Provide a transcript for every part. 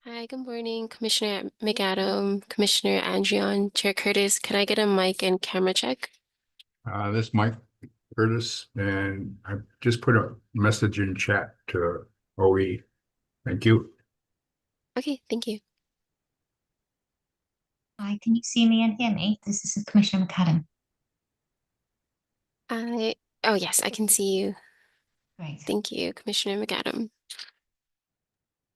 Hi, good morning, Commissioner McAdam, Commissioner Andrion, Chair Curtis. Can I get a mic and camera check? This is Mike Curtis, and I just put a message in chat to OE. Thank you. Okay, thank you. Hi, can you see me and hear me? This is Commissioner McAdam. Oh yes, I can see you. Great. Thank you, Commissioner McAdam.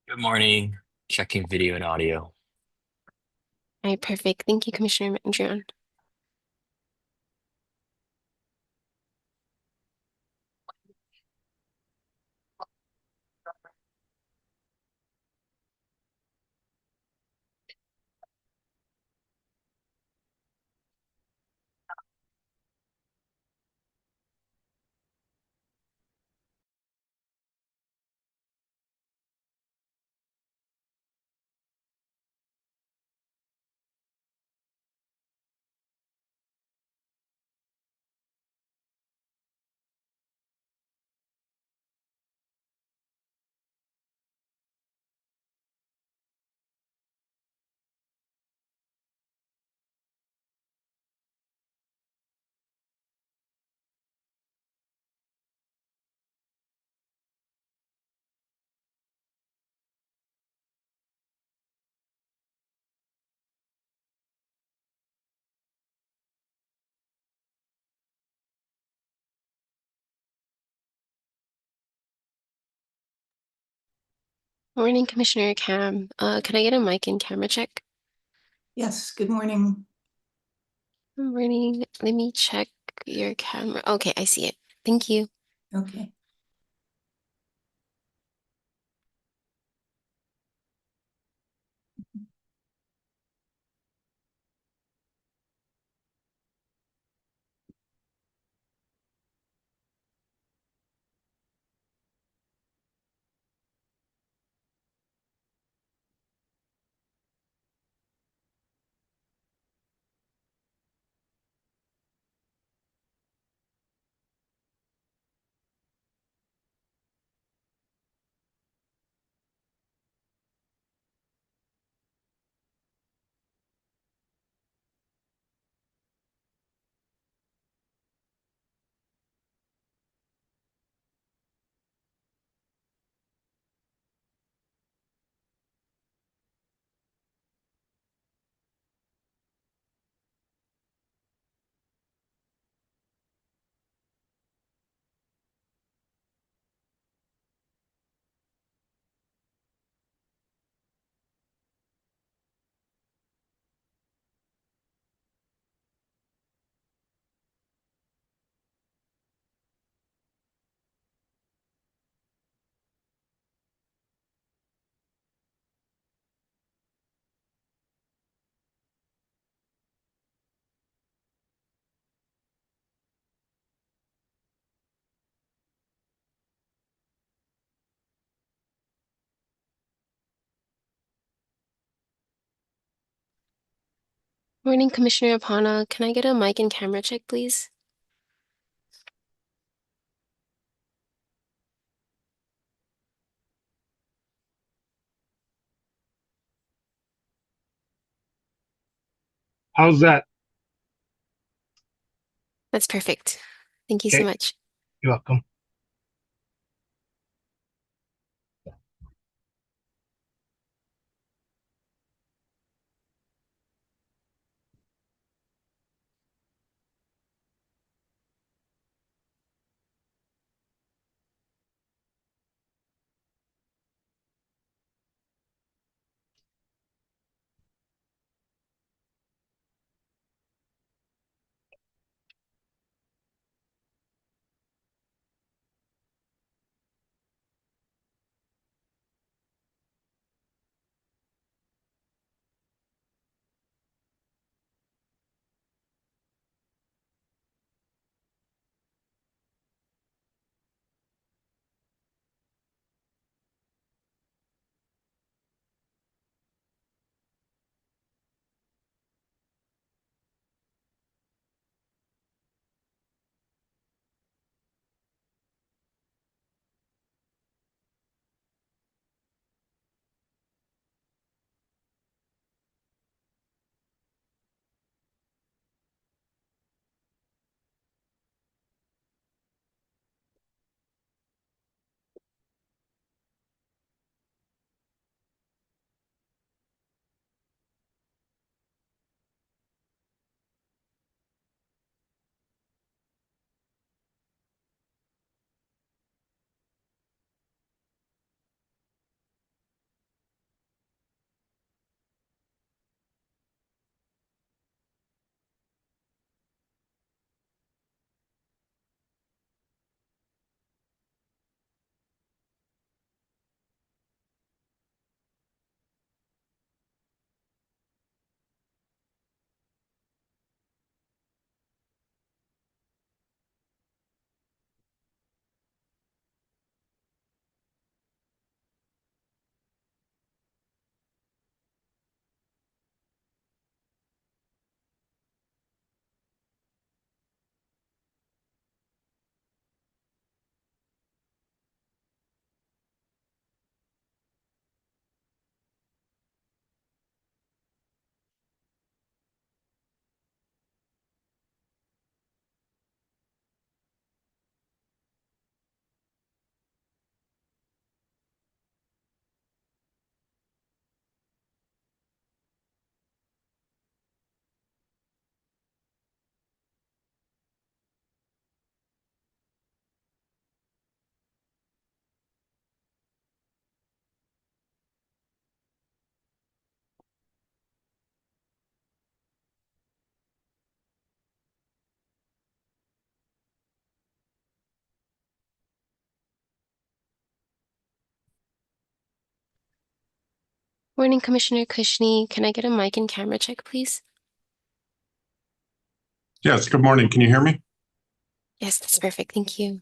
Good morning. Checking video and audio. All right, perfect. Thank you, Commissioner Andrion. Morning, Commissioner Cam. Can I get a mic and camera check? Yes, good morning. Good morning. Let me check your camera. Okay, I see it. Thank you. Okay. Morning, Commissioner Apana. Can I get a mic and camera check, please? How's that? That's perfect. Thank you so Okay, much. you're welcome. Morning, Commissioner Kushney. Can I get a mic and camera check, please? Yes, good morning. Can you hear me? Yes, that's perfect. Thank you.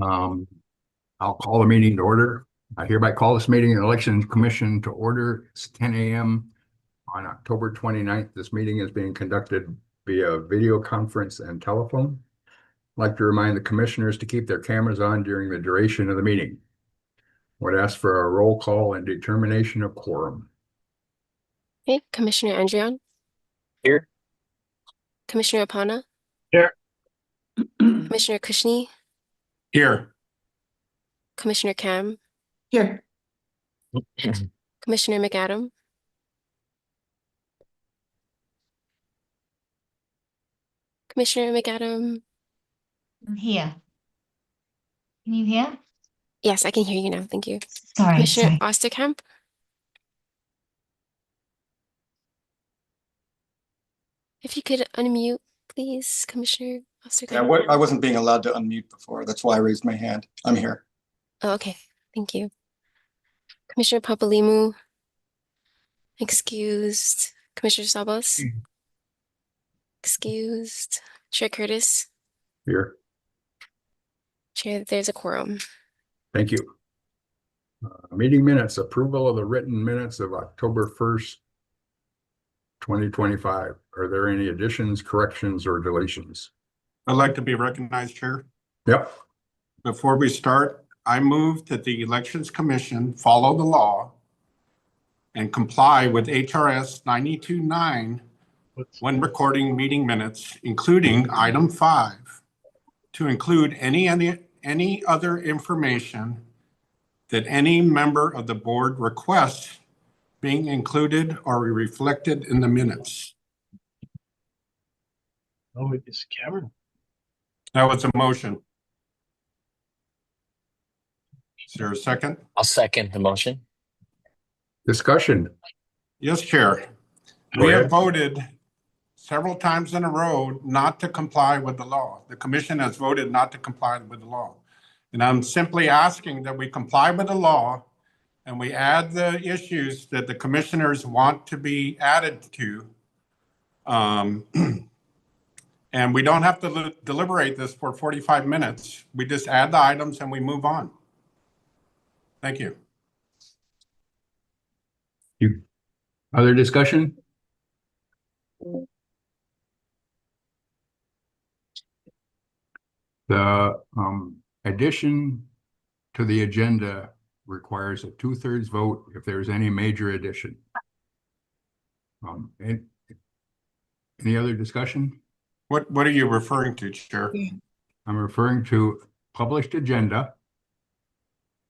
I'll call the meeting to order. I hereby call this meeting of the Election Commission to order. It's 10 a.m. on October 29th. This meeting is being conducted via video conference and telephone. I'd like to remind the commissioners to keep their cameras on during the duration of the meeting. Would ask for a roll call and determination of quorum. Okay, Commissioner Andrion, Here. Commissioner Apana, Here. Commissioner Kushney, Here. Commissioner Cam, Here, Commissioner McAdam, Commissioner McAdam. I'm here. Can you hear? Yes, I can hear you now. Thank you. Sorry, Commissioner sorry. Osterkamp, if you could unmute, please, Commissioner Yeah, Osterkamp. I wasn't being allowed to unmute before. That's why I raised my hand. I'm here. Oh, okay, thank you. Commissioner Papalimu, excused. Commissioner Sabas, excused. Chair Curtis, Here. Chair, there's a quorum. Thank you. Meeting minutes, approval of the written minutes of October 1st, 2025. Are there any additions, corrections, or deletions? I'd like to be recognized, Chair. Yep. Before we start, I move that the Elections Commission follow the law and comply with HRS 92.9 when recording meeting minutes, including item 5, to include any other information that any member of the board requests being included or reflected in the minutes. Oh, it's Cameron. That was a motion. Is there a second? I'll second the motion. Discussion. Yes, Chair. Go We have ahead. voted several times in a row not to comply with the law. The commission has voted not to comply with the law. And I'm simply asking that we comply with the law and we add the issues that the commissioners want to be added to. And we don't have to deliberate this for 45 minutes. We just add the items and we move on. Thank you. Other discussion? The addition to the agenda requires a 2/3 vote if there's any major addition. Any other discussion? What are you referring to, Chair? I'm referring to published agenda.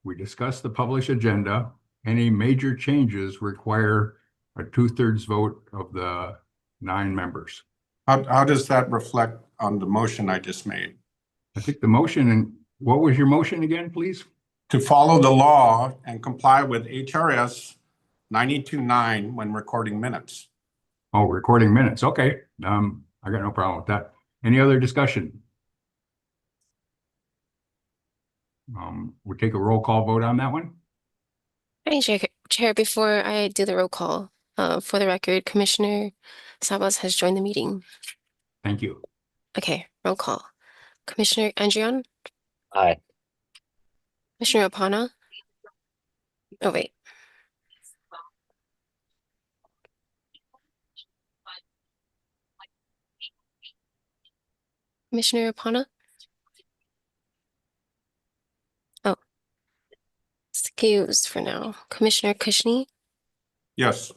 We discussed the published agenda. Any major changes require a 2/3 vote of the 9 members. How does that reflect on the motion I just made? I think the motion, and what was your motion again, please? To follow the law and comply with HRS 92.9 when recording minutes. Oh, recording minutes. Okay. I got no problem with that. Any other discussion? We'll take a roll call vote on that one. Hey, Chair, before I do the roll call, for the record, Commissioner Sabas has joined the meeting. Thank you. Okay, roll call. Commissioner Andrion, Aye. Commissioner Opana. Oh, wait. Commissioner Opana? Oh. Excused for now. Commissioner Kushney, Yes.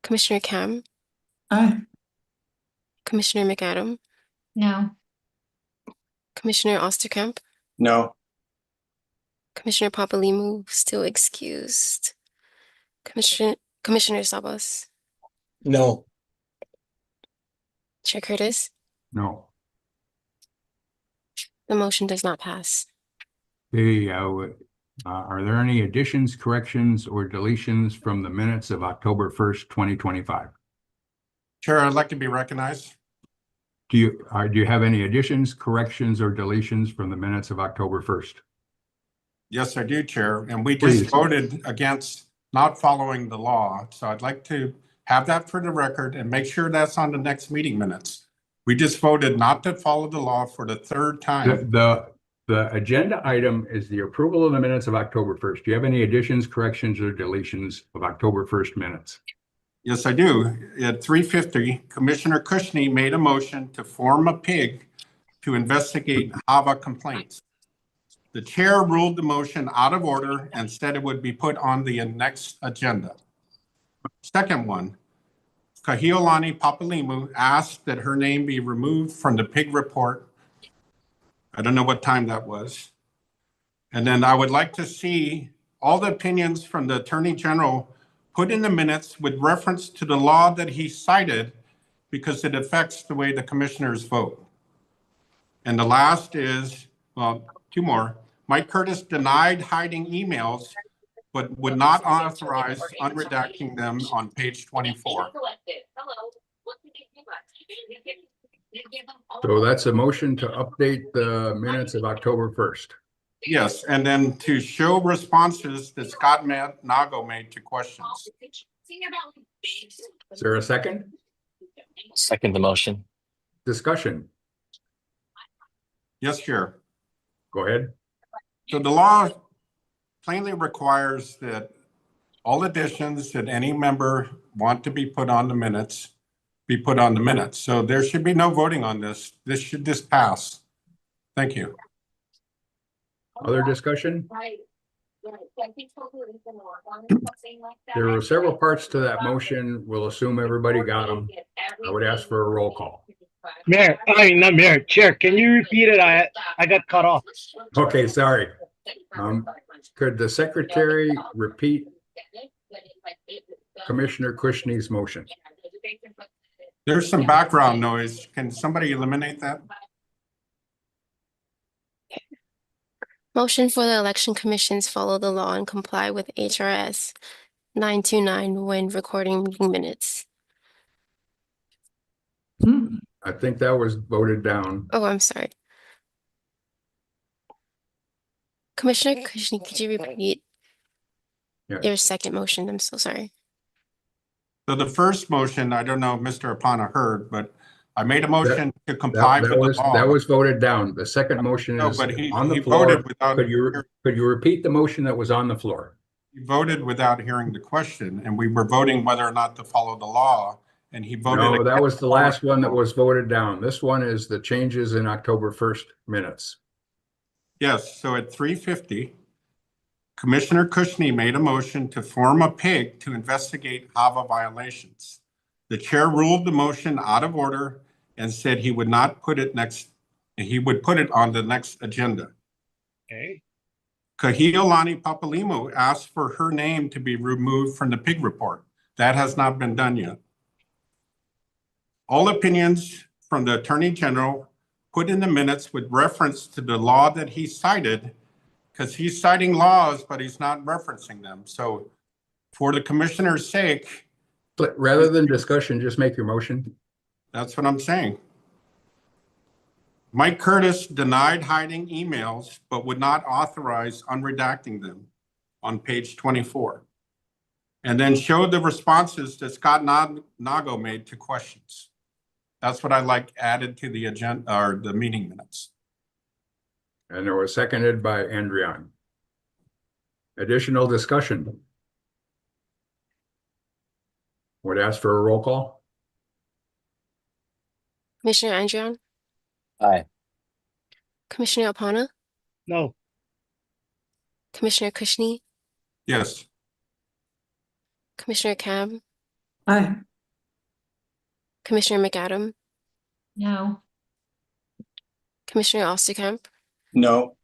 Commissioner Cam, Aye. Commissioner McAdam, No. Commissioner Osterkamp, No. Commissioner Papalimu, still excused. Commissioner Sabas, No. Chair Curtis, No. the motion does not pass. Are there any additions, corrections, or deletions from the minutes of October 1st, 2025? Chair, I'd like to be recognized. Do you have any additions, corrections, or deletions from the minutes of October 1st? Yes, I do, Chair. And we just Please. voted against not following the law. So I'd like to have that for the record and make sure that's on the next meeting minutes. We just voted not to follow the law for the 3rd time. The agenda item is the approval of the minutes of October 1st. Do you have any additions, corrections, or deletions of October 1st minutes? Yes, I do. At 3:50, Commissioner Kushney made a motion to form a PIG to investigate HAVA complaints. The chair ruled the motion out of order and said it would be put on the next agenda. Second one, Kahiolani Papalimu asked that her name be removed from the PIG report. I don't know what time that was. And then I would like to see all the opinions from the Attorney General put in the minutes with reference to the law that he cited because it affects the way the commissioners vote. And the last is, well, 2 more. Mike Curtis denied hiding emails, but would not authorize unredacting them on page 24. So that's a motion to update the minutes of October 1st. Yes, and then to show responses that Scott Nago made to questions. Is there a second? Second the motion. Discussion. Yes, Chair. Go ahead. So the law plainly requires that all additions that any member want to be put on the minutes be put on the minutes. So there should be no voting on this. This should just pass. Thank you. Other discussion? There were several parts to that motion. We'll assume everybody got them. I would ask for a roll call. Mayor, I mean, not Mayor, Chair, can you repeat it? I got cut off. Okay, sorry. Could the secretary repeat Commissioner Kushney's motion? There's some background noise. Can somebody eliminate that? Motion for the election commissions follow the law and comply with HRS 929 when recording meeting minutes. Hmm. I think that was voted down. Oh, I'm sorry. Commissioner Kushney, could you repeat Yeah. your second motion? I'm so sorry. So the first motion, I don't know if Mr. Apana heard, but I made a motion to comply with the law. That was voted down. The second motion No, is but he on the floor. voted without. Could you repeat the motion that was on the floor? He voted without hearing the question, and we were voting whether or not to follow the law. and he voted. No, that against was the last one that was voted down. This one is the changes in October 1st minutes. Yes, so at 3:50, Commissioner Kushney made a motion to form a PIG to investigate HAVA violations. The chair ruled the motion out of order and said he would not put it he would put it on the next agenda. Okay. Kahialani Papalimu asked for her name to be removed from the PIG report. That has not been done yet. All opinions from the Attorney General put in the minutes with reference to the law that he cited, because he's citing laws, but he's not referencing them. So for the commissioner's sake, But rather than discussion, just make your motion. that's what I'm saying. Mike Curtis denied hiding emails, but would not authorize unredacting them on page 24. And then showed the responses that Scott Nago made to questions. That's what I like added to the agenda or the meeting minutes. And it was seconded by Andrian. Additional discussion. Would ask for a roll call. Commissioner Andrian, Aye. Commissioner Opana, No. Commissioner Kushney, Yes, Commissioner Cab, Aye. Commissioner McAdam, No. Commissioner Osterkamp, No.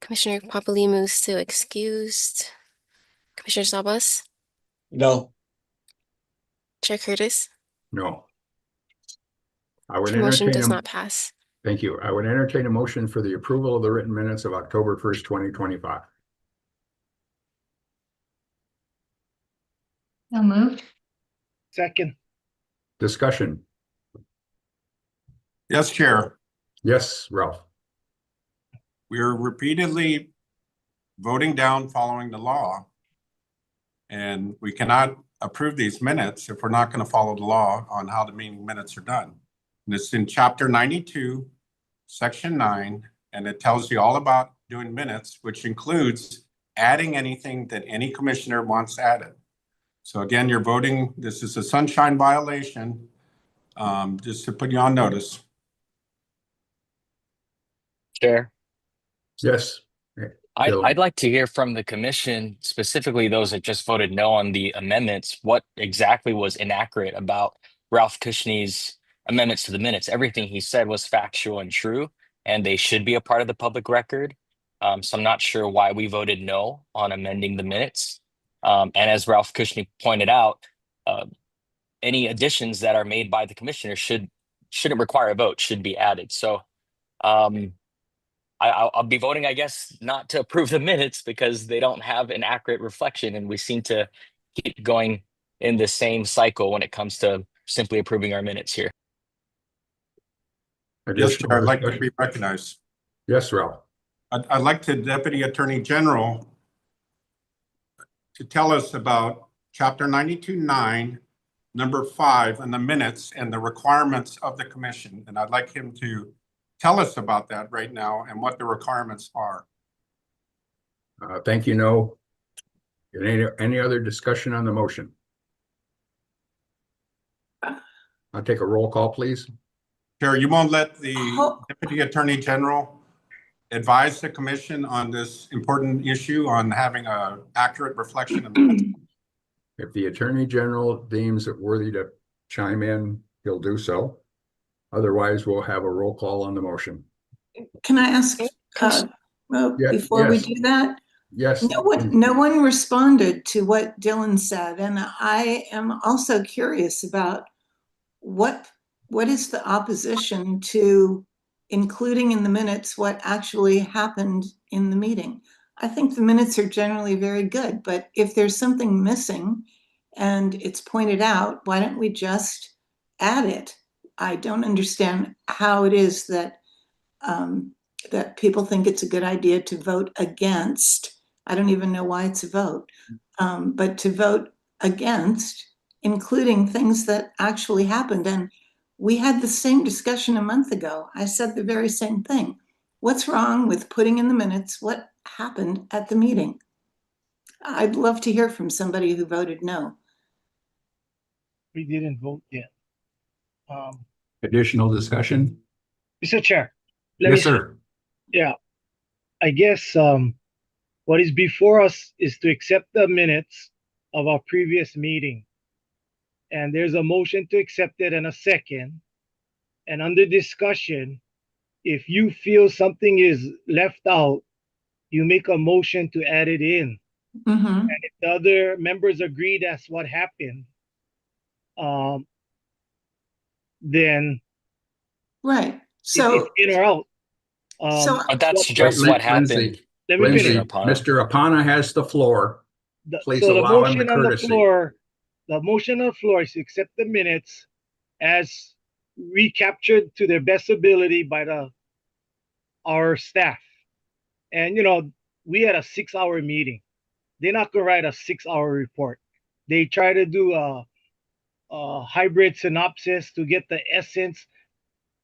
Commissioner Papalimu still excused, Commissioner Sabas, No. Chair Curtis. No. I would The motion entertain does a, not pass. thank you. I would entertain a motion for the approval of the written minutes of October 1st, 2025. So moved. Second. Discussion. yes, Chair. Yes, Ralph. We're repeatedly voting down following the law. And we cannot approve these minutes if we're not going to follow the law on how the meeting minutes are done. And it's in chapter 92, section 9, and it tells you all about doing minutes, which includes adding anything that any commissioner wants added. So again, you're voting, this is a sunshine violation, just to put you on notice. Chair, Yes. Dylan. I'd like to hear from the commission, specifically those that just voted no on the amendments, what exactly was inaccurate about Ralph Kushney's amendments to the minutes. Everything he said was factual and true, and they should be a part of the public record. So I'm not sure why we voted no on amending the minutes. And as Ralph Kushney pointed out, any additions that are made by the commissioner shouldn't require a vote, should be added. So I'll be voting, I guess, not to approve the minutes because they don't have an accurate reflection, and we seem to keep going in the same cycle when it comes to simply approving our minutes here. Yes, Chair, I'd like to be recognized. Yes, Ralph. I'd like the Deputy Attorney General to tell us about Chapter 92.9, number 5, and the minutes and the requirements of the commission. And I'd like him to tell us about that right now and what the requirements are. Thank you. No. Any other discussion on the motion? I'll take a roll call, please. Chair, you won't let the Oh. Deputy Attorney General advise the commission on this important issue on having an accurate reflection of minutes? If the Attorney General deems it worthy to chime in, he'll do so. Otherwise, we'll have a roll call on the motion. Can I ask, Yeah, before we yes. do that? Yes. No one responded to what Dylan said, and I am also curious about what is the opposition to including in the minutes what actually happened in the meeting. I think the minutes are generally very good, but if there's something missing and it's pointed out, why don't we just add it? I don't understand how it is that that people think it's a good idea to vote against. I don't even know why it's a vote, but to vote against including things that actually happened. And we had the same discussion a month ago. I said the very same thing. What's wrong with putting in the minutes what happened at the meeting? I'd love to hear from somebody who voted no. We didn't vote yet. Additional discussion? Mr. Chair. let me Yes, sir. Yeah, I guess what is before us is to accept the minutes of our previous meeting. And there's a motion to accept it and a second. And under discussion, if you feel something is left out, you make a motion to add it in. Mhm. If the other members agree that's what happened, then Right. it's So, in or out. so But that's Well, just what Lindsay, happened. let me Lindsay, finish. Apana. Mr. Apana has the floor. Please So the allow him the motion on the courtesy. floor, the motion on the floor is to accept the minutes as recaptured to their best ability by our staff. And we had a 6-hour meeting. They're not gonna write a 6-hour report. They try to do a hybrid synopsis to get the essence,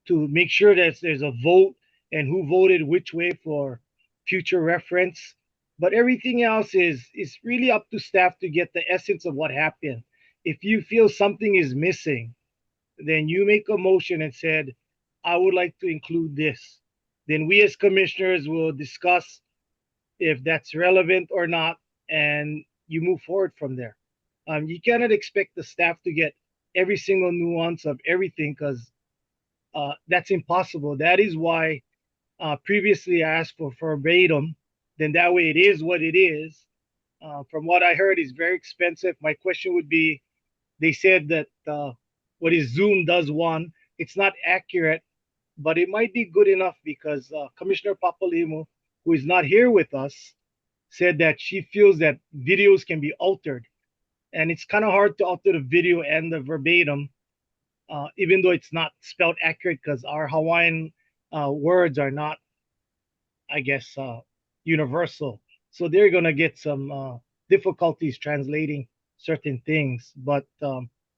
to make sure that there's a vote and who voted which way for future reference. But everything else is really up to staff to get the essence of what happened. If you feel something is missing, then you make a motion and said, I would like to include this. Then we as commissioners will discuss if that's relevant or not, and you move forward from there. You cannot expect the staff to get every single nuance of everything, because that's impossible. That is why previously I asked for verbatim. Then that way it is what it is. From what I heard, is very expensive. My question would be, they said that what is Zoom does one. It's not accurate, but it might be good enough because Commissioner Papalimu, who is not here with us, said that she feels that videos can be altered. And it's kind of hard to alter the video and the verbatim, even though it's not spelled accurate, because our Hawaiian words are not, I guess, universal. So they're going to get some difficulties translating certain things. But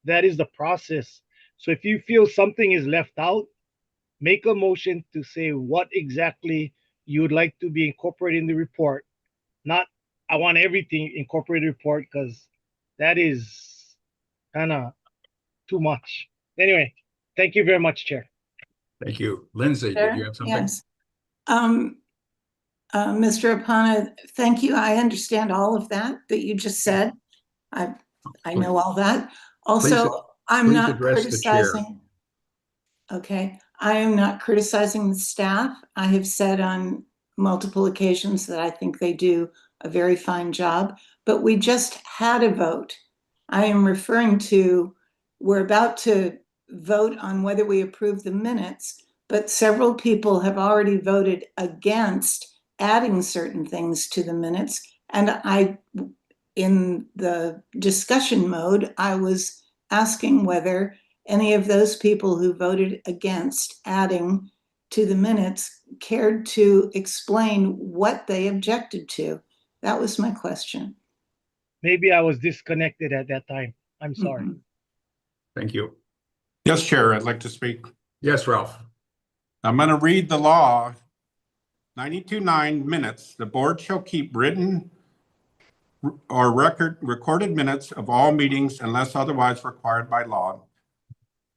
that is the process. So if you feel something is left out, make a motion to say what exactly you would like to be incorporated in the report. Not, I want everything incorporated in the report, because that is kind of too much. Anyway, thank you very much, Chair. Thank you. Lindsay, did you have something? yes. Mr. Apana, thank you. I understand all of that you just said. I know all that. Also, I'm please not address the chair. criticizing. Okay, I am not criticizing the staff. I have said on multiple occasions that I think they do a very fine job, but we just had a vote. I am referring to, we're about to vote on whether we approve the minutes, but several people have already voted against adding certain things to the minutes. And in the discussion mode, I was asking whether any of those people who voted against adding to the minutes cared to explain what they objected to. That was my question. Maybe I was disconnected at that time. I'm sorry. Mhm. Thank you. Yes, Chair, I'd like to speak. Yes, Ralph. I'm going to read the law. 92.9 minutes. The board shall keep written or recorded minutes of all meetings unless otherwise required by law.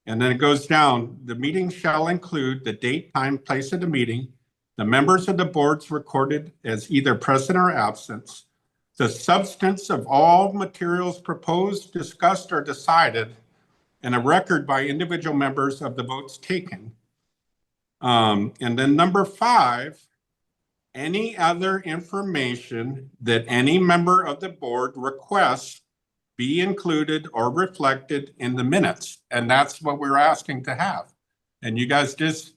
And then it goes down. The meeting shall include the date, time, place of the meeting, the members of the boards recorded as either present or absent, the substance of all materials proposed, discussed, or decided, and a record by individual members of the votes taken. And then number 5, any other information that any member of the board requests be included or reflected in the minutes. And that's what we're asking to have. And you guys just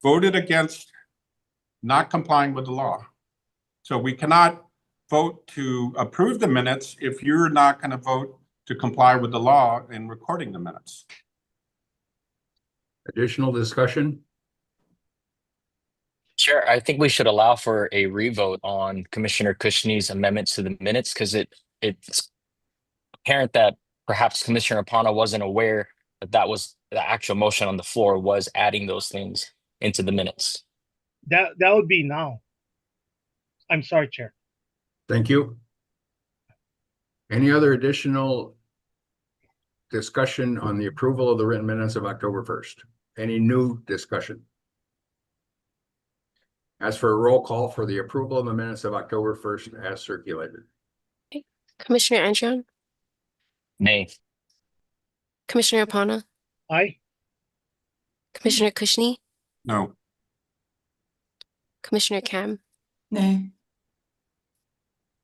voted against not complying with the law. So we cannot vote to approve the minutes if you're not going to vote to comply with the law in recording the minutes. Additional discussion? Chair, I think we should allow for a revote on Commissioner Kushne's amendments to the minutes, because it's apparent that perhaps Commissioner Apana wasn't aware that that was the actual motion on the floor, was adding those things into the minutes. That would be now. I'm sorry, Chair. Thank you. Any other additional discussion on the approval of the written minutes of October 1st? Any new discussion? As for a roll call for the approval of the minutes of October 1st as circulated. Commissioner Andrian, Nay. Commissioner Apana, Aye. Commissioner Kushney, No. Commissioner Cam, Nay.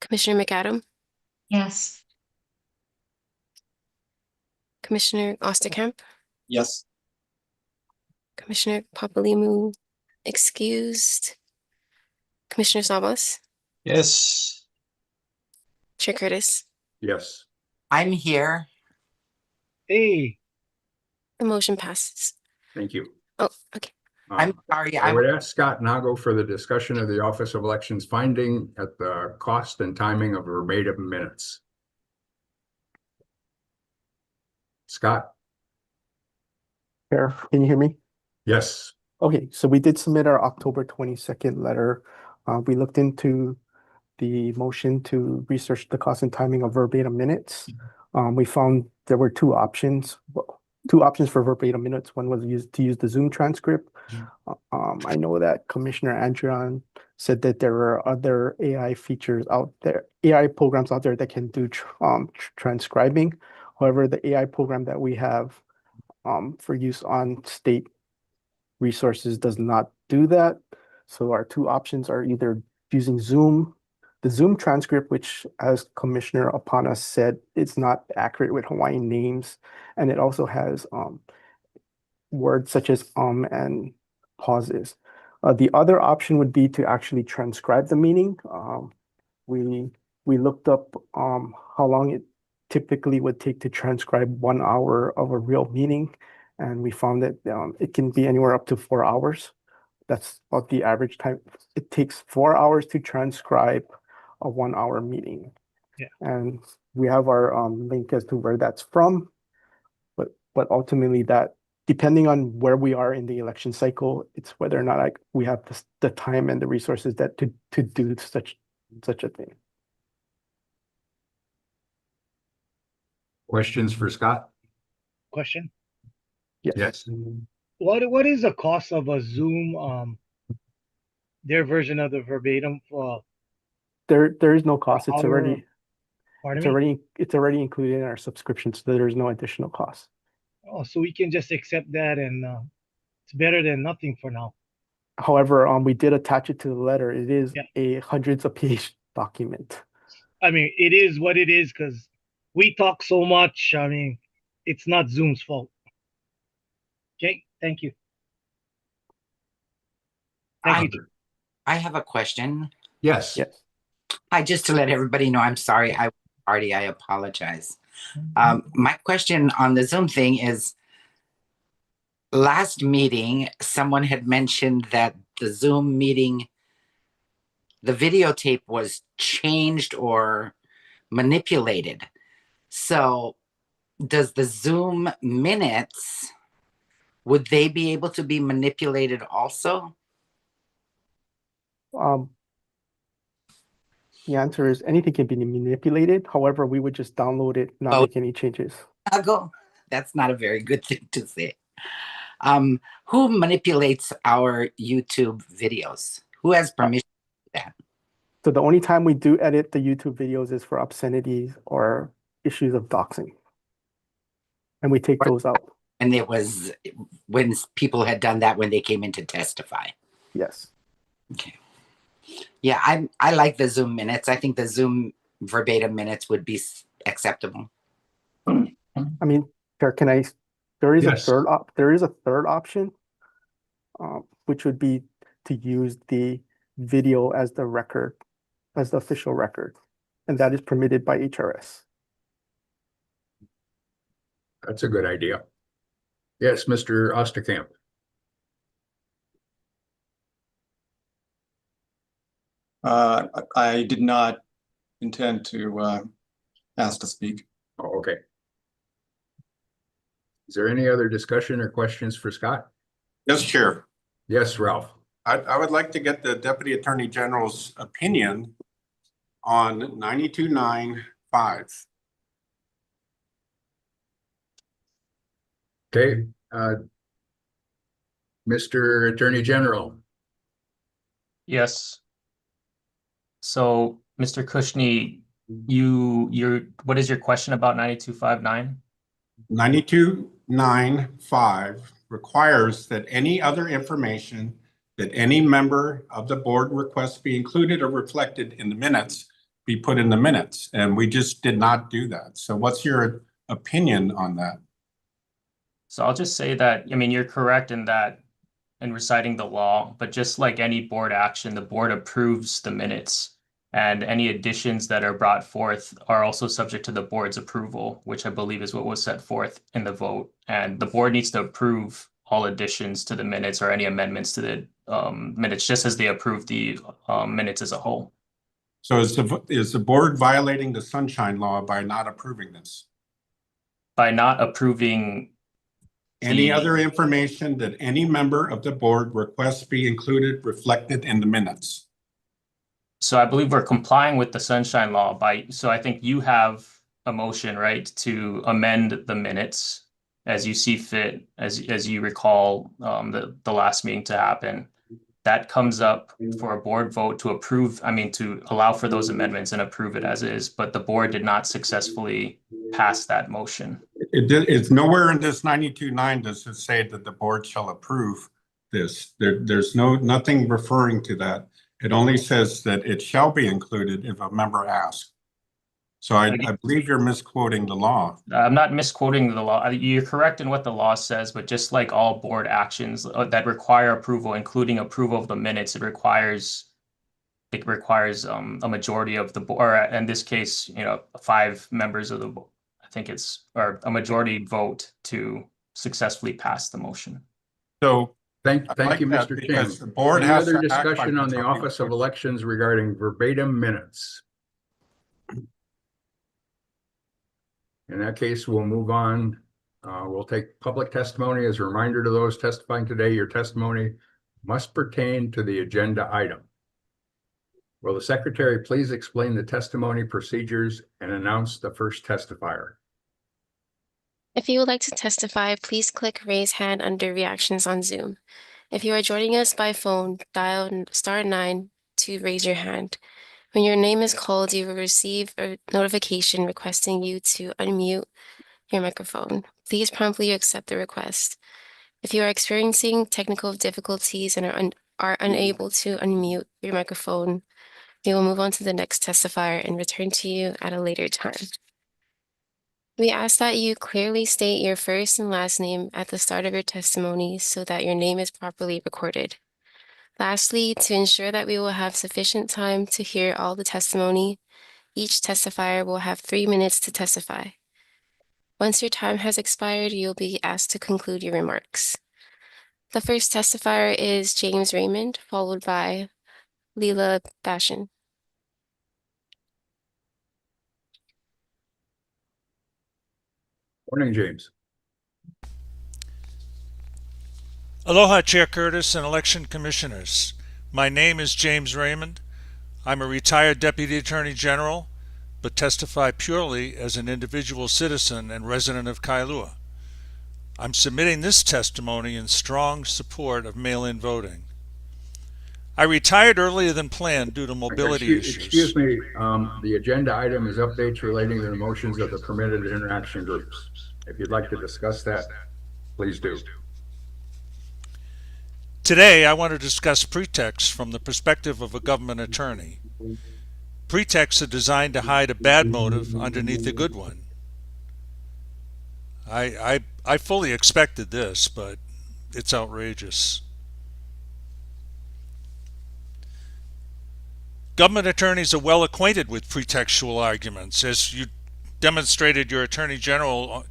Commissioner McAdam, Yes. Commissioner Osterkamp, Yes. Commissioner Papalimu excused, Commissioner Sabas, Yes. Chair Curtis. Yes. I'm here. Hey. The motion passes. Thank you. Oh, okay. I'm sorry. I would ask Scott Nago for the discussion of the Office of Elections finding at the cost and timing of verbatim minutes. Scott? Chair, can you hear me? Yes. Okay, so we did submit our October 22nd letter. We looked into the motion to research the cost and timing of verbatim minutes. We found there were two options for verbatim minutes. One was to use the Zoom transcript. I know that Commissioner Andrian said that there are other AI features out there, AI programs out there that can do transcribing. However, the AI program that we have for use on state resources does not do that. So our two options are either using Zoom, the Zoom transcript, which, as Commissioner Apana said, it's not accurate with Hawaiian names, and it also has words such as and pauses. The other option would be to actually transcribe the meaning. We looked up how long it typically would take to transcribe 1 hour of a real meeting, and we found that it can be anywhere up to 4 hours. That's about the average time. It takes 4 hours to transcribe a 1 hour meeting. Yeah. And we have our link as to where that's from, but ultimately that, depending on where we are in the election cycle, it's whether or not we have the time and the resources that to do such a thing. Questions for Scott? Question. Yes. What is the cost of a Zoom their version of the verbatim for There is no cost. It's hour? already Pardon me? already included in our subscription, so there is no additional cost. Oh, so we can just accept that and it's better than nothing for now. However, we did attach it to the letter. It is Yeah. a hundreds of page document. I mean, it is what it is because we talk so much. I mean, it's not Zoom's fault. Okay, thank you. Thank you. I have a question. Yes. Yes. Hi, just to let everybody know, I'm sorry. I apologize. My question on the Zoom thing is, last meeting, someone had mentioned that the Zoom meeting, the videotape was changed or manipulated. So does the Zoom minutes, would they be able to be manipulated also? The answer is anything can be manipulated. However, we would just download it, not Oh. make any changes. That's not a very good thing to say. Who manipulates our YouTube videos? Who has permission to do that? So the only time we do edit the YouTube videos is for obscenities or issues of doxing. And we take those out. And it was when people had done that when they came in to testify. Yes. Okay. Yeah, I like the Zoom minutes. I think the Zoom verbatim minutes would be acceptable. I mean, there is Yes. a third option, which would be to use the video as the record, as the official record, and that is permitted by HRS. That's a good idea. Yes, Mr. Osterkamp. I did not intend to ask to speak. Oh, okay. Is there any other discussion or questions for Scott? Yes, Chair. Yes, Ralph. I would like to get the Deputy Attorney General's opinion on 92.9.5. Okay, Mr. Attorney General, Yes. So, Mr. Kushney, what is your question about 9259? 9295 requires that any other information that any member of the board requests be included or reflected in the minutes be put in the minutes, and we just did not do that. So what's your opinion on that? So I'll just say that, I mean, you're correct in that, in reciting the law, but just like any board action, the board approves the minutes. And any additions that are brought forth are also subject to the board's approval, which I believe is what was set forth in the vote. And the board needs to approve all additions to the minutes or any amendments to the minutes, just as they approve the minutes as a whole. So is the board violating the sunshine law by not approving this? By not approving Any other information that any member of the board requests be included, reflected in the minutes? So I believe we're complying with the sunshine law so I think you have a motion, right, to amend the minutes as you see fit, as you recall the last meeting to happen. That comes up for a board vote to approve, to allow for those amendments and approve it as is, but the board did not successfully pass that motion. It's nowhere in this 92.9 does it say that the board shall approve this. There's nothing referring to that. It only says that it shall be included if a member asks. So I believe you're misquoting the law. I'm not misquoting the law. You're correct in what the law says, but just like all board actions that require approval, including approval of the minutes, it requires a majority of the board, or in this case, 5 members of the board. I think or a majority vote to successfully pass the motion. So thank you, Mr. because King. the board Any has other to act by discussion on the majority Office of vote. Elections regarding verbatim minutes? In that case, we'll move on. We'll take public testimony. As a reminder to those testifying today, your testimony must pertain to the agenda item. Will the secretary please explain the testimony procedures and announce the first testifier? If you would like to testify, please click raise hand under reactions on Zoom. If you are joining us by phone, dial *9 to raise your hand. When your name is called, you will receive a notification requesting you to unmute your microphone. Please promptly accept the request. If you are experiencing technical difficulties and are unable to unmute your microphone, we will move on to the next testifier and return to you at a later time. We ask that you clearly state your first and last name at the start of your testimony so that your name is properly recorded. Lastly, to ensure that we will have sufficient time to hear all the testimony, each testifier will have 3 minutes to testify. Once your time has expired, you'll be asked to conclude your remarks. The first testifier is James Raymond, followed by Leela Bashan. Morning, James. Aloha, Chair Curtis and election commissioners. My name is James Raymond. I'm a retired Deputy Attorney General, but testify purely as an individual citizen and resident of Kailua. I'm submitting this testimony in strong support of mail-in voting. I retired earlier than planned due to mobility issues. Excuse me, the agenda item is updates relating to the motions of the permitted interaction groups. If you'd like to discuss that, please do. Today, I want to discuss pretexts from the perspective of a government attorney. Pretexts are designed to hide a bad motive underneath a good one. I fully expected this, but it's outrageous. Government attorneys are well acquainted with pretextual arguments, as you demonstrated, your Attorney General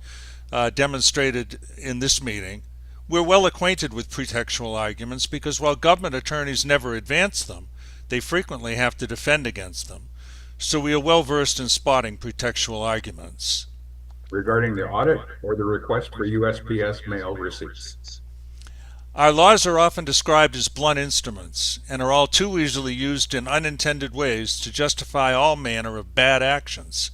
demonstrated in this meeting. We're well acquainted with pretextual arguments because while government attorneys never advance them, they frequently have to defend against them. So we are well versed in spotting pretextual arguments. Regarding the audit or the request for USPS mail receipts? Our laws are often described as blunt instruments and are all too easily used in unintended ways to justify all manner of bad actions.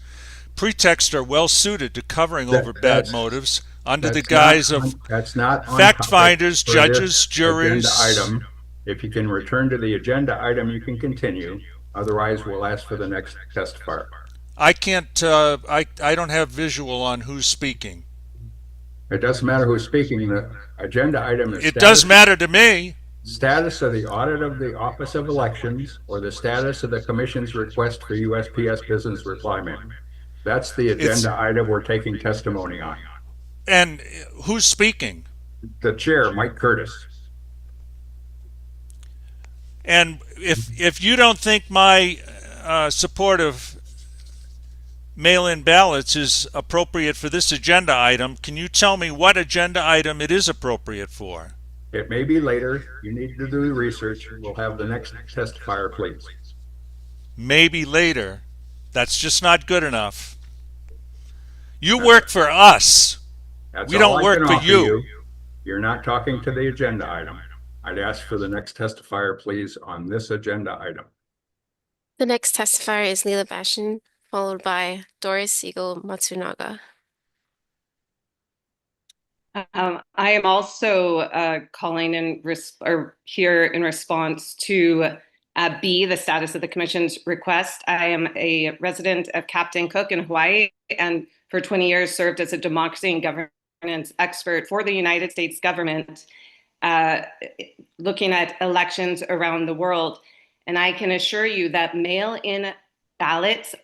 Pretexts are well suited to covering over bad motives, under the That's not guise on- of That's not on fact topic finders, for judges, this juries. agenda item. If you can return to the agenda item, you can continue. Otherwise, we'll ask for the next testifier. I can't, I don't have visual on who's speaking. It doesn't matter who's speaking. The agenda item is It does status- matter to me. Status of the audit of the Office of Elections or the status of the commission's request for USPS business reply mail. That's the agenda item we're taking testimony on. And who's speaking? The chair, Mike Curtis. And if you don't think my support of mail-in ballots is appropriate for this agenda item, can you tell me what agenda item it is appropriate for? It may be later. You need to do the research. We'll have the next testifier, please. Maybe later. That's just not good enough. You work for us. That's We all don't I work can for offer you. You're not talking to the agenda item. I'd ask for the next testifier, please, on this agenda item. The next testifier is Leela Bashan, followed by Doris Siegel Matsunaga. I am also calling in or here in response to B, the status of the commission's request. I am a resident of Captain Cook in Hawaii, and for 20 years served as a democracy and governance expert for the United States government, looking at elections around the world. And I can assure you that mail-in ballots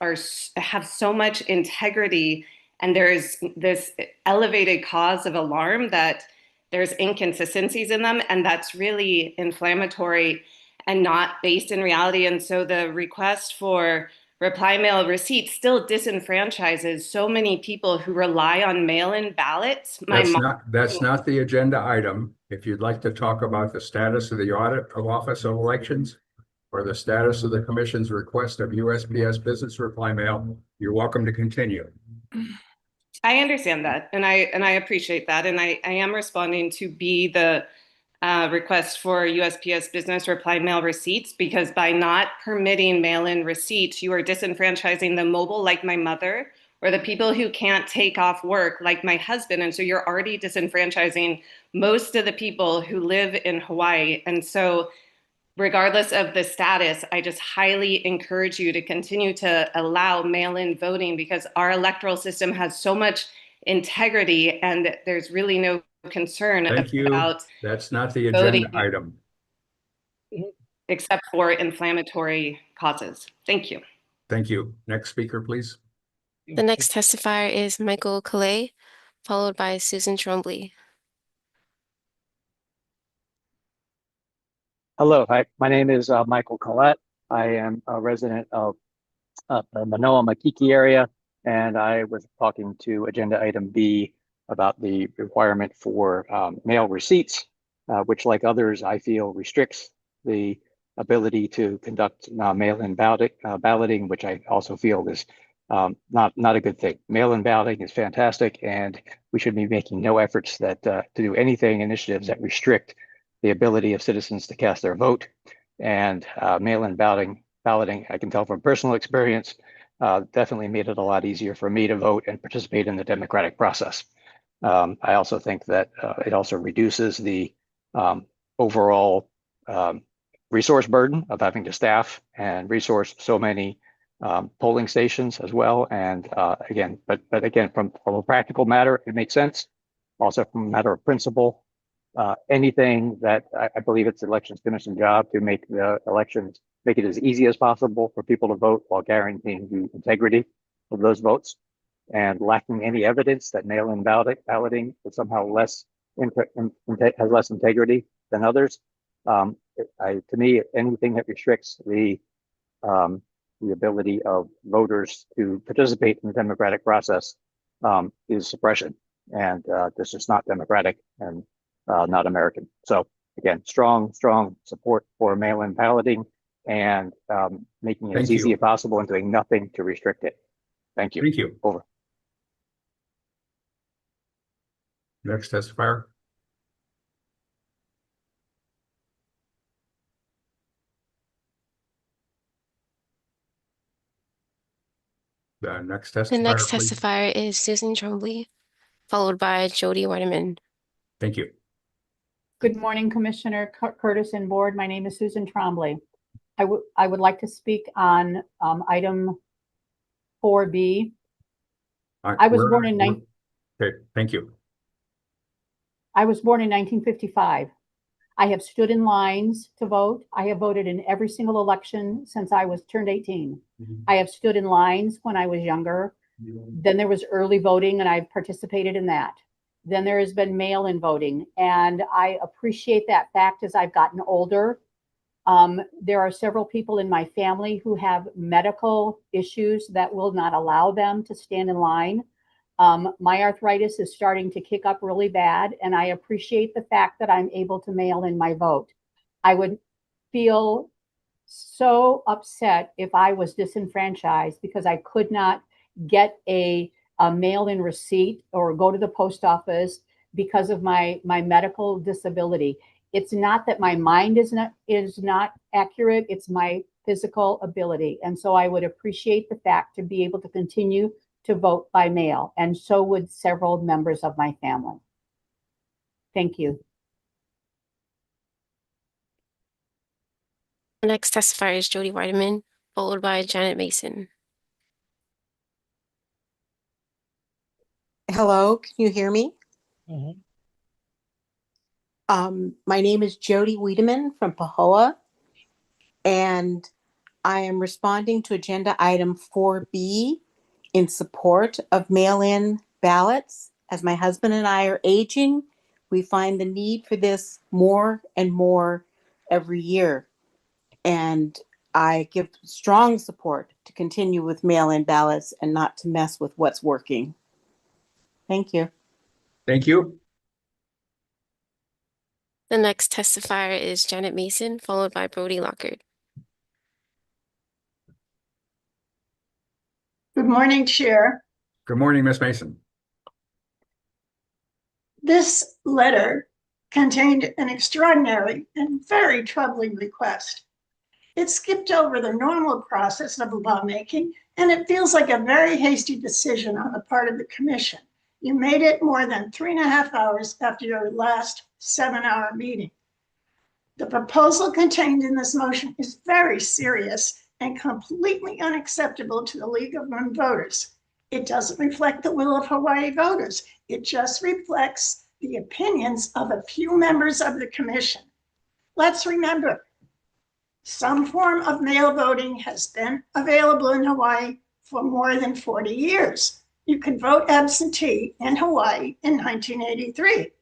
have so much integrity, and there's this elevated cause of alarm that there's inconsistencies in them, and that's really inflammatory and not based in reality. And so the request for reply mail receipts still disenfranchises so many people who rely on mail-in ballots. That's not the agenda item. If you'd like to talk about the status of the audit of Office of Elections or the status of the commission's request of USPS business reply mail, you're welcome to continue. I understand that, and I appreciate that, and I am responding to B, the request for USPS business reply mail receipts, because by not permitting mail-in receipts, you are disenfranchising the mobile, like my mother, or the people who can't take off work, like my husband, and so you're already disenfranchising most of the people who live in Hawaii. And so regardless of the status, I just highly encourage you to continue to allow mail-in voting, because our electoral system has so much integrity and there's really no concern Thank you. about That's not the agenda voting item. except for inflammatory causes. Thank you. Thank you. Next speaker, please. The next testifier is Michael Calais, followed by Susan Trombley. Hello, hi. My name is Michael Collette. I am a resident of the Manoa Makiki area, and I was talking to agenda item B about the requirement for mail receipts, which, like others, I feel restricts the ability to conduct mail-in balloting, which I also feel is not a good thing. Mail-in balloting is fantastic, and we should be making no efforts that to do anything, initiatives that restrict the ability of citizens to cast their vote. And mail-in balloting, I can tell from personal experience, definitely made it a lot easier for me to vote and participate in the democratic process. I also think that it also reduces the overall resource burden of having to staff and resource so many polling stations as well. And again, but again, from a practical matter, it makes sense. Also from a matter of principle, anything that I believe it's the Elections Commission job to make the elections, make it as easy as possible for people to vote while guaranteeing the integrity of those votes, and lacking any evidence that mail-in balloting is somehow has less integrity than others. To me, anything that restricts the ability of voters to participate in the democratic process is suppression, and this is not democratic and not American. So again, strong support for mail-in balloting and making it as easy as possible and doing nothing to restrict it. Thank you. Thank you. Over. Next testifier. The next The next testifier, please. testifier is Susan Trombley, followed by Jody Weideman. Thank you. Good morning, Commissioner Curtis and Board. My name is Susan Trombley. I would like to speak on item 4B. I was born in Okay, thank you. I was born in 1955. I have stood in lines to vote. I have voted in every single election since I was turned 18. I have stood in lines when I was younger. Then there was early voting, and I've participated in that. Then there has been mail-in voting, and I appreciate that fact as I've gotten older. There are several people in my family who have medical issues that will not allow them to stand in line. My arthritis is starting to kick up really bad, and I appreciate the fact that I'm able to mail in my vote. I would feel so upset if I was disenfranchised because I could not get a mail-in receipt or go to the post office because of my medical disability. It's not that my mind is not accurate, it's my physical ability. And so I would appreciate the fact to be able to continue to vote by mail, and so would several members of my family. Thank you. The next testifier is Jody Weideman, followed by Janet Mason. Hello, can you hear me? My name is Jody Wiedemann from Pahoa, and I am responding to agenda item 4B in support of mail-in ballots. As my husband and I are aging, we find the need for this more and more every year. And I give strong support to continue with mail-in ballots and not to mess with what's working. Thank you. Thank you. The next testifier is Janet Mason, followed by Brody Lockard. Good morning, Chair. Good morning, Ms. Mason. This letter contained an extraordinary and very troubling request. It skipped over the normal process of lawmaking, and it feels like a very hasty decision on the part of the Commission. You made it more than 3.5 hours after your last 7-hour meeting. The proposal contained in this motion is very serious and completely unacceptable to the League of Women Voters. It doesn't reflect the will of Hawaii voters. It just reflects the opinions of a few members of the Commission. Let's remember, some form of mail voting has been available in Hawaii for more than 40 years. You could vote absentee in Hawaii in 1983.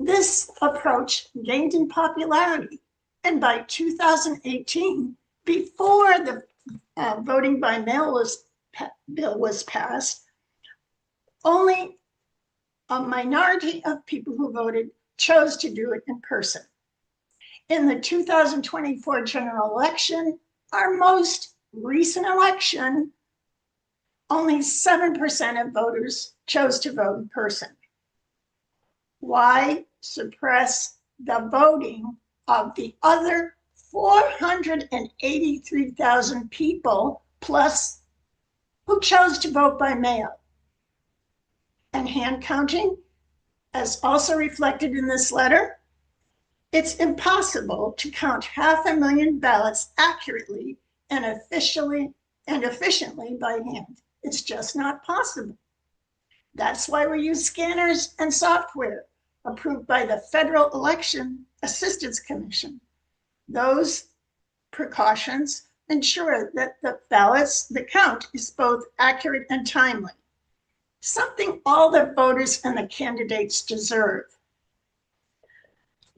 This approach gained in popularity, and by 2018, before the voting by mail bill was passed, only a minority of people who voted chose to do it in person. In the 2024 general election, our most recent election, only 7% of voters chose to vote in person. Why suppress the voting of the other 483,000 people plus who chose to vote by mail? And hand counting, as also reflected in this letter, it's impossible to count 500,000 ballots accurately and efficiently by hand. It's just not possible. That's why we use scanners and software approved by the Federal Election Assistance Commission. Those precautions ensure that the count is both accurate and timely, something all the voters and the candidates deserve.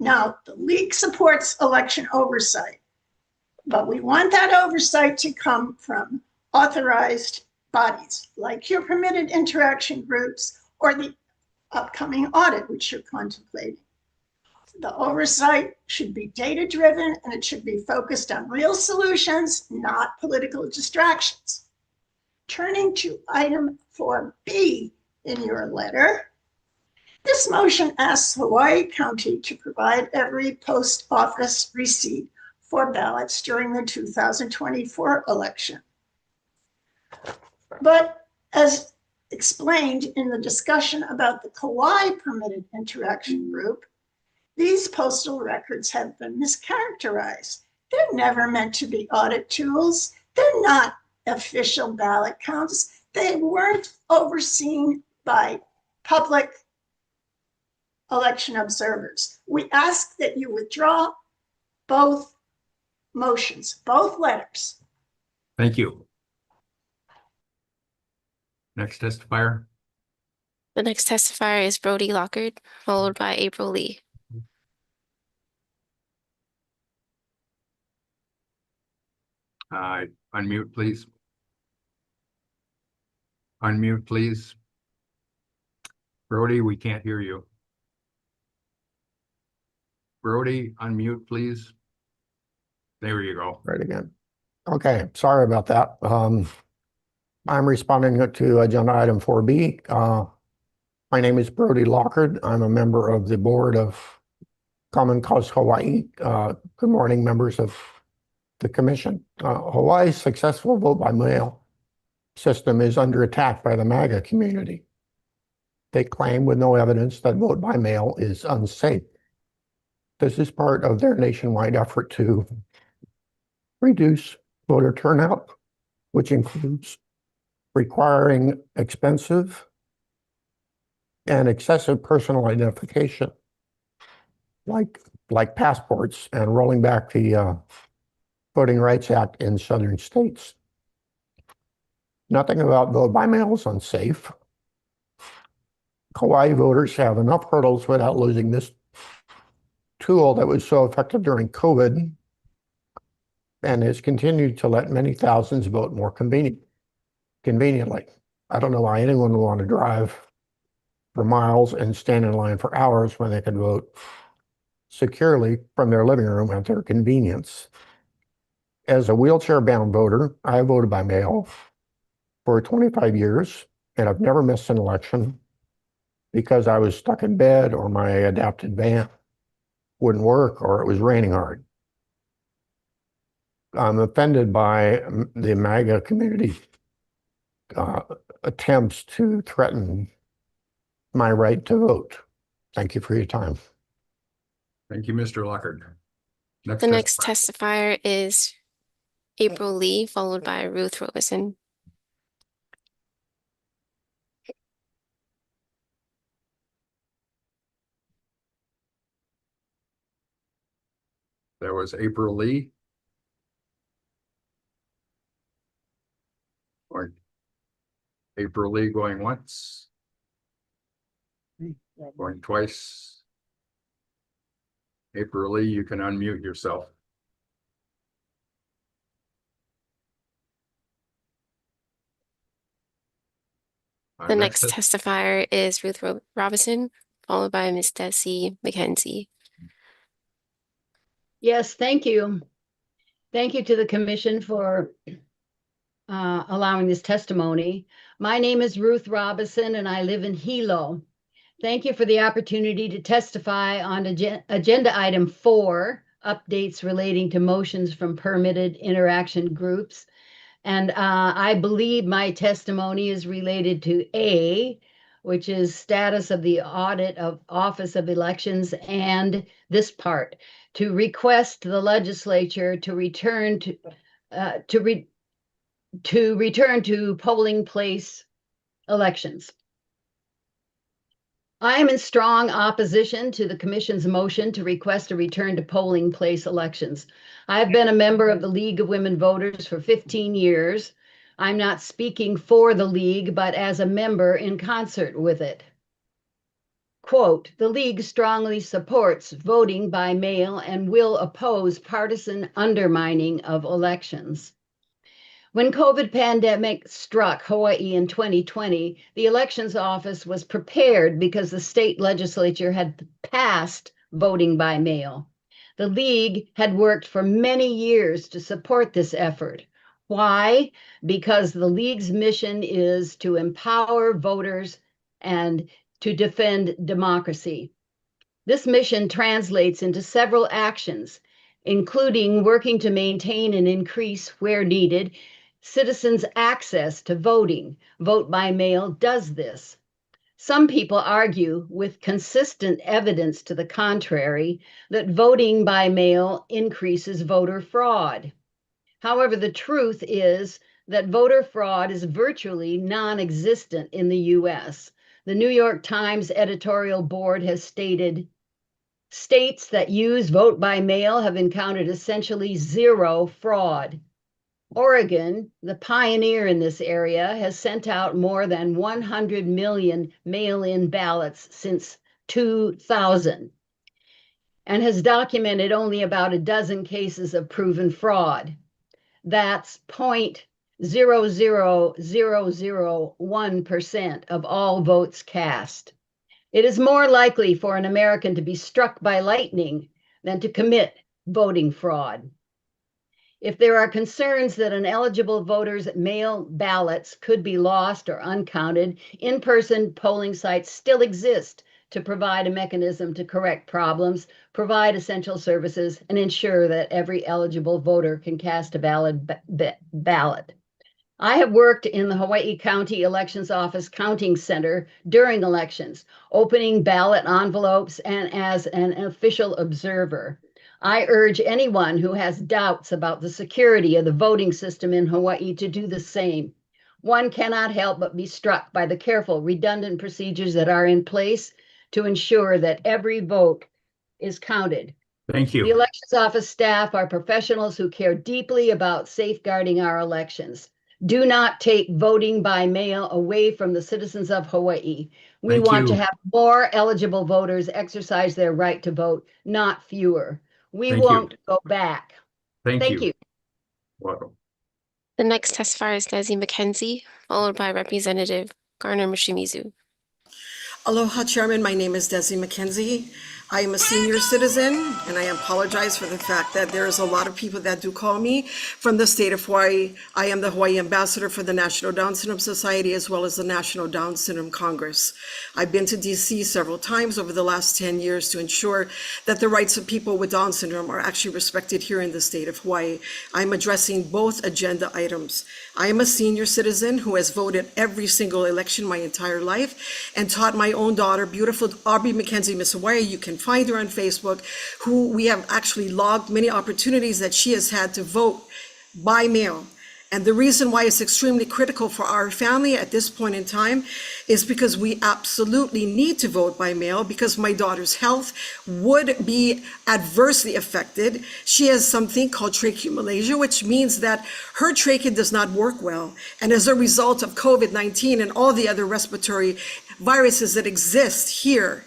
Now, the League supports election oversight, but we want that oversight to come from authorized bodies like your permitted interaction groups or the upcoming audit, which you're contemplating. The oversight should be data-driven, and it should be focused on real solutions, not political distractions. Turning to item 4B in your letter, this motion asks Hawaii County to provide every post office receipt for ballots during the 2024 election. But as explained in the discussion about the Kauai permitted interaction group, these postal records have been mischaracterized. They're never meant to be audit tools. They're not official ballot counts. They weren't overseen by public election observers. We ask that you withdraw both motions, both letters. Thank you. Next testifier. The next testifier is Brody Lockard, followed by April Lee. Unmute, please. Unmute, please. Brody, we can't hear you. Brody, unmute, please. There you go. Right again. Okay, sorry about that. I'm responding to agenda item 4B. My name is Brody Lockard. I'm a member of the board of Common Cause Hawaii. Good morning, members of the commission. Hawaii's successful vote by mail system is under attack by the MAGA community. They claim with no evidence that vote by mail is unsafe. This is part of their nationwide effort to reduce voter turnout, which includes requiring expensive and excessive personal identification, like passports, and rolling back the Voting Rights Act in southern states. Nothing about vote by mail is unsafe. Kauai voters have enough hurdles without losing this tool that was so effective during COVID and has continued to let many thousands vote more conveniently. I don't know why anyone would want to drive for miles and stand in line for hours when they could vote securely from their living room at their convenience. As a wheelchair-bound voter, I voted by mail for 25 years, and I've never missed an election because I was stuck in bed or my adapted van wouldn't work or it was raining hard. I'm offended by the MAGA community attempts to threaten my right to vote. Thank you for your time. Thank you, Mr. Lockard. The next testifier is April Lee, followed by Ruth Robeson. There was April Lee. Or April Lee going once. Going twice. April Lee, you can unmute yourself. The next testifier is Ruth Robinson, followed by Ms. Desi McKenzie. Yes, thank you. Thank you to the commission for allowing this testimony. My name is Ruth Robinson and I live in Hilo. Thank you for the opportunity to testify on agenda item 4, updates relating to motions from permitted interaction groups. And I believe my testimony is related to A, which is status of the audit of Office of Elections, and this part, to request the legislature to return to polling place elections. I am in strong opposition to the commission's motion to request a return to polling place elections. I've been a member of the League of Women Voters for 15 years. I'm not speaking for the League, but as a member in concert with it. Quote, the League strongly supports voting by mail and will oppose partisan undermining of elections. When COVID pandemic struck Hawaii in 2020, the elections office was prepared because the state legislature had passed voting by mail. The League had worked for many years to support this effort. Why? Because the League's mission is to empower voters and to defend democracy. This mission translates into several actions, including working to maintain and increase, where needed, citizens' access to voting. Vote by mail does this. Some people argue, with consistent evidence to the contrary, that voting by mail increases voter fraud. However, the truth is that voter fraud is virtually non-existent in the US. The New York Times editorial board has stated, states that use vote by mail have encountered essentially zero fraud. Oregon, the pioneer in this area, has sent out more than 100 million mail-in ballots since 2000 and has documented only about a dozen cases of proven fraud. That's 0.00001% of all votes cast. It is more likely for an American to be struck by lightning than to commit voting fraud. If there are concerns that an eligible voter's mail ballots could be lost or uncounted, in-person polling sites still exist to provide a mechanism to correct problems, provide essential services, and ensure that every eligible voter can cast a valid ballot. I have worked in the Hawaii County Elections Office counting center during elections, opening ballot envelopes and as an official observer. I urge anyone who has doubts about the security of the voting system in Hawaii to do the same. One cannot help but be struck by the careful, redundant procedures that are in place to ensure that every vote is counted. Thank you. The elections office staff are professionals who care deeply about safeguarding our elections. Do not take voting by mail away from the citizens of Hawaii. We Thank want to you. have more eligible voters exercise their right to vote, not fewer. We Thank you. won't go back. Thank you. Welcome. The next testifier is Desi McKenzie, followed by Representative Garner Mishimizu. Aloha, Chairman. My name is Desi McKenzie. I am a senior citizen, and I apologize for the fact that there is a lot of people that do call me from the state of Hawaii. I am the Hawaii Ambassador for the National Down Syndrome Society, as well as the National Down Syndrome Congress. I've been to DC several times over the last 10 years to ensure that the rights of people with Down syndrome are actually respected here in the state of Hawaii. I'm addressing both agenda items. I am a senior citizen who has voted every single election my entire life and taught my own daughter, beautiful Aubrey McKenzie, Miss Hawaii. You can find her on Facebook, who we have actually logged many opportunities that she has had to vote by mail. And the reason why it's extremely critical for our family at this point in time is because we absolutely need to vote by mail, because my daughter's health would be adversely affected. She has something called tracheomalacia, which means that her trachea does not work well. And as a result of COVID-19 and all the other respiratory viruses that exist here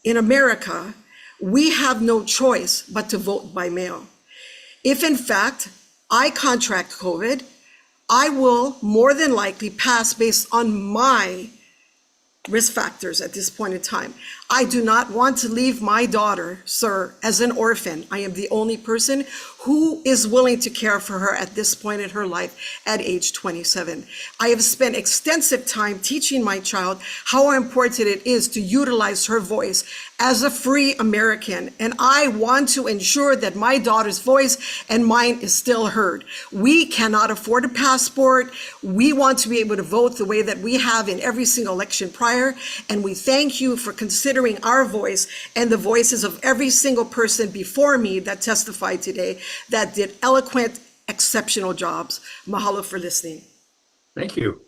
in America, we have no choice but to vote by mail. If in fact I contract COVID, I will more than likely pass based on my risk factors at this point in time. I do not want to leave my daughter, sir, as an orphan. I am the only person who is willing to care for her at this point in her life at age 27. I have spent extensive time teaching my child how important it is to utilize her voice as a free American. And I want to ensure that my daughter's voice and mine is still heard. We cannot afford a passport. We want to be able to vote the way that we have in every single election prior. And we thank you for considering our voice and the voices of every single person before me that testified today that did eloquent, exceptional jobs. Mahalo for listening. Thank you.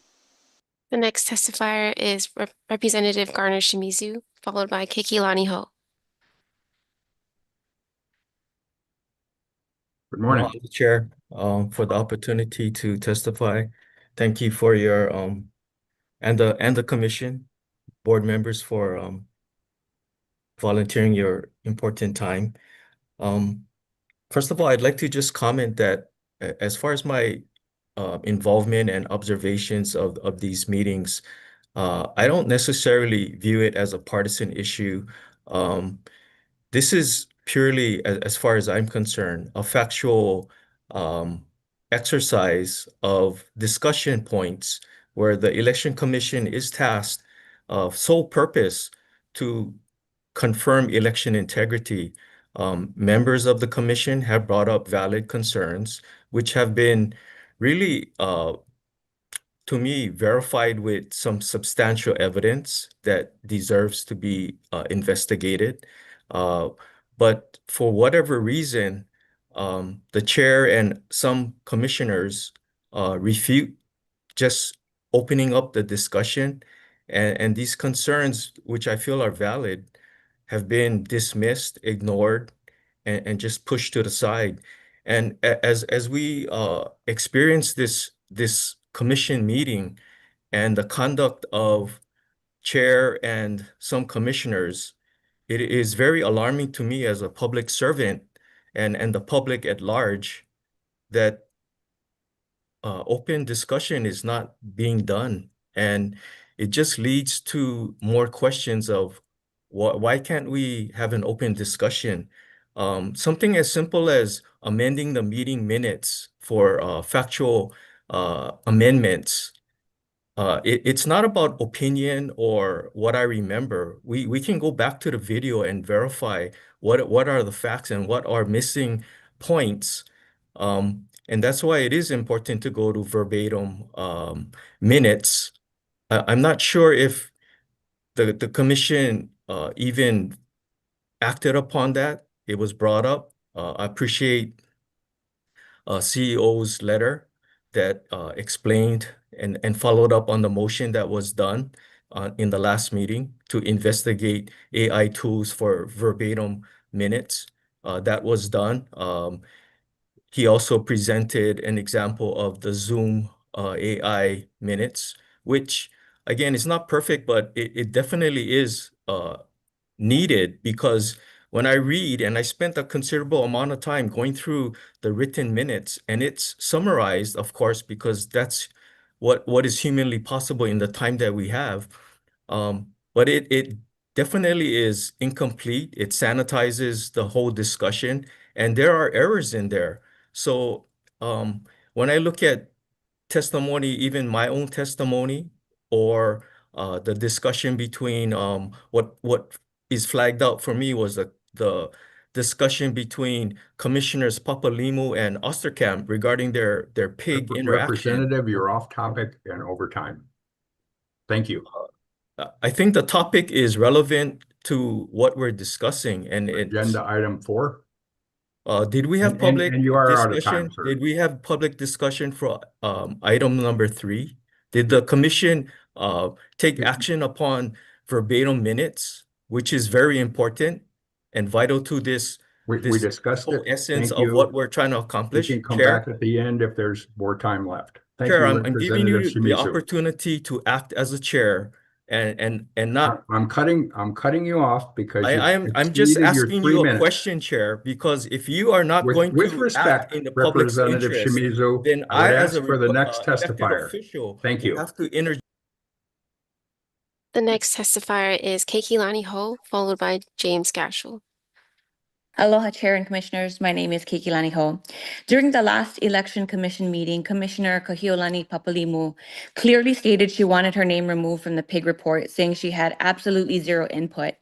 The next testifier is Representative Garner Shimizu, followed by Kekiulani Ho. Good morning. Aloha, Chair, for the opportunity to testify. Thank you for your and the commission board members for volunteering your important time. First of all, I'd like to just comment that as far as my involvement and observations of these meetings, I don't necessarily view it as a partisan issue. This is purely, as far as I'm concerned, a factual exercise of discussion points where the Election Commission is tasked of sole purpose to confirm election integrity. Members of the commission have brought up valid concerns, which have been really, to me, verified with some substantial evidence that deserves to be investigated. But for whatever reason, the chair and some commissioners refute just opening up the discussion. And these concerns, which I feel are valid, have been dismissed, ignored, and just pushed to the side. And as we experience this commission meeting and the conduct of chair and some commissioners, it is very alarming to me as a public servant and the public at large that open discussion is not being done. And it just leads to more questions of why can't we have an open discussion? Something as simple as amending the meeting minutes for factual amendments. It's not about opinion or what I remember. We can go back to the video and verify what are the facts and what are missing points. And that's why it is important to go to verbatim minutes. I'm not sure if the commission even acted upon that. It was brought up. I appreciate CEO's letter that explained and followed up on the motion that was done in the last meeting to investigate AI tools for verbatim minutes. That was done. He also presented an example of the Zoom AI minutes, which again is not perfect, but it definitely is needed, because when I read, and I spent a considerable amount of time going through the written minutes, and it's summarized, of course, because that's what is humanly possible in the time that we have. But it definitely is incomplete. It sanitizes the whole discussion, and there are errors in there. So when I look at testimony, even my own testimony, or the discussion between what is flagged out for me was the discussion between Commissioners Papalimu and Osterkamp regarding their pig interaction. Representative, you're off topic and over time. Thank you. I think the topic is relevant to what we're discussing, and it's agenda item 4. Did we have public and you are out of discussion? time, sir. Did we have public discussion for item number 3? Did the commission take action upon verbatim minutes, which is very important and vital to this We discussed whole it. essence Thank of you. what we're trying to We accomplish? can come Chair? back at the end if there's more time left. Thank Chair, you, I'm giving you Representative the Shimizu. opportunity to act as a chair and not. I'm cutting you off because I'm just exceeded your asking 3 you a minutes. question, Chair, because if you are not going With to respect, act in the public's Representative interest, Shimizu, then I would as ask a for the next elected testifier. official Thank you. have to interject. The next testifier is Keikilani Ho, followed by James Gashel. Aloha, Chair and Commissioners. My name is Keikilani Ho. During the last Election Commission meeting, Commissioner Kahiolani Papalimu clearly stated she wanted her name removed from the pig report, saying she had absolutely zero input.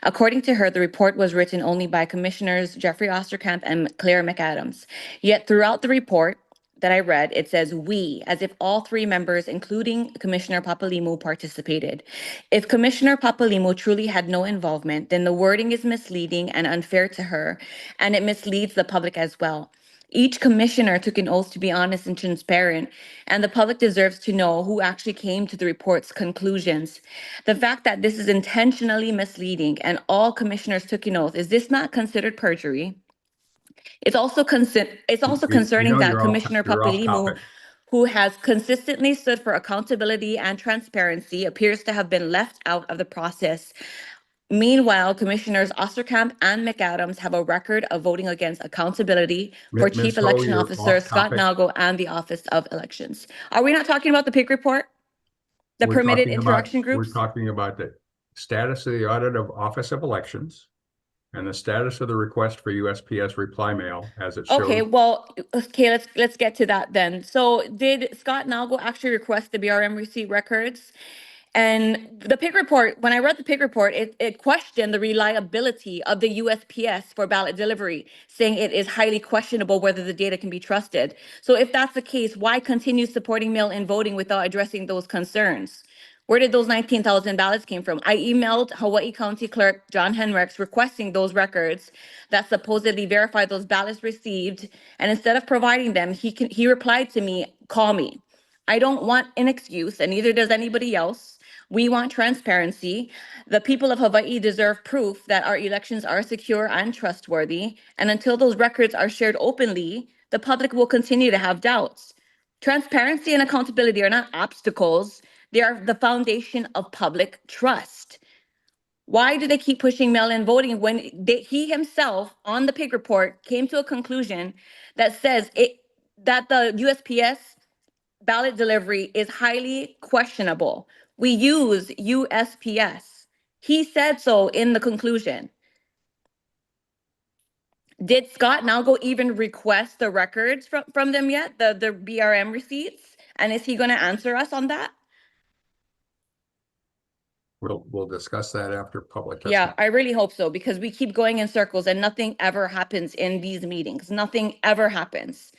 According to her, the report was written only by Commissioners Jeffrey Osterkamp and Claire McAdams. Yet throughout the report that I read, it says we, as if all 3 members, including Commissioner Papalimu, participated. If Commissioner Papalimu truly had no involvement, then the wording is misleading and unfair to her, and it misleads the public as well. Each commissioner took an oath to be honest and transparent, and the public deserves to know who actually came to the report's conclusions. The fact that this is intentionally misleading and all commissioners took an oath, is this not considered perjury? It's also concerning that Commissioner Papalimu, who has consistently stood for accountability and transparency, appears to have been left out of the process. Meanwhile, Commissioners Osterkamp and McAdams have a record of voting against accountability for Ms. Chief Ho, Election you're Officer off Scott topic. Nalgo and the Office of Elections. Are we not talking about the pig report? The We're permitted talking interaction about, groups? We're talking about the status of the audit of Office of Elections and the status of the request for USPS reply mail as it shows. Okay, let's get to that then. So did Scott Nalgo actually request the BRM receipt records? And the PIG report, when I read the PIG report, it questioned the reliability of the USPS for ballot delivery, saying it is highly questionable whether the data can be trusted. So if that's the case, why continue supporting mail-in voting without addressing those concerns? Where did those 19,000 ballots came from? I emailed Hawaii County Clerk John Henricks requesting those records that supposedly verify those ballots received. And instead of providing them, he replied to me, call me. I don't want an excuse, and neither does anybody else. We want transparency. The people of Hawaii deserve proof that our elections are secure and trustworthy. And until those records are shared openly, the public will continue to have doubts. Transparency and accountability are not obstacles. They are the foundation of public trust. Why do they keep pushing mail-in voting when he himself on the PIG report came to a conclusion that says that the USPS ballot delivery is highly questionable? We use USPS. He said so in the conclusion. Did Scott now go even request the records from them yet, the BRM receipts? And is he going to answer us on that? We'll discuss that after public Yeah, testimony. I really hope so, because we keep going in circles and nothing ever happens in these meetings. Nothing ever happens.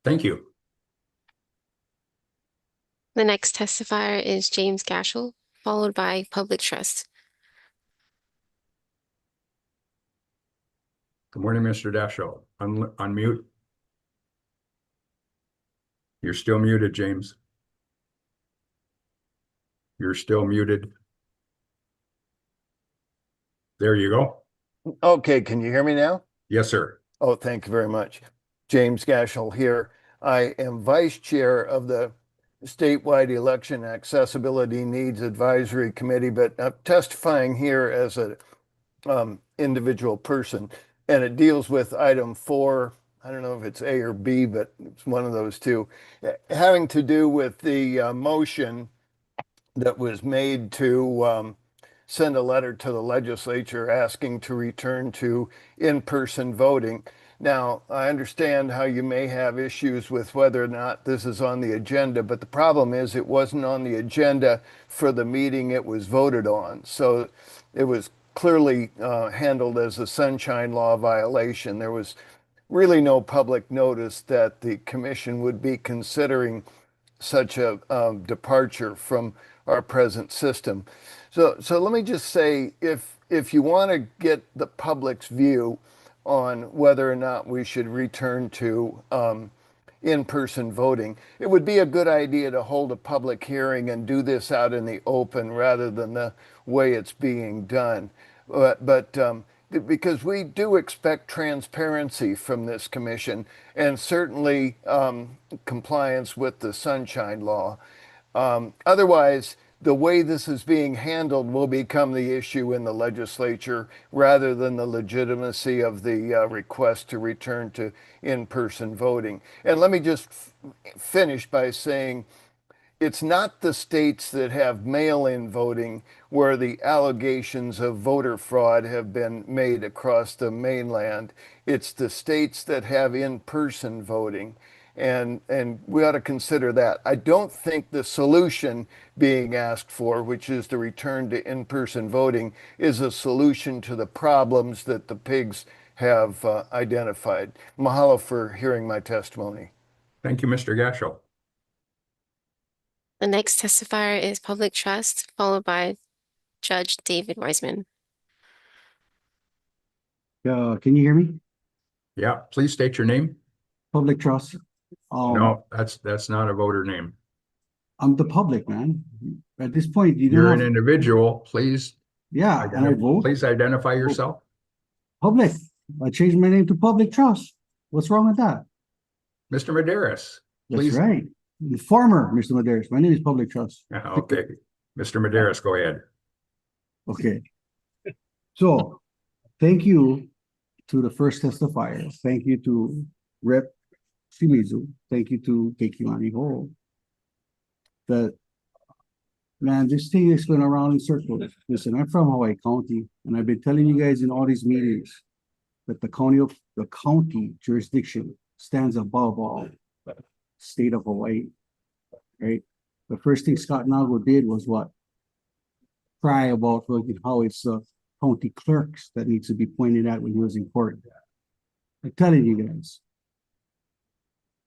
Thank you. The next testifier is James Gashel, followed by Public Trust. Good morning, Mr. Dashiell. Unmute. You're still muted, James. You're still muted. There you go. Okay, can you hear me now? Yes, sir. Oh, thank you very much. James Gashel here. I am Vice Chair of the Statewide Election Accessibility Needs Advisory Committee, but I'm testifying here as a individual person, and it deals with item 4. I don't know if it's A or B, but it's one of those two, having to do with the motion that was made to send a letter to the legislature asking to return to in-person voting. Now, I understand how you may have issues with whether or not this is on the agenda, but the problem is it wasn't on the agenda for the meeting it was voted on. So it was clearly handled as a sunshine law violation. There was really no public notice that the commission would be considering such a departure from our present system. So let me just say, if you want to get the public's view on whether or not we should return to in-person voting, it would be a good idea to hold a public hearing and do this out in the open rather than the way it's being done. But because we do expect transparency from this commission and certainly compliance with the Sunshine Law. Otherwise, the way this is being handled will become the issue in the legislature rather than the legitimacy of the request to return to in-person voting. And let me just finish by saying it's not the states that have mail-in voting where the allegations of voter fraud have been made across the mainland. It's the states that have in-person voting. And we ought to consider that. I don't think the solution being asked for, which is the return to in-person voting, is a solution to the problems that the pigs have identified. Mahalo for hearing my testimony. Thank you, Mr. Gashel. The next testifier is Public Trust, followed by Judge David Wiseman. Can you hear me? Yeah, please state your name. Public Trust. No, that's not a voter name. I'm the public, man. At this point, You're an individual. Please. Yeah, and I vote. Please identify yourself. Public. I changed my name to Public Trust. What's wrong with that? Mr. Medeiros. That's right. The former Mr. Medeiros. My name is Public Trust. Okay. Mr. Medeiros, go ahead. Okay. So, thank you to the first testifier. Thank you to Rep. Shimizu. Thank you to Keikilani Ho. Man, this thing is going around in circles. Listen, I'm from Hawaii County, and I've been telling you guys in all these meetings that the county jurisdiction stands above all state of Hawaii. right? The first thing Scott Nago did was what? Cry about how it's the county clerks that needs to be pointed at when he was in court. I'm telling you guys.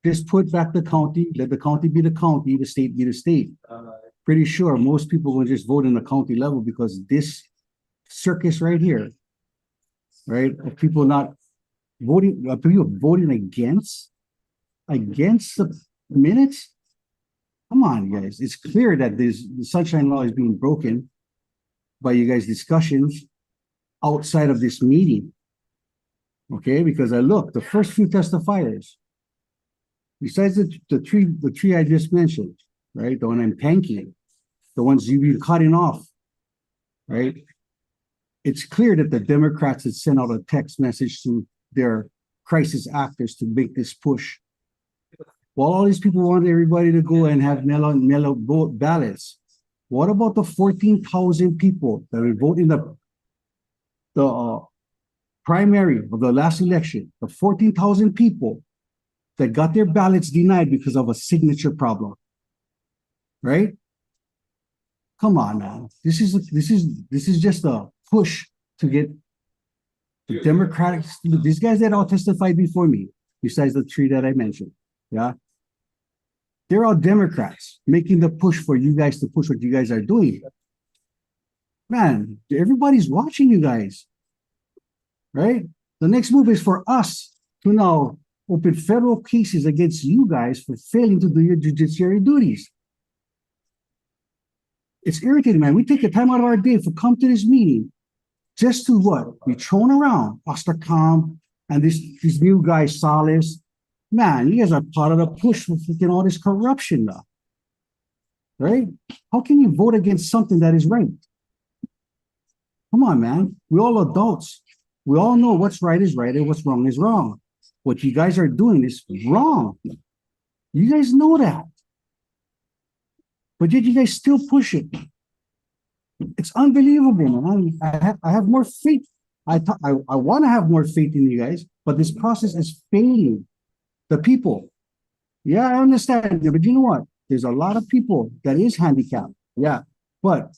Just put back the county, let the county be the county, the state be the state. Pretty sure most people will just vote in the county level because this circus right here, right, of people not voting, people voting against the minutes. Come on, guys. It's clear that the sunshine law is being broken by you guys' discussions outside of this meeting. Okay, because I look, the first few testifiers, besides the three I just mentioned, right? The one I'm thanking, the ones you've been cutting off, right? It's clear that the Democrats had sent out a text message to their crisis actors to make this push. While all these people want everybody to go and have mellow vote ballots, what about the 14,000 people that will vote in the primary of the last election? The 14,000 people that got their ballots denied because of a signature problem, right? Come on, man. This is just a push to get the Democratic. These guys that all testified before me, besides the three that I mentioned, yeah, they're all Democrats making the push for you guys to push what you guys are doing. Man, everybody's watching you guys, right? The next move is for us to now open federal cases against you guys for failing to do your judiciary duties. It's irritating, man. We take a time out of our day to come to this meeting just to what? Be thrown around. Osterkamp and these new guys, Salas. Man, you guys are part of the push for freaking all this corruption now. Right? How can you vote against something that is right? Come on, man. We're all adults. We all know what's right is right and what's wrong is wrong. What you guys are doing is wrong. You guys know that. But yet you guys still push it. It's unbelievable, man. I have more faith. I want to have more faith in you guys, but this process is failing the people. Yeah, I understand. But you know what? There's a lot of people that is handicapped. Yeah, but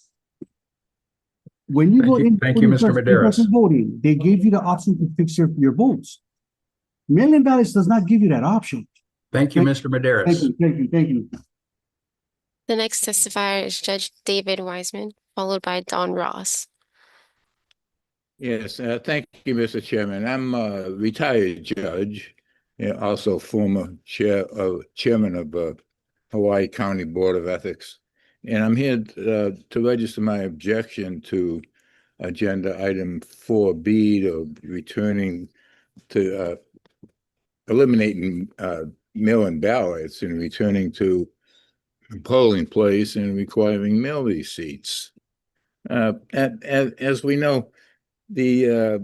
when you go in, thank you, Mr. Medeiros. Voting, they gave you the option to fix your votes. Mail-in ballots does not give you that option. Thank you, Mr. Medeiros. Thank you. The next testifier is Judge David Wiseman, followed by Don Ross. Yes, thank you, Mr. Chairman. I'm a retired judge, also former chairman of Hawaii County Board of Ethics. And I'm here to register my objection to agenda item 4B, to returning to eliminating mail-in ballots and returning to polling place and requiring mail receipts. As we know, the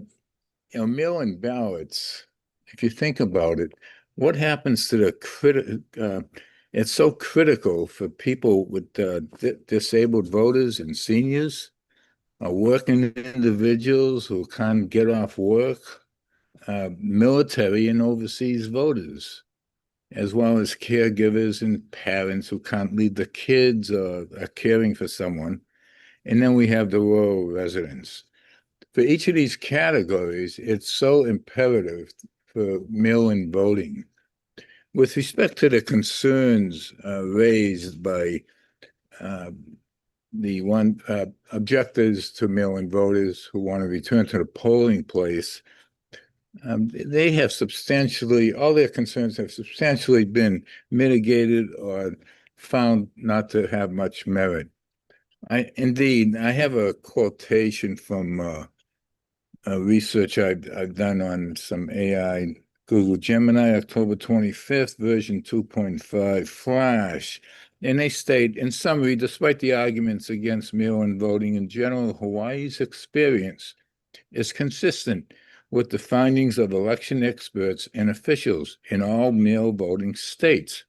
mail-in ballots, if you think about it, what happens to the it's so critical for people with disabled voters and seniors, working individuals who can't get off work, military and overseas voters, as well as caregivers and parents who can't leave the kids or are caring for someone. And then we have the rural residents. For each of these categories, it's so imperative for mail-in voting. With respect to the concerns raised by the objectors to mail-in voters who want to return to the polling place, they have all their concerns have substantially been mitigated or found not to have much merit. I have a quotation from research I've done on some AI, Google Gemini, October 25th, version 2.5 Flash. And they state, in summary, despite the arguments against mail-in voting in general, Hawaii's experience is consistent with the findings of election experts and officials in all mail voting states.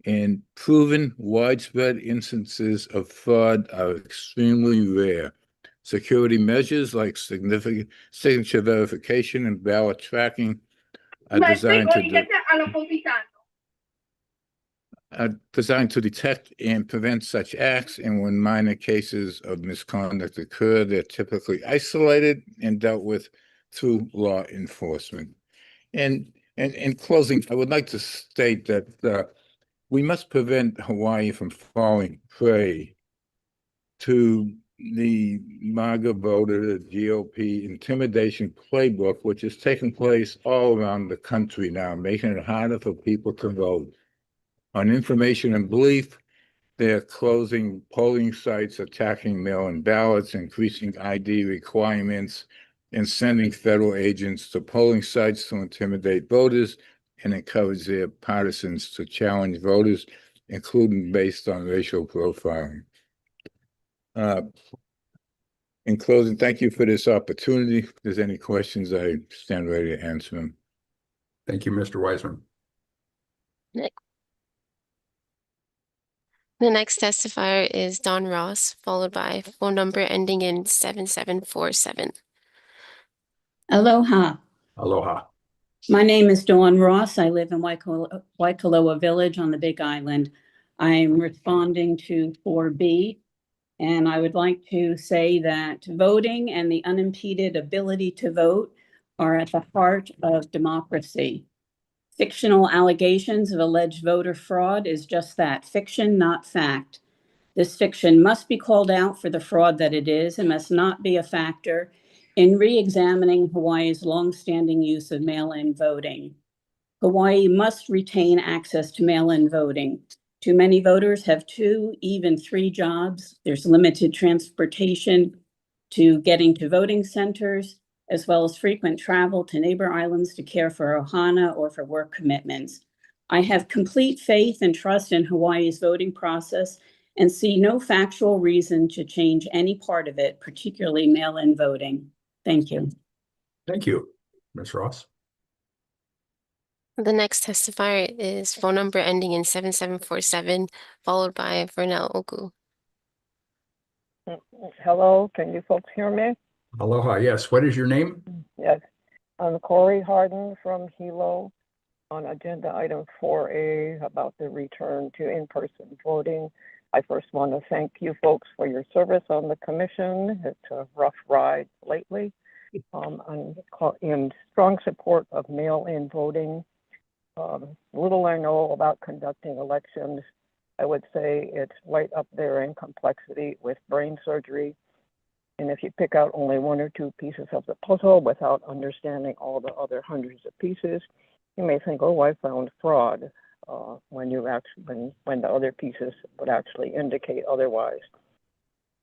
And proven widespread instances of fraud are extremely rare. Security measures like significant signature verification and ballot tracking are designed to designed to detect and prevent such acts, and when minor cases of misconduct occur, they're typically isolated and dealt with through law enforcement. And in closing, I would like to state that we must prevent Hawaii from falling prey to the MAGA voter, the GOP intimidation playbook, which is taking place all around the country now, making it harder for people to vote. On information and belief, they're closing polling sites, attacking mail-in ballots, increasing ID requirements, and sending federal agents to polling sites to intimidate voters and encourage their partisans to challenge voters, including based on racial profiling. In closing, thank you for this opportunity. If there's any questions, I stand ready to answer them. Thank you, Mr. Wiseman. The next testifier is Don Ross, followed by phone number ending in 7747. Aloha. Aloha. My name is Dawn Ross. I live in Waikoloa Village on the Big Island. I'm responding to 4B, and I would like to say that voting and the unimpeded ability to vote are at the heart of democracy. Fictional allegations of alleged voter fraud is just that, fiction, not fact. This fiction must be called out for the fraud that it is and must not be a factor in re-examining Hawaii's longstanding use of mail-in voting. Hawaii must retain access to mail-in voting. Too many voters have 2, even 3 jobs. There's limited transportation to getting to voting centers, as well as frequent travel to neighbor islands to care for ohana or for work commitments. I have complete faith and trust in Hawaii's voting process and see no factual reason to change any part of it, particularly mail-in voting. Thank you. Thank you, Ms. Ross. The next testifier is phone number ending in 7747, followed by Vernell Oku. Hello, can you folks hear me? Aloha, yes. What is your name? Yes, I'm Corey Harden from Hilo on agenda item 4A about the return to in-person voting. I first want to thank you folks for your service on the commission. It's a rough ride lately. I'm in strong support of mail-in voting. Little I know about conducting elections. I would say it's right up there in complexity with brain surgery. And if you pick out only 1 or 2 pieces of the puzzle without understanding all the other hundreds of pieces, you may think, oh, I found fraud, when the other pieces would actually indicate otherwise.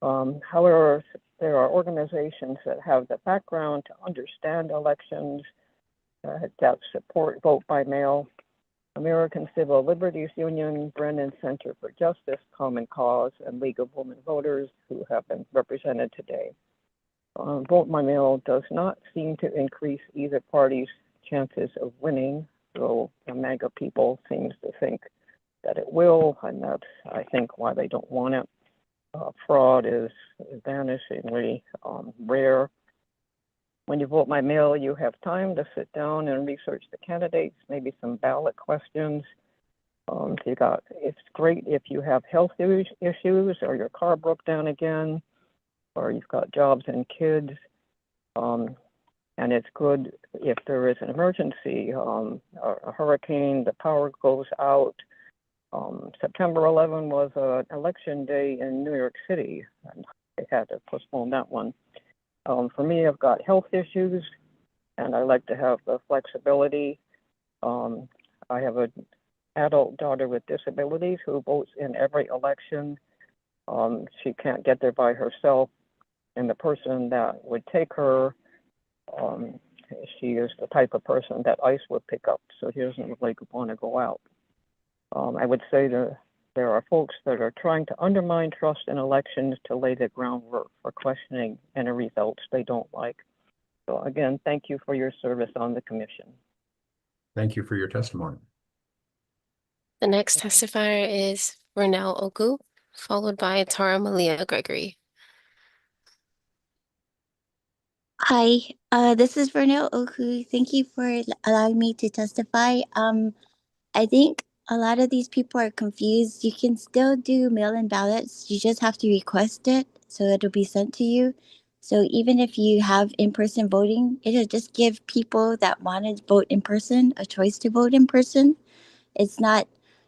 However, there are organizations that have the background to understand elections, that support vote by mail. American Civil Liberties Union, Brennan Center for Justice, Common Cause, and League of Women Voters who have been represented today. Vote by mail does not seem to increase either party's chances of winning, though the MAGA people seems to think that it will, and that's, I think, why they don't want it. Fraud is vanishingly rare. When you vote by mail, you have time to sit down and research the candidates, maybe some ballot questions. It's great if you have health issues or your car broke down again, or you've got jobs and kids. And it's good if there is an emergency, a hurricane, the power goes out. September 11 was an election day in New York City, and they had to postpone that one. For me, I've got health issues, and I like to have the flexibility. I have an adult daughter with disabilities who votes in every election. She can't get there by herself, and the person that would take her, she is the type of person that ICE would pick up, so she doesn't really want to go out. I would say that there are folks that are trying to undermine trust in elections to lay the groundwork for questioning any results they don't like. So again, thank you for your service on the commission. Thank you for your testimony. The next testifier is Vernell Oku, followed by Tara Malia Gregory. Hi, this is Vernell Oku. Thank you for allowing me to testify. I think a lot of these people are confused. You can still do mail-in ballots. You just have to request it, so it'll be sent to you. So even if you have in-person voting, it'll just give people that want to vote in person a choice to vote in person. It's not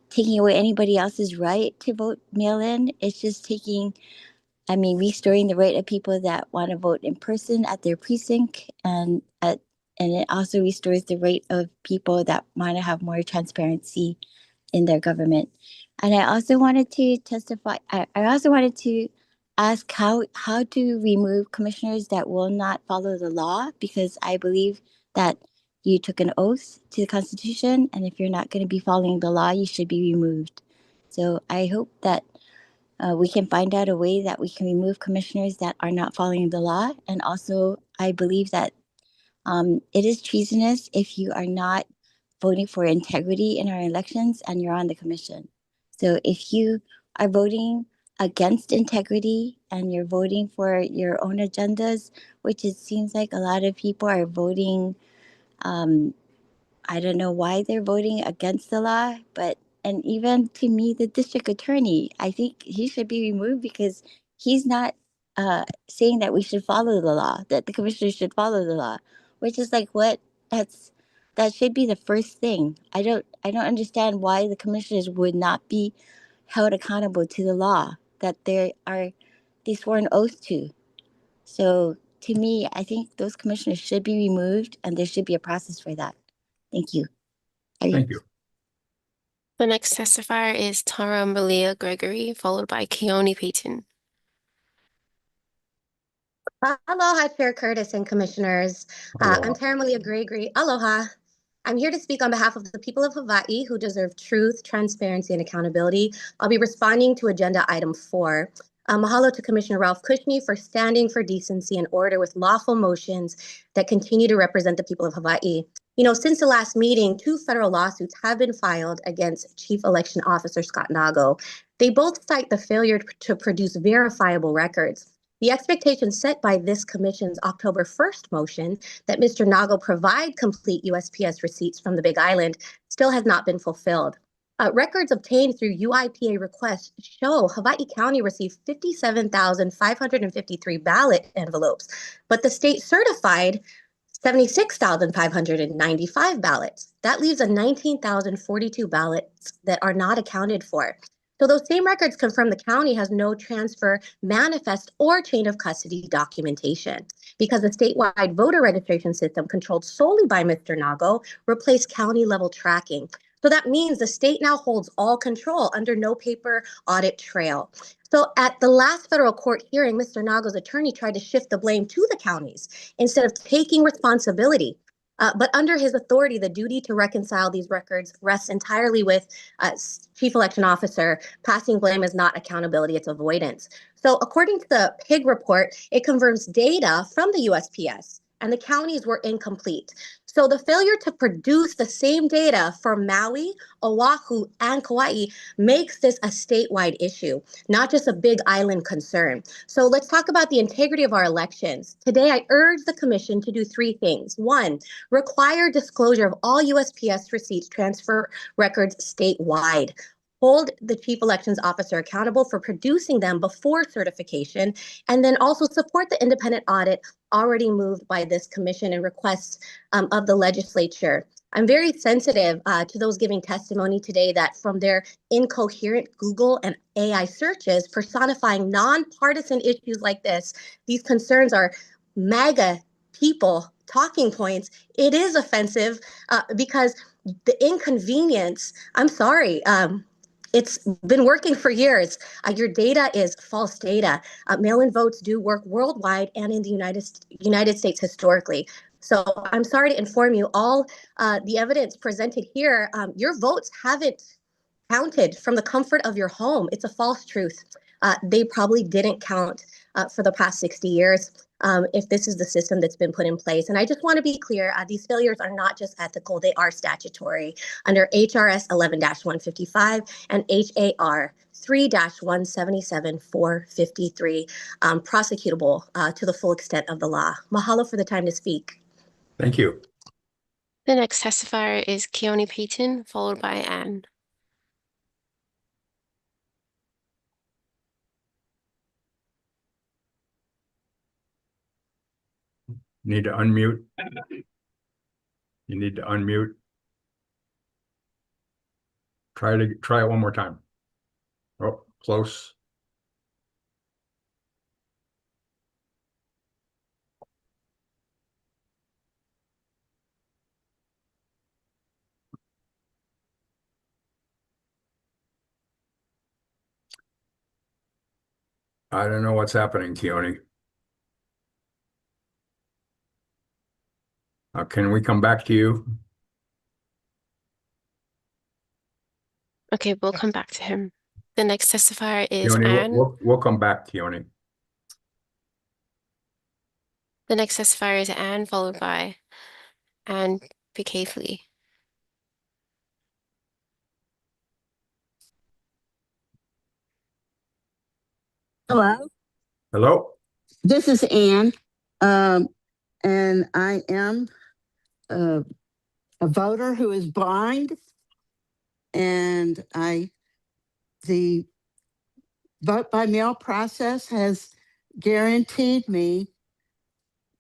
taking away anybody else's right to vote mail-in. It's just restoring the right of people that want to vote in person at their precinct, and it also restores the right of people that want to have more transparency in their government. And I also wanted to testify. I also wanted to ask how to remove commissioners that will not follow the law, because I believe that you took an oath to the Constitution, and if you're not going to be following the law, you should be removed. So I hope that we can find out a way that we can remove commissioners that are not following the law. And also, I believe that it is treasonous if you are not voting for integrity in our elections and you're on the commission. So if you are voting against integrity and you're voting for your own agendas, which it seems like a lot of people are voting, I don't know why they're voting against the law, and even to me, the district attorney, I think he should be removed because he's not saying that we should follow the law, that the commissioners should follow the law, which is like that should be the first thing. I don't understand why the commissioners would not be held accountable to the law that they swore an oath to. So to me, I think those commissioners should be removed, and there should be a process for that. Thank you. Thank you. The next testifier is Tara Malia Gregory, followed by Keone Payton. Aloha, Chair Curtis and Commissioners. I'm Tara Malia Gregory. Aloha. I'm here to speak on behalf of the people of Hawaii who deserve truth, transparency, and accountability. I'll be responding to Agenda Item 4. Mahalo to Commissioner Ralph Cushney for standing for decency and order with lawful motions that continue to represent the people of Hawaii. You know, since the last meeting, 2 federal lawsuits have been filed against Chief Election Officer Scott Nago. They both cite the failure to produce verifiable records. The expectation set by this commission's October 1st motion that Mr. Nago provide complete USPS receipts from the Big Island still has not been fulfilled. Records obtained through UIPA requests show Hawaii County received 57,553 ballot envelopes, but the state certified 76,595 ballots. That leaves a 19,042 ballots that are not accounted for. So those same records confirm the county has no transfer, manifest, or chain of custody documentation because the statewide voter registration system controlled solely by Mr. Nago replaced county-level tracking. So that means the state now holds all control under no paper audit trail. So at the last federal court hearing, Mr. Nago's attorney tried to shift the blame to the counties instead of taking responsibility. But under his authority, the duty to reconcile these records rests entirely with Chief Election Officer. Passing blame is not accountability, it's avoidance. So according to the PIG report, it confirms data from the USPS and the counties were incomplete. So the failure to produce the same data for Maui, Oahu, and Kauai makes this a statewide issue, not just a Big Island concern. So let's talk about the integrity of our elections. Today, I urge the commission to do 3 things. 1, require disclosure of all USPS receipts transfer records statewide. Hold the Chief Elections Officer accountable for producing them before certification, and then also support the independent audit already moved by this commission and requests of the legislature. I'm very sensitive to those giving testimony today that from their incoherent Google and AI searches personifying nonpartisan issues like this, these concerns are MAGA people talking points. It is offensive because the inconvenience, I'm sorry, it's been working for years. Your data is false data. Mail-in votes do work worldwide and in the United States historically. So I'm sorry to inform you, all the evidence presented here, your votes haven't counted from the comfort of your home. It's a false truth. They probably didn't count for the past 60 years. If this is the system that's been put in place. And I just want to be clear, these failures are not just ethical, they are statutory. Under HRS 11-155 and HAR 3-177-453, prosecutable to the full extent of the law. Mahalo for the time to speak. Thank you. The next testifier is Keone Payton, followed by Anne. Need to unmute. You need to unmute. Try it one more time. Oh, close. I don't know what's happening, Keone. Can we come back to you? Okay, we'll come back to him. The next testifier is Keone, Anne. we'll come back, Keone. The next testifier is Anne, followed by Anne Bicathley. Hello, Hello? this is Ann, and I am a voter who is blind, and the vote by mail process has guaranteed me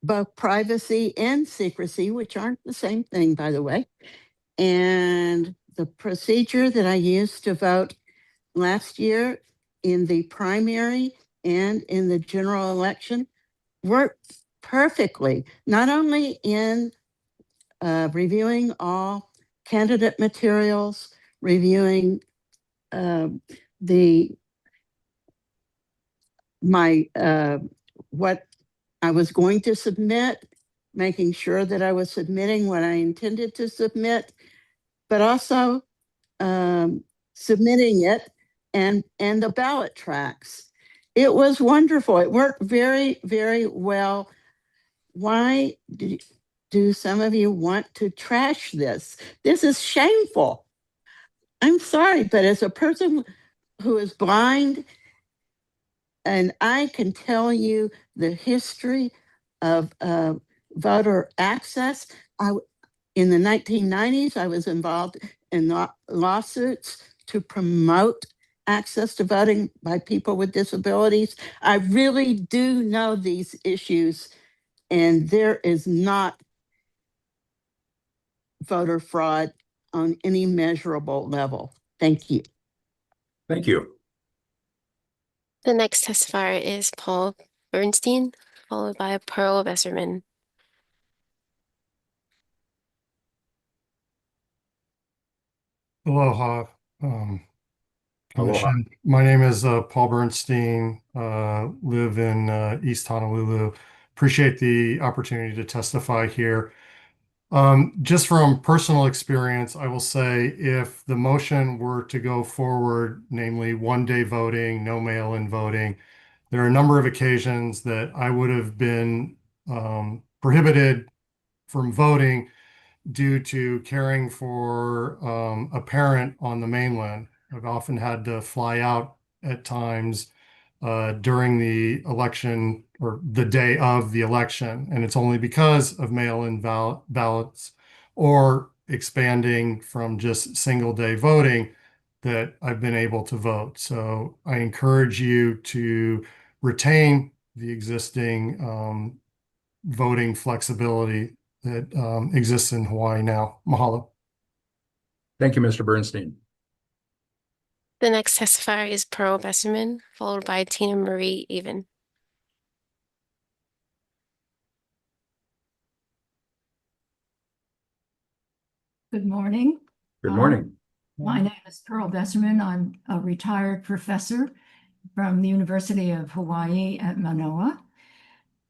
both privacy and secrecy, which aren't the same thing, by the way. And the procedure that I used to vote last year in the primary and in the general election worked perfectly, not only in reviewing all candidate materials, reviewing what I was going to submit, making sure that I was submitting what I intended to submit, but also submitting it and the ballot tracks. It was wonderful. It worked very, very well. Why do some of you want to trash this? This is shameful. I'm sorry, but as a person who is blind, and I can tell you the history of voter access. In the 1990s, I was involved in lawsuits to promote access to voting by people with disabilities. I really do know these issues, and there is not voter fraud on any measurable level. Thank you. Thank you. The next testifier is Paul Bernstein, followed by Pearl Besserman. Aloha, Aloha. Commission. My name is Paul Bernstein, live in East Honolulu. Appreciate the opportunity to testify here. Just from personal experience, I will say if the motion were to go forward, namely one-day voting, no mail-in voting, there are a number of occasions that I would have been prohibited from voting due to caring for a parent on the mainland. I've often had to fly out at times during the election or the day of the election, and it's only because of mail-in ballots or expanding from just single-day voting that I've been able to vote. So I encourage you to retain the existing voting flexibility that exists in Hawaii now. Mahalo. Thank you, Mr. Bernstein. The next testifier is Pearl Besserman, followed by Tina Marie Even. Good morning. Good morning. My name is Pearl Besserman. I'm a retired professor from the University of Hawaii at Manoa.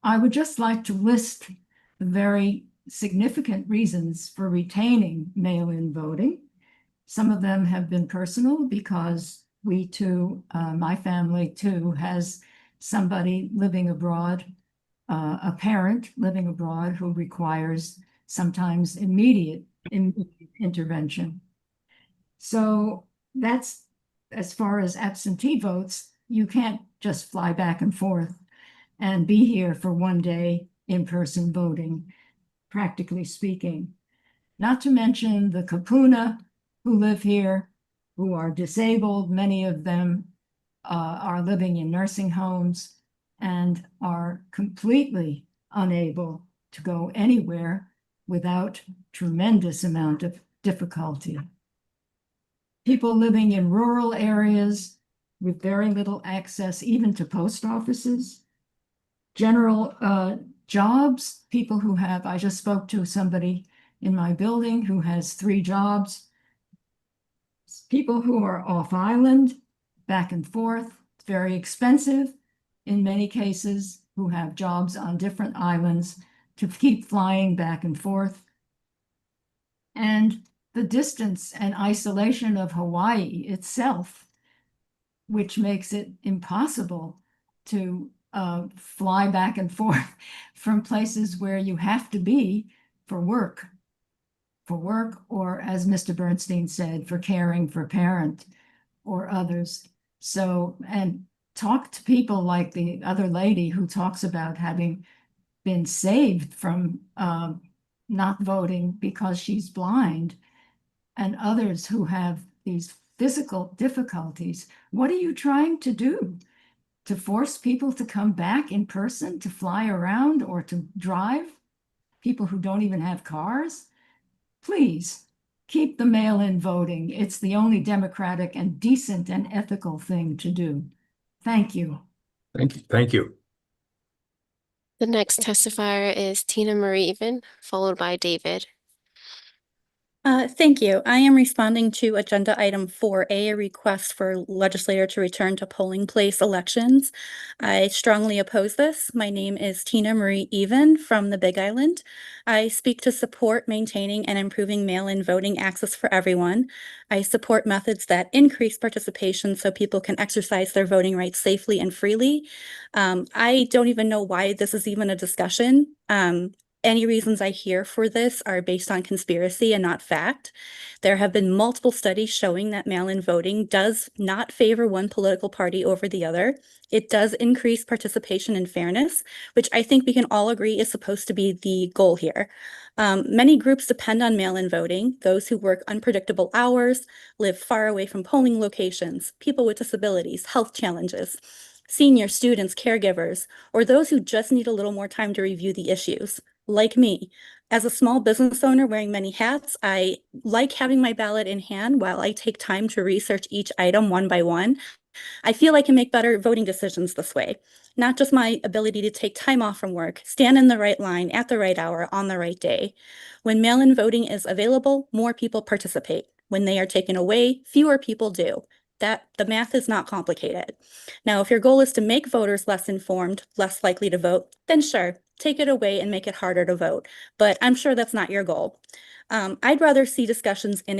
I would just like to list the very significant reasons for retaining mail-in voting. Some of them have been personal because we too, my family too, has somebody living abroad, a parent living abroad who requires sometimes immediate intervention. So that's as far as absentee votes, you can't just fly back and forth and be here for one day in-person voting, practically speaking. Not to mention the kapuna who live here, who are disabled. Many of them are living in nursing homes and are completely unable to go anywhere without tremendous amount of difficulty. People living in rural areas with very little access even to post offices. General jobs, people who have, I just spoke to somebody in my building who has 3 jobs. People who are off island, back and forth, very expensive in many cases, who have jobs on different islands to keep flying back and forth. And the distance and isolation of Hawaii itself, which makes it impossible to fly back and forth from places where you have to be for work, or as Mr. Bernstein said, for caring for a parent or others. So, and talk to people like the other lady who talks about having been saved from not voting because she's blind, and others who have these physical difficulties. What are you trying to do? To force people to come back in person, to fly around or to drive? People who don't even have cars? Please keep the mail-in voting. It's the only democratic and decent and ethical thing to do. Thank you. Thank you. Thank you. The next testifier is Tina Marie Even, followed by David. Thank you. I am responding to agenda item 4A, a request for legislator to return to polling place elections. I strongly oppose this. My name is Tina Marie Even from the Big Island. I speak to support maintaining and improving mail-in voting access for everyone. I support methods that increase participation so people can exercise their voting rights safely and freely. I don't even know why this is even a discussion. Any reasons I hear for this are based on conspiracy and not fact. There have been multiple studies showing that mail-in voting does not favor one political party over the other. It does increase participation and fairness, which I think we can all agree is supposed to be the goal here. Many groups depend on mail-in voting: those who work unpredictable hours, live far away from polling locations, people with disabilities, health challenges, seniors, students, caregivers, or those who just need a little more time to review the issues. Like me, as a small business owner wearing many hats, I like having my ballot in hand while I take time to research each item one by one. I feel I can make better voting decisions this way. Not just my ability to take time off from work, stand in the right line at the right hour on the right day. When mail-in voting is available, more people participate. When they are taken away, fewer people do. The math is not complicated. Now, if your goal is to make voters less informed, less likely to vote, then sure, take it away and make it harder to vote. But I'm sure that's not your goal. I'd rather see discussions in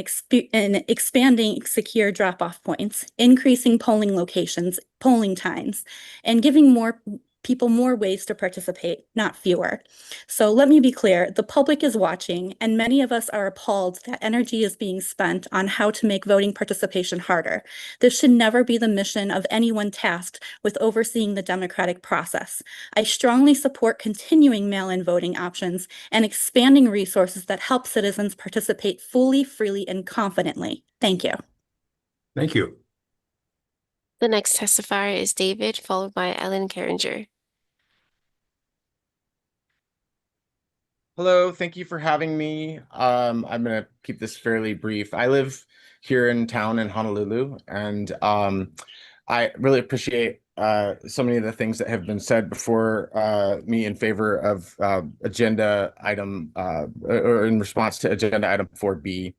expanding secure drop-off points, increasing polling locations, polling times, and giving more people more ways to participate, not fewer. So let me be clear, the public is watching, and many of us are appalled that energy is being spent on how to make voting participation harder. This should never be the mission of anyone tasked with overseeing the democratic process. I strongly support continuing mail-in voting options and expanding resources that help citizens participate fully, freely, and confidently. Thank you. Thank you. The next testifier is David, followed by Ellen Carringer. Hello, thank you for having me. I'm going to keep this fairly brief. I live here in town in Honolulu, and I really appreciate so many of the things that have been said before me in favor of agenda item or in response to agenda item 4B.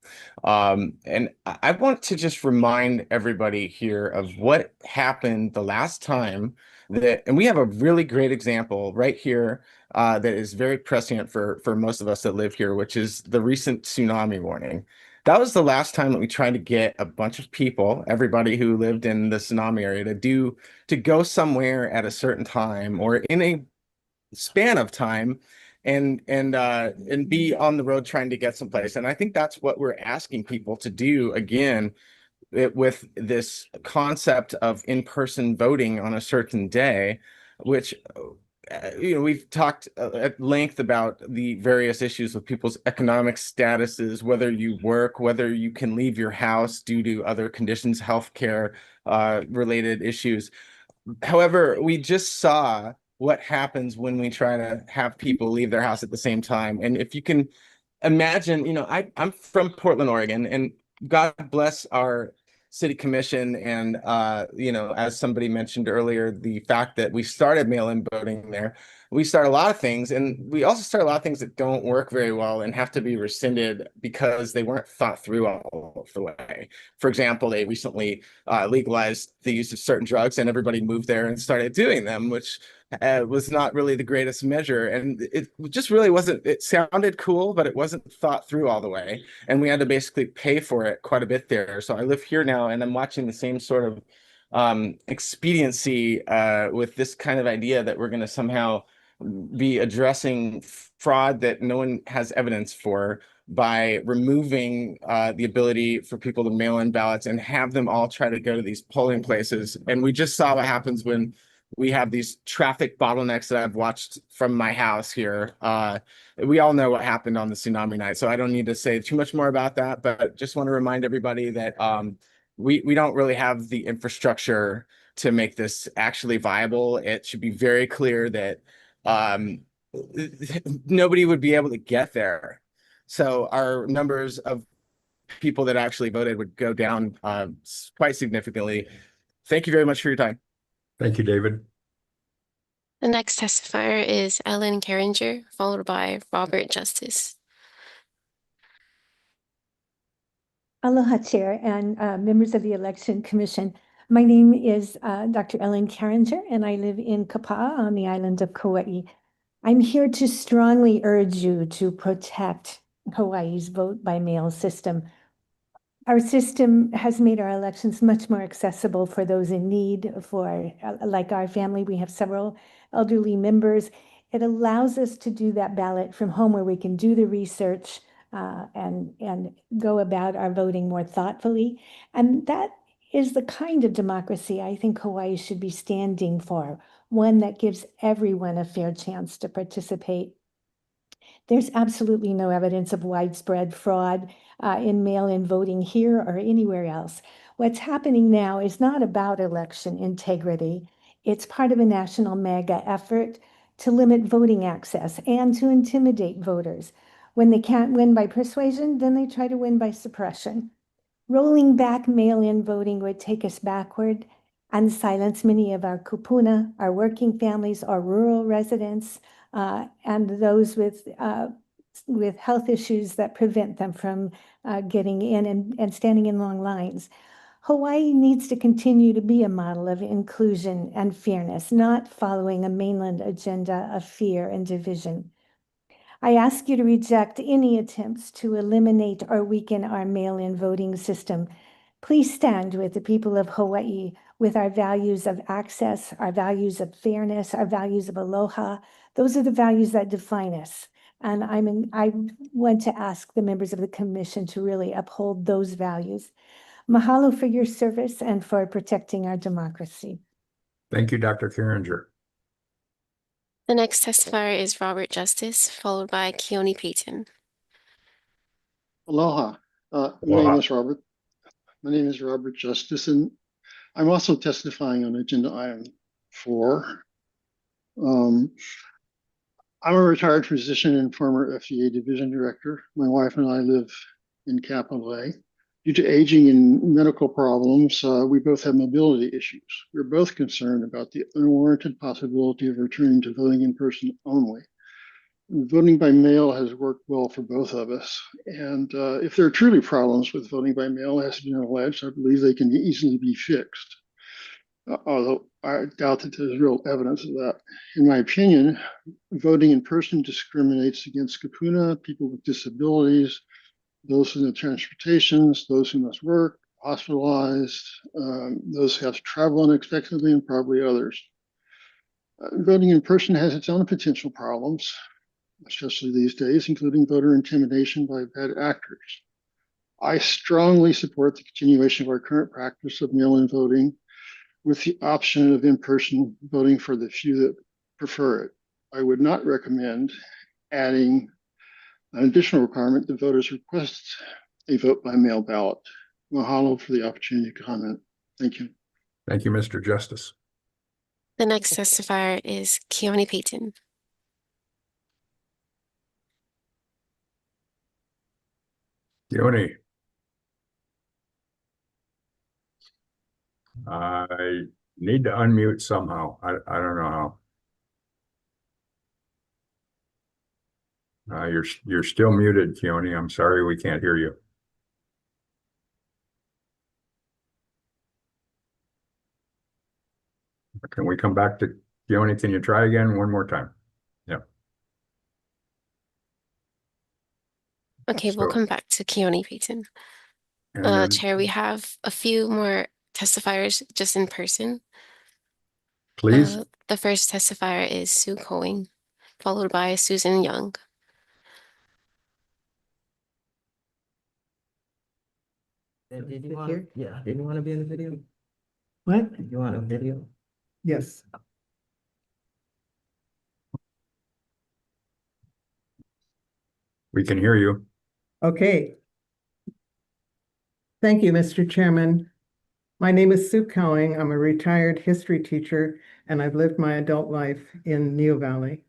And I want to just remind everybody here of what happened the last time and we have a really great example right here that is very prescient for most of us that live here, which is the recent tsunami warning. That was the last time that we tried to get a bunch of people, everybody who lived in the tsunami area, to go somewhere at a certain time or in a span of time and be on the road trying to get someplace. And I think that's what we're asking people to do again with this concept of in-person voting on a certain day, which we've talked at length about the various issues with people's economic statuses, whether you work, whether you can leave your house due to other conditions, healthcare related issues. However, we just saw what happens when we try to have people leave their house at the same time. And if you can imagine, I'm from Portland, Oregon, and God bless our city commission. And, as somebody mentioned earlier, the fact that we started mail-in voting there, we start a lot of things, and we also start a lot of things that don't work very well and have to be rescinded because they weren't thought through all of the way. For example, they recently legalized the use of certain drugs, and everybody moved there and started doing them, which was not really the greatest measure. And it just really wasn't, it sounded cool, but it wasn't thought through all the way. And we had to basically pay for it quite a bit there. So I live here now, and I'm watching the same sort of expediency with this kind of idea that we're going to somehow be addressing fraud that no one has evidence for by removing the ability for people to mail in ballots and have them all try to go to these polling places. And we just saw what happens when we have these traffic bottlenecks that I've watched from my house here. We all know what happened on the tsunami night, so I don't need to say too much more about that, but just want to remind everybody that we don't really have the infrastructure to make this actually viable. It should be very clear that nobody would be able to get there. So our numbers of people that actually voted would go down quite significantly. Thank you very much for your time. Thank you, David. The next testifier is Ellen Carringer, followed by Robert Justice. Aloha, Chair and members of the Election Commission. My name is Dr. Ellen Carringer, and I live in Kapa'a on the island of Kauai. I'm here to strongly urge you to protect Hawaii's vote by mail system. Our system has made our elections much more accessible for those in need. For like our family, we have several elderly members. It allows us to do that ballot from home, where we can do the research and go about our voting more thoughtfully. And that is the kind of democracy I think Hawaii should be standing for, one that gives everyone a fair chance to participate. There's absolutely no evidence of widespread fraud in mail-in voting here or anywhere else. What's happening now is not about election integrity. It's part of a national mega effort to limit voting access and to intimidate voters. When they can't win by persuasion, then they try to win by suppression. Rolling back mail-in voting would take us backward and silence many of our kupuna, our working families, our rural residents, and those with health issues that prevent them from getting in and standing in long lines. Hawaii needs to continue to be a model of inclusion and fairness, not following a mainland agenda of fear and division. I ask you to reject any attempts to eliminate or weaken our mail-in voting system. Please stand with the people of Hawaii, with our values of access, our values of fairness, our values of aloha. Those are the values that define us. And I want to ask the members of the commission to really uphold those values. Mahalo for your service and for protecting our democracy. Thank you, Dr. Carringer. The next testifier is Robert Justice, followed by Keone Payton. Aloha. My name is Robert Justice, and I'm also testifying on agenda item 4. I'm a retired physician and former FDA division director. My wife and I live in Kapolei. Due to aging and medical problems, we both have mobility issues. We're both concerned about the unwarranted possibility of returning to voting in person only. Voting by mail has worked well for both of us. And if there are truly problems with voting by mail, as has been alleged, I believe they can easily be fixed. Although I doubt that there's real evidence of that. In my opinion, voting in person discriminates against kupuna, people with disabilities, those in the transportations, those who must work, hospitalized, those who have to travel unexpectedly, and probably others. Voting in person has its own potential problems, especially these days, including voter intimidation by bad actors. I strongly support the continuation of our current practice of mail-in voting with the option of in-person voting for the few that prefer it. I would not recommend adding an additional requirement that voters request a vote by mail ballot. Mahalo for the opportunity to comment. Thank you. Thank you, Mr. Justice. The next testifier is Keone Payton. Keone. I need to unmute somehow. I don't know how. You're still muted, Keone. I'm sorry we can't hear you. Can we come back to Keone? Can you try again one more time? Yeah. Okay, we'll come back to Keone Payton. And then, Chair, we have a few more testifiers just in person. please. The first testifier is Sue Coing, followed by Susan Young. Did you want, yeah, did you want to be in the video? What? You want a video? Yes. We can hear you. Okay. Thank you, Mr. Chairman. My name is Sue Cowing. I'm a retired history teacher, and I've lived my adult life in Neo Valley.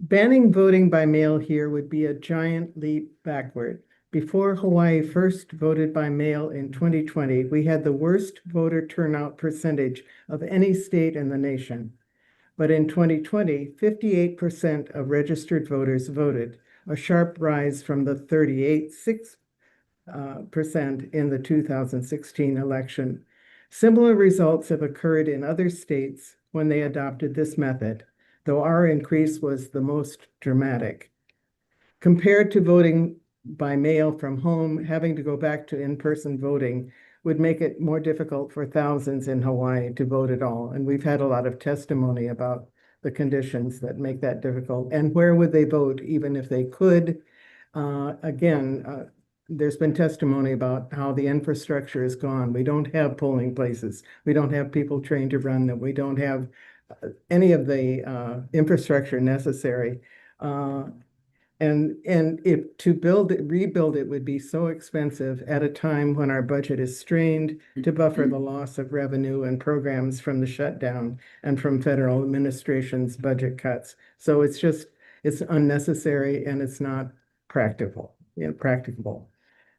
Banning voting by mail here would be a giant leap backward. Before Hawaii first voted by mail in 2020, we had the worst voter turnout percentage of any state in the nation. But in 2020, 58% of registered voters voted, a sharp rise from the 38.6% in the 2016 election. Similar results have occurred in other states when they adopted this method, though our increase was the most dramatic. Compared to voting by mail from home, having to go back to in-person voting would make it more difficult for thousands in Hawaii to vote at all. And we've had a lot of testimony about the conditions that make that difficult. And where would they vote even if they could? There's been testimony about how the infrastructure is gone. We don't have polling places. We don't have people trained to run them. We don't have any of the infrastructure necessary. And if to rebuild it would be so expensive at a time when our budget is strained to buffer the loss of revenue and programs from the shutdown and from federal administration's budget cuts. So it's unnecessary and it's not practicable.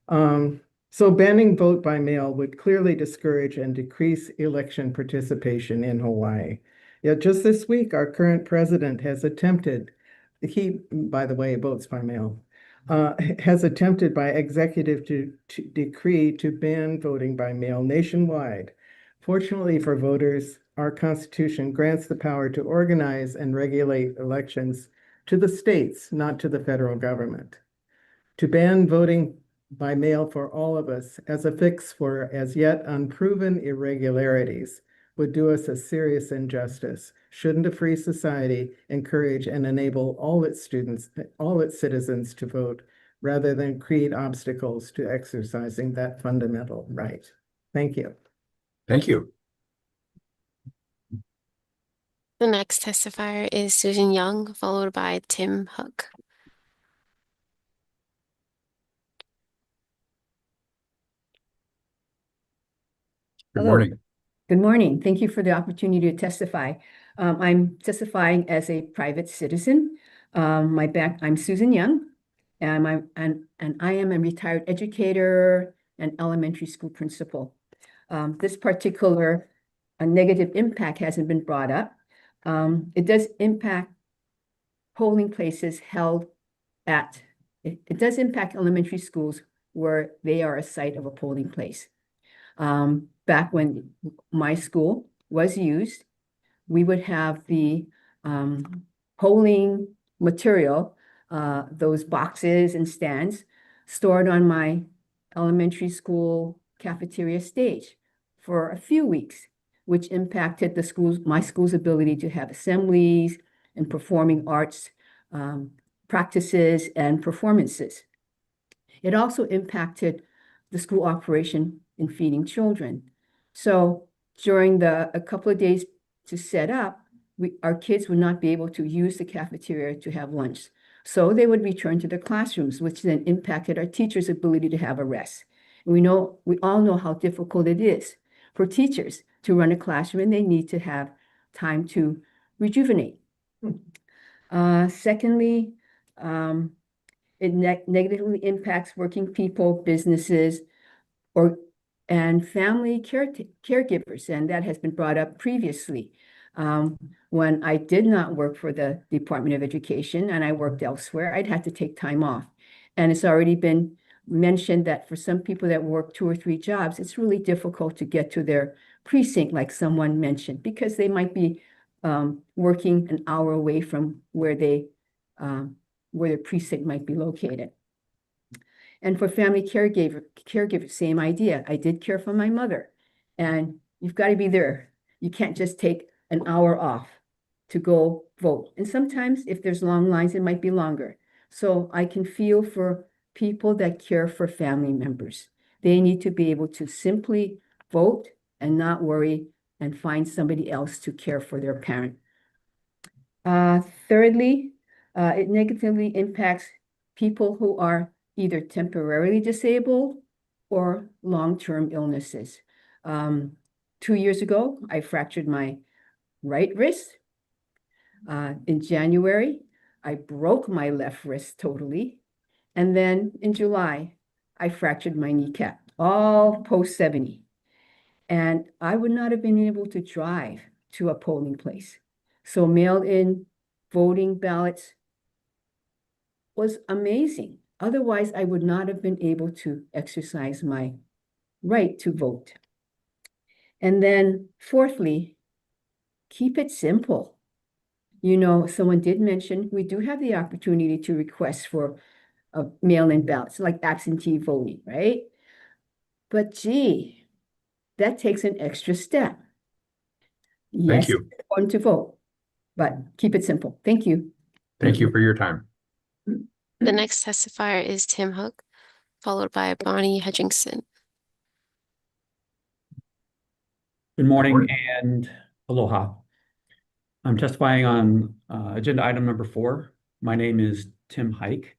So banning vote by mail would clearly discourage and decrease election participation in Hawaii. Yet just this week, our current president has attempted, he, by the way, votes by mail, has attempted by executive to decree to ban voting by mail nationwide. Fortunately for voters, our Constitution grants the power to organize and regulate elections to the states, not to the federal government. To ban voting by mail for all of us as a fix for as yet unproven irregularities would do us a serious injustice. Shouldn't a free society encourage and enable all its citizens to vote rather than create obstacles to exercising that fundamental right? Thank you. Thank you. The next testifier is Susan Young, followed by Tim Hook. Good morning. Good morning. Thank you for the opportunity to testify. I'm testifying as a private citizen. I'm Susan Young, and I am a retired educator and elementary school principal. This particular negative impact hasn't been brought up. It does impact polling places held at, it does impact elementary schools where they are a site of a polling place. Back when my school was used, we would have the polling material, those boxes and stands stored on my elementary school cafeteria stage for a few weeks, which impacted my school's ability to have assemblies and performing arts practices and performances. It also impacted the school operation in feeding children. So during a couple of days to set up, our kids would not be able to use the cafeteria to have lunch. So they would return to their classrooms, which then impacted our teachers' ability to have a rest. And we all know how difficult it is for teachers to run a classroom and they need to have time to rejuvenate. Secondly, it negatively impacts working people, businesses, and family caregivers, and that has been brought up previously. When I did not work for the Department of Education and I worked elsewhere, I'd have to take time off. And it's already been mentioned that for some people that work 2 or 3 jobs, it's really difficult to get to their precinct, like someone mentioned, because they might be working an hour away from where their precinct might be located. And for family caregivers, same idea. I did care for my mother, and you've got to be there. You can't just take an hour off to go vote. And sometimes if there's long lines, it might be longer. So I can feel for people that care for family members. They need to be able to simply vote and not worry and find somebody else to care for their parent. Thirdly, it negatively impacts people who are either temporarily disabled or long-term illnesses. 2 years ago, I fractured my right wrist. In January, I broke my left wrist totally. And then in July, I fractured my kneecap, all post-70. And I would not have been able to drive to a polling place. So mail-in voting ballots was amazing. Otherwise, I would not have been able to exercise my right to vote. And then fourthly, keep it simple. You know, someone did mention we do have the opportunity to request for mail-in ballots, like absentee voting, right? But gee, that takes an extra step. Yes, Thank you. it's important to vote, but keep it simple. Thank you. Thank you for your time. The next testifier is Tim Hook, followed by Bonnie Hedgingson. Good morning and aloha. I'm testifying on agenda item number 4. My name is Tim Hike.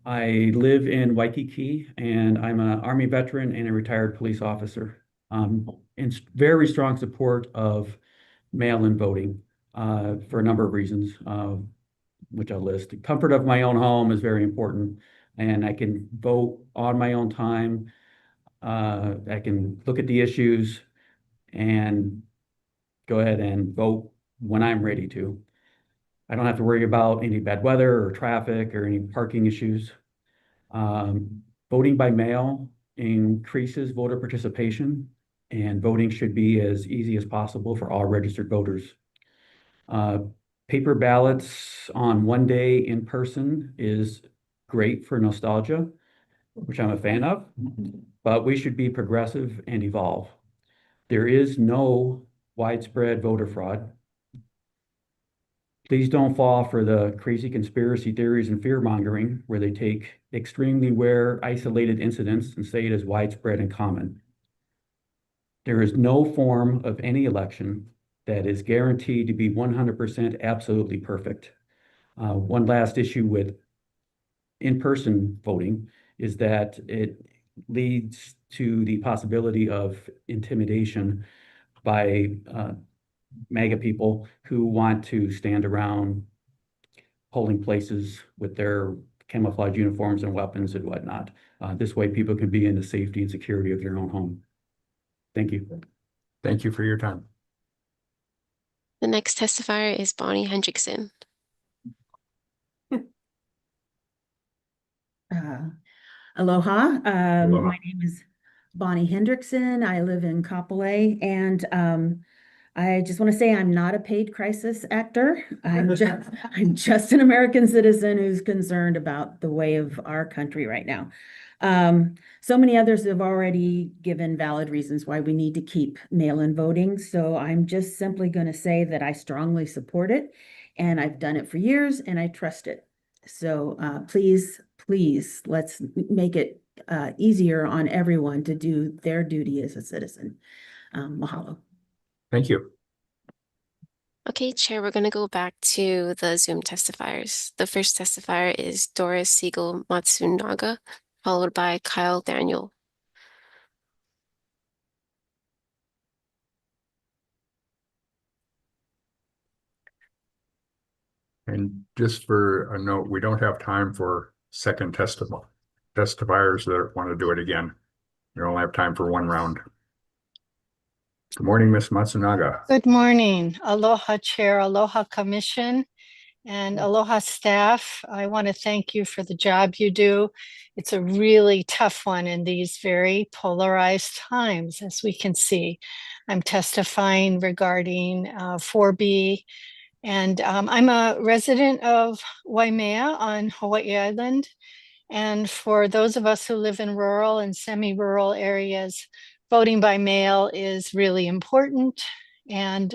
I live in Waikiki and I'm an Army veteran and a retired police officer. In very strong support of mail-in voting for a number of reasons, which I'll list. The comfort of my own home is very important, and I can vote on my own time. I can look at the issues and go ahead and vote when I'm ready to. I don't have to worry about any bad weather or traffic or any parking issues. Voting by mail increases voter participation, and voting should be as easy as possible for all registered voters. Paper ballots on one day in person is great for nostalgia, which I'm a fan of, but we should be progressive and evolve. There is no widespread voter fraud. Please don't fall for the crazy conspiracy theories and fear-mongering where they take extremely rare, isolated incidents and say it is widespread and common. There is no form of any election that is guaranteed to be 100% absolutely perfect. One last issue with in-person voting is that it leads to the possibility of intimidation by MAGA people who want to stand around polling places with their camouflage uniforms and weapons and whatnot. This way people can be in the safety and security of their own home. Thank you. Thank you for your time. The next testifier is Bonnie Hendrickson. Aloha. Aloha. My name is Bonnie Hendrickson. I live in Kapolei, and I just want to say I'm not a paid crisis actor. I'm just an American citizen who's concerned about the way of our country right now. So many others have already given valid reasons why we need to keep mail-in voting. So I'm just simply going to say that I strongly support it, and I've done it for years, and I trust it. So please, let's make it easier on everyone to do their duty as a citizen. Mahalo. Thank you. Okay, Chair, we're going to go back to the Zoom testifiers. The first testifier is Doris Siegel Matsunaga, followed by Kyle Daniel. And just for a note, we don't have time for second testifiers that want to do it again. We only have time for one round. Good morning, Ms. Matsunaga. Good morning. Aloha Chair, Aloha Commission, and aloha staff. I want to thank you for the job you do. It's a really tough one in these very polarized times, as we can see. I'm testifying regarding 4B, and I'm a resident of Waimea on Hawaii Island. And for those of us who live in rural and semi-rural areas, voting by mail is really important. And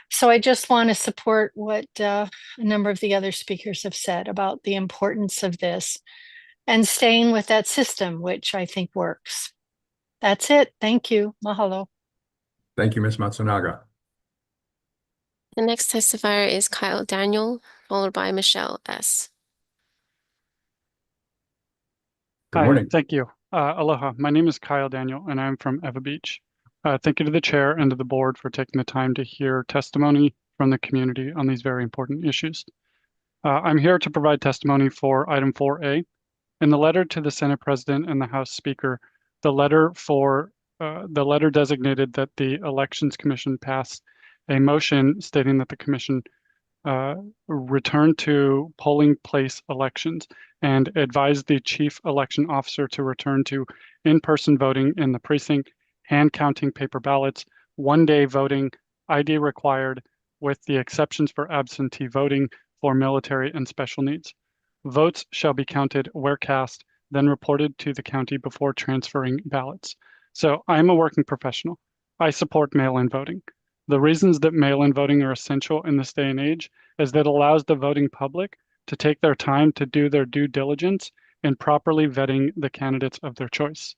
so I just want to support what a number of the other speakers have said about the importance of this and staying with that system, which I think works. That's it. Thank you. Mahalo. Thank you, Ms. Matsunaga. The next testifier is Kyle Daniel, followed by Michelle S. Good Hi, morning. thank you. Aloha, my name is Kyle Daniel and I'm from Eva Beach. Thank you to the chair and to the board for taking the time to hear testimony from the community on these very important issues. I'm here to provide testimony for item 4A. In the letter to the Senate President and the House Speaker, the letter designated that the Elections Commission pass a motion stating that the commission return to polling place elections and advise the chief election officer to return to in-person voting in the precinct, hand counting paper ballots, one-day voting, ID required, with the exceptions for absentee voting for military and special needs. Votes shall be counted where cast, then reported to the county before transferring ballots. So I'm a working professional. I support mail-in voting. The reasons that mail-in voting are essential in this day and age is that it allows the voting public to take their time to do their due diligence in properly vetting the candidates of their choice.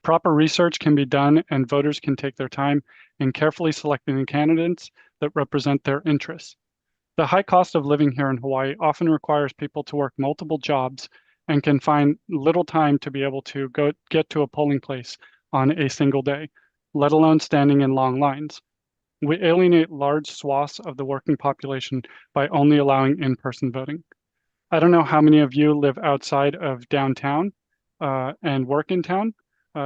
Proper research can be done and voters can take their time in carefully selecting the candidates that represent their interests. The high cost of living here in Hawaii often requires people to work multiple jobs and can find little time to be able to get to a polling place on a single day, let alone standing in long lines. We alienate large swaths of the working population by only allowing in-person voting. I don't know how many of you live outside of downtown and work in town.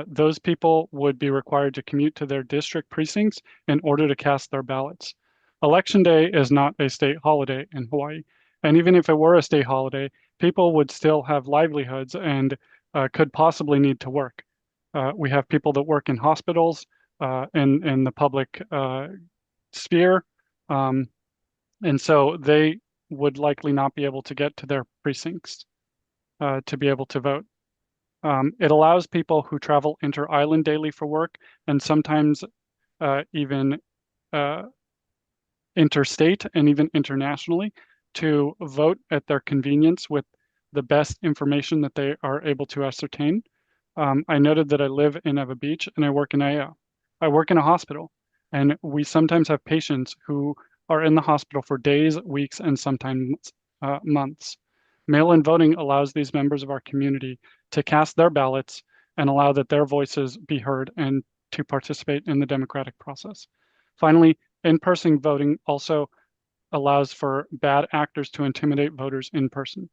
Those people would be required to commute to their district precincts in order to cast their ballots. Election Day is not a state holiday in Hawaii. And even if it were a state holiday, people would still have livelihoods and could possibly need to work. We have people that work in hospitals, in the public sphere. And so they would likely not be able to get to their precincts to be able to vote. It allows people who travel inter-island daily for work and sometimes even interstate and even internationally to vote at their convenience with the best information that they are able to ascertain. I noted that I live in Eva Beach and I work in Aiea. I work in a hospital and we sometimes have patients who are in the hospital for days, weeks, and sometimes months. Mail-in voting allows these members of our community to cast their ballots and allow that their voices be heard and to participate in the democratic process. Finally, in-person voting also allows for bad actors to intimidate voters in person.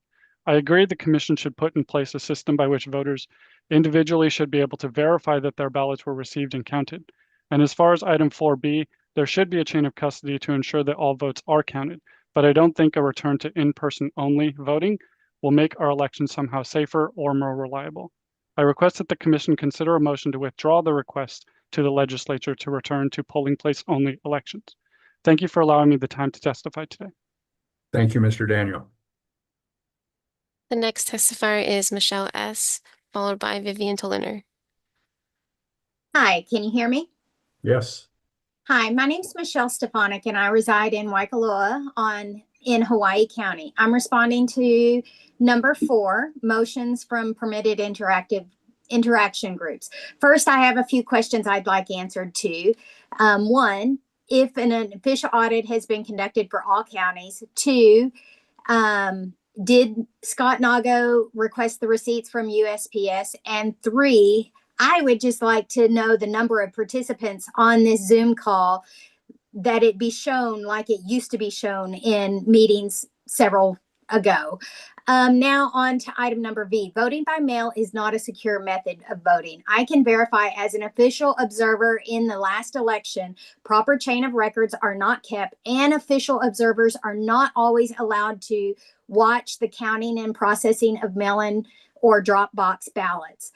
I agree the commission should put in place a system by which voters individually should be able to verify that their ballots were received and counted. And as far as item 4B, there should be a chain of custody to ensure that all votes are counted. But I don't think a return to in-person only voting will make our elections somehow safer or more reliable. I request that the commission consider a motion to withdraw the request to the legislature to return to polling place only elections. Thank you for allowing me the time to testify today. Thank you, Mr. Daniel. The next testifier is Michelle S., followed by Vivian Toliner. Hi, can you hear me? Yes. Hi, my name is Michelle Stefanik and I reside in Waikoloa in Hawaii County. I'm responding to number 4, motions from permitted interaction groups. First, I have a few questions I'd like answered too. 1, if an official audit has been conducted for all counties. 2, did Scott Nago request the receipts from USPS? And 3, I would just like to know the number of participants on this Zoom call, that it be shown like it used to be shown in meetings several ago. Now on to item number V. Voting by mail is not a secure method of voting. I can verify as an official observer in the last election, proper chain of records are not kept, and official observers are not always allowed to watch the counting and processing of mail-in or drop box ballots.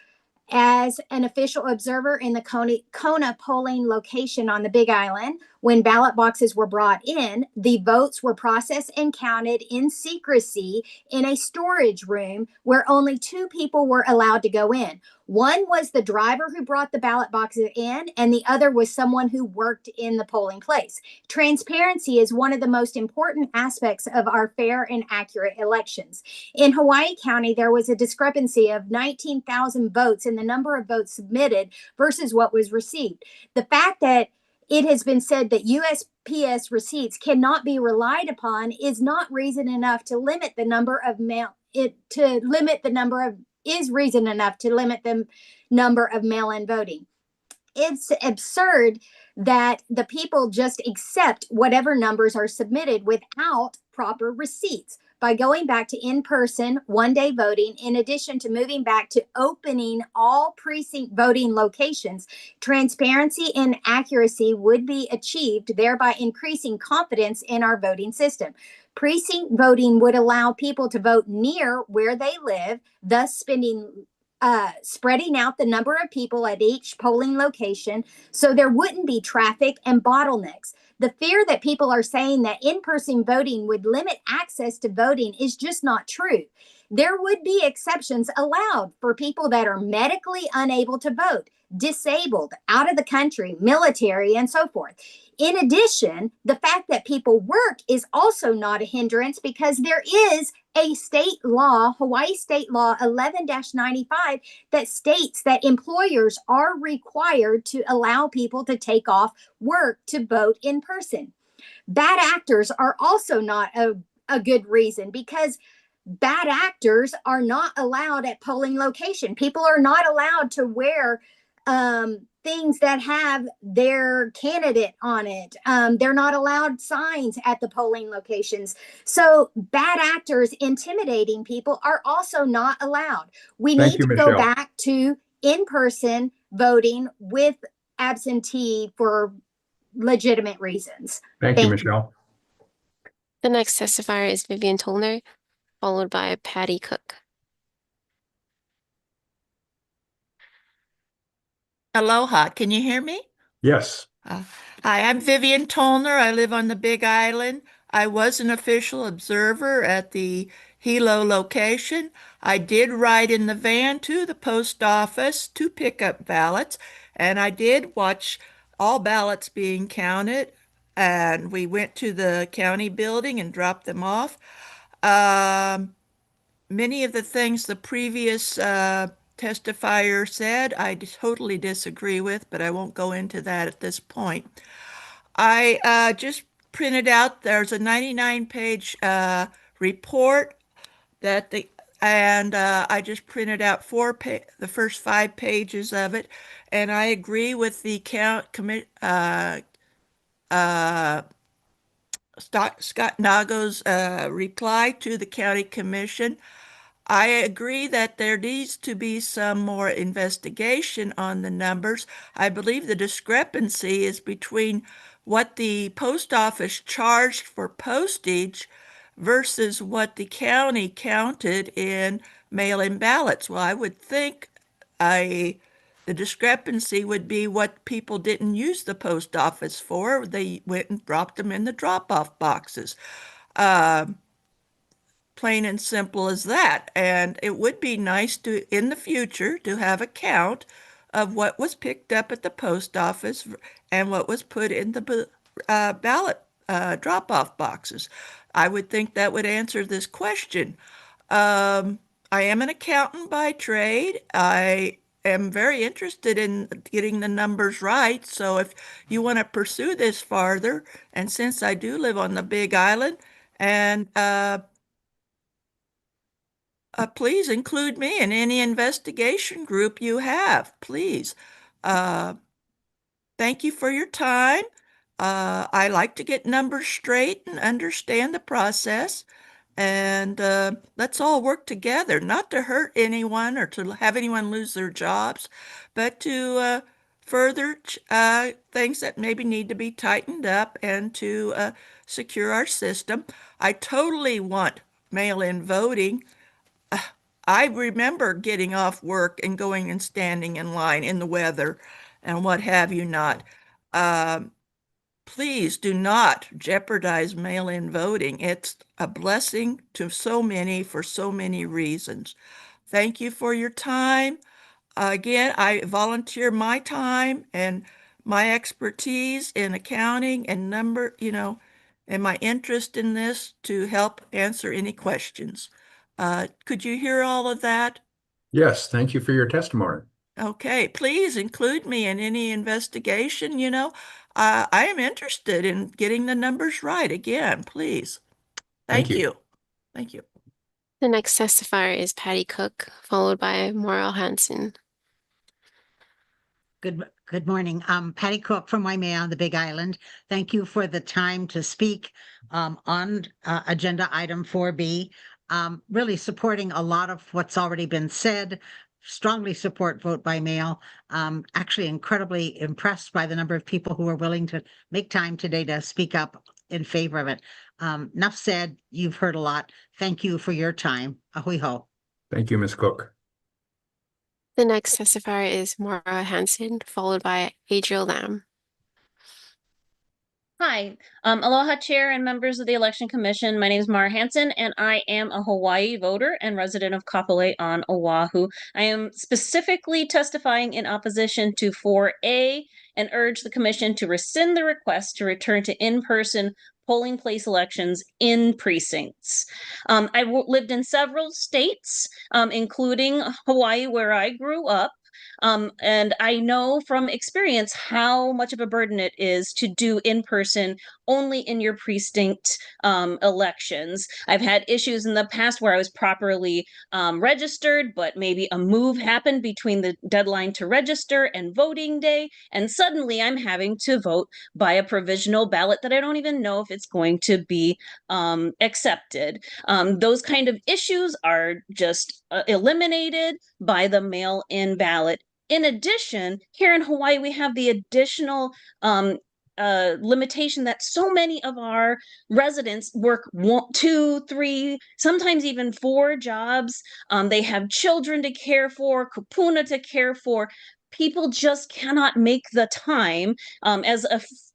As an official observer in the Kona polling location on the Big Island, when ballot boxes were brought in, the votes were processed and counted in secrecy in a storage room where only 2 people were allowed to go in. One was the driver who brought the ballot boxes in, and the other was someone who worked in the polling place. Transparency is one of the most important aspects of our fair and accurate elections. In Hawaii County, there was a discrepancy of 19,000 votes in the number of votes submitted versus what was received. The fact that it has been said that USPS receipts cannot be relied upon is not reason enough to limit the number of reason enough to limit the number of mail-in voting. It's absurd that the people just accept whatever numbers are submitted without proper receipts. By going back to in-person one-day voting, in addition to moving back to opening all precinct voting locations, transparency and accuracy would be achieved, thereby increasing confidence in our voting system. Precinct voting would allow people to vote near where they live, thus spreading out the number of people at each polling location so there wouldn't be traffic and bottlenecks. The fear that people are saying that in-person voting would limit access to voting is just not true. There would be exceptions allowed for people that are medically unable to vote, disabled, out of the country, military, and so forth. In addition, the fact that people work is also not a hindrance because there is a state law, Hawaii State Law 11-95, that states that employers are required to allow people to take off work to vote in person. Bad actors are also not a good reason because bad actors are not allowed at polling location. People are not allowed to wear things that have their candidate on it. They're not allowed signs at the polling locations. So bad actors intimidating people are also not allowed. We need to go back to in-person voting with absentee for legitimate reasons. Thank you, Michelle. The next testifier is Vivian Tollner, followed by Patty Cook. Aloha, can you hear me? Yes. Hi, I'm Vivian Tollner. I live on the Big Island. I was an official observer at the Hilo location. I did ride in the van to the post office to pick up ballots, and I did watch all ballots being counted, and we went to the county building and dropped them off. Many of the things the previous testifier said, I totally disagree with, but I won't go into that at this point. I just printed out, there's a 99-page report that I just printed out the first 5 pages of it, and I agree with the Scott Nago's reply to the county commission. I agree that there needs to be some more investigation on the numbers. I believe the discrepancy is between what the post office charged for postage versus what the county counted in mail-in ballots. Well, I would think the discrepancy would be what people didn't use the post office for. They went and dropped them in the drop-off boxes. Plain and simple as that. And it would be nice to, in the future, to have a count of what was picked up at the post office and what was put in the ballot drop-off boxes. I would think that would answer this question. I am an accountant by trade. I am very interested in getting the numbers right. So if you want to pursue this farther, and since I do live on the Big Island, and please include me in any investigation group you have, please. Thank you for your time. I like to get numbers straight and understand the process, And let's all work together, not to hurt anyone or to have anyone lose their jobs, but to further things that maybe need to be tightened up and to secure our system. I totally want mail-in voting. I remember getting off work and going and standing in line in the weather and what have you not. Please do not jeopardize mail-in voting. It's a blessing to so many for so many reasons. Thank you for your time. Again, I volunteer my time and my expertise in accounting and and my interest in this to help answer any questions. Could you hear all of that? Yes, thank you for your testimony. Okay, please include me in any investigation, I am interested in getting the numbers right again, please. Thank you. Thank you. The next testifier is Patty Cook, followed by Maurel Hanson. Good morning. Patty Cook from Waimea on the Big Island. Thank you for the time to speak on agenda item 4B. Really supporting a lot of what's already been said. Strongly support vote by mail. Actually incredibly impressed by the number of people who are willing to make time today to speak up in favor of it. Enough said, you've heard a lot. Thank you for your time. Ahui ho. Thank you, Ms. Cook. The next testifier is Maura Hanson, followed by Adriel Lamb. Hi, aloha chair and members of the election commission. My name is Mara Hanson and I am a Hawaii voter and resident of Kapolei on Oahu. I am specifically testifying in opposition to 4A and urge the commission to rescind the request to return to in-person polling place elections in precincts. I lived in several states, including Hawaii, where I grew up. And I know from experience how much of a burden it is to do in-person only in your precinct elections. I've had issues in the past where I was properly registered, but maybe a move happened between the deadline to register and voting day, and suddenly I'm having to vote by a provisional ballot that I don't even know if it's going to be accepted. Those kind of issues are just eliminated by the mail-in ballot. In addition, here in Hawaii, we have the additional limitation that so many of our residents work 1, 2, 3, sometimes even 4 jobs. They have children to care for, kupuna to care for. People just cannot make the time, as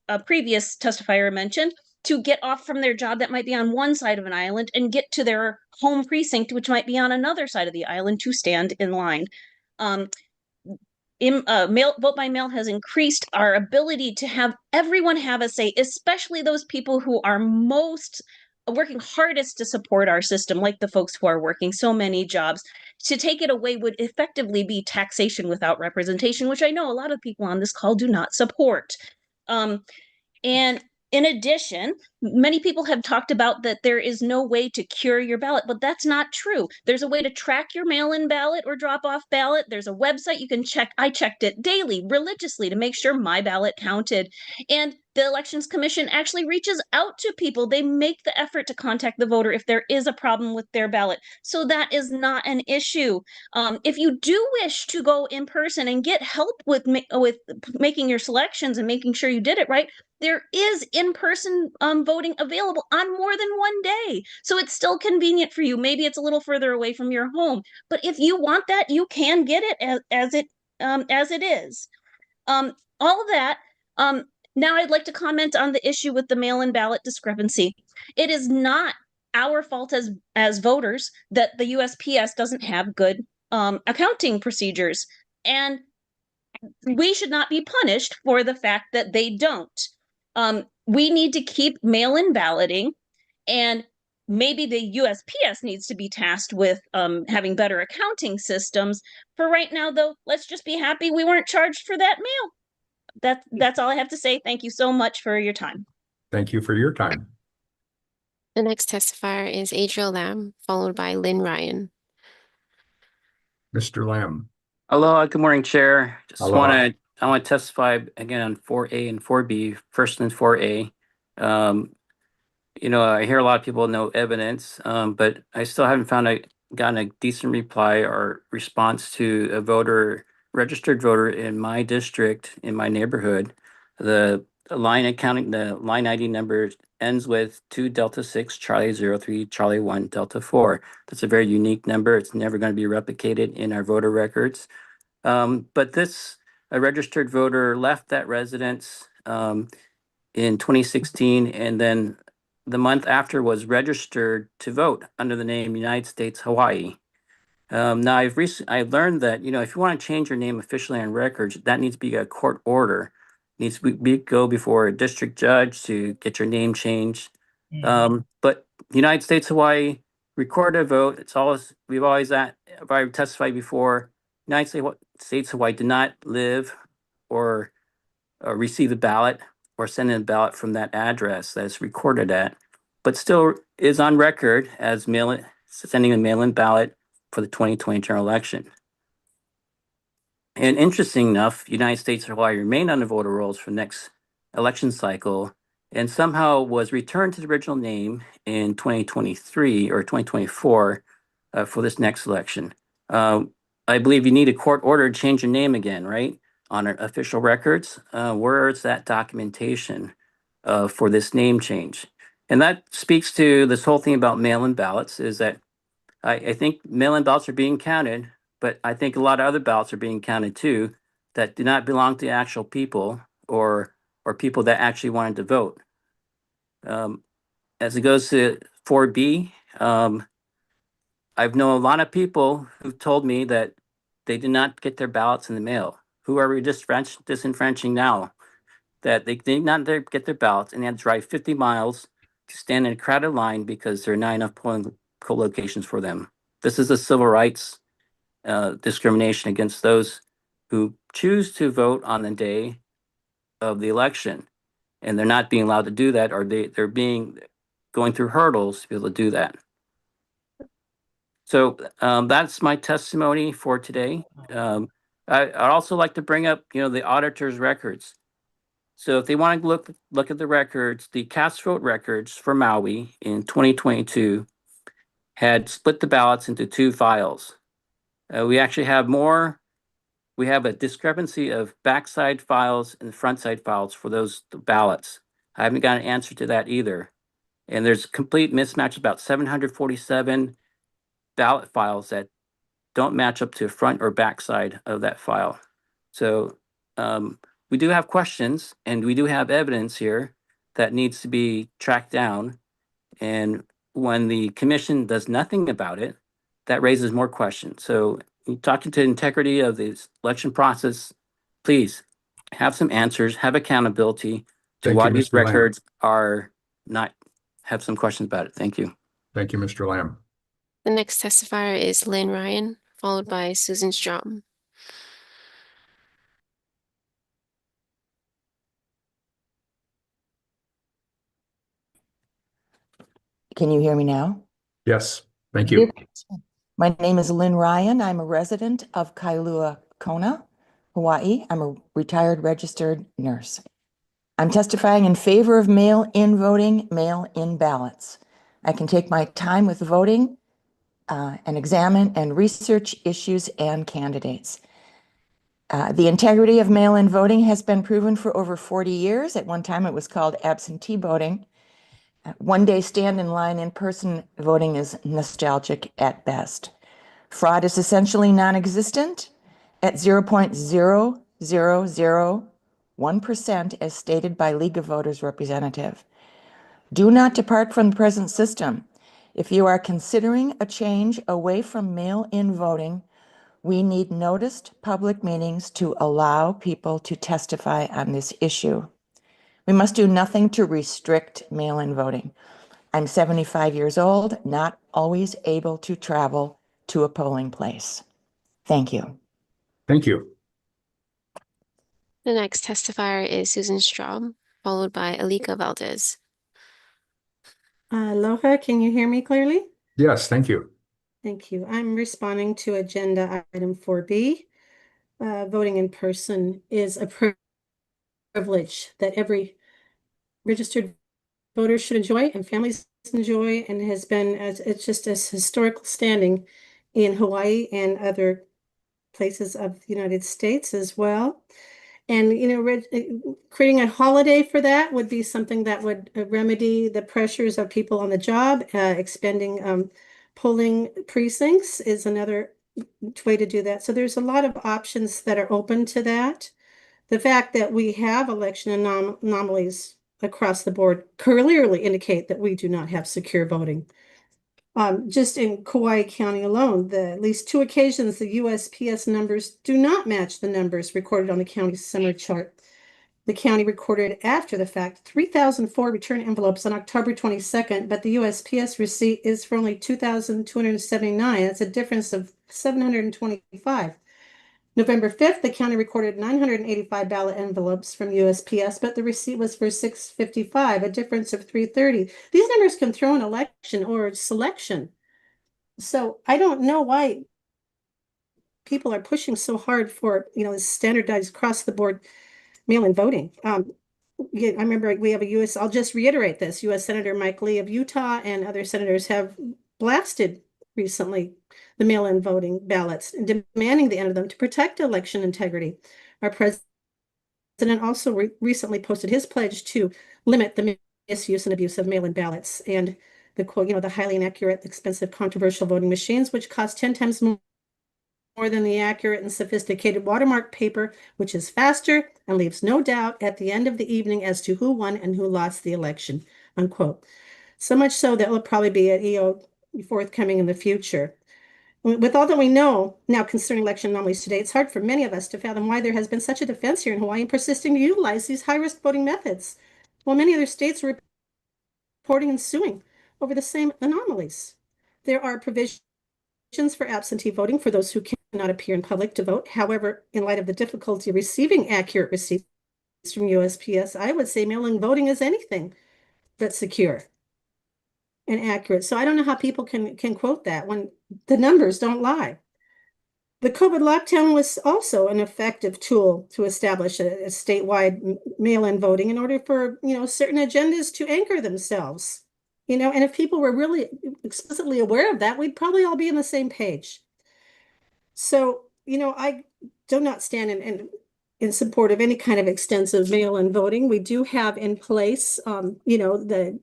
a previous testifier mentioned, to get off from their job that might be on one side of an island and get to their home precinct, which might be on another side of the island, to stand in line. Vote by mail has increased our ability to have everyone have a say, especially those people who are working hardest to support our system, like the folks who are working so many jobs. To take it away would effectively be taxation without representation, which I know a lot of people on this call do not support. And in addition, many people have talked about that there is no way to cure your ballot, but that's not true. There's a way to track your mail-in ballot or drop-off ballot. There's a website you can check. I checked it daily, religiously, to make sure my ballot counted. And the Elections Commission actually reaches out to people. They make the effort to contact the voter if there is a problem with their ballot. So that is not an issue. If you do wish to go in person and get help with making your selections and making sure you did it right, there is in-person voting available on more than one day. So it's still convenient for you. Maybe it's a little further away from your home, but if you want that, you can get it as it is. All of that. Now I'd like to comment on the issue with the mail-in ballot discrepancy. It is not our fault as voters that the USPS doesn't have good accounting procedures, and we should not be punished for the fact that they don't. We need to keep mail-in balloting, and maybe the USPS needs to be tasked with having better accounting systems. For right now, though, let's just be happy we weren't charged for that mail. That's all I have to say. Thank you so much for your time. Thank you for your time. The next testifier is Adriel Lamb, followed by Lynn Ryan. Mr. Lamb. Aloha, good morning, Chair. Aloha. I want to testify again on 4A and 4B. First and 4A. I hear a lot of people know evidence, but I still haven't gotten a decent reply or response to a registered voter in my district, in my neighborhood. The line ID number ends with 2 Delta 6 Charlie 03 Charlie 1 Delta 4. That's a very unique number. It's never going to be replicated in our voter records. But a registered voter left that residence in 2016, and then the month after was registered to vote under the name United States Hawaii. Now I've learned that if you want to change your name officially on records, that needs to be a court order. Needs to go before a district judge to get your name changed. But United States Hawaii recorded a vote. I've testified before. United States Hawaii did not live or receive a ballot or send in a ballot from that address that is recorded at, but still is on record as sending a mail-in ballot for the 2020 general election. And interesting enough, United States Hawaii remained on the voter rolls for the next election cycle and somehow was returned to the original name in 2023 or 2024 for this next election. I believe you need a court order to change your name again, right? On our official records. Where is that documentation for this name change? And that speaks to this whole thing about mail-in ballots, is that I think mail-in ballots are being counted, but I think a lot of other ballots are being counted too that do not belong to actual people or people that actually wanted to vote. As it goes to 4B, I've known a lot of people who've told me that they did not get their ballots in the mail. Who are we disenfranchising now? That they did not get their ballots and they had to drive 50 miles to stand in a crowded line because there are not enough polling co-locations for them. This is a civil rights discrimination against those who choose to vote on the day of the election, and they're not being allowed to do that, or they're going through hurdles to be able to do that. So that's my testimony for today. I'd also like to bring up, the auditor's records. So if they want to look at the records, the cast vote records for Maui in 2022 had split the ballots into 2 files. We actually have more. We have a discrepancy of backside files and frontside files for those ballots. I haven't got an answer to that either. And there's complete mismatch, about 747 ballot files that don't match up to front or backside of that file. So we do have questions and we do have evidence here that needs to be tracked down. And when the commission does nothing about it, that raises more questions. So talking to the integrity of the election process, please have some answers, have accountability to why these records are not, have some questions about it. Thank you. Thank you, Mr. Lamb. The next testifier is Lynn Ryan, followed by Susan Strom. Can you hear me now? Yes, thank you. My name is Lynn Ryan. I'm a resident of Kailua Kona, Hawaii. I'm a retired registered nurse. I'm testifying in favor of mail-in voting, mail-in ballots. I can take my time with voting and examine and research issues and candidates. The integrity of mail-in voting has been proven for over 40 years. At one time, it was called absentee voting. One-day stand in line in-person voting is nostalgic at best. Fraud is essentially non-existent at 0.0001% as stated by League of Voters representative. Do not depart from the present system. If you are considering a change away from mail-in voting, we need noticed public meetings to allow people to testify on this issue. We must do nothing to restrict mail-in voting. I'm 75 years old, not always able to travel to a polling place. Thank you. Thank you. The next testifier is Susan Strom, followed by Alika Valdez. Aloha, can you hear me clearly? Yes, thank you. Thank you. I'm responding to agenda item 4B. Voting in person is a privilege that every registered voters should enjoy and families enjoy, and has been, as it's just as historical standing in Hawaii and other places of the United States as well. And, you know, creating a holiday for that would be something that would remedy the pressures of people on the job. Expanding polling precincts is another way to do that. So there's a lot of options that are open to that. The fact that we have election anomalies across the board clearly indicate that we do not have secure voting. Just in Kauai County alone, at least 2 occasions, the USPS numbers do not match the numbers recorded on the county's summer chart. The county recorded after the fact 3,004 return envelopes on October 22nd, but the USPS receipt is for only 2,279. That's a difference of 725. November 5th, the county recorded 985 ballot envelopes from USPS, but the receipt was for 655, a difference of 330. These numbers can throw an election or selection. So I don't know why people are pushing so hard for, you know, standardized across the board mail-in voting. Yeah, I remember we have I'll just reiterate this, U.S. Senator Mike Lee of Utah and other senators have blasted recently the mail-in voting ballots and demanding the end of them to protect election integrity. Our president also recently posted his pledge to limit the misuse and abuse of mail-in ballots and the quote, you know, the highly inaccurate, expensive, controversial voting machines, which cost 10 times more than the accurate and sophisticated watermark paper, which is faster and leaves no doubt at the end of the evening as to who won and who lost the election, unquote. So much so that will probably be at EO forthcoming in the future. With all that we know now concerning election anomalies today, it's hard for many of us to fathom why there has been such a defense here in Hawaii in persisting to utilize these high-risk voting methods, while many other states are reporting and suing over the same anomalies. There are provisions for absentee voting for those who cannot appear in public to vote. However, in light of the difficulty receiving accurate receipts from USPS, I would say mail-in voting is anything but secure and accurate. So I don't know how people can quote that when the numbers don't lie. The COVID lockdown was also an effective tool to establish a statewide mail-in voting in order for, you know, certain agendas to anchor themselves. You know, and if people were really explicitly aware of that, we'd probably all be on the same page. So, you know, I do not stand in support of any kind of extensive mail-in voting. We do have in place, you know, the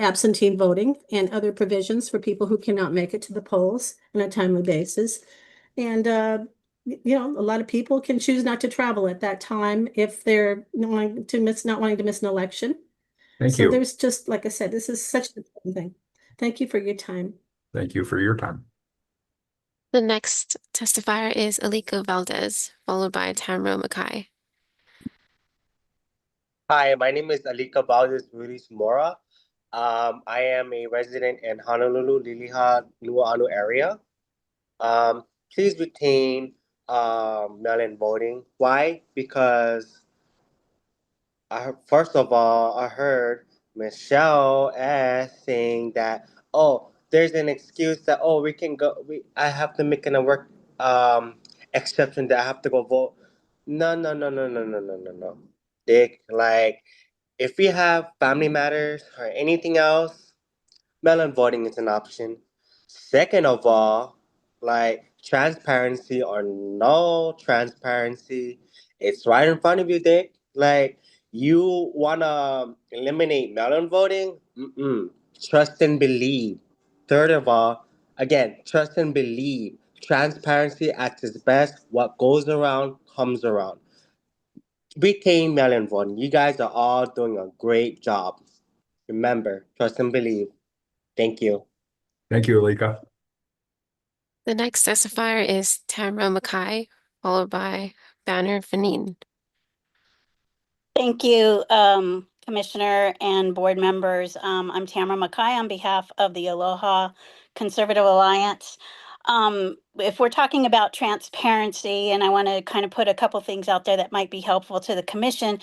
absentee voting and other provisions for people who cannot make it to the polls on a timely basis. And, you know, a lot of people can choose not to travel at that time if they're not wanting to miss an election. Thank So you. there's just, like I said, this is such an important thing. Thank you for your time. Thank you for your time. The next testifier is Alika Valdez, followed by Tamro Mackay. Hi, my name is Alika Valdez Ruiz Mora. I am a resident in Honolulu, Liliha, Nuuanu area. Please retain mail-in voting. Why? Because first of all, I heard Michelle saying that, oh, there's an excuse that, oh, we can go, I have to make an work exception that I have to go vote. No. Dick, like, if we have family matters or anything else, mail-in voting is an option. Second of all, like, transparency or no transparency, it's right in front of you, Dick. Like, you wanna eliminate mail-in voting? Trust and believe. Third of all, again, trust and believe. Transparency at its best. What goes around comes around. Retain mail-in voting. You guys are all doing a great job. Remember, trust and believe. Thank you. Thank you, Alika. The next testifier is Tamro Mackay, followed by Banner Fanin. Thank you, Commissioner and board members. I'm Tamara Mackay on behalf of the Aloha Conservative Alliance. If we're talking about transparency, and I want to kind of put a couple things out there that might be helpful to the commission,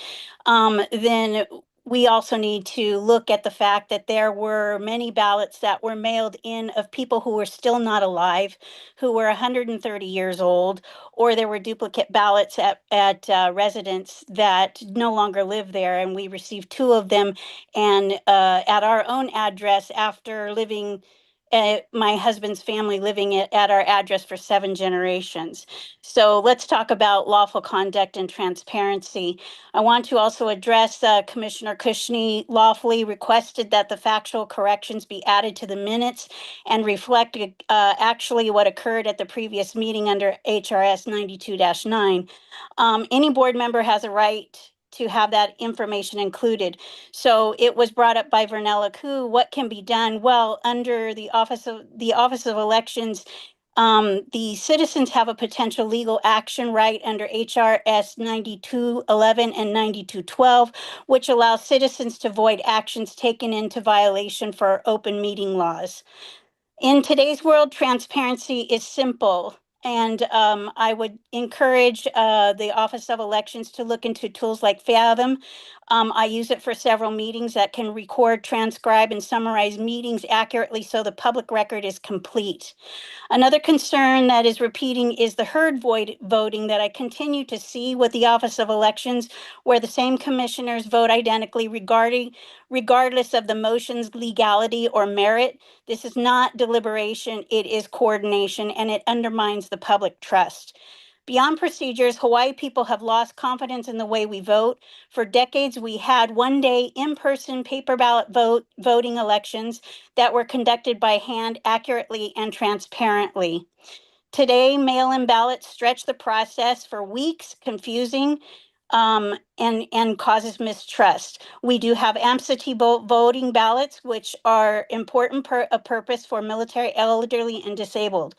then we also need to look at the fact that there were many ballots that were mailed in of people who were still not alive, who were 130 years old, or there were duplicate ballots at residents that no longer live there. And we received 2 of them, and at our own address after living my husband's family living at our address for 7 generations. So let's talk about lawful conduct and transparency. I want to also address Commissioner Kushney lawfully requested that the factual corrections be added to the minutes and reflect actually what occurred at the previous meeting under HRS 92-9. Any board member has a right to have that information included. So it was brought up by Vernella Koo, what can be done? Well, under the Office of Elections, the citizens have a potential legal action right under HRS 9211 and 9212, which allows citizens to void actions taken into violation for open meeting laws. In today's world, transparency is simple. And I would encourage the Office of Elections to look into tools like Fathom. I use it for several meetings that can record, transcribe, and summarize meetings accurately so the public record is complete. Another concern that is repeating is the herd voting that I continue to see with the Office of Elections, where the same commissioners vote identically regardless of the motion's legality or merit. This is not deliberation, it is coordination, and it undermines the public trust. Beyond procedures, Hawaii people have lost confidence in the way we vote. For decades, we had one-day in-person paper ballot voting elections that were conducted by hand accurately and transparently. Today, mail-in ballots stretch the process for weeks, confusing, and causes mistrust. We do have absentee voting ballots, which are important purpose for military, elderly, and disabled.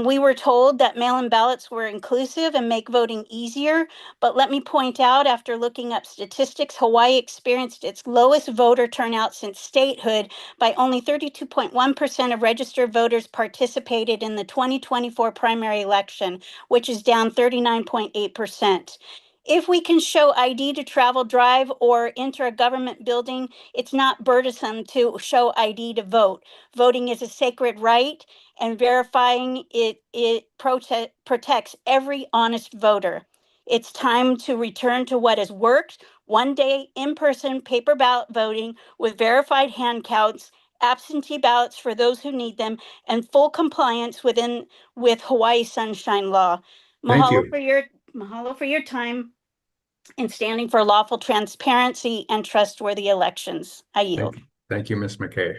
We were told that mail-in ballots were inclusive and make voting easier, but let me point out, after looking up statistics, Hawaii experienced its lowest voter turnout since statehood by only 32.1% of registered voters participated in the 2024 primary election, which is down 39.8%. If we can show ID to travel, drive, or enter a government building, it's not burdensome to show ID to vote. Voting is a sacred right, and verifying it protects every honest voter. It's time to return to what has worked: one-day in-person paper ballot voting with verified hand counts, absentee ballots for those who need them, and full compliance with Hawaii Sunshine Law. Thank you. Mahalo for your time in standing for lawful transparency and trustworthy elections. I yield. Thank you, Ms. McKay.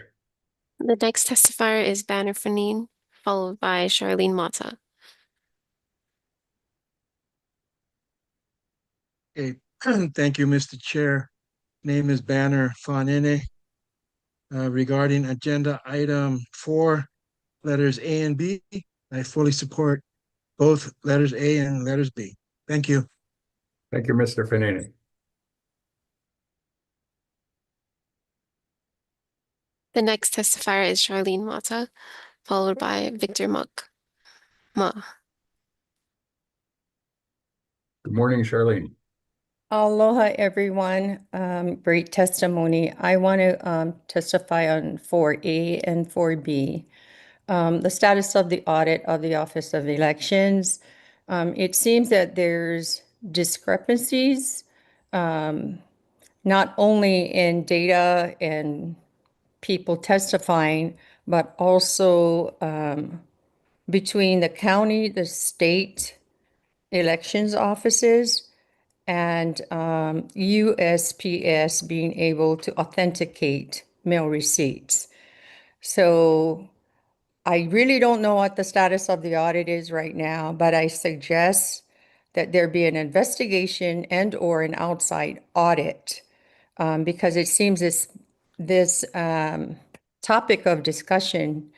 The next testifier is Banner Fanine, followed by Charlene Mata. Okay, thank you, Mr. Chair. Name is Banner Fanine. Regarding agenda item 4, letters A and B, I fully support both letters A and letters B. Thank you. Thank you, Mr. Fanini. The next testifier is Charlene Mata, followed by Victor Muck. Good morning, Charlene. Aloha, everyone. Great testimony. I want to testify on 4A and 4B. The status of the audit of the Office of Elections. It seems that there's discrepancies, not only in data and people testifying, but also between the county, the state elections offices, and USPS being able to authenticate mail receipts. So I really don't know what the status of the audit is right now, but I suggest that there be an investigation and or an outside audit, because it seems this topic of discussion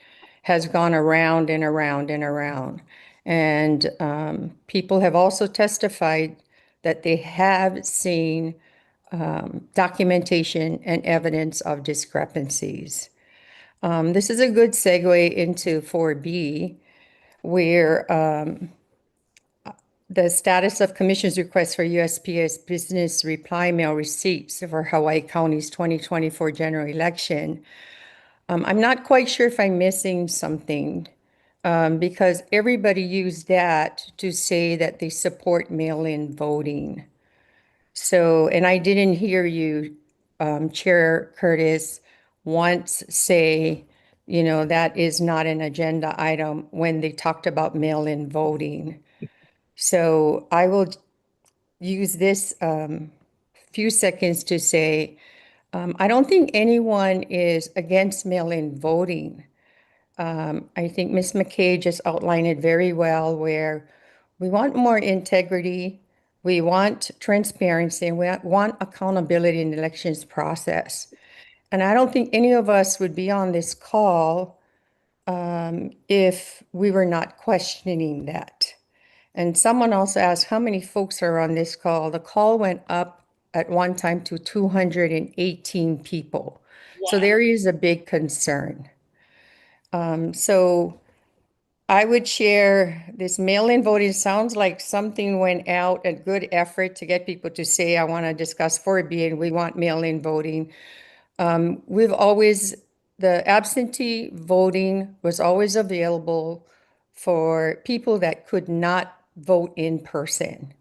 has gone around and around and around. And people have also testified that they have seen documentation and evidence of discrepancies. This is a good segue into 4B, where the status of Commission's request for USPS business reply mail receipts for Hawaii County's 2024 general election. I'm not quite sure if I'm missing something, because everybody used that to say that they support mail-in voting. So, and I didn't hear you, Chair Curtis, once say, you know, that is not an agenda item when they talked about mail-in voting. So I will use this few seconds to say, I don't think anyone is against mail-in voting. I think Ms. McKay just outlined it very well, where we want more integrity, we want transparency, and we want accountability in the elections process. And I don't think any of us would be on this call if we were not questioning that. And someone also asked how many folks are on this call. The call went up at one time to 218 people. So there is a big concern. So I would share this mail-in voting. Sounds like something went out, a good effort to get people to say, I want to discuss 4B and we want mail-in voting. We've always, the absentee voting was always available for people that could not vote in person.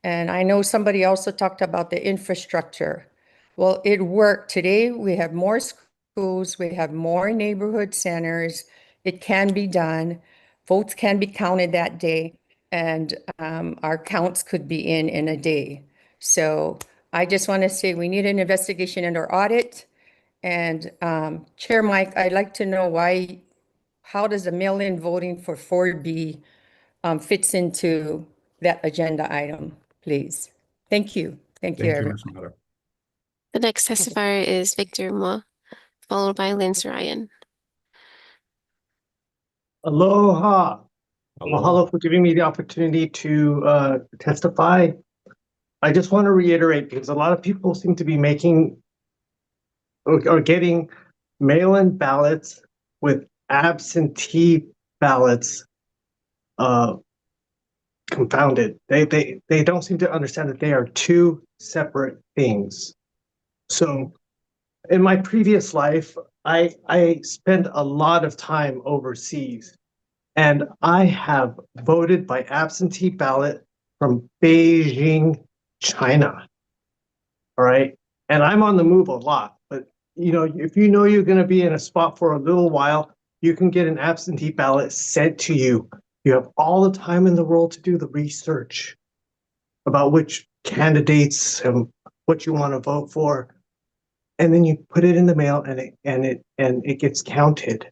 And I know somebody also talked about the infrastructure. Well, it worked. Today, we have more schools, we have more neighborhood centers. It can be done. Votes can be counted that day, and our counts could be in a day. So I just want to say we need an investigation and or audit. And Chair Mike, I'd like to know how does the mail-in voting for 4B fits into that agenda item, please? Thank you. Thank you, everyone. Ms. Mata. The next testifier is Victor Mo, followed by Lance Ryan. Aloha. Aloha. Mahalo for giving me the opportunity to testify. I just want to reiterate, because a lot of people seem to be making or getting mail-in ballots with absentee ballots confounded. They don't seem to understand that they are two separate things. So in my previous life, I spent a lot of time overseas, and I have voted by absentee ballot from Beijing, China. All right. And I'm on the move a lot, but you know, if you know you're going to be in a spot for a little while, you can get an absentee ballot sent to you. You have all the time in the world to do the research about which candidates and what you want to vote for. And then you put it in the mail and it gets counted.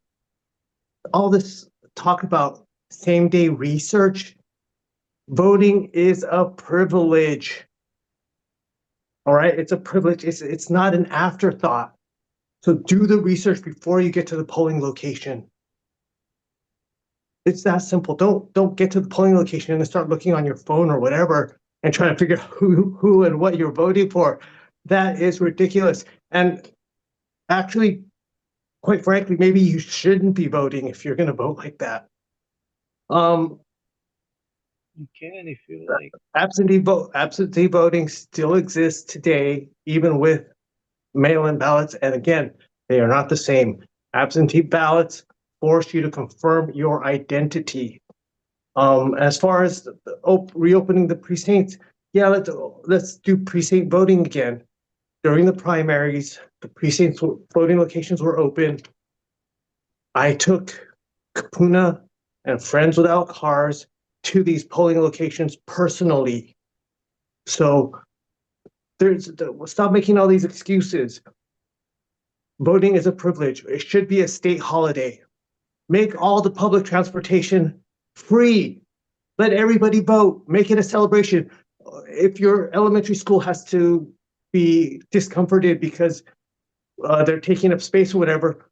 All this talk about same day research, voting is a privilege. All right, it's a privilege. It's not an afterthought. So do the research before you get to the polling location. It's that simple. Don't get to the polling location and start looking on your phone or whatever and trying to figure out who and what you're voting for. That is ridiculous. And actually, quite frankly, maybe you shouldn't be voting if you're going to vote like that. You can if you like. Absentee voting still exists today, even with mail-in ballots. And again, they are not the same. Absentee ballots force you to confirm your identity. As far as reopening the precincts, yeah, let's do precinct voting again. During the primaries, the precincts voting locations were open. I took Kapuna and Friends Without Cars to these polling locations personally. So stop making all these excuses. Voting is a privilege. It should be a state holiday. Make all the public transportation free. Let everybody vote. Make it a celebration. If your elementary school has to be discomforted because they're taking up space or whatever,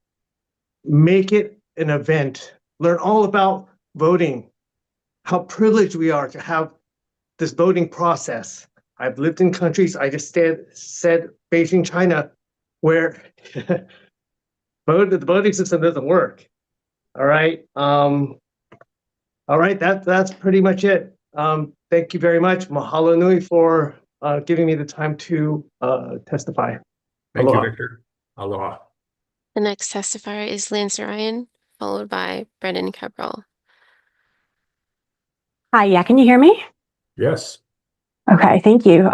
make it an event. Learn all about voting, how privileged we are to have this voting process. I've lived in countries, I just said Beijing, China, where the voting system doesn't work. All right. All right, that's pretty much it. thank you very much. Mahalo nui for giving me the time to testify. Thank you, Aloha. Victor. Aloha. The next testifier is Lance Ryan, followed by Brendan Cabral. Hi, yeah, can you hear me? Yes. Okay, thank you.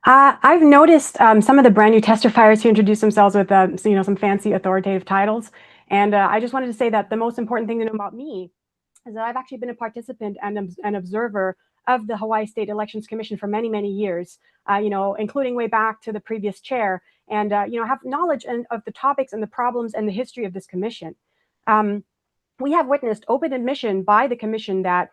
I've noticed some of the brand new testifiers who introduce themselves with some fancy authoritative titles, and I just wanted to say that the most important thing to know about me is that I've actually been a participant and an observer of the Hawaii State Elections Commission for many, many years, including way back to the previous chair, and have knowledge of the topics and the problems and the history of this commission. We have witnessed open admission by the commission that,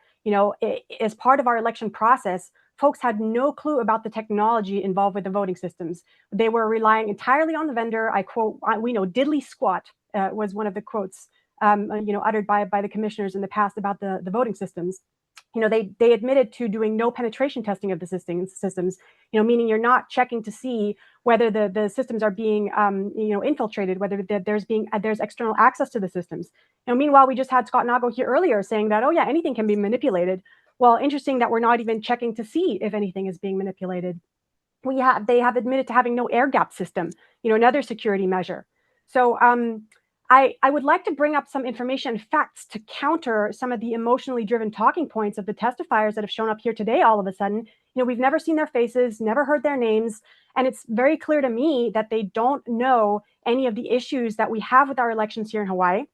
as part of our election process, folks had no clue about the technology involved with the voting systems. They were relying entirely on the vendor. I quote, we know diddly squat was one of the quotes, uttered by the commissioners in the past about the voting systems. They admitted to doing no penetration testing of the systems, meaning you're not checking to see whether the systems are being, infiltrated, whether there's external access to the systems. Meanwhile, we just had Scott Nago here earlier saying that, oh yeah, anything can be manipulated. Well, interesting that we're not even checking to see if anything is being manipulated. They have admitted to having no air gap system, another security measure. So I would like to bring up some information and facts to counter some of the emotionally driven talking points of the testifiers that have shown up here today all of a sudden. We've never seen their faces, never heard their names, and it's very clear to me that they don't know any of the issues that we have with our elections here in Hawaii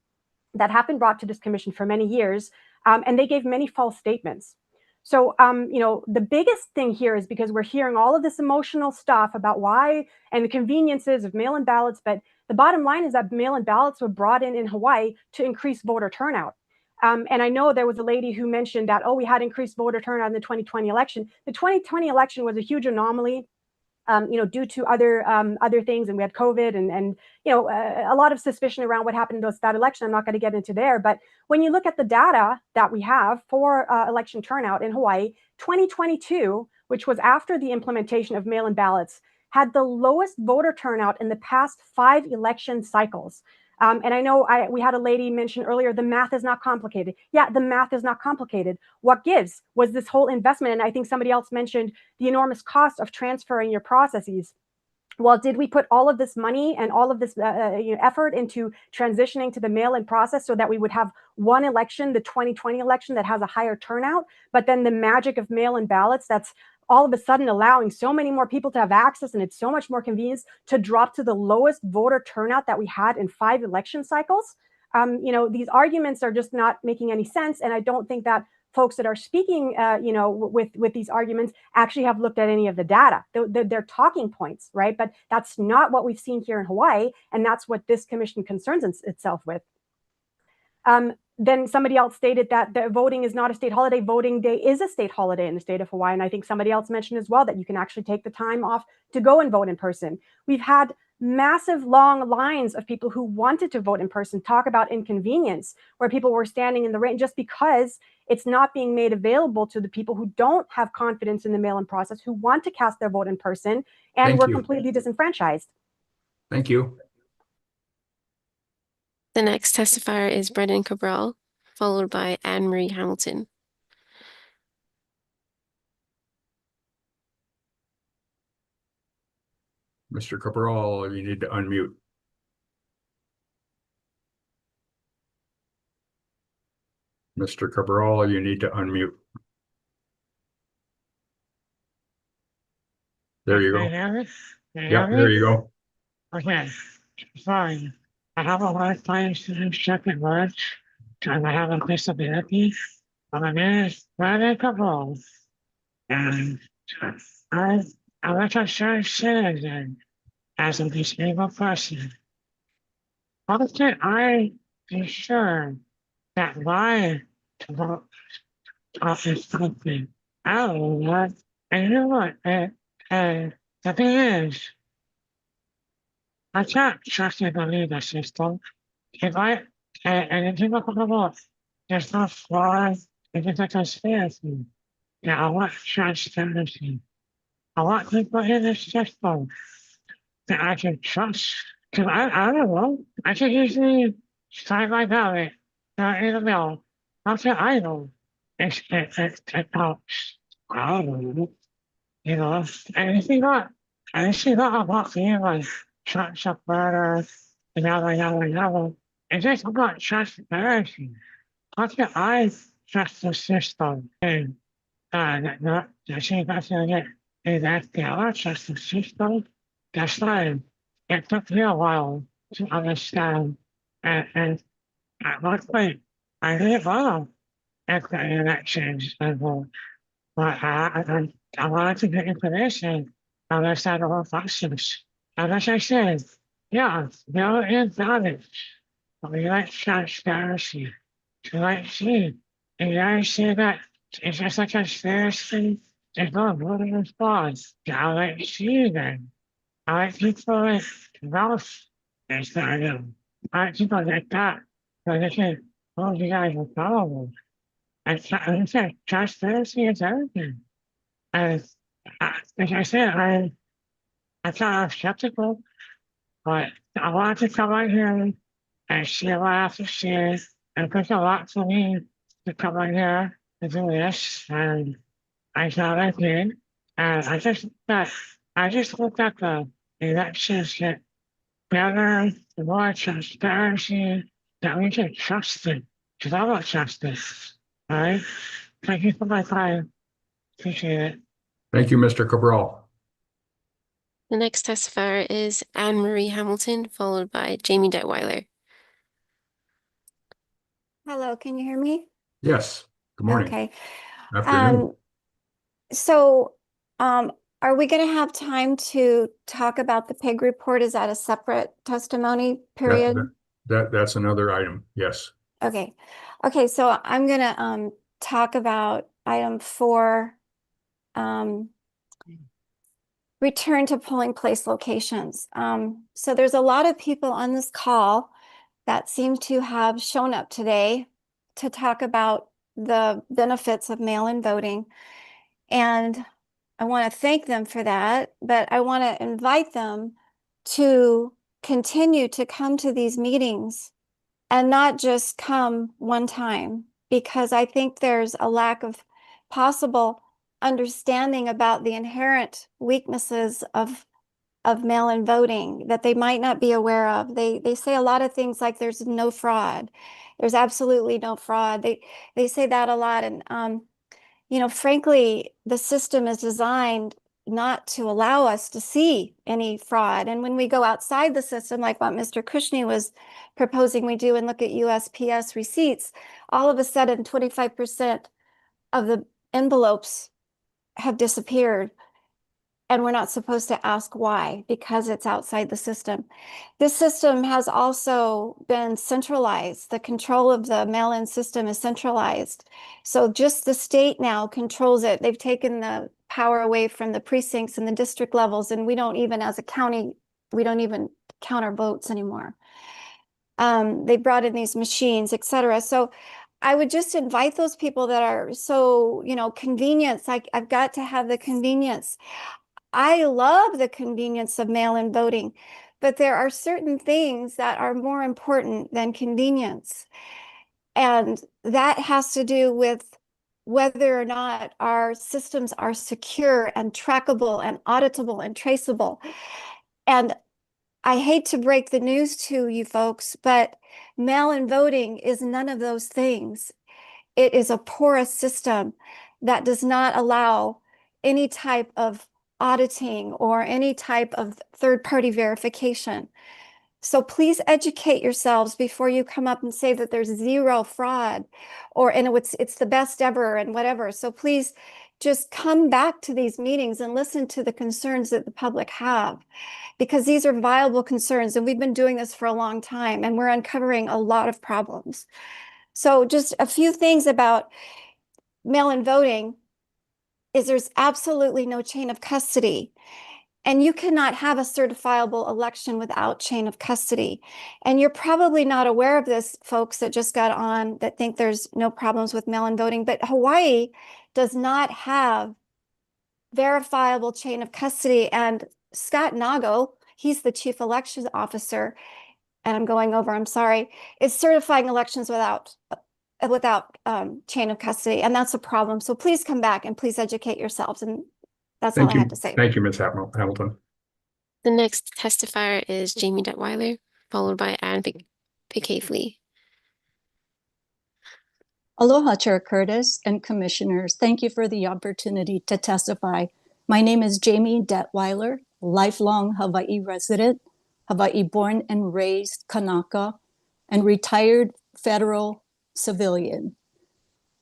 that have been brought to this commission for many years, and they gave many false statements. So, the biggest thing here is because we're hearing all of this emotional stuff about why and the conveniences of mail-in ballots, but the bottom line is that mail-in ballots were brought in Hawaii to increase voter turnout. And I know there was a lady who mentioned that, we had increased voter turnout in the 2020 election. The 2020 election was a huge anomaly, due to other things, and we had COVID and a lot of suspicion around what happened in that election. I'm not going to get into there, but when you look at the data that we have for election turnout in Hawaii, 2022, which was after the implementation of mail-in ballots, had the lowest voter turnout in the past 5 election cycles. And I know we had a lady mention earlier, the math is not complicated. Yeah, the math is not complicated. What gives was this whole investment. And I think somebody else mentioned the enormous cost of transferring your processes. Well, did we put all of this money and all of this effort into transitioning to the mail-in process so that we would have one election, the 2020 election, that has a higher turnout, but then the magic of mail-in ballots that's all of a sudden allowing so many more people to have access, and it's so much more convenience to drop to the lowest voter turnout that we had in 5 election cycles? These arguments are just not making any sense, and I don't think that folks that are speaking, with these arguments actually have looked at any of the data. They're talking points, right? But that's not what we've seen here in Hawaii, and that's what this commission concerns itself with. Then somebody else stated that the voting is not a state holiday. Voting day is a state holiday in the state of Hawaii. And I think somebody else mentioned as well that you can actually take the time off to go and vote in person. We've had massive long lines of people who wanted to vote in person. Talk about inconvenience, where people were standing in the rain just because it's not being made available to the people who don't have confidence in the mail-in process, who want to cast their vote in person, and we're completely disenfranchised. Thank you. The next testifier is Brendan Cabral, followed by Anne Marie Hamilton. Mr. Cabral, you need to unmute. Mr. Cabral, you need to unmute. There you go. Yeah, there you go. Okay, fine. I have a lot of times to do second words, and I have a disability. My name is Brendan Cabral, and I'm a registered citizen as a disabled person. How can I be sure that my vote is something? I don't know what, and you know what, the thing is, I can't trust and believe the system. If I, and if you look at the book, there's no flaws, it's a conspiracy. Yeah, I want transparency. I want people in the system that I can trust. Because I don't know, I can easily sign my ballot in the mail. Not that I know. It helps. I don't know, you know, and if you got about being like shut murder, yada. It's just about transparency. What's your eyes justice system and the same person that is at the other justice system? That's like it took me a while to understand and at one point I didn't vote at the elections and vote. But I wanted to get information on the side of all factions. And as I said, yeah, there is knowledge. But we like transparency. We like see. And I say that it's just like a conspiracy. There's no voting response. I like to see then. I like people like Ralph and Stardom. I like people like that. So they can hold you guys accountable. And I said, transparency is everything. And like I said, I kind of skeptical, but I wanted to come out here and share what I have to share. And it took a lot for me to come out here and do this. And I thought I did. And I just hope that the elections get better, more transparency, that we can trust it. Because I want justice. All right? Thank you for my time. Appreciate it. Thank you, Mr. Cabral. The next testifier is Anne Marie Hamilton, followed by Jamie Detweiler. Hello, can you hear me? Yes, good morning. Okay. Afternoon. So, are we going to have time to talk about the PEG report? Is that a separate testimony period? That's another item, yes. Okay. Okay, so I'm going to talk about item 4, return to polling place locations. So there's a lot of people on this call that seem to have shown up today to talk about the benefits of mail-in voting. And I want to thank them for that, but I want to invite them to continue to come to these meetings and not just come one time, because I think there's a lack of possible understanding about the inherent weaknesses of mail-in voting that they might not be aware of. They say a lot of things like there's no fraud. There's absolutely no fraud. They say that a lot. And, you know, frankly, the system is designed not to allow us to see any fraud. And when we go outside the system, like what Mr. Kushney was proposing we do and look at USPS receipts, all of a sudden 25% of the envelopes have disappeared. And we're not supposed to ask why, because it's outside the system. This system has also been centralized. The control of the mail-in system is centralized. So just the state now controls it. They've taken the power away from the precincts and the district levels, and we don't even, as a county, we don't even count our votes anymore. They brought in these machines, et cetera. So I would just invite those people that are so, you know, convenience. I've got to have the convenience. I love the convenience of mail-in voting, but there are certain things that are more important than convenience. And that has to do with whether or not our systems are secure and trackable and auditable and traceable. And I hate to break the news to you folks, but mail-in voting is none of those things. It is a porous system that does not allow any type of auditing or any type of third-party verification. So please educate yourselves before you come up and say that there's zero fraud and it's the best ever and whatever. So please just come back to these meetings and listen to the concerns that the public have, because these are viable concerns and we've been doing this for a long time and we're uncovering a lot of problems. So just a few things about mail-in voting is there's absolutely no chain of custody. And you cannot have a certifiable election without chain of custody. And you're probably not aware of this, folks that just got on that think there's no problems with mail-in voting, but Hawaii does not have verifiable chain of custody. And Scott Nago, he's the chief election officer, and I'm going over, I'm sorry, is certifying elections without without chain of custody, and that's a problem. So please come back and please educate yourselves. And that's all Thank I you. had to say. Thank you, Ms. Hamilton. The next testifier is Jamie Detweiler, followed by Ann Pickathley. Aloha, Chair Curtis and Commissioners. Thank you for the opportunity to testify. My name is Jamie Detweiler, lifelong Hawaii resident, Hawaii born and raised Kanaka, and retired federal civilian.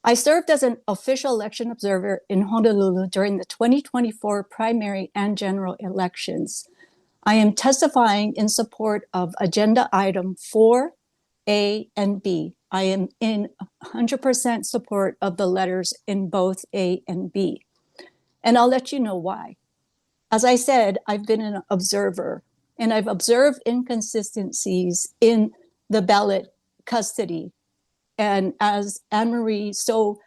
I served as an official election observer in Honolulu during the 2024 primary and general elections. I am testifying in support of agenda item 4A and B. I am in 100% support of the letters in both A and B. And I'll let you know why. As I said, I've been an observer, and I've observed inconsistencies in the ballot custody. And as Anne Marie so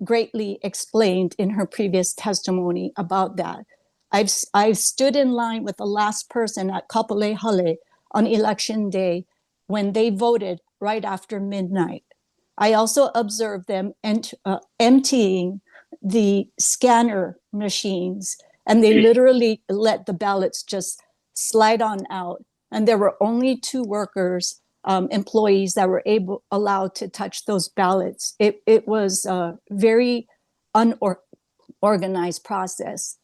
greatly explained in her previous testimony about that, I've stood in line with the last person at Kapolei Hale on election day when they voted right after midnight. I also observed them emptying the scanner machines, and they literally let the ballots just slide on out. And there were only 2 workers, employees that were allowed to touch those ballots. It was a very unorganized process.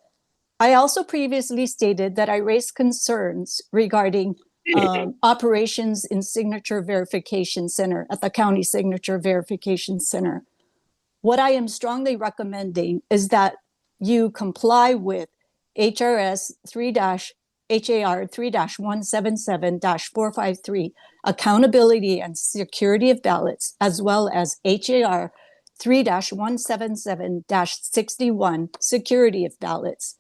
I also previously stated that I raised concerns regarding operations in Signature Verification Center at the County Signature Verification Center. What I am strongly recommending is that you comply with HRS 3-177-453, accountability and security of ballots, as well as HAR 3-177-61, security of ballots.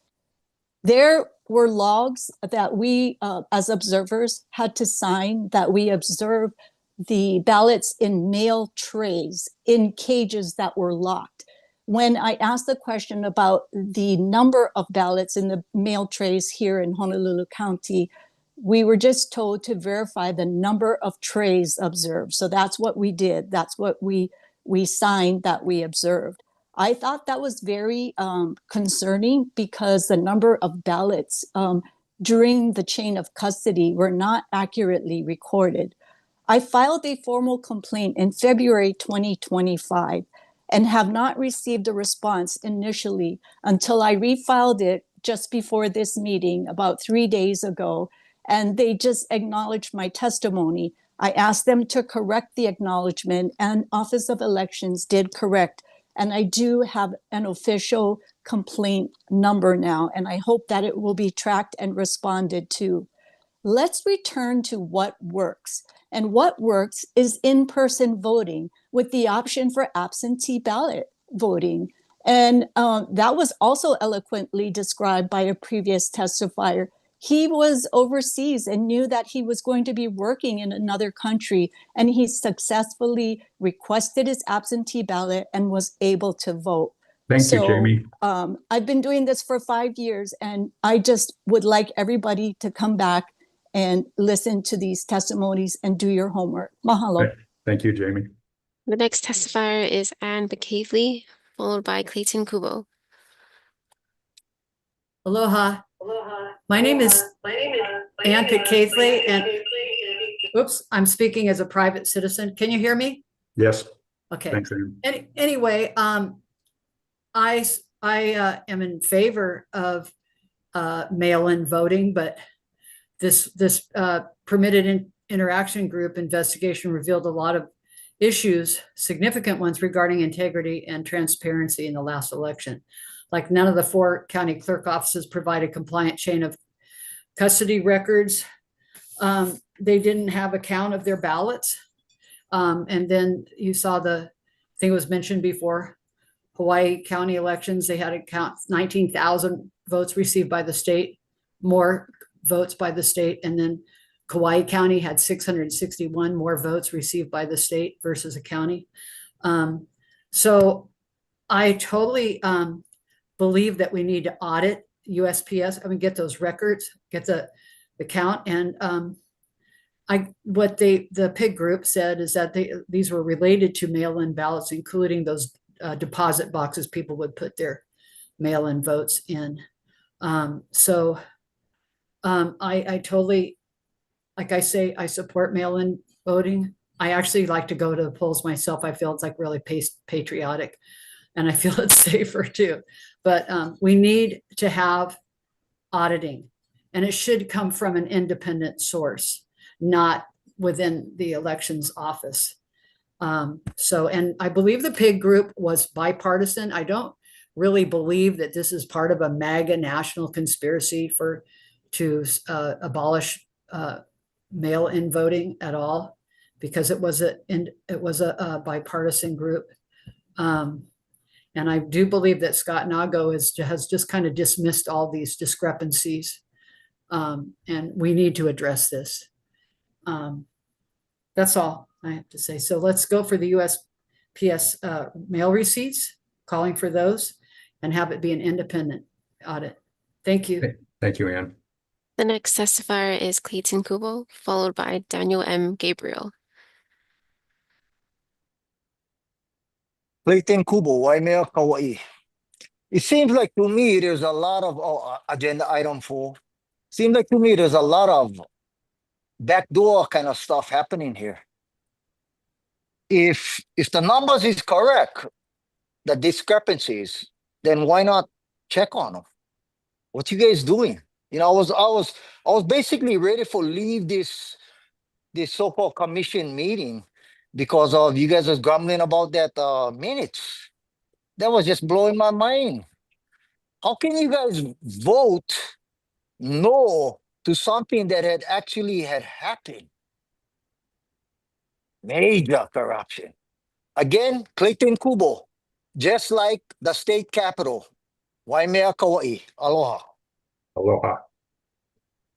There were logs that we, as observers, had to sign that we observed the ballots in mail trays in cages that were locked. When I asked the question about the number of ballots in the mail trays here in Honolulu County, we were just told to verify the number of trays observed. So that's what we did. That's what we signed that we observed. I thought that was very concerning because the number of ballots during the chain of custody were not accurately recorded. I filed a formal complaint in February 2025 and have not received a response initially until I refiled it just before this meeting about 3 days ago, and they just acknowledged my testimony. I asked them to correct the acknowledgement, and Office of Elections did correct. And I do have an official complaint number now, and I hope that it will be tracked and responded to. Let's return to what works. And what works is in-person voting with the option for absentee ballot voting. And that was also eloquently described by a previous testifier. He was overseas and knew that he was going to be working in another country, and he successfully requested his absentee ballot and was able to vote. Thank you, Jamie. I've been doing this for 5 years, and I just would like everybody to come back and listen to these testimonies and do your homework. Mahalo. Thank you, Jamie. The next testifier is Ann Pickathley, followed by Clayton Kubo. Aloha. My name is Ann Pickathley, and oops, I'm speaking as a private citizen. Can you hear me? Yes. Okay. Thanks, Ann. Anyway, I am in favor of mail-in voting, but this permitted interaction group investigation revealed a lot of issues, significant ones regarding integrity and transparency in the last election. Like none of the 4 county clerk offices provide a compliant chain of custody records. They didn't have a count of their ballots. And then you saw I think it was mentioned before, Hawaii County elections, they had to count 19,000 votes received by the state, more votes by the state. And then Kauai County had 661 more votes received by the state versus a county. So I totally believe that we need to audit USPS. I mean, get those records, get the count. And what the PIG group said is that these were related to mail-in ballots, including those deposit boxes people would put their mail-in votes in. I totally, like I say, I support mail-in voting. I actually like to go to the polls myself. I feel it's like really patriotic, and I feel it's safer too. But we need to have auditing, and it should come from an independent source, not within the elections office. And I believe the PIG group was bipartisan. I don't really believe that this is part of a MAGA national conspiracy to abolish mail-in voting at all, because it was a bipartisan group. And I do believe that Scott Nago has just kind of dismissed all these discrepancies. And we need to address this. That's all I have to say. So let's go for the USPS mail receipts, calling for those, and have it be an independent audit. Thank you. Thank you, Ann. The next testifier is Clayton Kubo, followed by Daniel M. Gabriel. Clayton Kubo, Waimea, Kauai. It seems like to me there's a lot of agenda item 4. Seems like to me there's a lot of backdoor kind of stuff happening here. If the numbers is correct, the discrepancies, then why not check on them? What you guys doing? You know, I was basically ready for leave this so-called commission meeting because of you guys was grumbling about that minutes. That was just blowing my mind. How can you guys vote no to something that had actually happened? Major corruption. Again, Clayton Kubo, just like the state capital, Waimea, Kauai. Aloha. Aloha.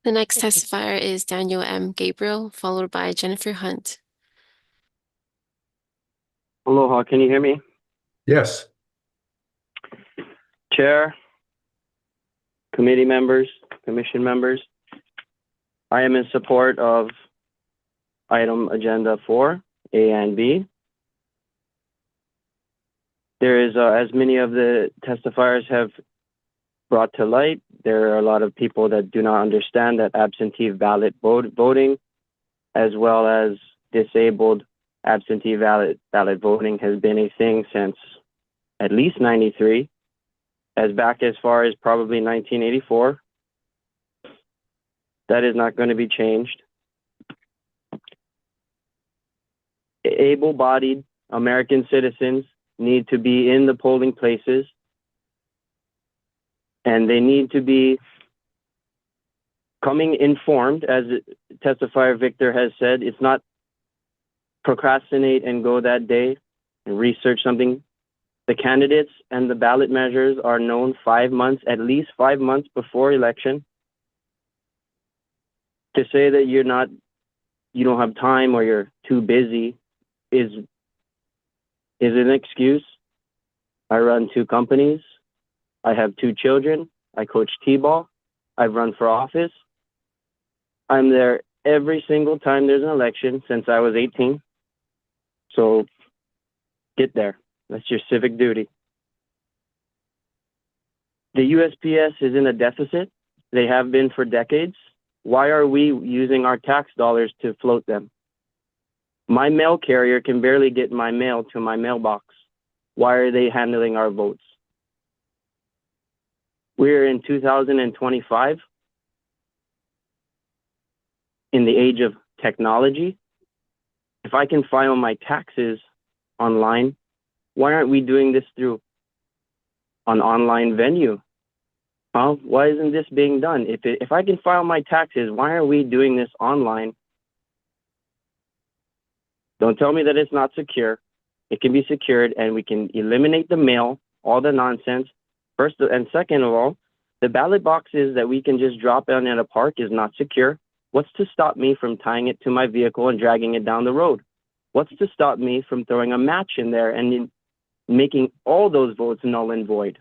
The next testifier is Daniel M. Gabriel, followed by Jennifer Hunt. Aloha, can you hear me? Yes. Chair, committee members, commission members, I am in support of item agenda 4, A and B. There is, as many of the testifiers have brought to light, there are a lot of people that do not understand that absentee ballot voting, as well as disabled absentee ballot voting, has been a thing since at least 93, as back as far as probably 1984. That is not going to be changed. Able-bodied American citizens need to be in the polling places, and they need to be coming informed, as testifier Victor has said. It's not procrastinate and go that day and research something. The candidates and the ballot measures are known 5 months, at least 5 months before election. To say that you don't have time or you're too busy is an excuse. I run 2 companies. I have 2 children. I coach T-ball. I've run for office. I'm there every single time there's an election since I was 18. So get there. That's your civic duty. The USPS is in a deficit. They have been for decades. Why are we using our tax dollars to float them? My mail carrier can barely get my mail to my mailbox. Why are they handling our votes? We're in 2025, in the age of technology. If I can file my taxes online, why aren't we doing this through an online venue? Huh? Why isn't this being done? If I can file my taxes, why are we doing this online? Don't tell me that it's not secure. It can be secured, and we can eliminate the mail, all the nonsense. First and second of all, the ballot boxes that we can just drop in at a park is not secure. What's to stop me from tying it to my vehicle and dragging it down the road? What's to stop me from throwing a match in there and making all those votes null and void?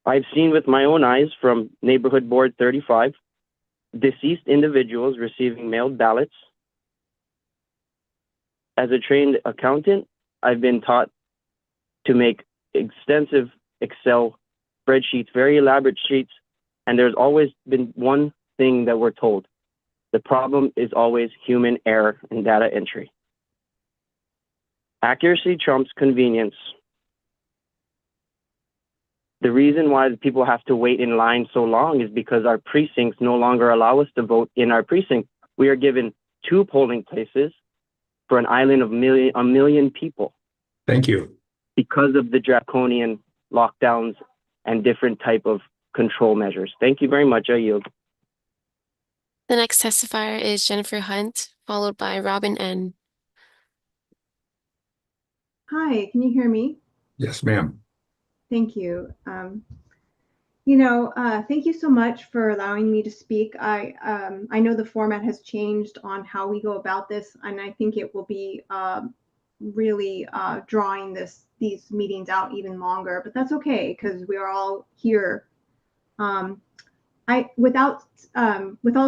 I've seen with my own eyes from Neighborhood Board 35 deceased individuals receiving mailed ballots. As a trained accountant, I've been taught to make extensive Excel spreadsheets, very elaborate sheets, and there's always been one thing that we're told. The problem is always human error in data entry. Accuracy trumps convenience. The reason why people have to wait in line so long is because our precincts no longer allow us to vote in our precinct. We are given 2 polling places for an island of a million people. Thank you. Because of the draconian lockdowns and different type of control measures. Thank you very much. I yield. The next testifier is Jennifer Hunt, followed by Robin N. Hi, can you hear me? Yes, ma'am. Thank you. Thank you so much for allowing me to speak. I know the format has changed on how we go about this, and I think it will be really drawing these meetings out even longer, but that's okay because we are all here. With all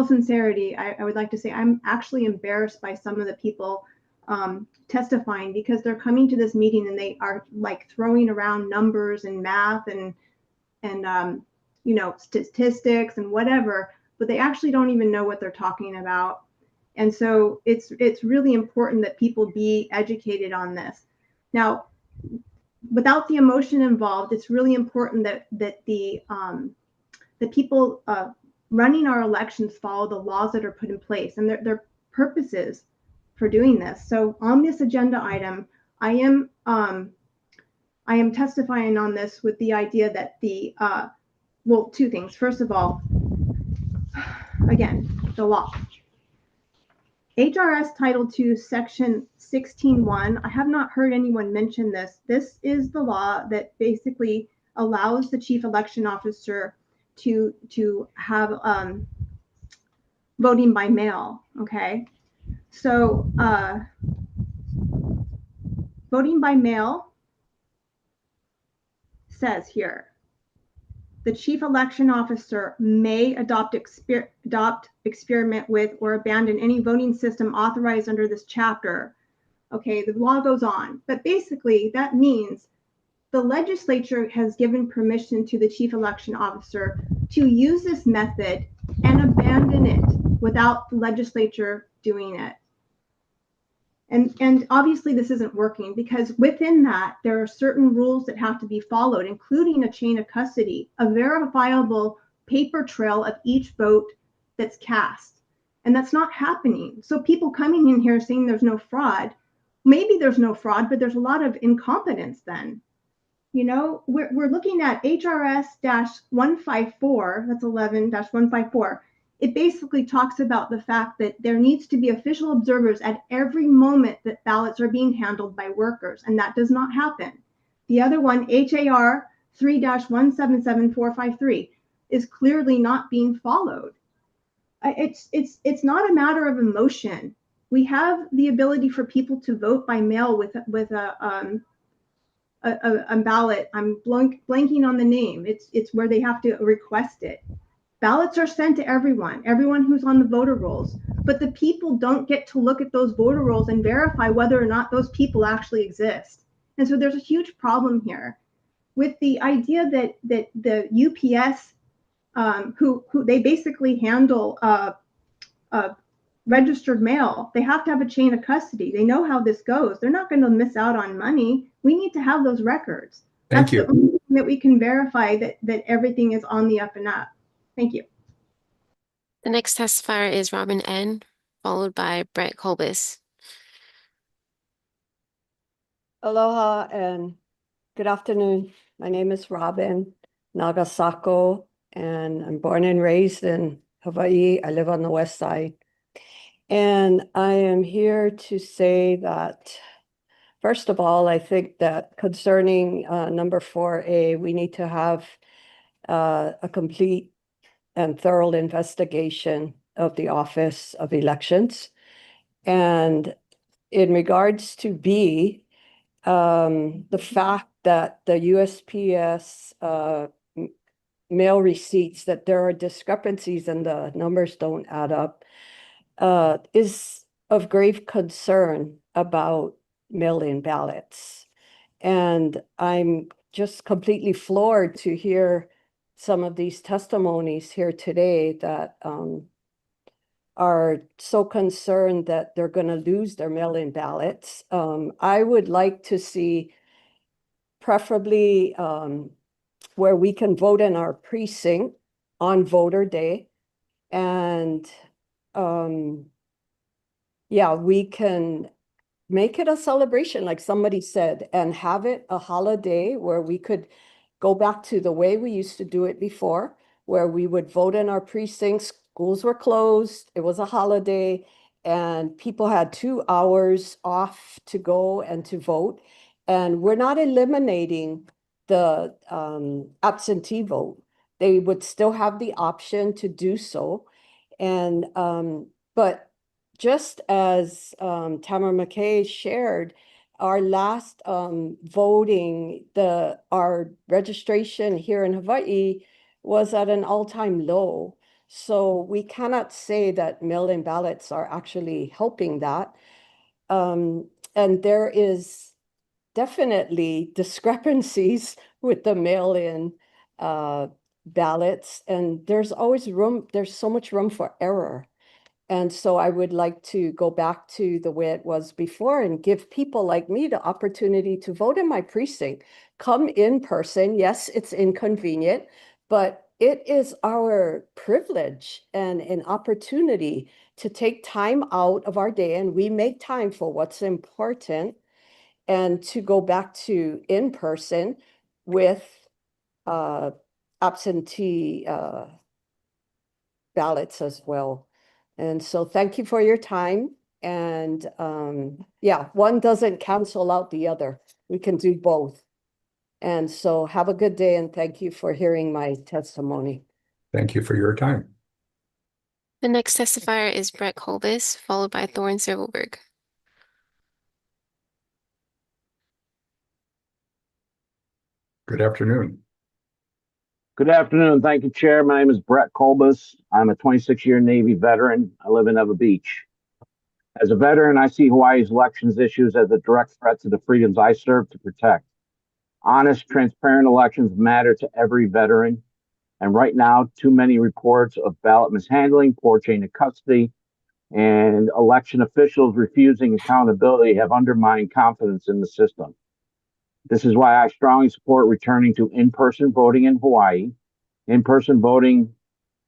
sincerity, I would like to say I'm actually embarrassed by some of the people testifying because they're coming to this meeting and they are like throwing around numbers and math and statistics and whatever, but they actually don't even know what they're talking about. And so it's really important that people be educated on this. Now, without the emotion involved, it's really important that the people running our elections follow the laws that are put in place and their purposes for doing this. So on this agenda item, I am testifying on this with the idea that well, 2 things. First of all, again, the law. HRS Title II, Section 16.1. I have not heard anyone mention this. This is the law that basically allows the chief election officer to have voting by mail. Okay, so voting by mail says here, the chief election officer may adopt, experiment with, or abandon any voting system authorized under this chapter. Okay, the law goes on, but basically that means the legislature has given permission to the chief election officer to use this method and abandon it without the legislature doing it. And obviously this isn't working because within that, there are certain rules that have to be followed, including a chain of custody, a verifiable paper trail of each vote that's cast. And that's not happening. So people coming in here saying there's no fraud, maybe there's no fraud, but there's a lot of incompetence then. We're looking at HRS-154, that's 11-154. It basically talks about the fact that there needs to be official observers at every moment that ballots are being handled by workers, and that does not happen. The other one, HAR 3-177453, is clearly not being followed. It's not a matter of emotion. We have the ability for people to vote by mail with a ballot. I'm blanking on the name. It's where they have to request it. Ballots are sent to everyone who's on the voter rolls, but the people don't get to look at those voter rolls and verify whether or not those people actually exist. And so there's a huge problem here with the idea that the UPS, who they basically handle registered mail, they have to have a chain of custody. They know how this goes. They're not going to miss out on money. We need to have those records. Thank you. That's the only thing that we can verify that everything is on the up and up. Thank you. The next testifier is Robin N., followed by Brett Colbus. Aloha and good afternoon. My name is Robin Nagasako, and I'm born and raised in Hawaii. I live on the west side. And I am here to say that, first of all, I think that concerning number 4A, we need to have a complete and thorough investigation of the Office of Elections. And in regards to B, the fact that the USPS mail receipts, that there are discrepancies and the numbers don't add up, is of grave concern about mail-in ballots. And I'm just completely floored to hear some of these testimonies here today that are so concerned that they're going to lose their mail-in ballots. I would like to see preferably where we can vote in our precinct on voter day. And yeah, we can make it a celebration, like somebody said, and have it a holiday where we could go back to the way we used to do it before, where we would vote in our precincts, schools were closed, it was a holiday, and people had 2 hours off to go and to vote. And we're not eliminating the absentee vote. They would still have the option to do so. And but just as Tamara McKay shared, our last voting, our registration here in Hawaii was at an all-time low. So we cannot say that mail-in ballots are actually helping that. And there is definitely discrepancies with the mail-in ballots, and there's always room, there's so much room for error. And so I would like to go back to the way it was before and give people like me the opportunity to vote in my precinct. Come in person. Yes, it's inconvenient, but it is our privilege and an opportunity to take time out of our day, and we make time for what's important, and to go back to in person with absentee ballots as well. And so thank you for your time. And yeah, one doesn't cancel out the other. We can do both. And so have a good day, and thank you for hearing my testimony. Thank you for your time. The next testifier is Brett Colbus, followed by Thorne Silverberg. Good afternoon. Good afternoon. Thank you, Chair. My name is Brett Colbus. I'm a 26-year Navy veteran. I live in Ewa Beach. As a veteran, I see Hawaii's elections issues as a direct threat to the freedoms I serve to protect. Honest, transparent elections matter to every veteran. And right now, too many reports of ballot mishandling, poor chain of custody, and election officials refusing accountability have undermined confidence in the system. This is why I strongly support returning to in-person voting in Hawaii. In-person voting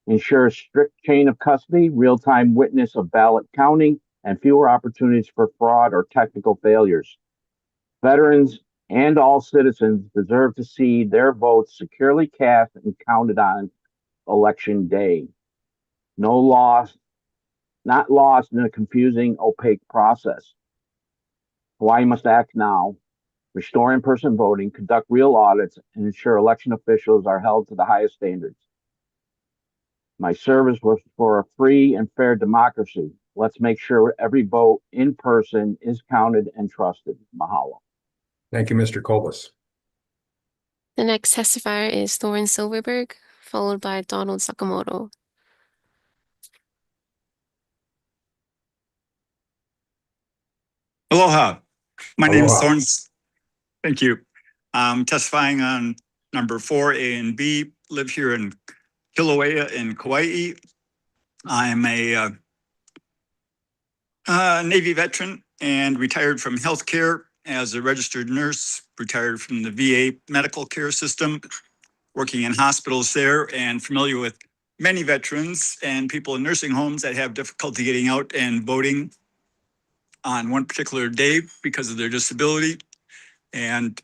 ensures strict chain of custody, real-time witness of ballot counting, and fewer opportunities for fraud or technical failures. Veterans and all citizens deserve to see their votes securely cast and counted on election day. No loss, not lost in a confusing, opaque process. Hawaii must act now. Restore in-person voting, conduct real audits, and ensure election officials are held to the highest standards. My service was for a free and fair democracy. Let's make sure every vote in person is counted and trusted. Mahalo. Thank you, Mr. Colbus. The next testifier is Thorne Silverberg, followed by Donald Sakamoto. Aloha. My name is Aloha. Thorne. Thank you. I'm testifying on number 4, A and B. Live here in Kilauea in Kauai. I'm a Navy veteran and retired from healthcare as a registered nurse, retired from the VA medical care system, working in hospitals there, and familiar with many veterans and people in nursing homes that have difficulty getting out and voting on one particular day because of their disability. And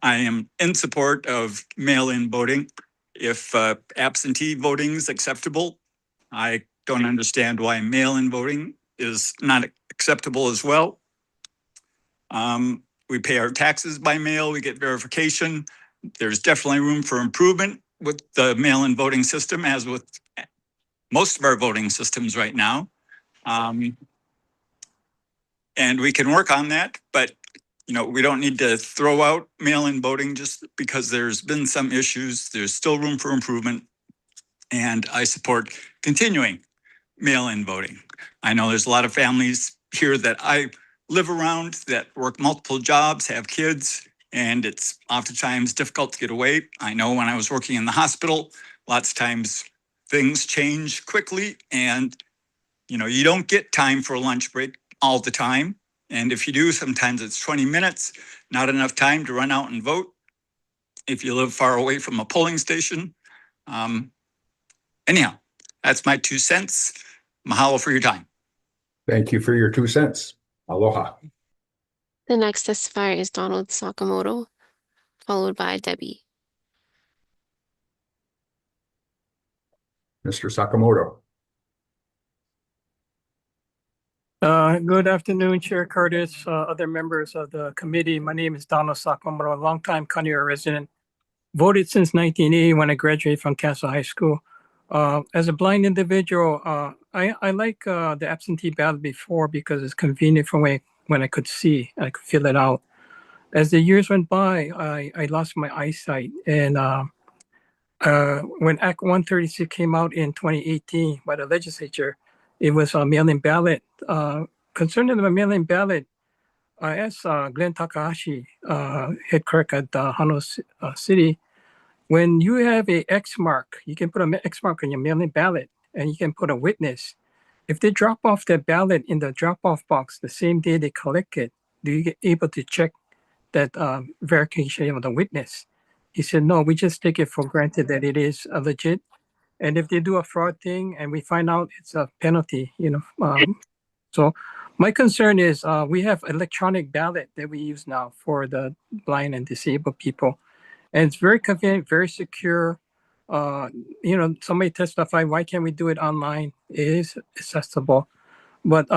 I am in support of mail-in voting. If absentee voting is acceptable, I don't understand why mail-in voting is not acceptable as well. We pay our taxes by mail, we get verification. There's definitely room for improvement with the mail-in voting system, as with most of our voting systems right now. And we can work on that, but we don't need to throw out mail-in voting just because there's been some issues. There's still room for improvement. And I support continuing mail-in voting. I know there's a lot of families here that I live around that work multiple jobs, have kids, and it's oftentimes difficult to get away. I know when I was working in the hospital, lots of times things change quickly and you don't get time for a lunch break all the time. And if you do, sometimes it's 20 minutes, not enough time to run out and vote. If you live far away from a polling station. Anyhow, that's my 2 cents. Mahalo for your time. Thank you for your 2 cents. Aloha. The next testifier is Donald Sakamoto, followed by Debbie. Mr. Sakamoto. Good afternoon, Chair Curtis, other members of the committee. My name is Donald Sakamoto, a longtime Kaneohe resident. Voted since 1980 when I graduated from Castle High School. As a blind individual, I like the absentee ballot before because it's convenient for when I could see, I could fill it out. As the years went by, I lost my eyesight. And when Act 136 came out in 2018 by the legislature, it was a mail-in ballot. Concerning the mail-in ballot, I asked Glenn Takahashi, head clerk at Hano City, when you have a X mark, you can put an X mark on your mail-in ballot and you can put a witness. If they drop off their ballot in the drop-off box the same day they collect it, do you get able to check that verification of the witness? He said, no, we just take it for granted that it is legit. And if they do a fraud thing and we find out, it's a penalty, So my concern is we have electronic ballot that we use now for the blind and disabled people. And it's very convenient, very secure. Somebody testified, why can't we do it online? It is accessible. But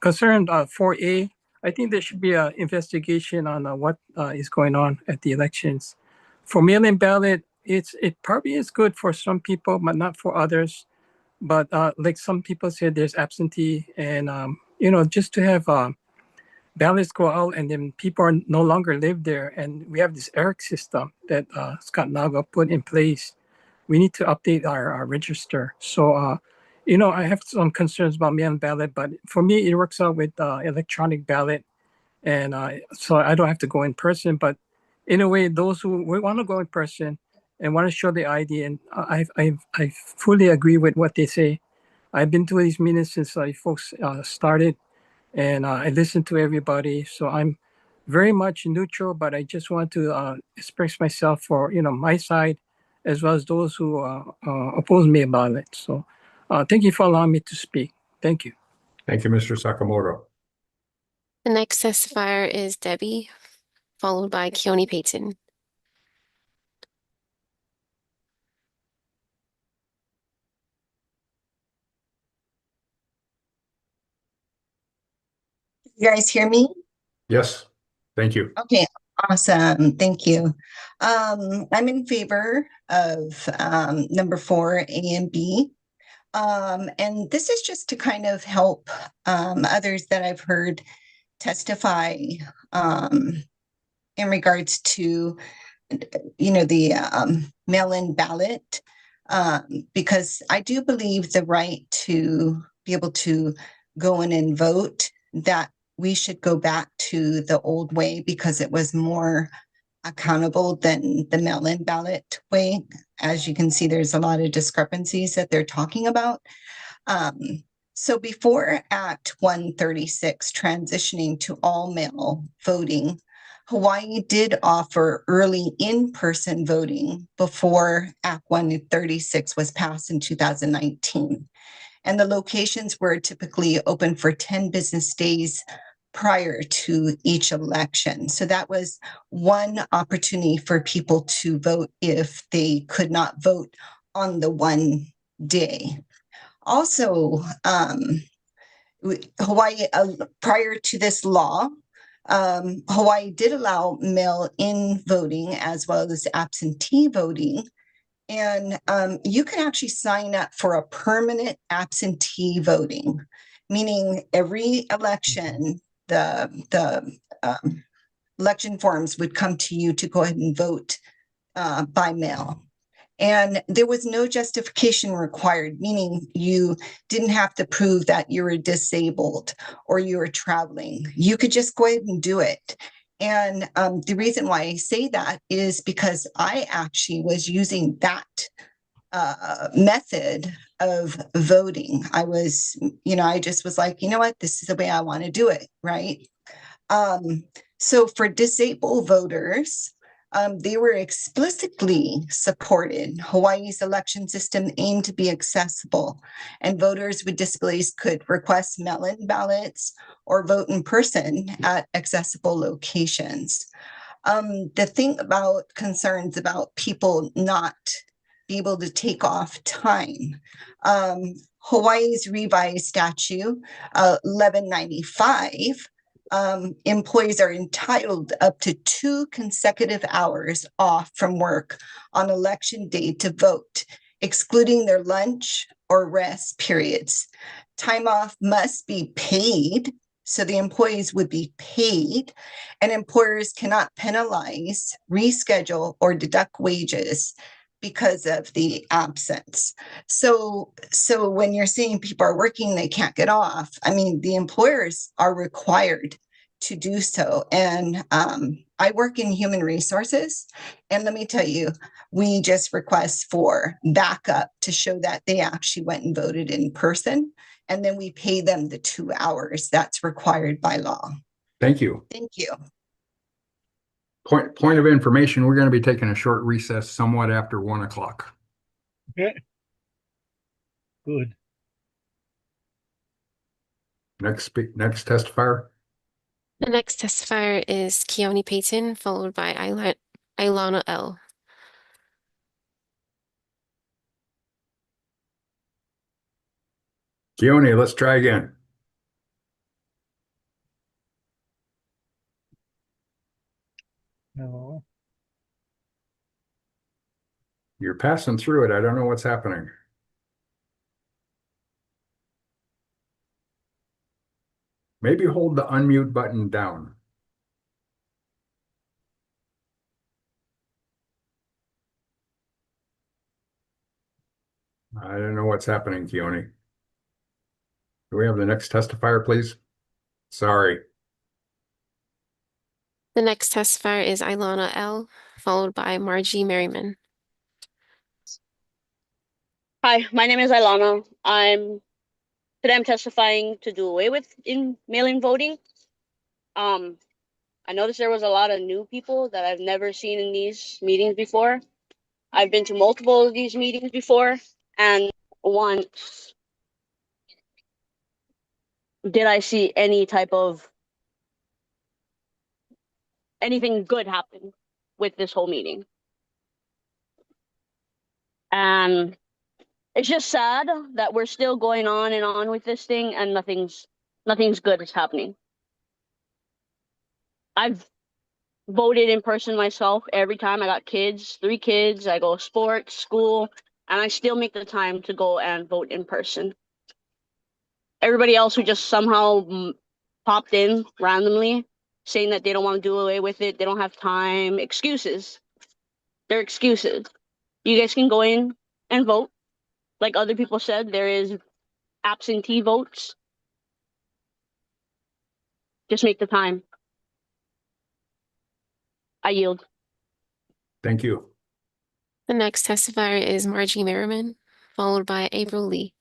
concerned 4A, I think there should be an investigation on what is going on at the elections. For mail-in ballot, it probably is good for some people, but not for others. But like some people said, there's absentee and, just to have ballots go out and then people are no longer live there. And we have this ERIC system that Scott Naga put in place. We need to update our register. So, I have some concerns about mail-in ballot, but for me, it works out with electronic ballot. And so I don't have to go in person, but in a way, those who want to go in person and want to show the ID, and I fully agree with what they say. I've been to these meetings since folks started, and I listen to everybody. So I'm very much neutral, but I just want to express myself for my side, as well as those who oppose me about it. So thank you for allowing me to speak. Thank you. Thank you, Mr. Sakamoto. The next testifier is Debbie, followed by Keone Payton. You guys hear me? Yes, thank you. Okay, awesome. Thank you. I'm in favor of number 4, A and B. And this is just to kind of help others that I've heard testify in regards to, the mail-in ballot, because I do believe the right to be able to go in and vote, that we should go back to the old way because it was more accountable than the mail-in ballot way. As you can see, there's a lot of discrepancies that they're talking about. So before Act 136 transitioning to all mail voting, Hawaii did offer early in-person voting before Act 136 was passed in 2019. And the locations were typically open for 10 business days prior to each election. So that was one opportunity for people to vote if they could not vote on the one day. Also, Hawaii, prior to this law, Hawaii did allow mail-in voting as well as absentee voting. And you can actually sign up for a permanent absentee voting, meaning every election, the election forms would come to you to go ahead and vote by mail. And there was no justification required, meaning you didn't have to prove that you were disabled or you were traveling. You could just go ahead and do it. And the reason why I say that is because I actually was using that method of voting. I was, I just was like, you know what, this is the way I want to do it, right? So for disabled voters, they were explicitly supported. Hawaii's election system aimed to be accessible, and voters with disabilities could request mail-in ballots or vote in person at accessible locations. The thing about concerns about people not be able to take off time, Hawaii's revised statute 1195, employees are entitled up to 2 consecutive hours off from work on election day to vote, excluding their lunch or rest periods. Time off must be paid, so the employees would be paid, and employers cannot penalize, reschedule, or deduct wages because of the absence. So when you're seeing people are working, they can't get off. I mean, the employers are required to do so. And I work in human resources. And let me tell you, we just request for backup to show that they actually went and voted in person. And then we pay them the 2 hours that's required by law. Thank you. Thank you. Point of information, we're going to be taking a short recess somewhat after 1 o'clock. Okay. Good. Next testifier. The next testifier is Keone Payton, followed by Ilana L. Keone, let's try again. No. You're passing through it. I don't know what's happening. Maybe hold the unmute button down. I don't know what's happening, Keone. Do we have the next testifier, please? Sorry. The next testifier is Ilana L., followed by Margie Merriman. Hi, my name is Ilana. Today I'm testifying to do away with mail-in voting. I noticed there was a lot of new people that I've never seen in these meetings before. I've been to multiple of these meetings before, and once did I see any type of anything good happen with this whole meeting. And it's just sad that we're still going on and on with this thing and nothing's good is happening. I've voted in person myself every time. I got kids, 3 kids, I go sports, school, and I still make the time to go and vote in person. Everybody else who just somehow popped in randomly saying that they don't want to do away with it, they don't have time, excuses. They're excuses. You guys can go in and vote. Like other people said, there is absentee votes. Just make the time. I yield. Thank you. The next testifier is Margie Merriman, followed by April Lee.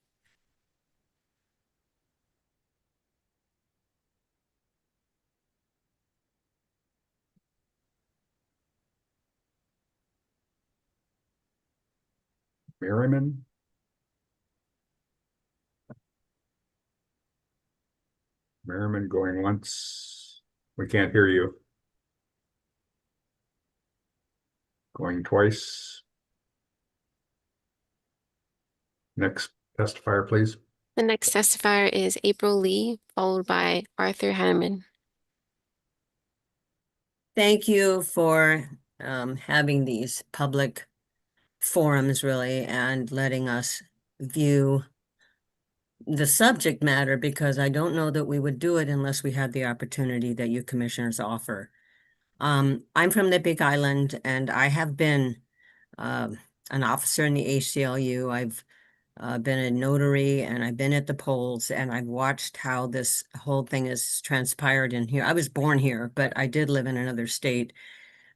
Merriman. Merriman going once. We can't hear you. Going twice. Next testifier, please. The next testifier is April Lee, followed by Arthur Hanneman. Thank you for having these public forums, really, and letting us view the subject matter, because I don't know that we would do it unless we had the opportunity that you commissioners offer. I'm from the Big Island, and I have been an officer in the ACLU. I've been a notary, and I've been at the polls, and I've watched how this whole thing has transpired in here. I was born here, but I did live in another state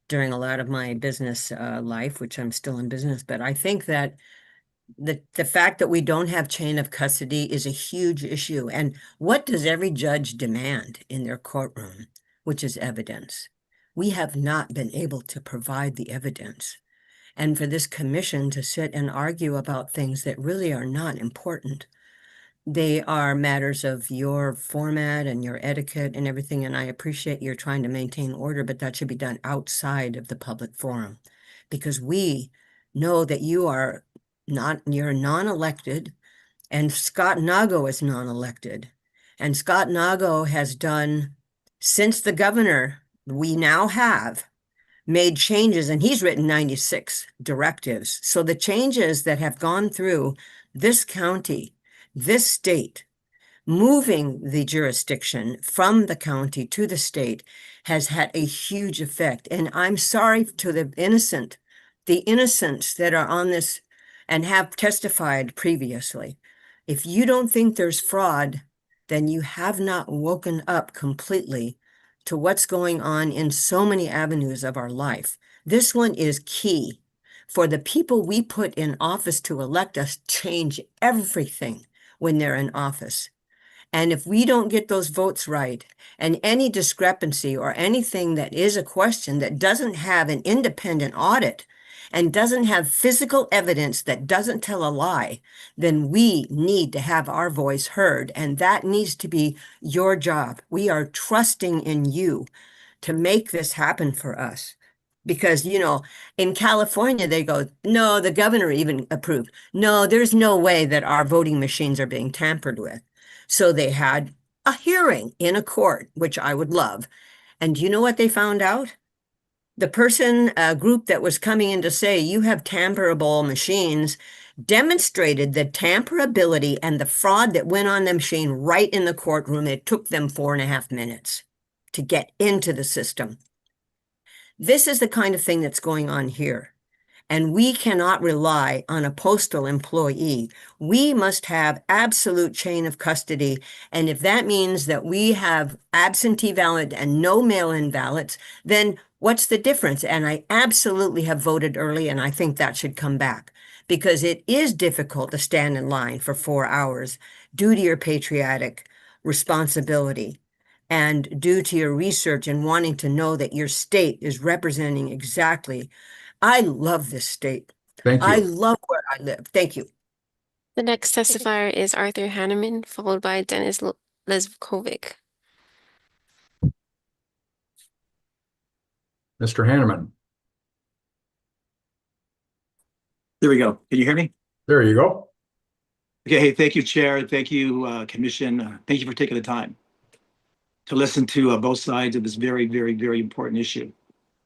during a lot of my business life, which I'm still in business. But I think that the fact that we don't have chain of custody is a huge issue. And what does every judge demand in their courtroom, which is evidence? We have not been able to provide the evidence. And for this commission to sit and argue about things that really are not important, they are matters of your format and your etiquette and everything. And I appreciate you're trying to maintain order, but that should be done outside of the public forum, because we know that you're non-elected, and Scott Nago is non-elected. And Scott Nago has done, since the governor we now have made changes, and he's written 96 directives. So the changes that have gone through this county, this state, moving the jurisdiction from the county to the state has had a huge effect. And I'm sorry to the innocents that are on this and have testified previously. If you don't think there's fraud, then you have not woken up completely to what's going on in so many avenues of our life. This one is key. For the people we put in office to elect us change everything when they're in office. And if we don't get those votes right, and any discrepancy or anything that is a question that doesn't have an independent audit and doesn't have physical evidence that doesn't tell a lie, then we need to have our voice heard. And that needs to be your job. We are trusting in you to make this happen for us. Because, in California, they go, no, the governor even approved. No, there's no way that our voting machines are being tampered with. So they had a hearing in a court, which I would love. And do you know what they found out? The group that was coming in to say you have tamperable machines demonstrated the tamperability and the fraud that went on the machine right in the courtroom. It took them 4.5 minutes to get into the system. This is the kind of thing that's going on here. And we cannot rely on a postal employee. We must have absolute chain of custody. And if that means that we have absentee ballot and no mail-in ballots, then what's the difference? And I absolutely have voted early, and I think that should come back, because it is difficult to stand in line for 4 hours due to your patriotic responsibility and due to your research and wanting to know that your state is representing exactly. I love this state. Thank you. I love where I live. Thank you. The next testifier is Arthur Hanneman, followed by Dennis Lezkovic. Mr. Hanneman. There we go. Can you hear me? There you go. Okay. Hey, thank you, Chair. Thank you, Commission. Thank you for taking the time to listen to both sides of this very, very, very important issue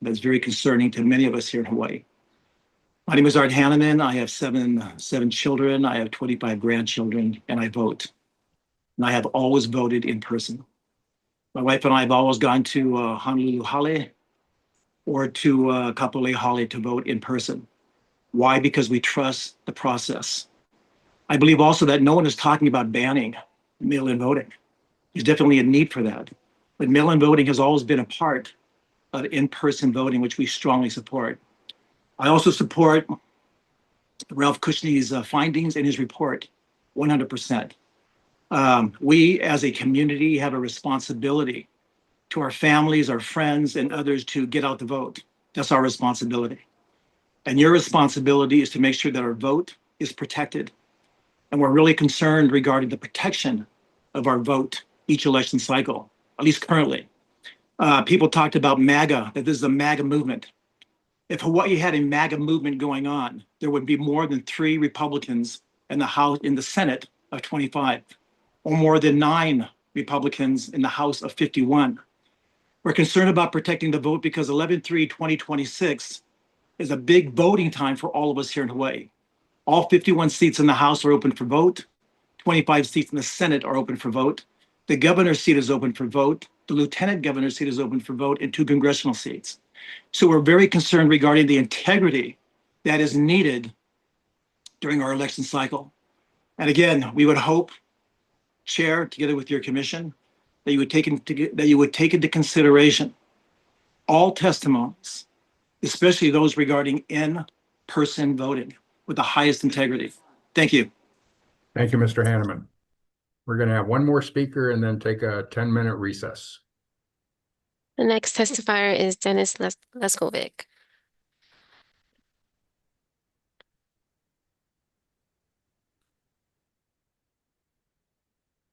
that's very concerning to many of us here in Hawaii. My name is Art Hanneman. I have seven children. I have 25 grandchildren, and I vote. And I have always voted in person. My wife and I have always gone to Honolulu Hale or to Kapolei Hale to vote in person. Why? Because we trust the process. I believe also that no one is talking about banning mail-in voting. There's definitely a need for that. But mail-in voting has always been a part of in-person voting, which we strongly support. I also support Ralph Kushney's findings in his report, 100%. We as a community have a responsibility to our families, our friends, and others to get out the vote. That's our responsibility. And your responsibility is to make sure that our vote is protected. And we're really concerned regarding the protection of our vote each election cycle, at least currently. People talked about MAGA, that this is a MAGA movement. If Hawaii had a MAGA movement going on, there would be more than 3 Republicans in the House, in the Senate of 25, or more than 9 Republicans in the House of 51. We're concerned about protecting the vote because 11/3/2026 is a big voting time for all of us here in Hawaii. All 51 seats in the House are open for vote. 25 seats in the Senate are open for vote. The governor's seat is open for vote. The lieutenant governor's seat is open for vote and 2 congressional seats. So we're very concerned regarding the integrity that is needed during our election cycle. And again, we would hope, Chair, together with your commission, that you would take into consideration all testimonies, especially those regarding in-person voting, with the highest integrity. Thank you. Thank you, Mr. Hanneman. We're going to have one more speaker and then take a 10-minute recess. The next testifier is Dennis Leskovic.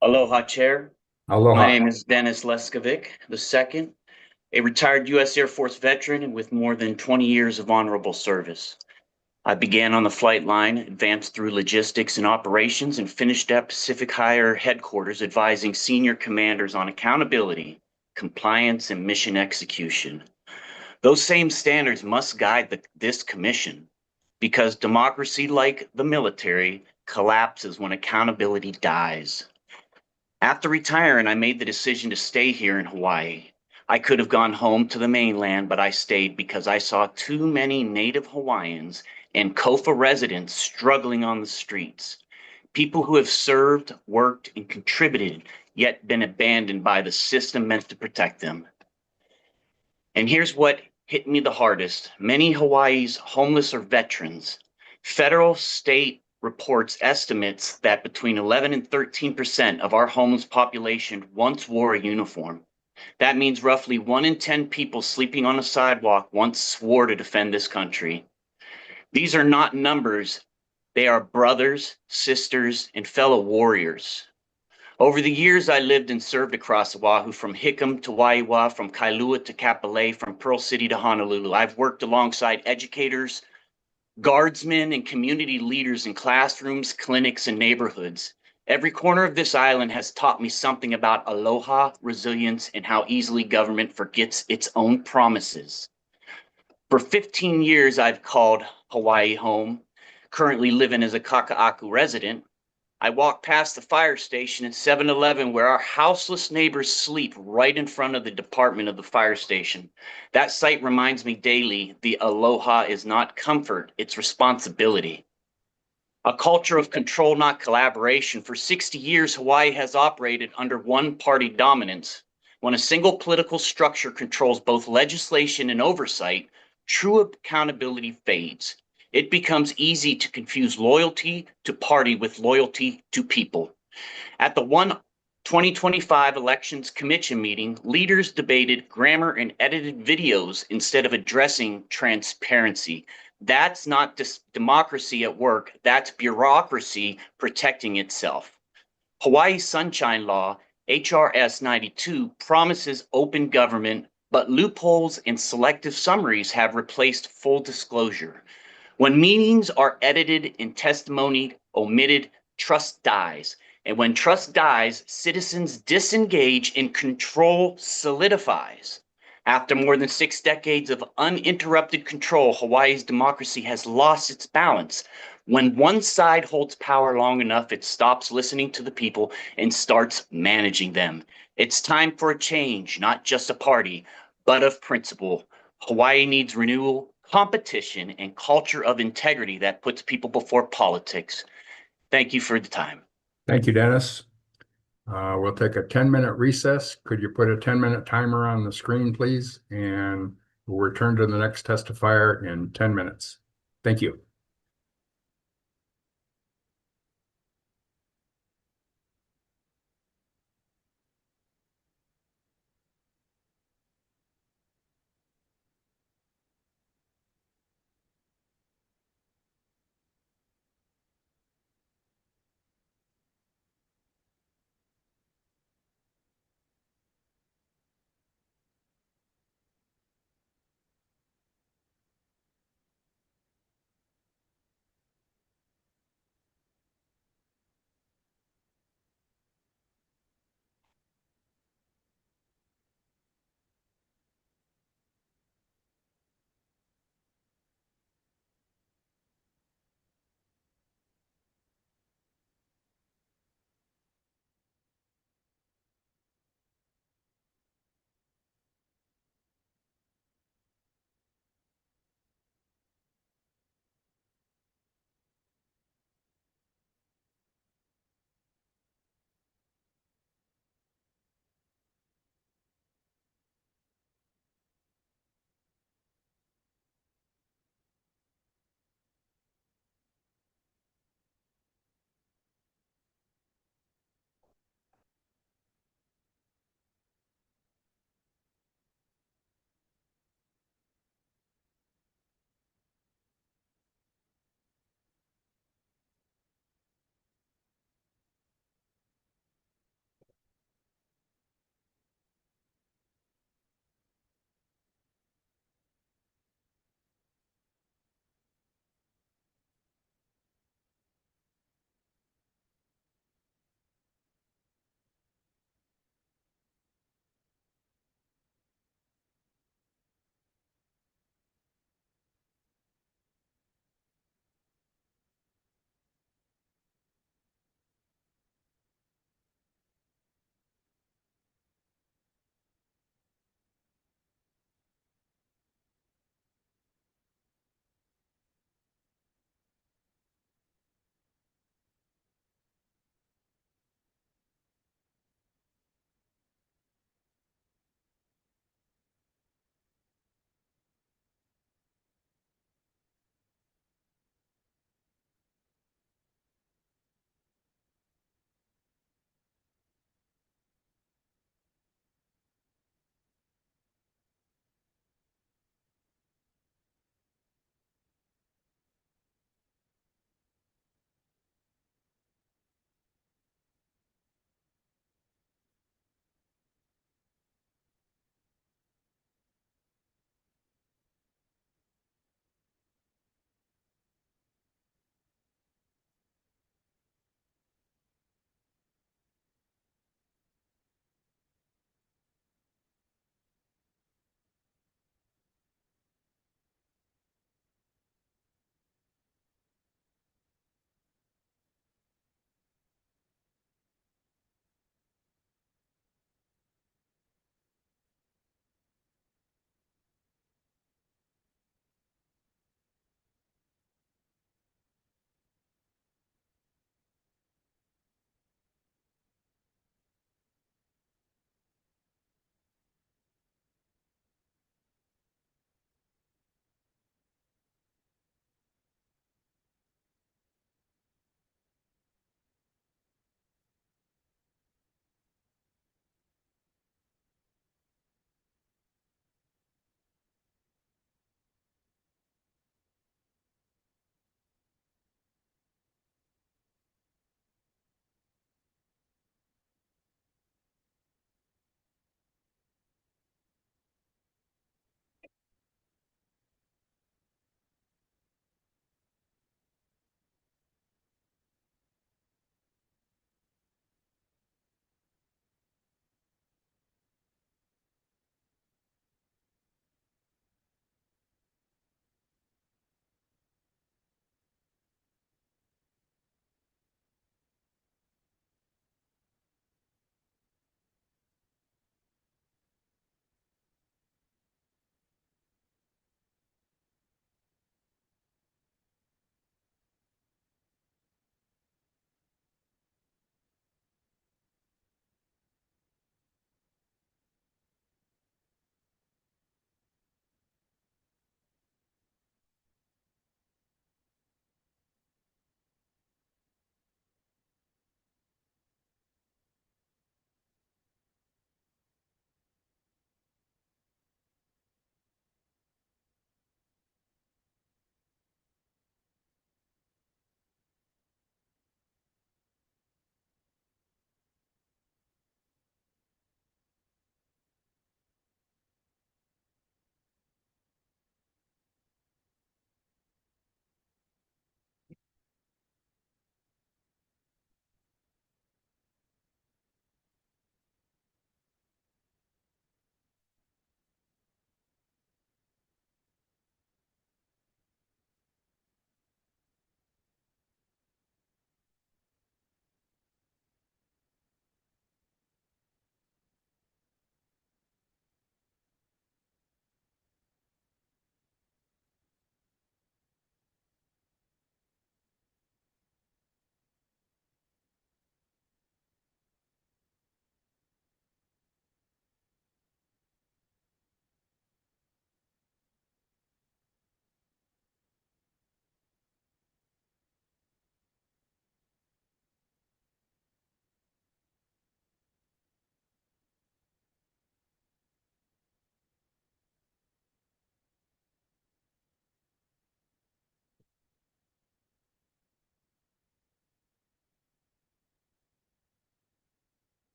Aloha, Chair. Aloha. My name is Dennis Leskovic II, a retired U.S. Air Force veteran with more than 20 years of honorable service. I began on the flight line, advanced through logistics and operations, and finished at Pacific Higher Headquarters advising senior commanders on accountability, compliance, and mission execution. Those same standards must guide this commission, because democracy, like the military, collapses when accountability dies. After retiring, I made the decision to stay here in Hawaii. I could have gone home to the mainland, but I stayed because I saw too many Native Hawaiians and Kofa residents struggling on the streets. People who have served, worked, and contributed, yet been abandoned by the system meant to protect them. And here's what hit me the hardest. Many Hawaii's homeless are veterans. Federal, state, reports estimates that between 11 and 13% of our homeless population once wore a uniform. That means roughly 1 in 10 people sleeping on a sidewalk once swore to defend this country. These are not numbers. They are brothers, sisters, and fellow warriors. Over the years, I lived and served across Oahu, from Hickam to Waiwa, from Kailua to Kapolei, from Pearl City to Honolulu. I've worked alongside educators, guardsmen, and community leaders in classrooms, clinics, and neighborhoods. Every corner of this island has taught me something about aloha, resilience, and how easily government forgets its own promises. For 15 years, I've called Hawaii home, currently living as a Kaka'aku resident. I walk past the fire station at 7-Eleven where our houseless neighbors sleep right in front of the department of the fire station. That sight reminds me daily, the aloha is not comfort, it's responsibility. A culture of control, not collaboration. For 60 years, Hawaii has operated under one-party dominance. When a single political structure controls both legislation and oversight, true accountability fades. It becomes easy to confuse loyalty to party with loyalty to people. At the 2025 Elections Commission meeting, leaders debated grammar and edited videos instead of addressing transparency. That's not democracy at work, that's bureaucracy protecting itself. Hawaii's Sunshine Law, HRS 92, promises open government, but loopholes and selective summaries have replaced full disclosure. When meetings are edited and testimony omitted, trust dies. And when trust dies, citizens disengage and control solidifies. After more than 6 decades of uninterrupted control, Hawaii's democracy has lost its balance. When one side holds power long enough, it stops listening to the people and starts managing them. It's time for a change, not just a party, but of principle. Hawaii needs renewal, competition, and culture of integrity that puts people before politics. Thank you for the time. Thank you, Dennis. We'll take a 10-minute recess. Could you put a 10-minute timer on the screen, please? And we'll return to the next testifier in 10 minutes. Thank you.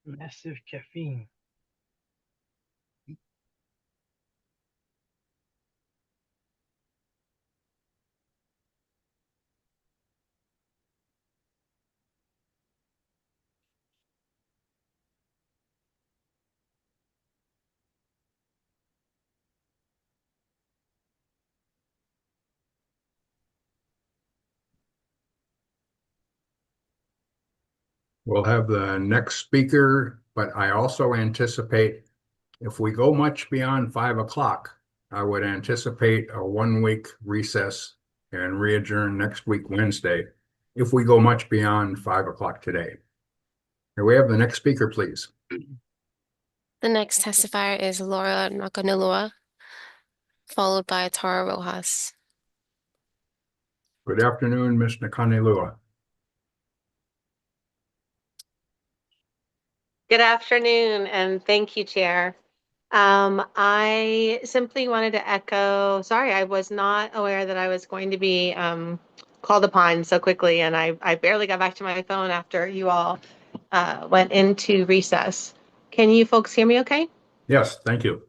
Massive caffeine. We'll have the next speaker, but I also anticipate if we go much beyond 5 o'clock, I would anticipate a 1 week recess and re-adjourn next week, Wednesday, if we go much beyond 5 o'clock today. Can we have the next speaker, please? The next testifier is Laura Nakanilua, followed by Tara Rojas. Good afternoon, Ms. Nakanelua. Good afternoon, and thank you, Chair. I simply wanted to echo, sorry, I was not aware that I was going to be called upon so quickly, and I barely got back to my phone after you all went into recess. Can you folks hear me okay? Yes, thank you.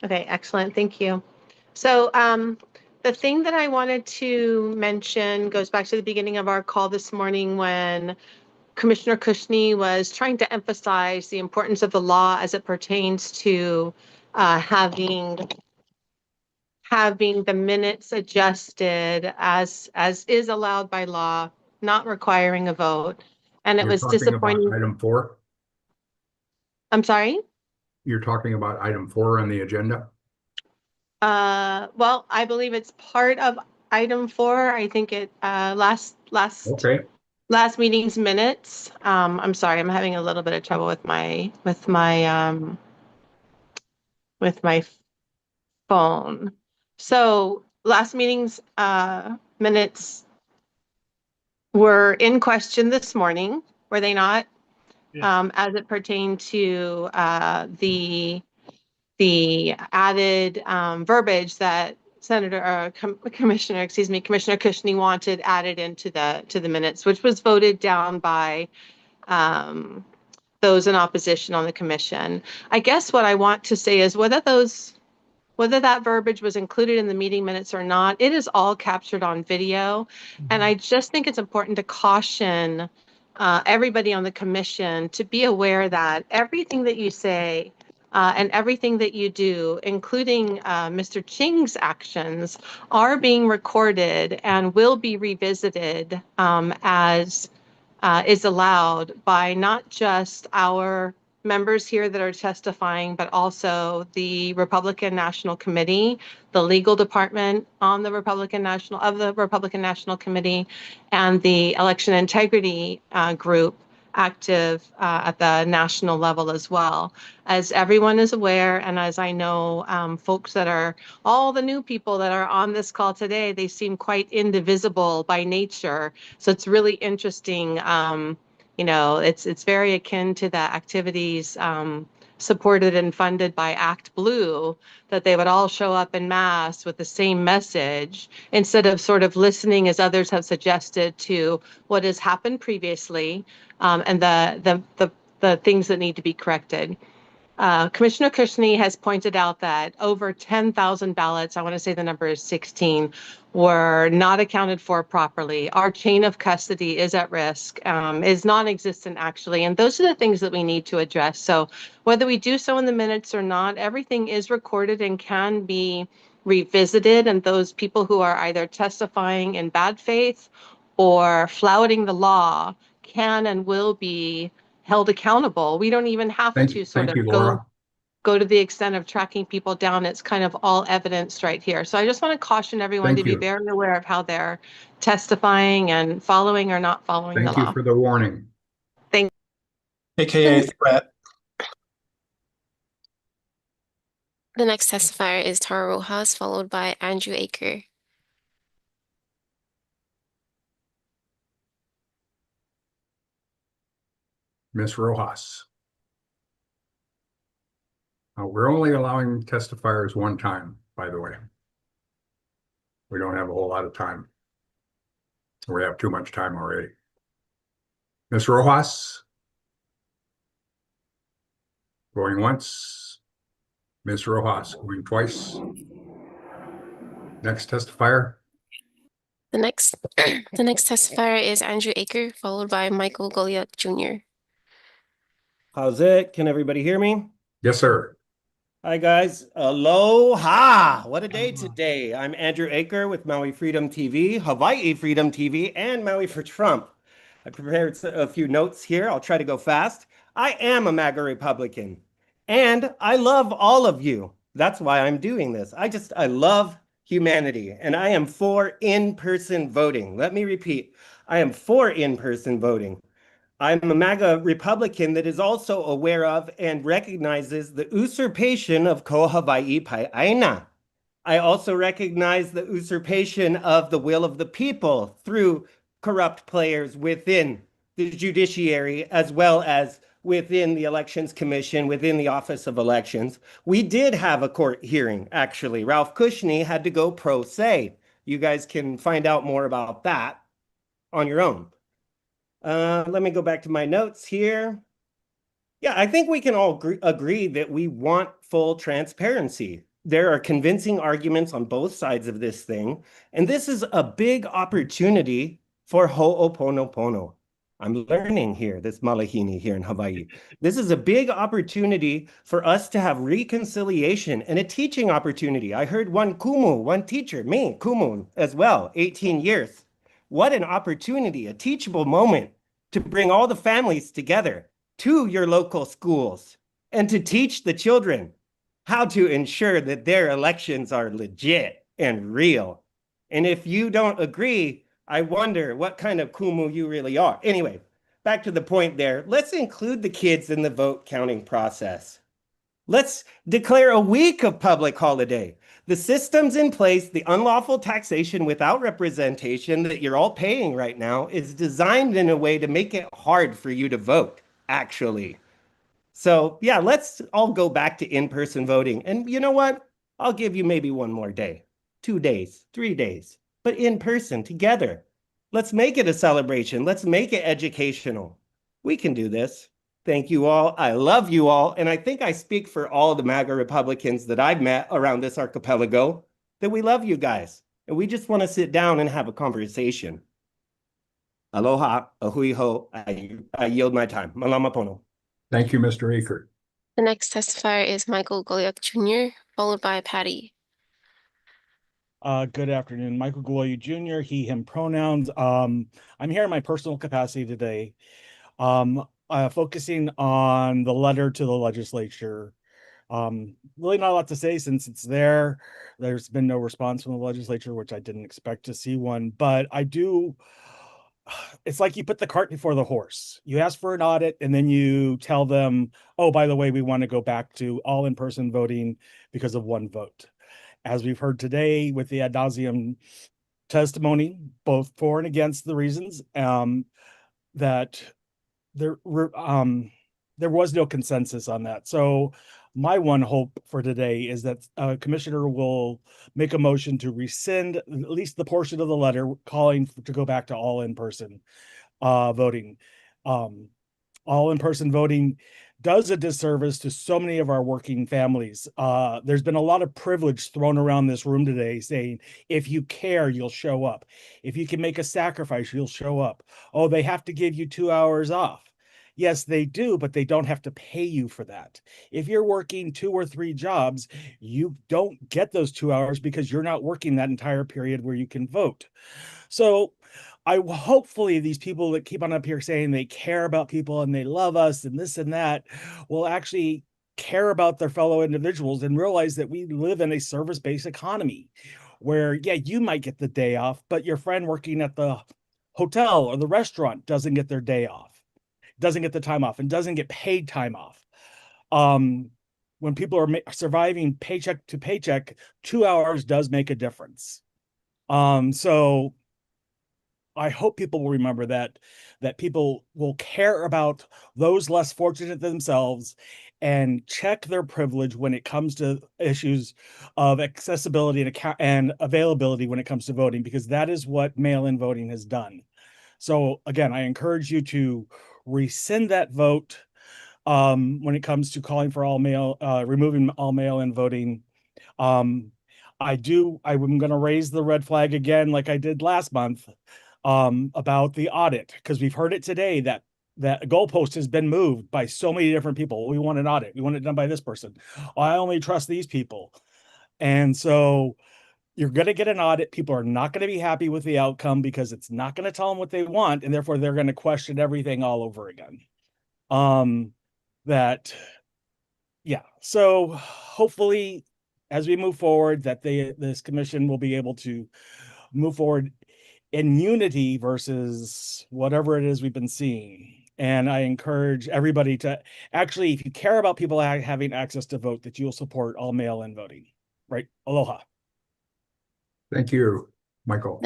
Okay, excellent, thank you. So the thing that I wanted to mention goes back to the beginning of our call this morning when Commissioner Kushney was trying to emphasize the importance of the law as it pertains to having the minutes adjusted as is allowed by law, not requiring a vote. And it You're was talking disappointing. about item 4? I'm sorry? You're talking about item 4 on the agenda? Well, I believe it's part of item 4. I think it Okay. last meeting's minutes. I'm sorry, I'm having a little bit of trouble with my phone. So last meeting's minutes were in question this morning, were they not? Yeah. As it pertained to the added verbiage that Commissioner Kushney wanted added into the minutes, which was voted down by those in opposition on the commission. I guess what I want to say is whether that verbiage was included in the meeting minutes or not, it is all captured on video. And I just think it's important to caution everybody on the commission to be aware that everything that you say and everything that you do, including Mr. Ching's actions, are being recorded and will be revisited as is allowed by not just our members here that are testifying, but also the Republican National Committee, the legal department on the Republican National Committee, and the election integrity group active at the national level as well. As everyone is aware, and as I know folks that are, all the new people that are on this call today, they seem quite indivisible by nature. So it's really interesting. It's very akin to the activities supported and funded by Act Blue, that they would all show up en masse with the same message instead of sort of listening, as others have suggested, to what has happened previously and the things that need to be corrected. Commissioner Kushney has pointed out that over 10,000 ballots, I want to say the number is 16, were not accounted for properly. Our chain of custody is at risk, is non-existent actually, and those are the things that we need to address. So whether we do so in the minutes or not, everything is recorded and can be revisited, and those people who are either testifying in bad faith or flouting the law can and will be held accountable. We don't even have to sort of go to the extent of tracking people down. It's kind of all evidenced right here. So I just want to caution everyone to be very aware of how they're testifying and following or not following the law. Thank you for the warning. Thank you. AKA threat. The next testifier is Tara Rojas, followed by Andrew Aker. Ms. Rojas. We're only allowing testifiers one time, by the way. We don't have a whole lot of time. We have too much time already. Ms. Rojas? Going once. Ms. Rojas going twice. Next testifier. The next the next testifier is Andrew Aker, followed by Michael Goliak Jr. How's it? Can everybody hear me? Yes, sir. Hi, guys. Aloha. What a day today. I'm Andrew Aker with Maui Freedom TV, Hawaii Freedom TV, and Maui for Trump. I prepared a few notes here. I'll try to go fast. I am a MAGA Republican, and I love all of you. That's why I'm doing this. I love humanity, and I am for in-person voting. Let me repeat. I am for in-person voting. I'm a MAGA Republican that is also aware of and recognizes the usurpation of ko Hawaii Pai'aina. I also recognize the usurpation of the will of the people through corrupt players within the judiciary, as well as within the Elections Commission, within the Office of Elections. We did have a court hearing, actually. Ralph Kushney had to go pro se. You guys can find out more about that on your own. Let me go back to my notes here. Yeah, I think we can all agree that we want full transparency. There are convincing arguments on both sides of this thing, and this is a big opportunity for Ho'oponopono. I'm learning here, this Malahini here in Hawaii. This is a big opportunity for us to have reconciliation and a teaching opportunity. I heard one teacher, me, Kumu, as well, 18 years. What an opportunity, a teachable moment to bring all the families together to your local schools and to teach the children how to ensure that their elections are legit and real. And if you don't agree, I wonder what kind of kumu you really are. Anyway, back to the point there. Let's include the kids in the vote counting process. Let's declare a week of public holiday. The systems in place, the unlawful taxation without representation that you're all paying right now is designed in a way to make it hard for you to vote, actually. So yeah, let's all go back to in-person voting. And you know what? I'll give you maybe one more day, 2 days, 3 days, but in person together. Let's make it a celebration. Let's make it educational. We can do this. Thank you all. I love you all. And I think I speak for all the MAGA Republicans that I've met around this archipelago, that we love you guys. And we just want to sit down and have a conversation. Aloha, ahui ho. I yield my time. Malama pono. Thank you, Mr. Aker. The next testifier is Michael Goliak Jr., followed by Patty. Good afternoon, Michael Goloyu Jr., he, him pronouns. I'm here in my personal capacity today, focusing on the letter to the legislature. Really not a lot to say since it's there. There's been no response from the legislature, which I didn't expect to see one, but I do. It's like you put the cart before the horse. You ask for an audit and then you tell them, oh, by the way, we want to go back to all in-person voting because of one vote. As we've heard today with the ad nauseum testimony, both for and against the reasons, that there was no consensus on that. So my one hope for today is that Commissioner will make a motion to rescind at least the portion of the letter calling to go back to all in-person voting. All in-person voting does a disservice to so many of our working families. There's been a lot of privilege thrown around this room today saying, if you care, you'll show up. If you can make a sacrifice, you'll show up. Oh, they have to give you 2 hours off. Yes, they do, but they don't have to pay you for that. If you're working 2 or 3 jobs, you don't get those 2 hours because you're not working that entire period where you can vote. So hopefully these people that keep on up here saying they care about people and they love us and this and that will actually care about their fellow individuals and realize that we live in a service-based economy where, yeah, you might get the day off, but your friend working at the hotel or the restaurant doesn't get their day off, doesn't get the time off, and doesn't get paid time off. When people are surviving paycheck to paycheck, 2 hours does make a difference. So I hope people will remember that people will care about those less fortunate than themselves and check their privilege when it comes to issues of accessibility and availability when it comes to voting, because that is what mail-in voting has done. So again, I encourage you to rescind that vote, when it comes to calling for all mail, removing all mail-in voting. I'm going to raise the red flag again, like I did last month, about the audit, because we've heard it today that goalpost has been moved by so many different people. We want an audit. We want it done by this person. I only trust these people. And so you're going to get an audit. People are not going to be happy with the outcome because it's not going to tell them what they want. And therefore they're going to question everything all over again. So hopefully as we move forward, that this commission will be able to move forward in unity versus whatever it is we've been seeing. And I encourage everybody to actually, if you care about people having access to vote, that you'll support all mail-in voting, right? Aloha. Thank you, Michael.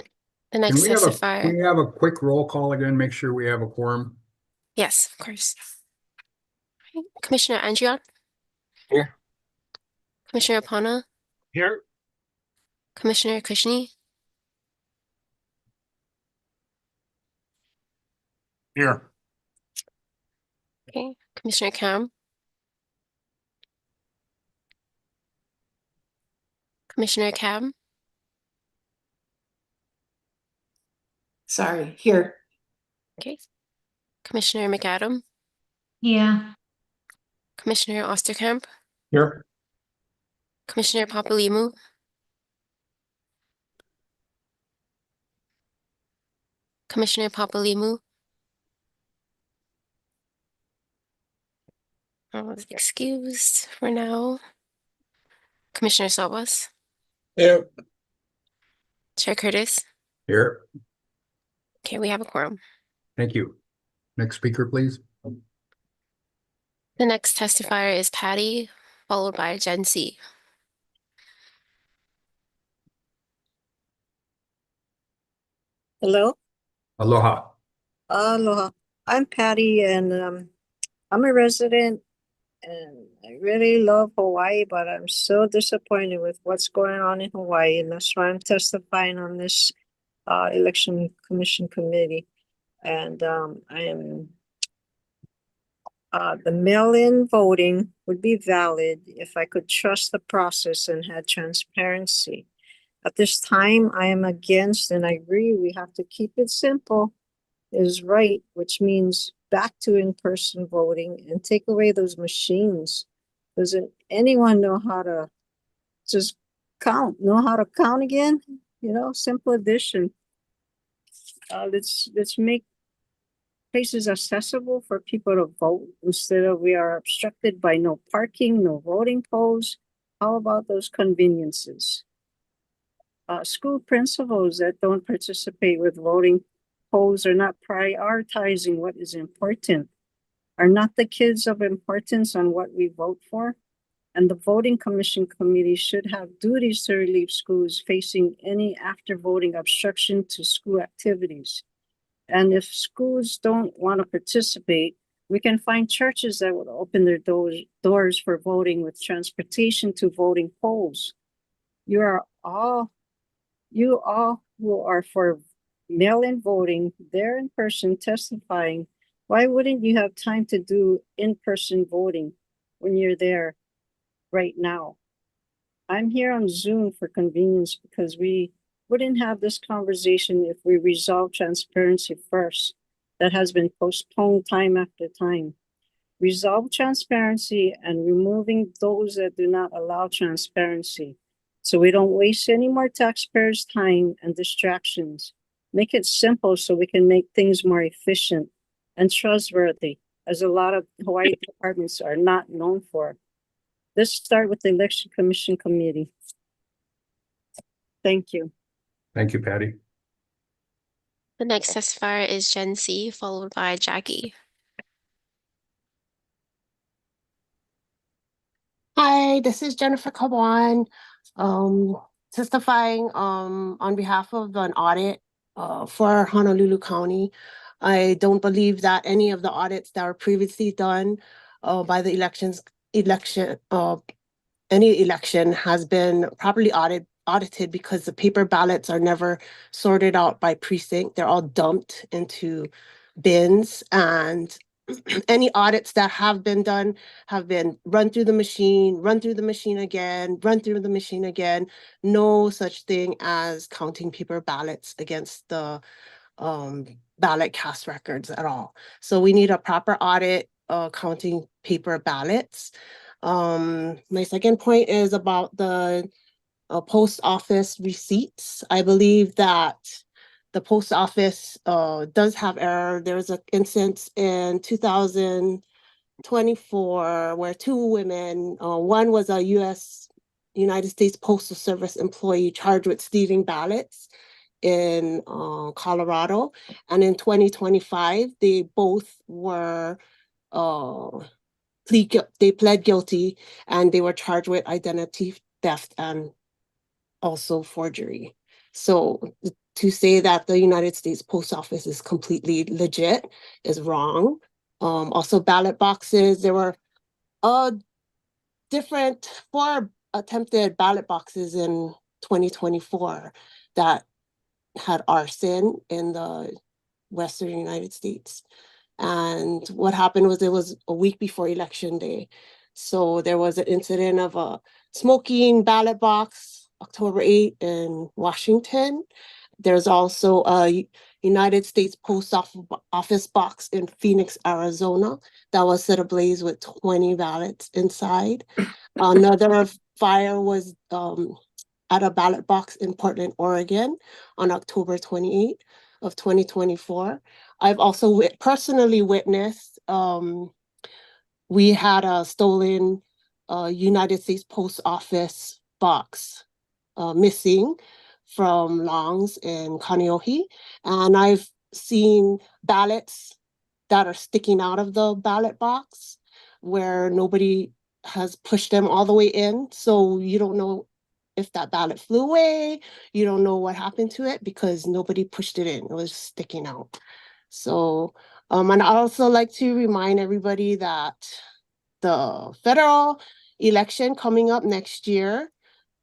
The next Can we testifier. have a quick roll call again? Make sure we have a quorum. Yes, of course. Commissioner Andrion? Here. Commissioner Pana? Here. Commissioner Krishni? Here. Okay. Commissioner Kam? Commissioner Cam? Sorry, here. Okay. Commissioner McAdam? Yeah. Commissioner Osterkamp? Here. Commissioner Papalimu? Commissioner Papalimu? Excused for now. Commissioner Sobas? Here. Chair Curtis? Here. Okay, we have a quorum. Thank you. Next speaker, please. The next testifier is Patty, followed by Jen C. Hello. Aloha. Aloha. I'm Patty, and I'm a resident, and I really love Hawaii, but I'm so disappointed with what's going on in Hawaii, and that's why I'm testifying on this election commission committee. And I am the mail-in voting would be valid if I could trust the process and had transparency. At this time, I am against, and I agree, we have to keep it simple, is right, which means back to in-person voting and take away those machines. Doesn't anyone know how to just know how to count again? You know, simple addition. Let's make places accessible for people to vote instead of we are obstructed by no parking, no voting polls. How about those conveniences? School principals that don't participate with voting polls are not prioritizing what is important. Are not the kids of importance on what we vote for? And the voting commission committee should have duties to relieve schools facing any after voting obstruction to school activities. And if schools don't want to participate, we can find churches that would open their doors for voting with transportation to voting polls. You all who are for mail-in voting, there in person testifying, why wouldn't you have time to do in-person voting when you're there right now? I'm here on Zoom for convenience because we wouldn't have this conversation if we resolve transparency first. That has been postponed time after time. Resolve transparency and removing those that do not allow transparency, so we don't waste any more taxpayers' time and distractions. Make it simple so we can make things more efficient and trustworthy, as a lot of Hawaii departments are not known for. Let's start with the Election Commission Committee. Thank you. Thank you, Patty. The next testifier is Jen C, followed by Jackie. Hi, this is Jennifer Caban, testifying on behalf of an audit for Honolulu County. I don't believe that any of the audits that were previously done by the any election has been properly audited because the paper ballots are never sorted out by precinct. They're all dumped into bins, and any audits that have been done have been run through the machine, run through the machine again, run through the machine again. No such thing as counting paper ballots against the ballot cast records at all. So we need a proper audit counting paper ballots. My second point is about the post office receipts. I believe that the post office does have error. There was an instance in 2024 where two women, one was a United States Postal Service employee charged with stealing ballots in Colorado, and in 2025 they both were they pled guilty, and they were charged with identity theft and also forgery. So to say that the United States Post Office is completely legit is wrong. Also ballot boxes, there were different 4 attempted ballot boxes in 2024 that had arson in the Western United States. And what happened was it was a week before election day. So there was an incident of a smoking ballot box October 8 in Washington. There's also a United States Post Office box in Phoenix, Arizona that was set ablaze with 20 ballots inside. Another fire was at a ballot box in Portland, Oregon on October 28 of 2024. I've also personally witnessed, we had a stolen United States Post Office box missing from Longs in Kaneohe. And I've seen ballots that are sticking out of the ballot box where nobody has pushed them all the way in. So you don't know if that ballot flew away, you don't know what happened to it because nobody pushed it in, it was sticking out. So, and I also like to remind everybody that the federal election coming up next year,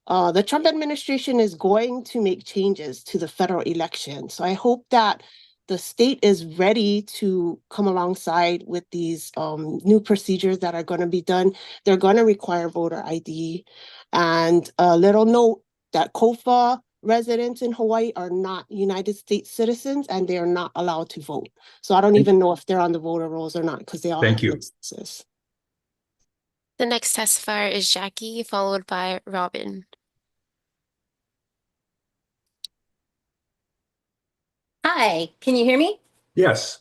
the Trump administration is going to make changes to the federal election. So I hope that the state is ready to come alongside with these new procedures that are going to be done. They're going to require voter ID. And a little note that COFA residents in Hawaii are not United States citizens and they are not allowed to vote. So I don't even know if they're on the voter rolls or not because they all have licenses. The next testifier is Jackie, followed by Robin. Hi, can you hear me? Yes.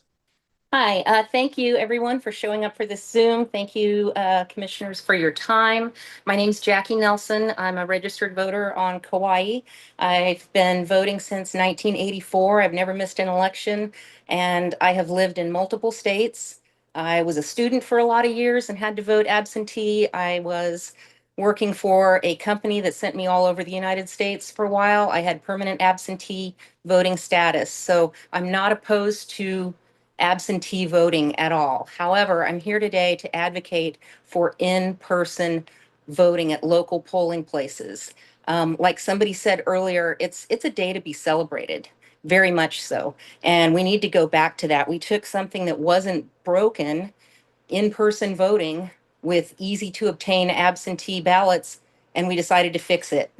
Hi, thank you everyone for showing up for this Zoom. Thank you, commissioners, for your time. My name is Jackie Nelson. I'm a registered voter on Kauai. I've been voting since 1984. I've never missed an election, and I have lived in multiple states. I was a student for a lot of years and had to vote absentee. I was working for a company that sent me all over the United States for a while. I had permanent absentee voting status. So I'm not opposed to absentee voting at all. However, I'm here today to advocate for in-person voting at local polling places. Like somebody said earlier, it's a day to be celebrated, very much so. And we need to go back to that. We took something that wasn't broken, in-person voting with easy to obtain absentee ballots, and we decided to fix it.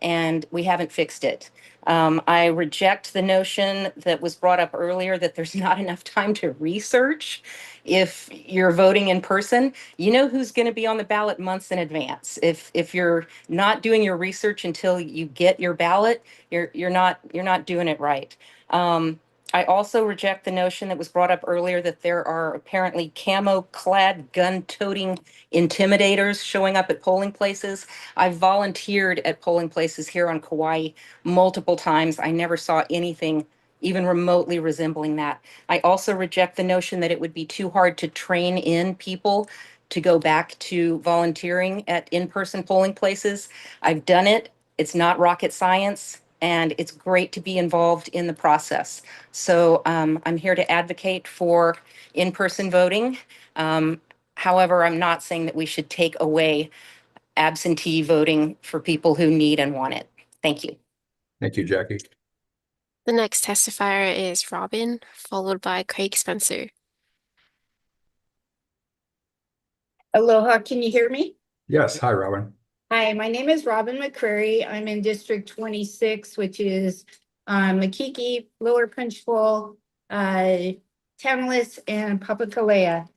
And we haven't fixed it. I reject the notion that was brought up earlier that there's not enough time to research. If you're voting in person, you know who's going to be on the ballot months in advance. If you're not doing your research until you get your ballot, you're not doing it right. I also reject the notion that was brought up earlier that there are apparently camo-clad, gun-toting intimidators showing up at polling places. I've volunteered at polling places here on Kauai multiple times. I never saw anything even remotely resembling that. I also reject the notion that it would be too hard to train in people to go back to volunteering at in-person polling places. I've done it. It's not rocket science, and it's great to be involved in the process. So I'm here to advocate for in-person voting. However, I'm not saying that we should take away absentee voting for people who need and want it. Thank you. Thank you, Jackie. The next testifier is Robin, followed by Craig Spencer. Aloha, can you hear me? Yes, hi, Robin. Hi, my name is Robin McCreary. I'm in District 26, which is Makiki, Lower Punch Bowl, Tamales, and Papakalea.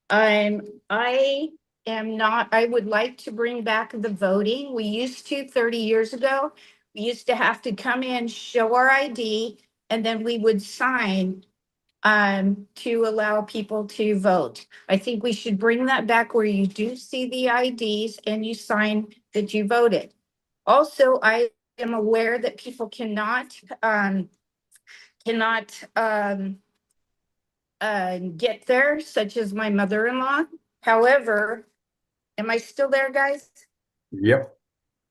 I am not, I would like to bring back the voting. We used to 30 years ago. We used to have to come in, show our ID, and then we would sign to allow people to vote. I think we should bring that back where you do see the IDs and you sign that you voted. Also, I am aware that people cannot get there, such as my mother-in-law. However, am I still there, guys? Yep.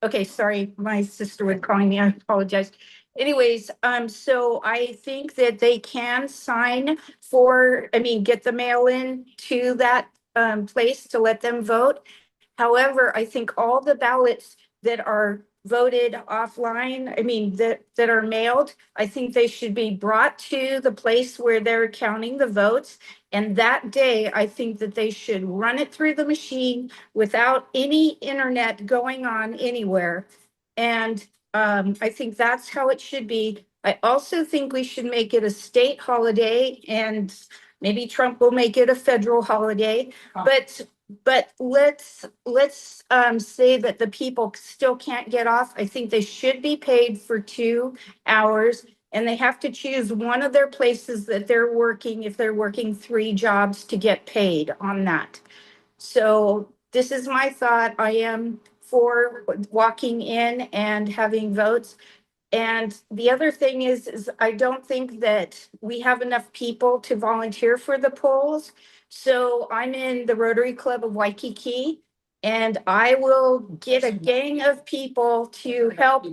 Okay, sorry, my sister was calling me. I apologize. Anyways, so I think that they can sign for, get the mail in to that place to let them vote. However, I think all the ballots that are voted offline, that are mailed, I think they should be brought to the place where they're counting the votes. And that day, I think that they should run it through the machine without any internet going on anywhere. And I think that's how it should be. I also think we should make it a state holiday, and maybe Trump will make it a federal holiday. But let's say that the people still can't get off. I think they should be paid for 2 hours, and they have to choose one of their places that they're working if they're working 3 jobs to get paid on that. So this is my thought. I am for walking in and having votes. And the other thing is I don't think that we have enough people to volunteer for the polls. So I'm in the Rotary Club of Waikiki, and I will get a gang of people to help.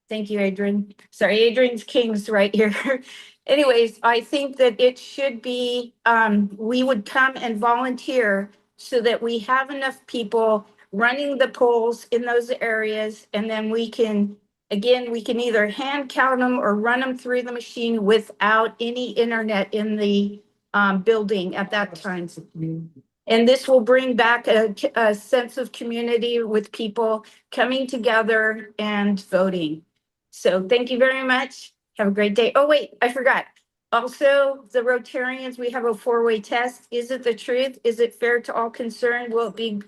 Thank you, Adrian. Sorry, Adrian's King's right here. Anyways, I think that it should be, we would come and volunteer so that we have enough people running the polls in those areas, and then we can either hand count them or run them through the machine without any internet in the building at that time. And this will bring back a sense of community with people coming together and voting. So thank you very much. Have a great day. Oh, wait, I forgot. Also, the Rotarians, we have a 4-way test. Is it the truth? Is it fair to all concerned? Will it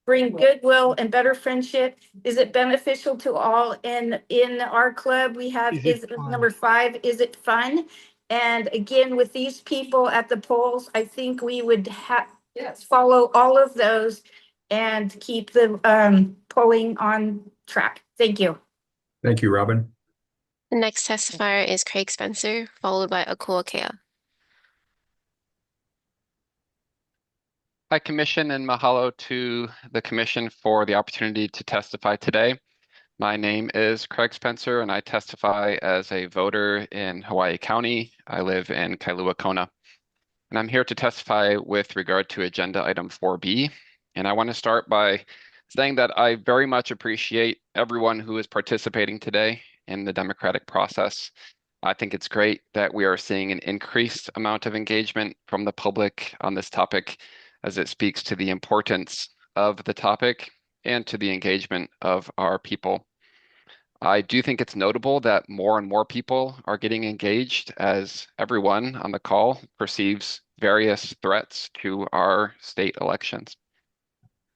bring goodwill and better friendship? Is it beneficial to all? And in our club, we have, is number 5, is it fun? And again, with these people at the polls, I think we would follow all of those and keep the polling on track. Thank you. Thank you, Robin. The next testifier is Craig Spencer, followed by Akua Kea. Hi, Commission, and mahalo to the Commission for the opportunity to testify today. My name is Craig Spencer, and I testify as a voter in Hawaii County. I live in Kailua Kona, and I'm here to testify with regard to Agenda Item 4B. And I want to start by saying that I very much appreciate everyone who is participating today in the democratic process. I think it's great that we are seeing an increased amount of engagement from the public on this topic, as it speaks to the importance of the topic and to the engagement of our people. I do think it's notable that more and more people are getting engaged as everyone on the call perceives various threats to our state elections.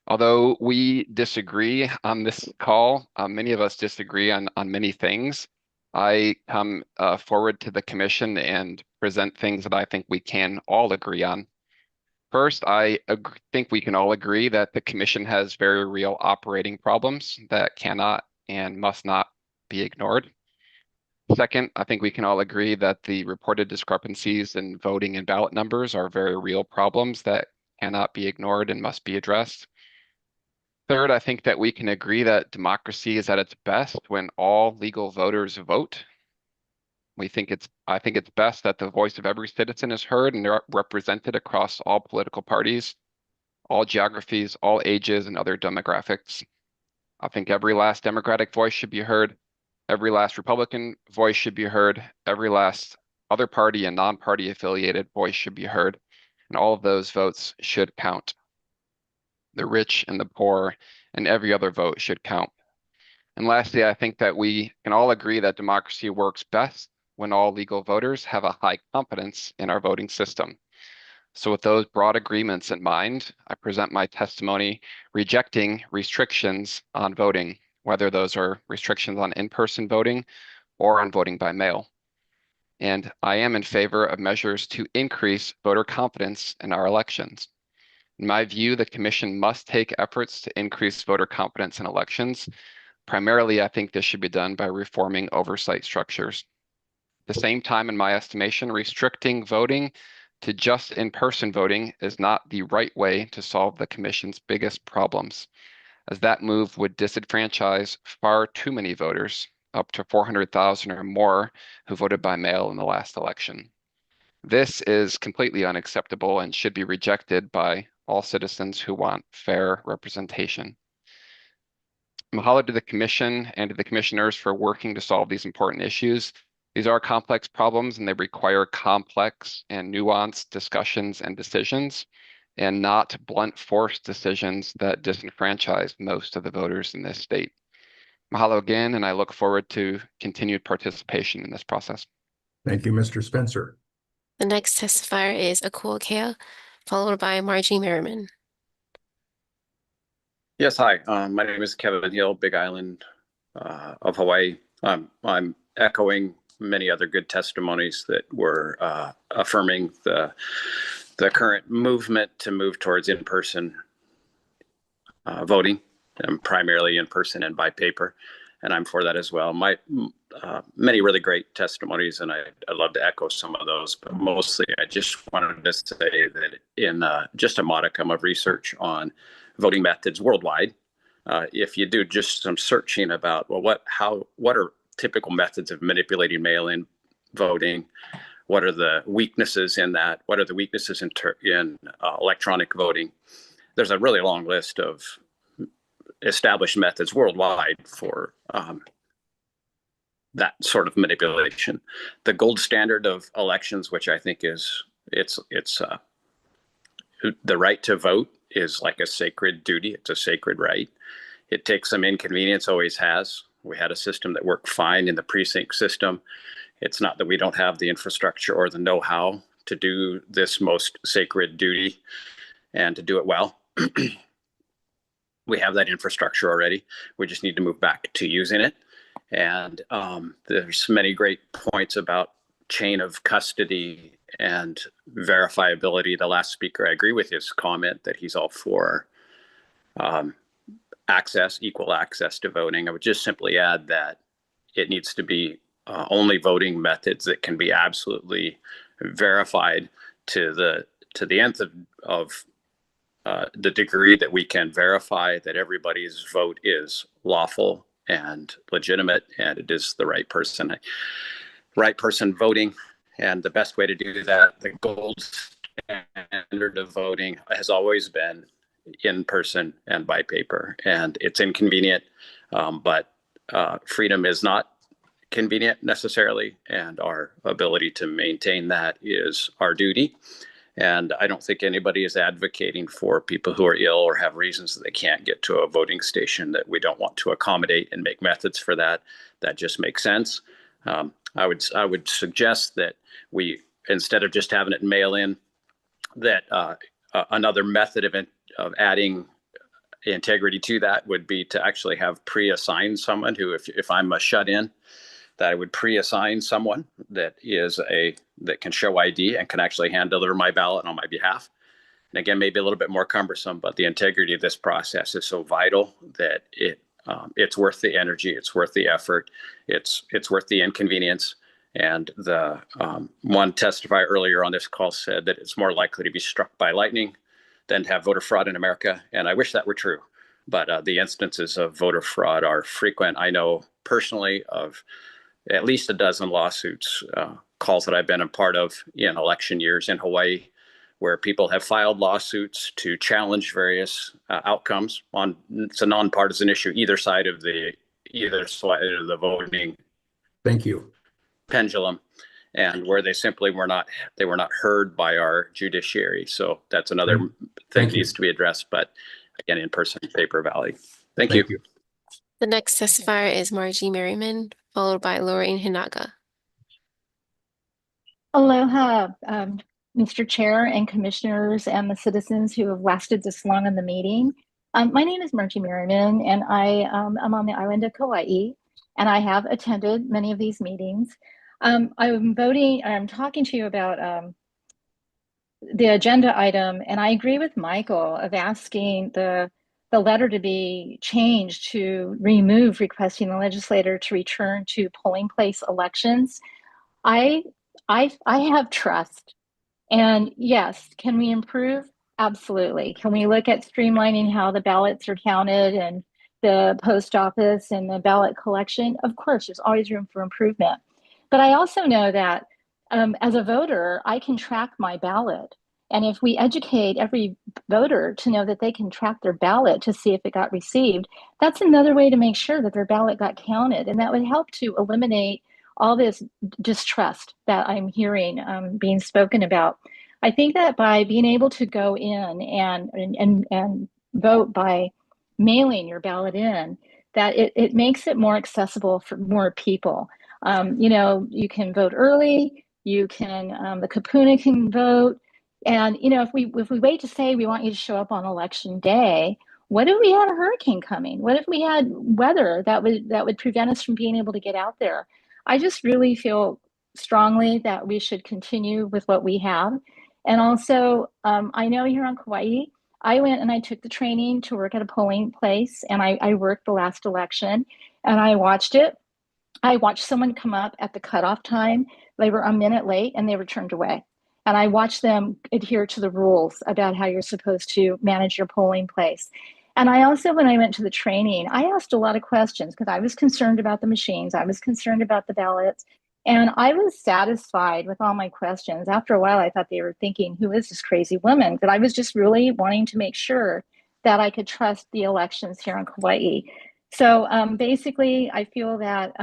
Although we disagree on this call, many of us disagree on many things. I come forward to the Commission and present things that I think we can all agree on. First, I think we can all agree that the Commission has very real operating problems that cannot and must not be ignored. Second, I think we can all agree that the reported discrepancies in voting and ballot numbers are very real problems that cannot be ignored and must be addressed. Third, I think that we can agree that democracy is at its best when all legal voters vote. I think it's best that the voice of every citizen is heard and represented across all political parties, all geographies, all ages, and other demographics. I think every last Democratic voice should be heard. Every last Republican voice should be heard. Every last other party and non-party affiliated voice should be heard. And all of those votes should count. the rich and the poor, and every other vote should count. And lastly, I think that we can all agree that democracy works best when all legal voters have a high confidence in our voting system. So with those broad agreements in mind, I present my testimony rejecting restrictions on voting, whether those are restrictions on in-person voting or on voting by mail. And I am in favor of measures to increase voter confidence in our elections. In my view, the Commission must take efforts to increase voter confidence in elections. Primarily, I think this should be done by reforming oversight structures. At the same time, in my estimation, restricting voting to just in-person voting is not the right way to solve the Commission's biggest problems, as that move would disenfranchise far too many voters, up to 400,000 or more, who voted by mail in the last election. This is completely unacceptable and should be rejected by all citizens who want fair representation. Mahalo to the Commission and to the Commissioners for working to solve these important issues. These are complex problems and they require complex and nuanced discussions and decisions, and not blunt force decisions that disenfranchise most of the voters in this state. Mahalo again, and I look forward to continued participation in this process. Thank you, Mr. Spencer. The next testifier is Akul Kale, followed by Margie Merriman. Yes, hi. My name is Kevin Hill, Big Island of Hawaii. I'm echoing many other good testimonies that were affirming the current movement to move towards in-person voting, and primarily in-person and by paper, and I'm for that as well. Many really great testimonies, and I'd love to echo some of those, but mostly I just wanted to say that in just a modicum of research on voting methods worldwide, if you do just some searching about, well, what are typical methods of manipulating mail-in voting? What are the weaknesses in that? What are the weaknesses in electronic voting? There's a really long list of established methods worldwide for that sort of manipulation. The gold standard of elections, which I think is the right to vote, is like a sacred duty. It's a sacred right. It takes some inconvenience, always has. We had a system that worked fine in the precinct system. It's not that we don't have the infrastructure or the know-how to do this most sacred duty and to do it well. We have that infrastructure already. We just need to move back to using it. And there's many great points about chain of custody and verifiability. The last speaker, I agree with his comment that he's all for equal access to voting. I would just simply add that it needs to be only voting methods that can be absolutely verified to the nth of the degree that we can verify that everybody's vote is lawful and legitimate and it is the right person voting. And the best way to do that, the gold standard of voting, has always been in person and by paper. And it's inconvenient, but freedom is not convenient necessarily. And our ability to maintain that is our duty. And I don't think anybody is advocating for people who are ill or have reasons that they can't get to a voting station that we don't want to accommodate and make methods for that. That just makes sense. I would suggest that we, instead of just having it mail in, that another method of adding integrity to that would be to actually have pre-assign someone who, if I'm a shut-in, that I would pre-assign someone that can show ID and can actually hand deliver my ballot on my behalf. And again, maybe a little bit more cumbersome, but the integrity of this process is so vital that it's worth the energy, it's worth the effort, it's worth the inconvenience. And the one testifier earlier on this call said that it's more likely to be struck by lightning than to have voter fraud in America. And I wish that were true, but the instances of voter fraud are frequent. I know personally of at least a dozen lawsuits, calls that I've been a part of in election years in Hawaii, where people have filed lawsuits to challenge various outcomes on, it's a nonpartisan issue, either side of the voting. Thank you. Pendulum, and where they simply were not heard by our judiciary. So that's another thing that needs to be addressed. But again, in person, paper ballot. Thank you. The next testifier is Margie Merriman, followed by Lorraine Hinaga. Aloha, Mr. Chair and commissioners and the citizens who have lasted this long in the meeting. My name is Margie Merriman, and I am on the island of Kauai, and I have attended many of these meetings. I'm talking to you about the agenda item, and I agree with Michael of asking the letter to be changed to remove requesting the legislator to return to polling place elections. I have trust. And yes, can we improve? Absolutely. Can we look at streamlining how the ballots are counted and the post office and the ballot collection? Of course, there's always room for improvement. But I also know that as a voter, I can track my ballot. And if we educate every voter to know that they can track their ballot to see if it got received, that's another way to make sure that their ballot got counted. And that would help to eliminate all this distrust that I'm hearing being spoken about. I think that by being able to go in and vote by mailing your ballot in, that it makes it more accessible for more people. You can vote early, you can, the Kapuna can vote. And, if we wait to say we want you to show up on election day, what if we had a hurricane coming? What if we had weather that would prevent us from being able to get out there? I just really feel strongly that we should continue with what we have. And also, I know here on Kauai, I went and I took the training to work at a polling place, and I worked the last election, and I watched it. I watched someone come up at the cutoff time. They were a minute late and they were turned away. And I watched them adhere to the rules about how you're supposed to manage your polling place. And I also, when I went to the training, I asked a lot of questions because I was concerned about the machines. I was concerned about the ballots. And I was satisfied with all my questions. After a while, I thought they were thinking, who is this crazy woman? But I was just really wanting to make sure that I could trust the elections here in Kauai. So basically, I feel that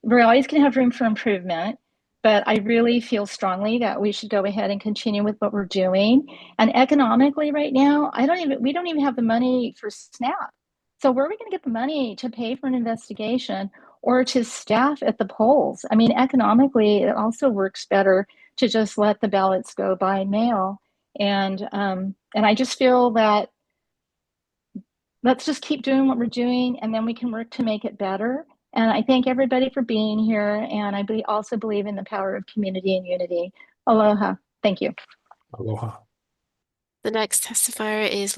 we're always going to have room for improvement. But I really feel strongly that we should go ahead and continue with what we're doing. And economically right now, we don't even have the money for SNAP. So where are we going to get the money to pay for an investigation or to staff at the polls? I mean, economically, it also works better to just let the ballots go by mail. And I just feel that let's just keep doing what we're doing, and then we can work to make it better. And I thank everybody for being here. And I also believe in the power of community and unity. Aloha. Thank you. Aloha. The next testifier is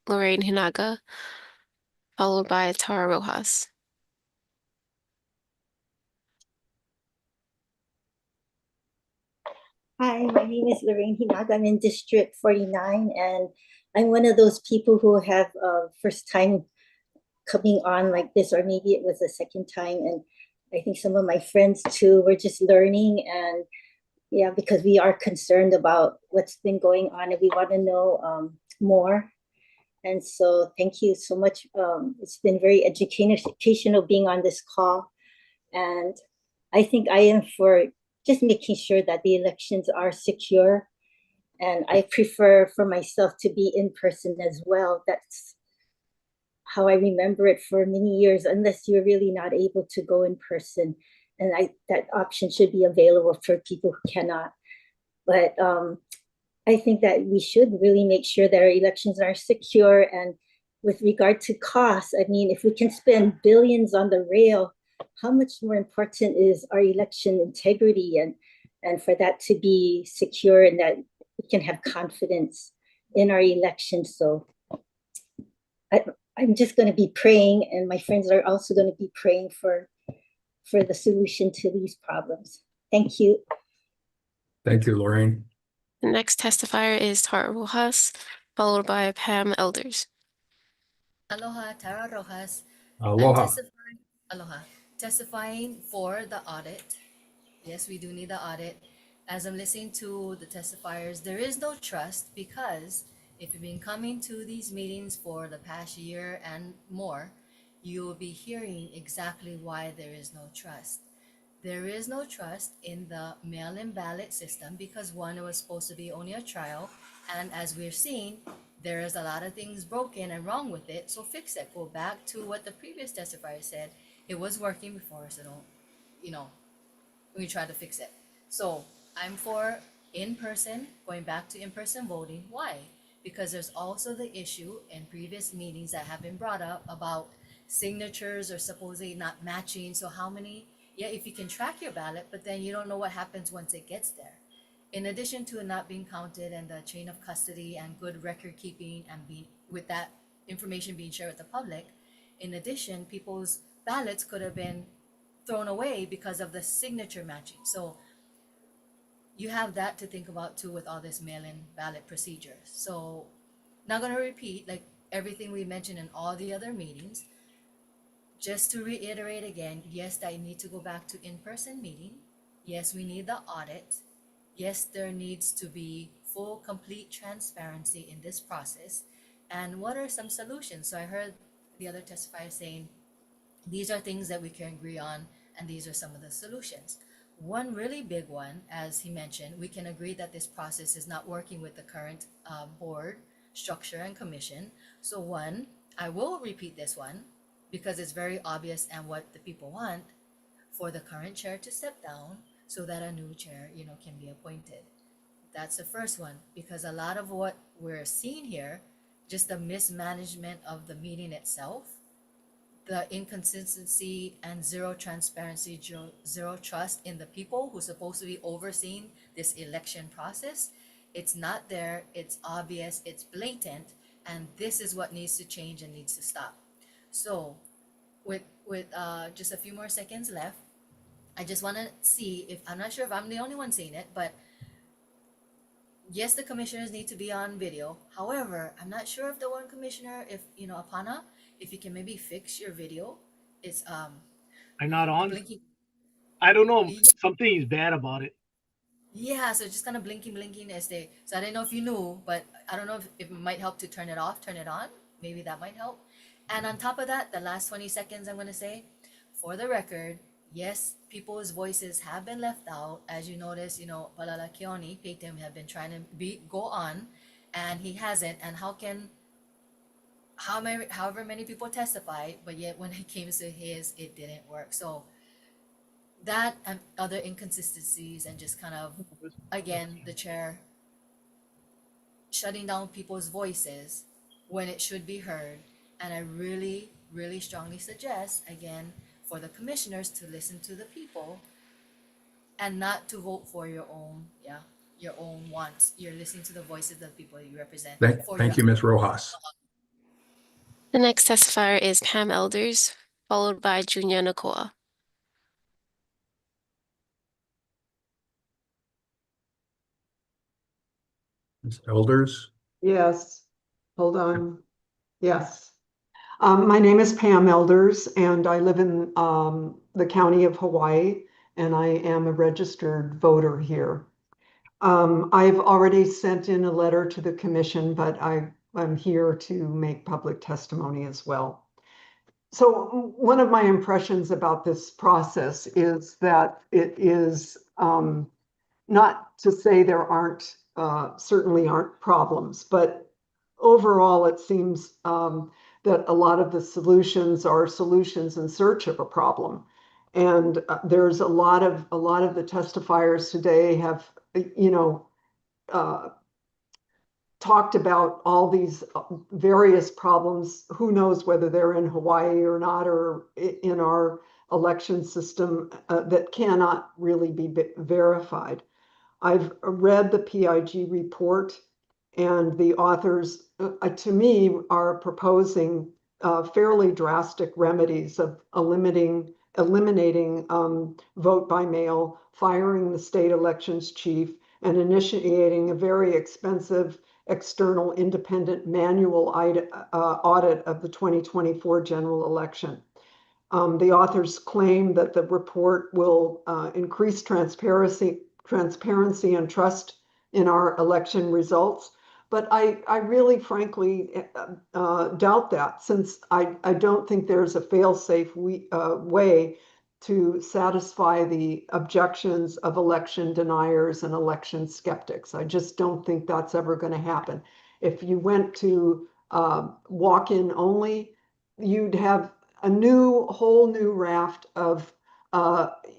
Lorraine Hinaga, followed by Tara Rojas. Hi, my name is Lorraine Hinaga. I'm in District 49, and I'm one of those people who have first time coming on like this, or maybe it was the second time. And I think some of my friends too were just learning, and yeah, because we are concerned about what's been going on and we want to know more. And so thank you so much. It's been very educational being on this call. And I think I am for just making sure that the elections are secure. And I prefer for myself to be in person as well. That's how I remember it for many years, unless you're really not able to go in person. And that option should be available for people who cannot. But I think that we should really make sure that our elections are secure. And with regard to costs, I mean, if we can spend billions on the rail, how much more important is our election integrity and for that to be secure and that we can have confidence in our elections. So I'm just going to be praying, and my friends are also going to be praying for the solution to these problems. Thank you. Thank you, Lorraine. The next testifier is Tara Rojas, followed by Pam Elders. Aloha, Tara Rojas. Aloha. Testifying for the audit. Yes, we do need the audit. As I'm listening to the testifiers, there is no trust because if you've been coming to these meetings for the past year and more, you will be hearing exactly why there is no trust. There is no trust in the mail-in ballot system because one, it was supposed to be only a trial, and as we're seeing, there is a lot of things broken and wrong with it, so fix it. Go back to what the previous testifier said. It was working before, so don't, you know, we try to fix it. So I'm for in-person, going back to in-person voting. Why? Because there's also the issue in previous meetings that have been brought up about signatures or supposedly not matching. So how many, yeah, if you can track your ballot, but then you don't know what happens once it gets there. In addition to it not being counted and the chain of custody and good record keeping and being with that information being shared with the public, in addition, people's ballots could have been thrown away because of the signature matching. So you have that to think about too with all this mail-in ballot procedures. So not going to repeat like everything we mentioned in all the other meetings. Just to reiterate again, yes, I need to go back to in-person meeting. Yes, we need the audit. Yes, there needs to be full, complete transparency in this process. And what are some solutions? So I heard the other testifier saying, these are things that we can agree on, and these are some of the solutions. One really big one, as he mentioned, we can agree that this process is not working with the current board structure and commission. So one, I will repeat this one because it's very obvious and what the people want, for the current chair to step down so that a new chair, you know, can be appointed. That's the first one, because a lot of what we're seeing here, just the mismanagement of the meeting itself, the inconsistency and zero transparency, zero trust in the people who's supposed to be overseeing this election process. It's not there, it's obvious, it's blatant, and this is what needs to change and needs to stop. So with just a few more seconds left, I just want to see if, I'm not sure if I'm the only one seeing it, but yes, the commissioners need to be on video. However, I'm not sure if the one commissioner, if, you know, Apana, if you can maybe fix your video. It's I'm not on. blinking. I don't know. Something is bad about it. Yeah, so just kind of blinking as they, so I didn't know if you knew, but I don't know if it might help to turn it off, turn it on. Maybe that might help. And on top of that, the last 20 seconds, I'm going to say, for the record, yes, people's voices have been left out. As you notice, you know, Palala Kioni, Paytim, have been trying to go on, and he hasn't. And how can, however many people testified, but yet when it came to his, it didn't work. So that and other inconsistencies, and just kind of, again, the chair shutting down people's voices when it should be heard. And I really, really strongly suggest, again, for the commissioners to listen to the people and not to vote for your own, your own wants. You're listening to the voices of the people you represent. Thank you, Ms. Rojas. The next testifier is Pam Elders, followed by Junya Nakoa. Ms. Elders. Yes, hold on. Yes. My name is Pam Elders, and I live in the county of Hawaii, and I am a registered voter here. I've already sent in a letter to the commission, but I'm here to make public testimony as well. So one of my impressions about this process is that it is not to say there aren't, certainly aren't problems, but overall it seems that a lot of the solutions are solutions in search of a problem. And there's a lot of the testifiers today have, you know, talked about all these various problems. Who knows whether they're in Hawaii or not, or in our election system that cannot really be verified. I've read the PIG report, and the authors, to me, are proposing fairly drastic remedies of eliminating vote by mail, firing the state elections chief, and initiating a very expensive external independent manual audit of the 2024 general election. The authors claim that the report will increase transparency and trust in our election results. But I really, frankly, doubt that, since I don't think there's a fail-safe way to satisfy the objections of election deniers and election skeptics. I just don't think that's ever going to happen. If you went to walk-in only, you'd have a whole new raft of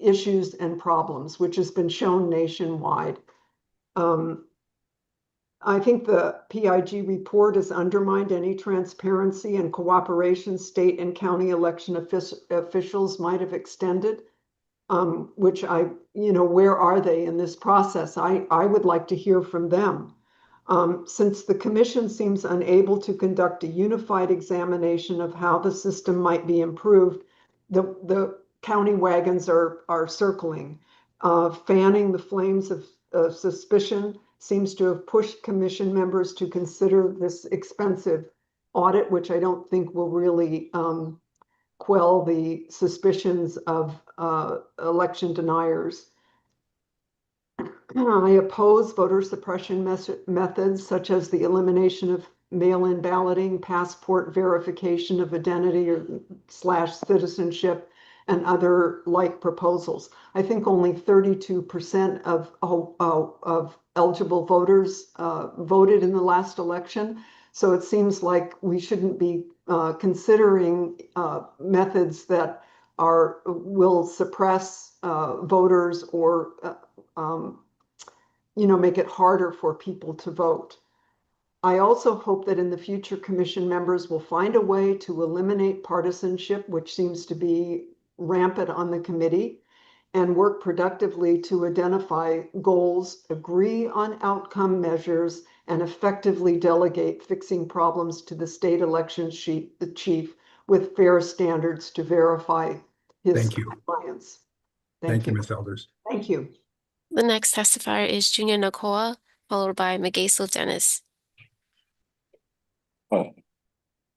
issues and problems, which has been shown nationwide. I think the PIG report has undermined any transparency and cooperation state and county election officials might have extended, which where are they in this process? I would like to hear from them. Since the commission seems unable to conduct a unified examination of how the system might be improved, the county wagons are circling. Fanning the flames of suspicion seems to have pushed commission members to consider this expensive audit, which I don't think will really quell the suspicions of election deniers. I oppose voter suppression methods such as the elimination of mail-in balloting, passport verification of identity / citizenship, and other like proposals. I think only 32% of eligible voters voted in the last election. So it seems like we shouldn't be considering methods that will suppress voters or make it harder for people to vote. I also hope that in the future, commission members will find a way to eliminate partisanship, which seems to be rampant on the committee, and work productively to identify goals, agree on outcome measures, and effectively delegate fixing problems to the state election chief with fair standards to verify his compliance. Thank you, Ms. Elders. Thank you. The next testifier is Junior Nakoa, followed by Magaso Dennis. Oh,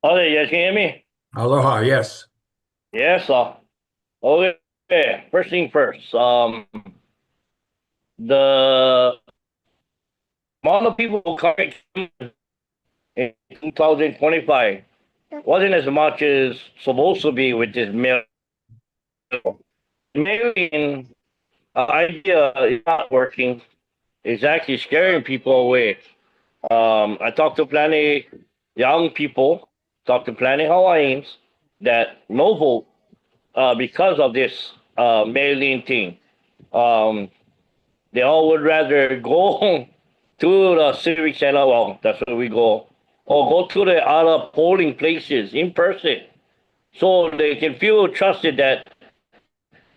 there, you guys can hear me? Aloha, yes. Yes, sir. Okay, first thing first. The amount of people coming in 2025 wasn't as much as supposed to be with this mail. Mailing idea is not working. It's actually scaring people away. I talked to plenty young people, talked to plenty Hawaiians that no vote because of this mail-in thing. They all would rather go to the civic center, well, that's where we go, or go to the other polling places in person so they can feel trusted that,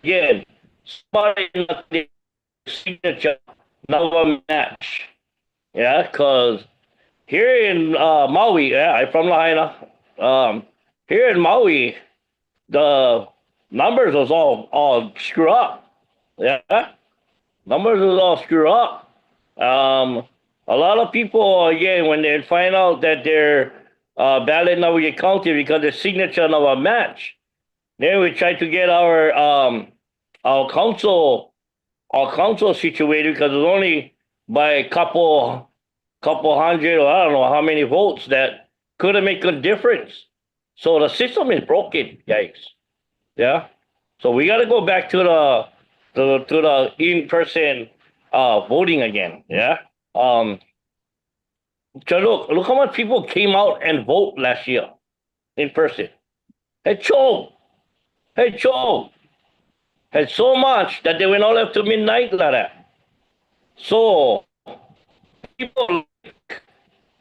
again, somebody not the signature, not a match. Yeah, because here in Maui, yeah, I'm from Lahaina. Here in Maui, the numbers was all screwed up. Yeah, numbers was all screwed up. A lot of people, again, when they find out that their ballot now get counted because the signature of a match, then we try to get our council situated because it's only by a couple hundred, or I don't know how many votes that could have made a difference. So the system is broken, guys. Yeah. So we got to go back to the in-person voting again. Yeah. So look how much people came out and vote last year in person. Had so much that they went all up to midnight like that. So people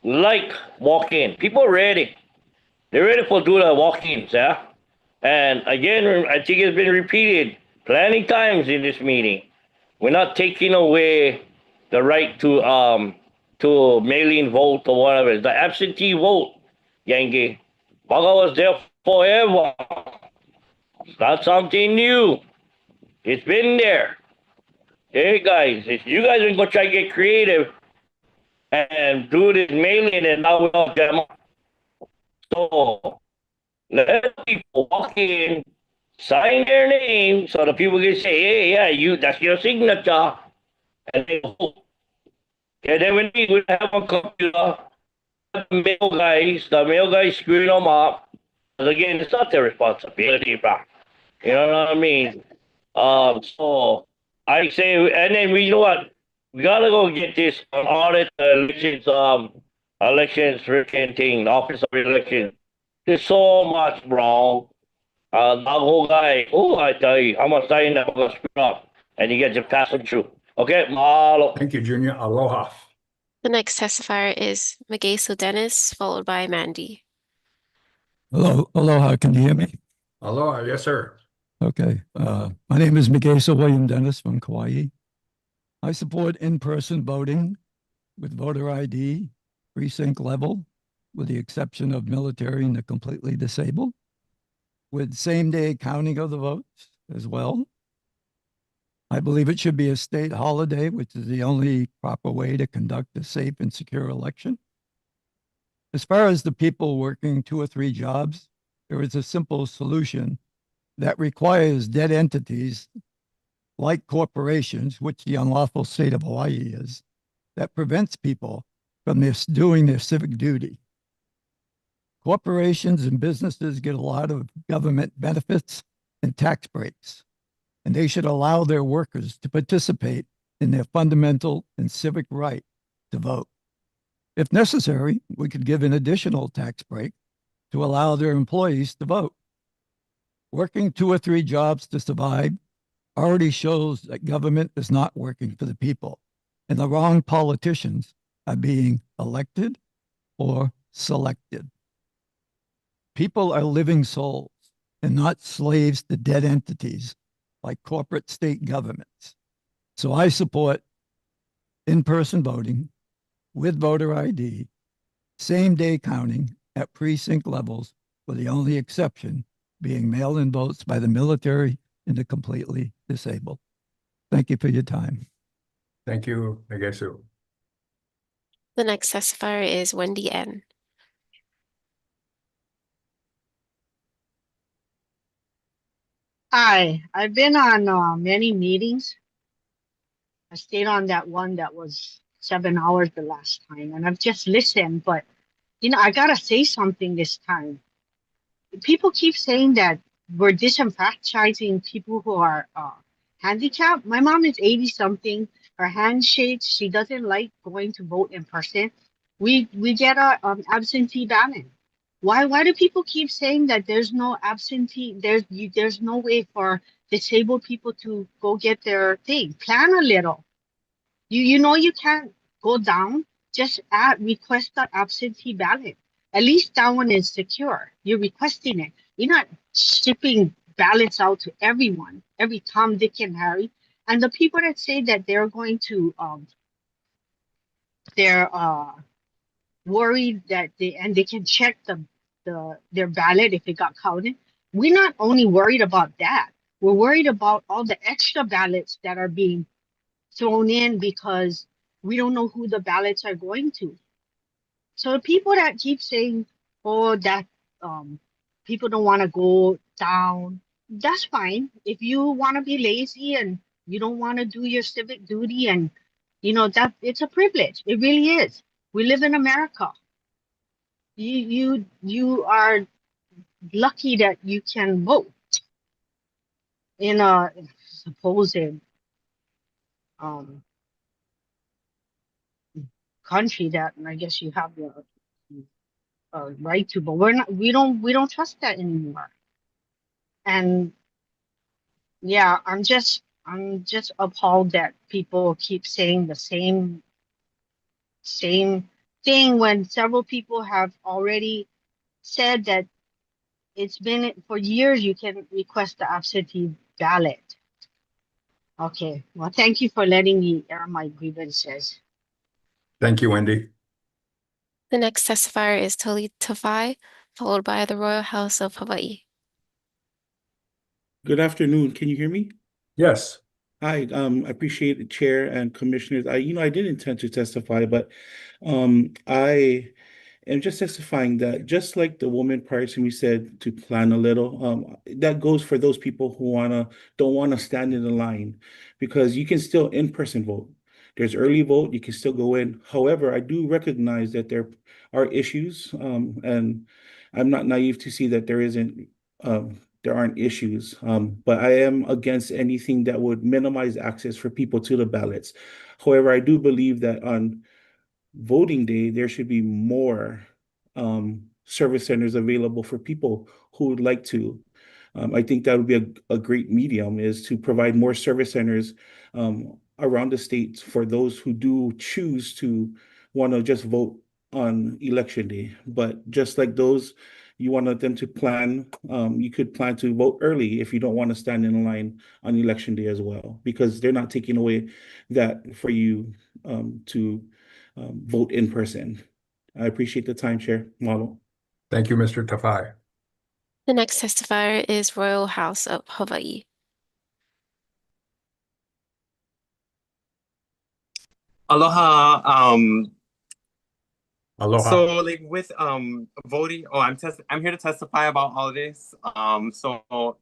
like walk-in. People ready. They're ready for do the walk-ins, yeah? And again, I think it's been repeated plenty times in this meeting. We're not taking away the right to mail-in vote or whatever. The absentee vote, Yankee. Baga was there forever. It's not something new. It's been there. Hey guys, if you guys are gonna try to get creative and do this mail-in, and now we're all jam up. So let people walk in, sign their name, so the people can say, hey, yeah, that's your signature, and they vote. And then we have a computer, the mail guys screwing them up. Because again, it's not their responsibility, bro. You know what I mean? So I say, and then you know what? We gotta go get this audit elections elections, freaking thing, the office of election. There's so much wrong. The whole guy, oh, I tell you, how much time that was screw up, and you get to pass it through. Okay, mahalo. Thank you, Junior. Aloha. The next testifier is Magaso Dennis, followed by Mandy. Hello, aloha, can you hear me? Aloha, yes, sir. Okay, my name is Miguel William Dennis from Kauai. I support in-person voting with voter ID, precinct level, with the exception of military and the completely disabled, with same-day counting of the votes as well. I believe it should be a state holiday, which is the only proper way to conduct a safe and secure election. As far as the people working 2 or 3 jobs, there is a simple solution that requires dead entities like corporations, which the unlawful state of Hawaii is, that prevents people from doing their civic duty. Corporations and businesses get a lot of government benefits and tax breaks, and they should allow their workers to participate in their fundamental and civic right to vote. If necessary, we could give an additional tax break to allow their employees to vote. Working 2 or 3 jobs to survive already shows that government is not working for the people, and the wrong politicians are being elected or selected. People are living souls and not slaves to dead entities like corporate state governments. So I support in-person voting with voter ID, same-day counting at precinct levels, with the only exception being mail-in votes by the military and the completely disabled. Thank you for your time. Thank you, Magaso. The next testifier is Wendy N. Hi, I've been on many meetings. I stayed on that one that was 7 hours the last time, and I've just listened, but I gotta say something this time. People keep saying that we're disenfranchising people who are handicapped. My mom is 80 something. Her hand shakes. She doesn't like going to vote in person. We get a absentee ballot. Why do people keep saying that there's no absentee? There's no way for disabled people to go get their thing. Plan a little. You know you can't go down. Just request that absentee ballot. At least that one is secure. You're requesting it. You're not shipping ballots out to everyone, every Tom, Dick, and Harry. And the people that say that they're going to, they're worried that they can check their ballot if it got counted. We're not only worried about that. We're worried about all the extra ballots that are being thrown in because we don't know who the ballots are going to. So the people that keep saying, oh, that people don't want to go down, that's fine. If you want to be lazy and you don't want to do your civic duty, and that it's a privilege. It really is. We live in America. You are lucky that you can vote in a supposed country that I guess you have the right to, but we don't trust that anymore. And yeah, I'm just appalled that people keep saying the same thing when several people have already said that it's been for years you can request the absentee ballot. Okay, well, thank you for letting me air my grievances. Thank you, Wendy. The next testifier is Tali Tafai, followed by the Royal House of Hawaii. Good afternoon. Can you hear me? Yes. Hi, I appreciate the chair and commissioners. I didn't intend to testify, but I am just testifying that just like the woman prior to me said to plan a little, that goes for those people who don't wanna stand in the line, because you can still in-person vote. There's early vote, you can still go in. However, I do recognize that there are issues, and I'm not naive to see that there aren't issues, but I am against anything that would minimize access for people to the ballots. However, I do believe that on voting day, there should be more service centers available for people who would like to. I think that would be a great medium, is to provide more service centers around the state for those who do choose to want to just vote on election day. But just like those, you wanted them to plan, you could plan to vote early if you don't want to stand in line on election day as well, because they're not taking away that for you to vote in person. I appreciate the time, Chair Model. Thank you, Mr. Tafai. The next testifier is Royal House of Hawaii. Aloha. Aloha. So like with voting, I'm here to testify about all this. So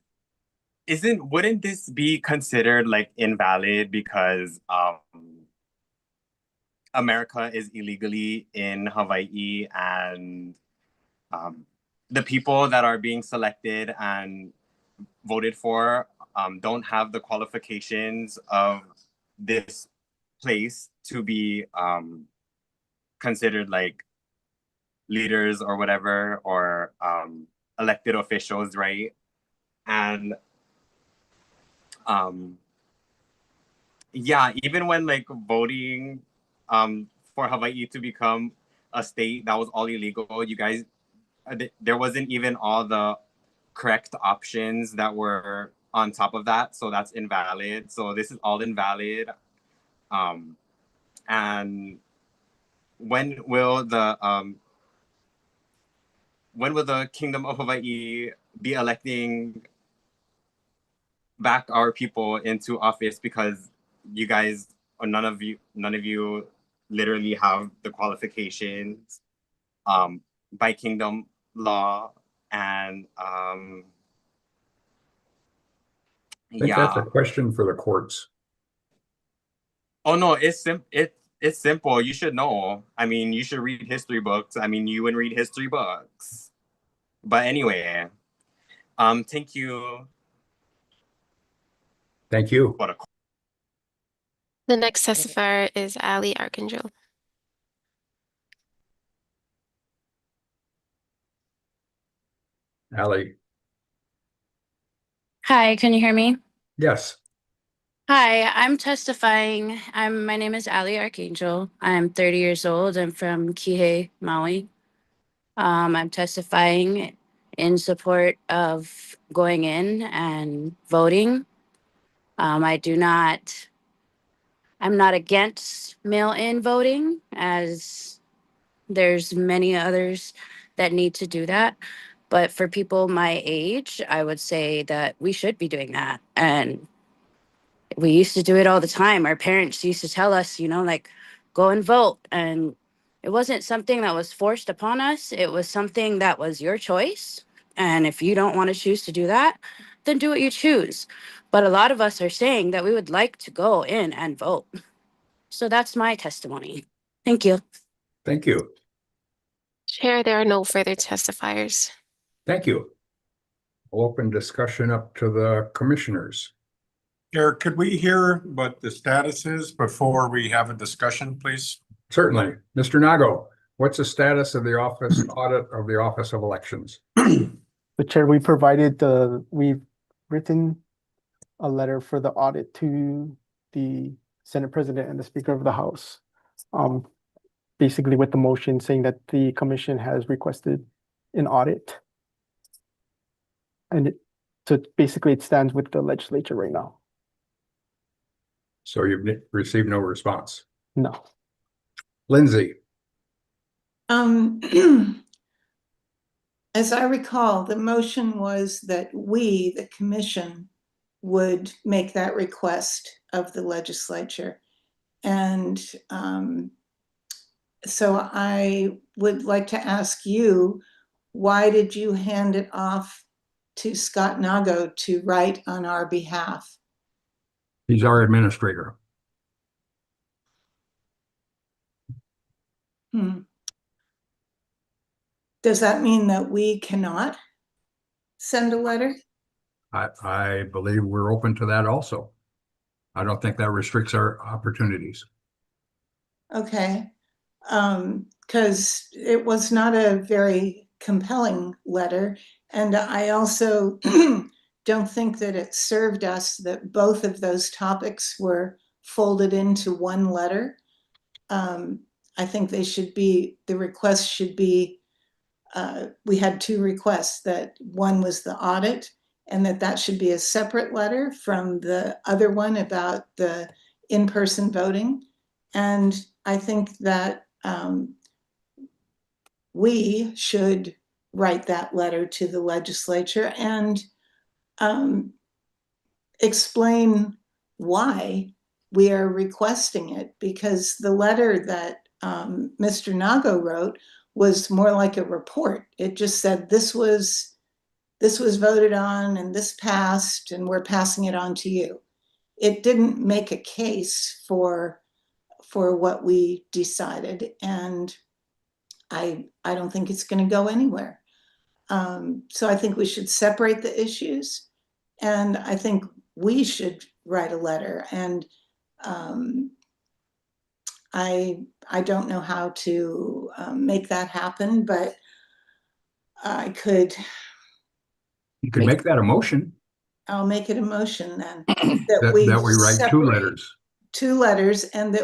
wouldn't this be considered like invalid because America is illegally in Hawaii, and the people that are being selected and voted for don't have the qualifications of this place to be considered like leaders or whatever, or elected officials, right? And yeah, even when like voting for Hawaii to become a state that was all illegal, you guys, there wasn't even all the correct options that were on top of that, so that's invalid. So this is all invalid. And when will the Kingdom of Hawaii be electing back our people into office, because you guys, or none of you literally have the qualifications by kingdom law. And I think that's a question for the courts. Oh no, it's simple. You should know. I mean, you should read history books. I mean, you would read history books. But anyway, thank you. Thank you. The next testifier is Ali Archangel. Ali. Hi, can you hear me? Yes. Hi, I'm testifying. My name is Ali Archangel. I'm 30 years old. I'm from Kihei, Maui. I'm testifying in support of going in and voting. I'm not against mail-in voting, as there's many others that need to do that. But for people my age, I would say that we should be doing that. And we used to do it all the time. Our parents used to tell us, like, go and vote. And it wasn't something that was forced upon us. It was something that was your choice. And if you don't want to choose to do that, then do what you choose. But a lot of us are saying that we would like to go in and vote. So that's my testimony. Thank you. Thank you. Chair, there are no further testifiers. Thank you. We'll open discussion up to the commissioners. Chair, could we hear what the status is before we have a discussion, please? Certainly. Mr. Nago, what's the status of the office audit of the Office of Elections? The chair, we've written a letter for the audit to the Senate President and the Speaker of the House. Basically with the motion saying that the commission has requested an audit. And so basically it stands with the legislature right now. So you've received no response? No. Lindsay. As I recall, the motion was that we, the commission, would make that request of the legislature. And so I would like to ask you, why did you hand it off to Scott Nago to write on our behalf? He's our administrator. Does that mean that we cannot send a letter? I believe we're open to that also. I don't think that restricts our opportunities. Okay. because it was not a very compelling letter. And I also don't think that it served us that both of those topics were folded into one letter. I think they should be, the request should be, we had two requests, that one was the audit and that should be a separate letter from the other one about the in-person voting. And I think that we should write that letter to the legislature and explain why we are requesting it, because the letter that Mr. Nago wrote was more like a report. It just said this was voted on and this passed and we're passing it on to you. It didn't make a case for what we decided, and I don't think it's going to go anywhere. So I think we should separate the issues, and I think we should write a letter. And I don't know how to make that happen, but I could. You could make that a motion. I'll make it a motion then. That we write two letters. Two letters, and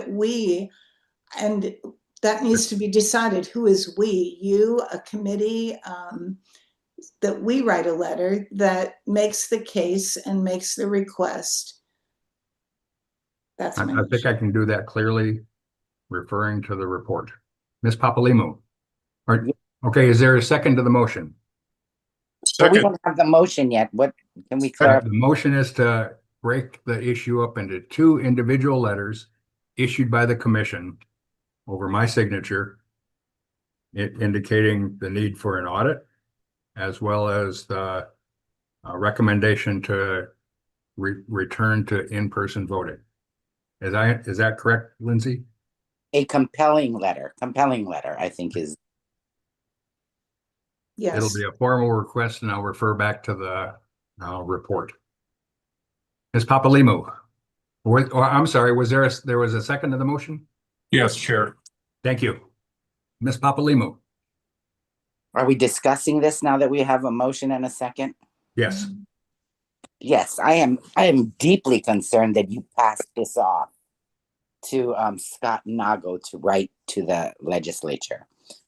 and that needs to be decided. Who is we? You, a committee, that we write a letter that makes the case and makes the request. That's I think I can do that clearly, referring to the report. Ms. Papalimu. Okay, is there a second to the motion? Well, we don't have the motion yet. What can we clarify? The motion is to break the issue up into two individual letters issued by the commission over my signature, indicating the need for an audit, as well as the recommendation to return to in-person voting. Is that correct, Lindsay? A compelling letter, I think is. Yes. It'll be a formal request, and I'll refer back to the report. Ms. Papalimu, I'm sorry, there was a second to the motion? Yes, Chair. Thank you. Ms. Papalimu. Are we discussing this now that we have a motion and a second? Yes. Yes, I am deeply concerned that you passed this off to Scott Nago to write to the legislature.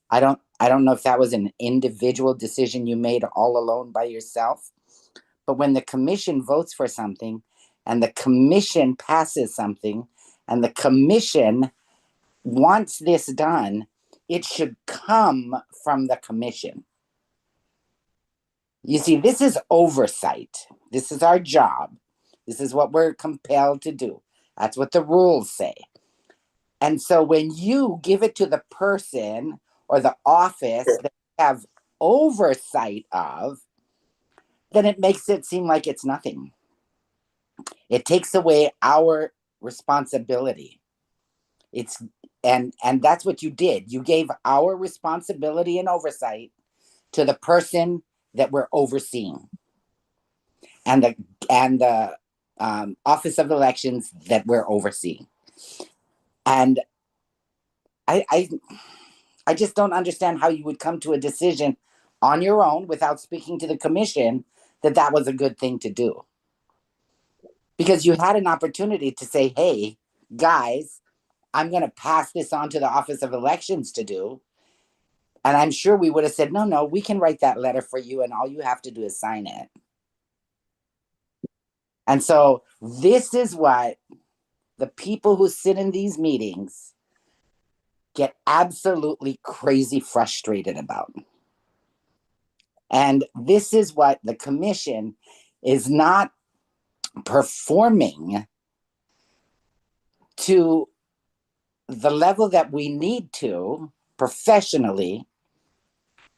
I don't know if that was an individual decision you made all alone by yourself, but when the commission votes for something and the commission passes something and the commission wants this done, it should come from the commission. You see, this is oversight. This is our job. This is what we're compelled to do. That's what the rules say. And so when you give it to the person or the office that you have oversight of, then it makes it seem like it's nothing. It takes away our responsibility. And that's what you did. You gave our responsibility and oversight to the person that we're overseeing, and the Office of Elections that we're overseeing. And I just don't understand how you would come to a decision on your own without speaking to the commission that was a good thing to do. Because you had an opportunity to say, hey, guys, I'm going to pass this on to the Office of Elections to do. And I'm sure we would have said, no, we can write that letter for you and all you have to do is sign it. And so this is what the people who sit in these meetings get absolutely crazy frustrated about. And this is what the commission is not performing to the level that we need to professionally.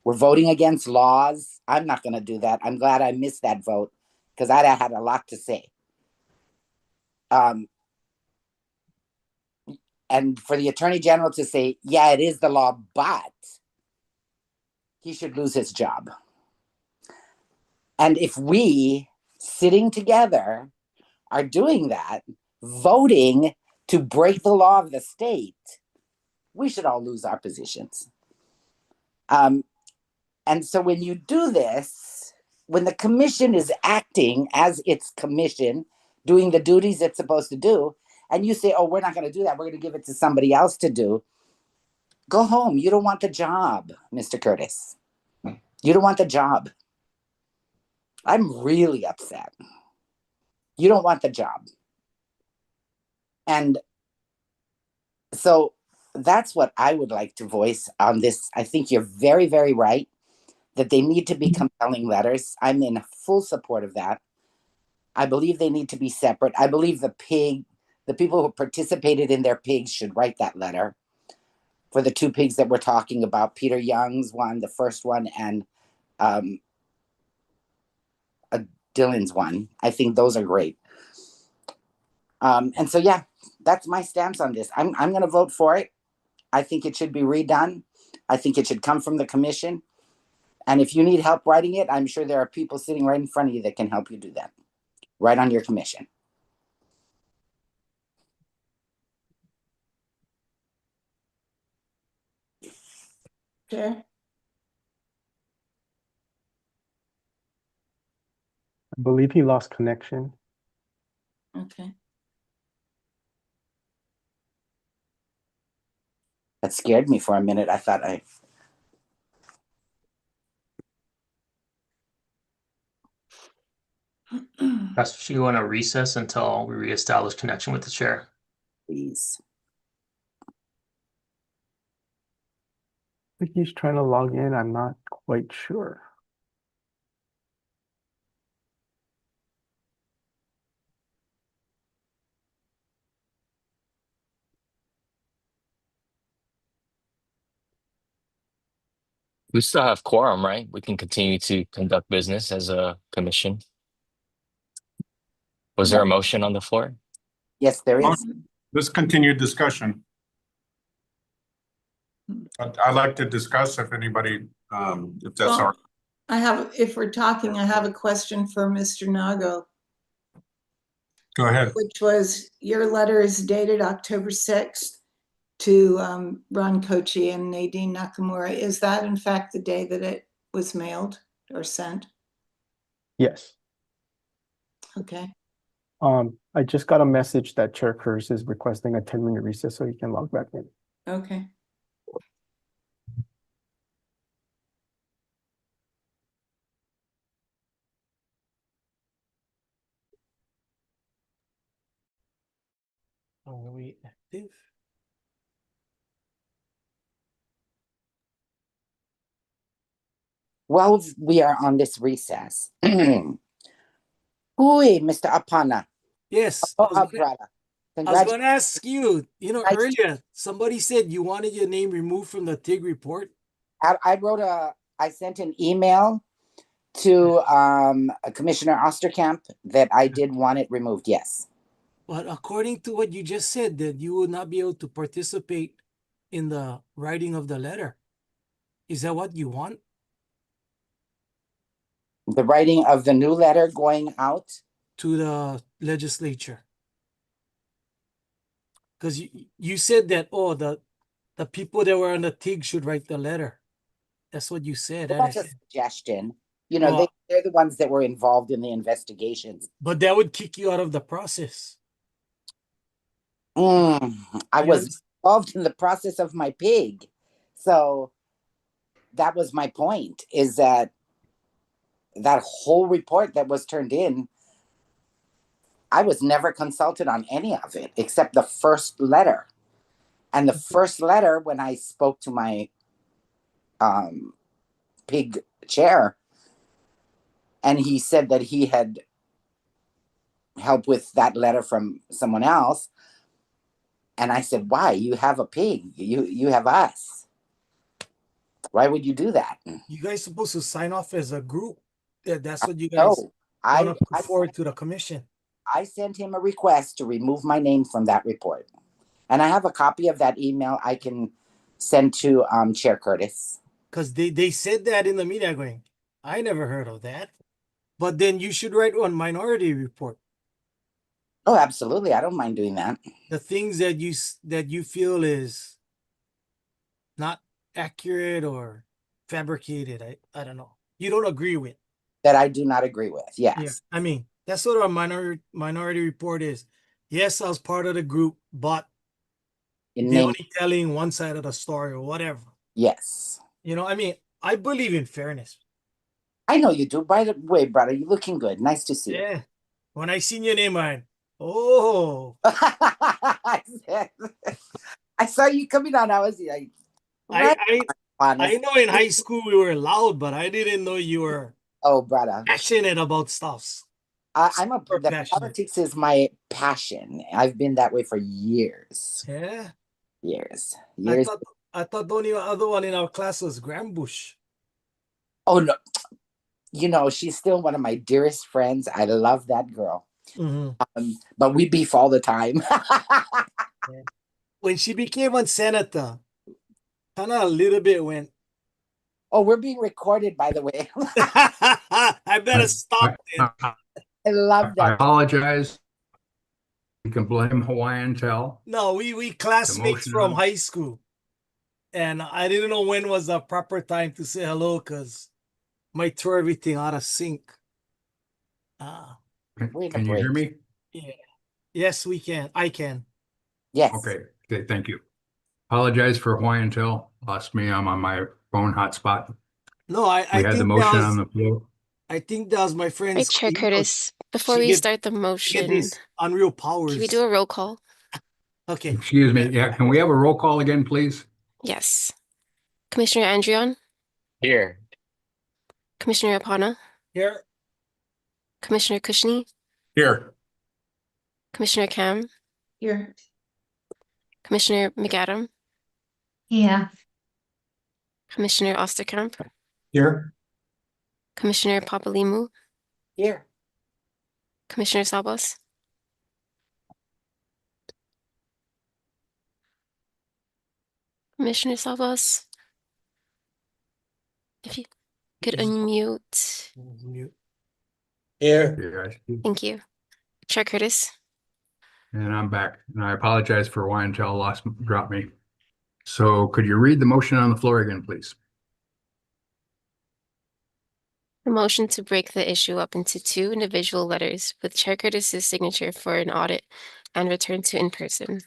We're voting against laws. I'm not going to do that. I'm glad I missed that vote because I'd have had a lot to say. And for the Attorney General to say, yeah, it is the law, but he should lose his job. And if we, sitting together, are doing that, voting to break the law of the state, we should all lose our positions. And so when you do this, when the commission is acting as its commission, doing the duties it's supposed to do, and you say, oh, we're not going to do that, we're going to give it to somebody else to do, go home. You don't want the job, Mr. Curtis. You don't want the job. I'm really upset. You don't want the job. And so that's what I would like to voice on this. I think you're very, very right that they need to be compelling letters. I'm in full support of that. I believe they need to be separate. I believe the people who participated in their pigs should write that letter for the two pigs that we're talking about, Peter Young's one, the first one, and Dylan's one. I think those are great. And so, yeah, that's my stance on this. I'm going to vote for it. I think it should be redone. I think it should come from the commission. And if you need help writing it, I'm sure there are people sitting right in front of you that can help you do that, right on your commission. Chair? I believe he lost connection. Okay. That scared me for a minute. I thought Pastor, you want to recess until we reestablish connection with the chair? Please. I think he's trying to log in. I'm not quite sure. We still have quorum, right? We can continue to conduct business as a commission. Was there a motion on the floor? Yes, there is. This continued discussion. I'd like to discuss if anybody, if that's all right. If we're talking, I have a question for Mr. Nago. Go ahead. Which was, your letter is dated October 6th to Ron Kochi and Nadine Nakamura. Is that in fact the day that it was mailed or sent? Yes. Okay. I just got a message that Chair Curtis is requesting a 10-minute recess so he can log back in. Okay. Are we active? While we are on this recess, Mr. Apana. Yes. Brother. I was going to ask you, earlier, somebody said you wanted your name removed from the TIG report. I sent an email to Commissioner Osterkamp that I did want it removed, yes. But according to what you just said, that you would not be able to participate in the writing of the letter. Is that what you want? The writing of the new letter going out? To the legislature. Because you said that, the people that were on the TIG should write the letter. That's what you said. Well, that's a suggestion. They're the ones that were involved in the investigations. But that would kick you out of the process. I was involved in the process of my pig. So that was my point, is that whole report that was turned in, I was never consulted on any of it except the first letter. And the first letter, when I spoke to my pig chair, and he said that he had help with that letter from someone else. And I said, why? You have a pig. You have us. Why would you do that? You guys supposed to sign off as a group. That's what you guys want to put forward to the commission. I sent him a request to remove my name from that report. And I have a copy of that email I can send to Chair Curtis. Because they said that in the media going, I never heard of that. But then you should write one minority report. Oh, absolutely. I don't mind doing that. The things that you feel is not accurate or fabricated. I don't know. You don't agree with. That I do not agree with. Yes. Yeah, I mean, that's what our minority report is. Yes, I was part of the group, but In they're name, only telling one side of the story or whatever. yes. You know, I mean, I believe in fairness. I know you do. By the way, brother, you're looking good. Nice to see you. Yeah. When I seen your name, oh, I saw you coming on. I was like, right I know in high school we were loud, but I didn't know you were oh, brother, passionate about stuffs. Politics is my passion. I've been that way for years. Yeah. Years. I thought the only other one in our class was Graham Bush. Oh no. You know, she's still one of my dearest friends. I love that girl. But we beef all the time. Yeah. When she became a senator, kind of a little bit went. Oh, we're being recorded, by the way. I better stop it. I love that. I apologize. You can blame Hawaiian Tel. No, we classmates from high school. And I didn't know when was the proper time to say hello because might throw everything out of sync. Can you hear me? Yeah. Yes, we can. I can. Yes. Okay, thank you. Apologize for Hawaiian Tel. Lost me. I'm on my phone hotspot. No, I we had think the motion on the floor. I think that was my friend. Right, Chair Curtis, before we start the motion, unreal powers. can we do a roll call? Okay. Excuse me. Yeah, can we have a roll call again, please? Yes. Commissioner Andrion? Here. Commissioner Apana? Here. Commissioner Kushney? Here. Commissioner Cam? Here. Commissioner McAdam? Yeah. Commissioner Osterkamp? Here. Commissioner Papalimu? Here. Commissioner Sabas? Commissioner Sabas? If you could unmute. Here. Thank you. Chair Curtis? And I'm back. And I apologize for Hawaiian Tel dropped me. So could you read the motion on the floor again, please? The motion to break the issue up into 2 individual letters with Chair Curtis's signature for an audit and return to in-person.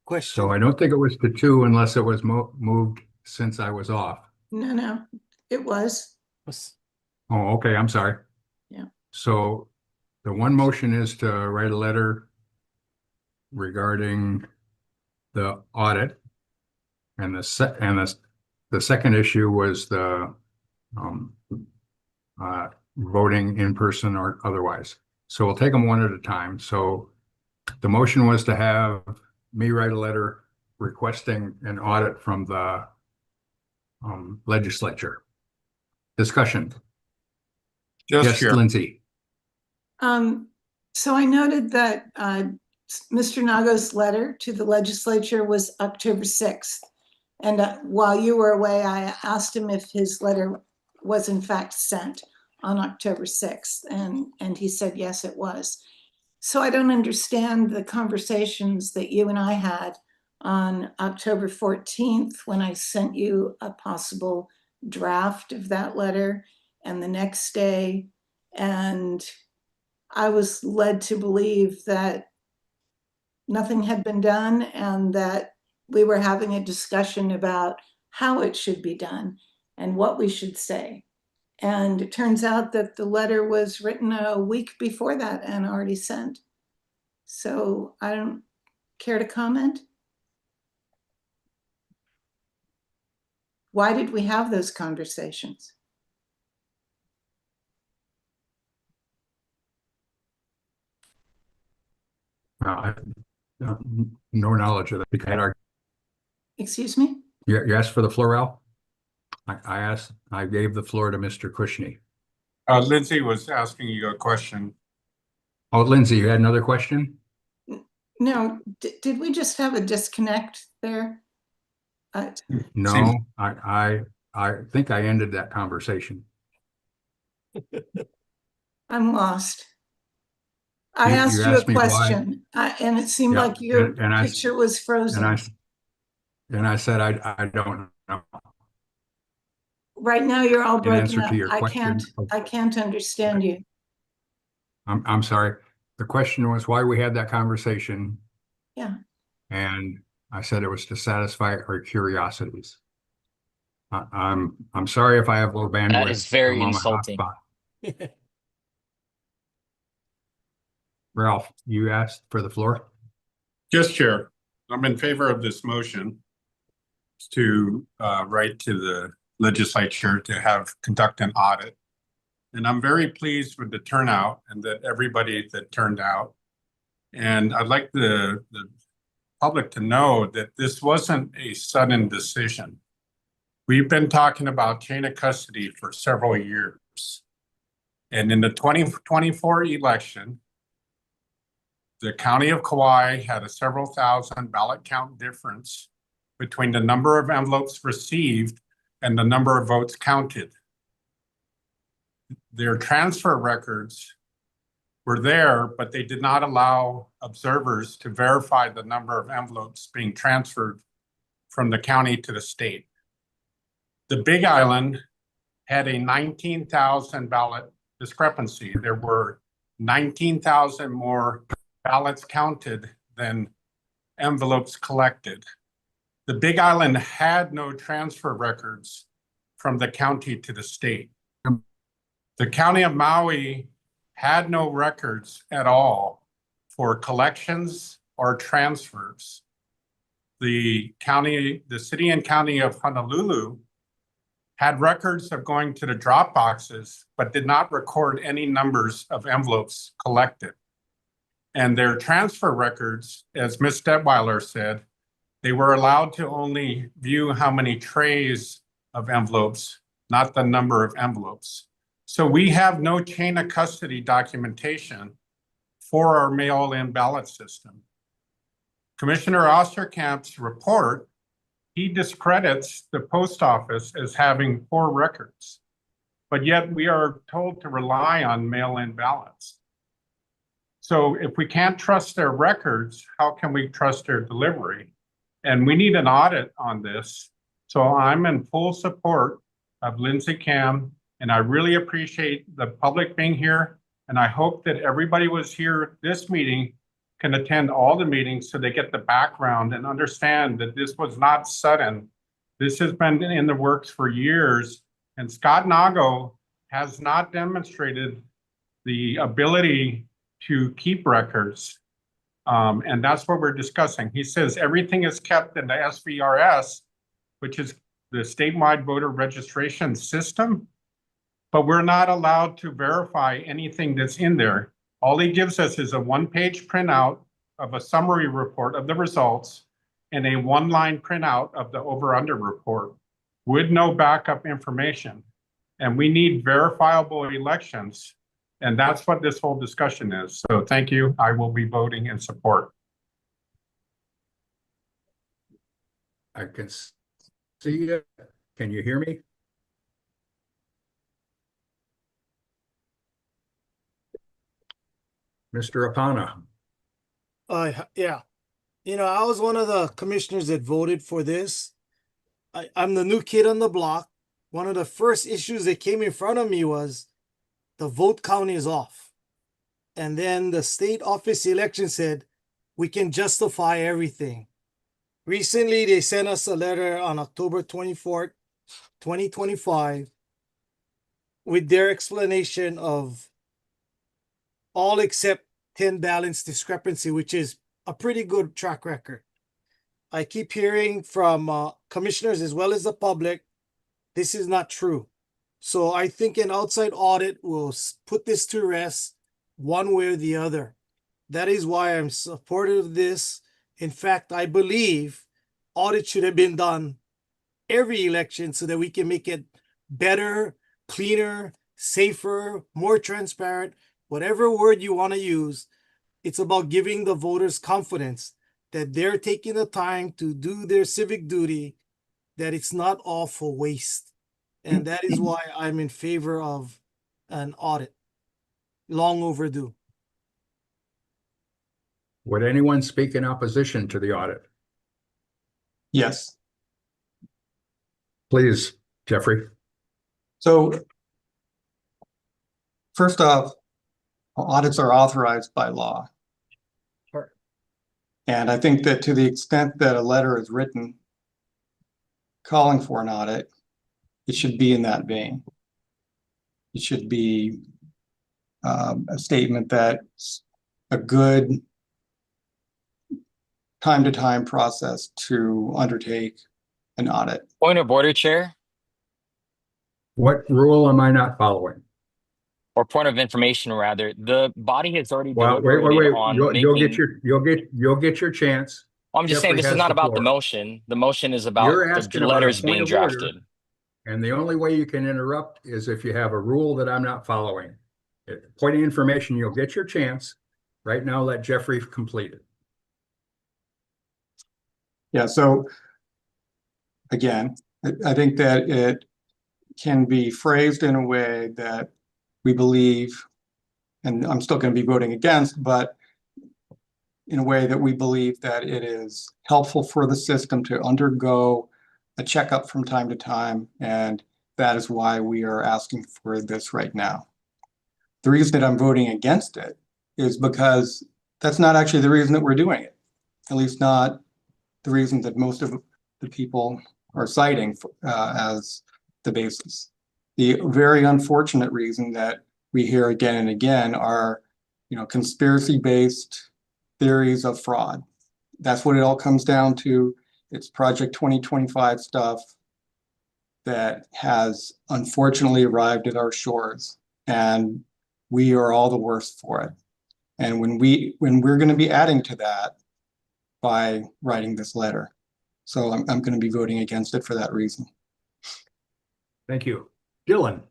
Question. So I don't think it was to 2 unless it was moved since I was off. No, it was. Oh, okay. I'm sorry. Yeah. So the one motion is to write a letter regarding the audit, and the second issue was the voting in person or otherwise. So we'll take them one at a time. So the motion was to have me write a letter requesting an audit from the legislature. Discussion. Yes, Lindsay. So I noted that Mr. Nago's letter to the legislature was October 6th. And while you were away, I asked him if his letter was in fact sent on October 6th. And he said, yes, it was. So I don't understand the conversations that you and I had on October 14th when I sent you a possible draft of that letter, and the next day. And I was led to believe that nothing had been done and that we were having a discussion about how it should be done and what we should say. And it turns out that the letter was written a week before that and already sent. So I don't care to comment. Why did we have those conversations? No knowledge of that. Excuse me? You asked for the floor, Al? I gave the floor to Mr. Kushney. Lindsay was asking you a question. Oh, Lindsay, you had another question? No, did we just have a disconnect there? No, I think I ended that conversation. I'm lost. I asked you a question, and it seemed like your picture was frozen. And I said, I don't know. Right now, you're all In broken answer up. to your question. I can't understand you. I'm sorry. The question was why we had that conversation. Yeah. And I said it was to satisfy our curiosities. I'm sorry if I have low bandwidth. That is very I'm on my insulting. hotspot. Ralph, you asked for the floor? Yes, Chair. I'm in favor of this motion to write to the legislature to conduct an audit. And I'm very pleased with the turnout and that everybody that turned out. And I'd like the public to know that this wasn't a sudden decision. We've been talking about chain of custody for several years. And in the 2024 election, the County of Kauai had a several thousand ballot count difference between the number of envelopes received and the number of votes counted. Their transfer records were there, but they did not allow observers to verify the number of envelopes being transferred from the county to the state. The Big Island had a 19,000 ballot discrepancy. There were 19,000 more ballots counted than envelopes collected. The Big Island had no transfer records from the county to the state. The County of Maui had no records at all for collections or transfers. The city and county of Honolulu had records of going to the drop boxes, but did not record any numbers of envelopes collected. And their transfer records, as Ms. Detweiler said, they were allowed to only view how many trays of envelopes, not the number of envelopes. So we have no chain of custody documentation for our mail-in ballot system. Commissioner Osterkamp's report, he discredits the post office as having poor records, but yet we are told to rely on mail-in ballots. So if we can't trust their records, how can we trust their delivery? And we need an audit on this. So I'm in full support of Lindsay Kam, and I really appreciate the public being here. And I hope that everybody was here this meeting can attend all the meetings so they get the background and understand that this was not sudden. This has been in the works for years. And Scott Nago has not demonstrated the ability to keep records. And that's what we're discussing. He says everything is kept in the SVRS, which is the statewide voter registration system, but we're not allowed to verify anything that's in there. All he gives us is a one-page printout of a summary report of the results and a one-line printout of the over-under report with no backup information. And we need verifiable elections. And that's what this whole discussion is. So thank you. I will be voting in support. I can see you. Can you hear me? Mr. Apana. Yeah. You know, I was one of the commissioners that voted for this. I'm the new kid on the block. One of the first issues that came in front of me was the vote count is off. And then the state office election said, we can justify everything. Recently, they sent us a letter on October 24th, 2025, with their explanation of all except 10 balance discrepancy, which is a pretty good track record. I keep hearing from commissioners as well as the public, this is not true. So I think an outside audit will put this to rest one way or the other. That is why I'm supportive of this. In fact, I believe audit should have been done every election so that we can make it better, cleaner, safer, more transparent, whatever word you want to use. It's about giving the voters confidence that they're taking the time to do their civic duty, that it's not all for waste. And that is why I'm in favor of an audit. Long overdue. Would anyone speak in opposition to the audit? Yes. Please, Jeffrey. So first off, audits are authorized by law. Sure. And I think that to the extent that a letter is written calling for an audit, it should be in that vein. It should be a statement that's a good time-to-time process to undertake an audit. Point of order, Chair, What rule am I not following? or point of information rather. The body has already Well, deliberated wait. on You'll get making. you'll get your chance. I'm just saying Jeffrey this is has not the about the floor. motion. The motion is about You're the asking about a letters point being of order, drafted. and the only way you can interrupt is if you have a rule that I'm not following. Point of information, you'll get your chance. Right now, let Jeffrey complete it. Yeah, so again, I think that it can be phrased in a way that we believe, and I'm still going to be voting against, but in a way that we believe that it is helpful for the system to undergo a checkup from time to time, and that is why we are asking for this right now. The reason that I'm voting against it is because that's not actually the reason that we're doing it, at least not the reason that most of the people are citing as the basis. The very unfortunate reason that we hear again and again are, conspiracy-based theories of fraud. That's what it all comes down to. It's Project 2025 stuff that has unfortunately arrived at our shores, and we are all the worst for it. And when we're going to be adding to that by writing this letter. So I'm going to be voting against it for that reason. Thank you. Dylan.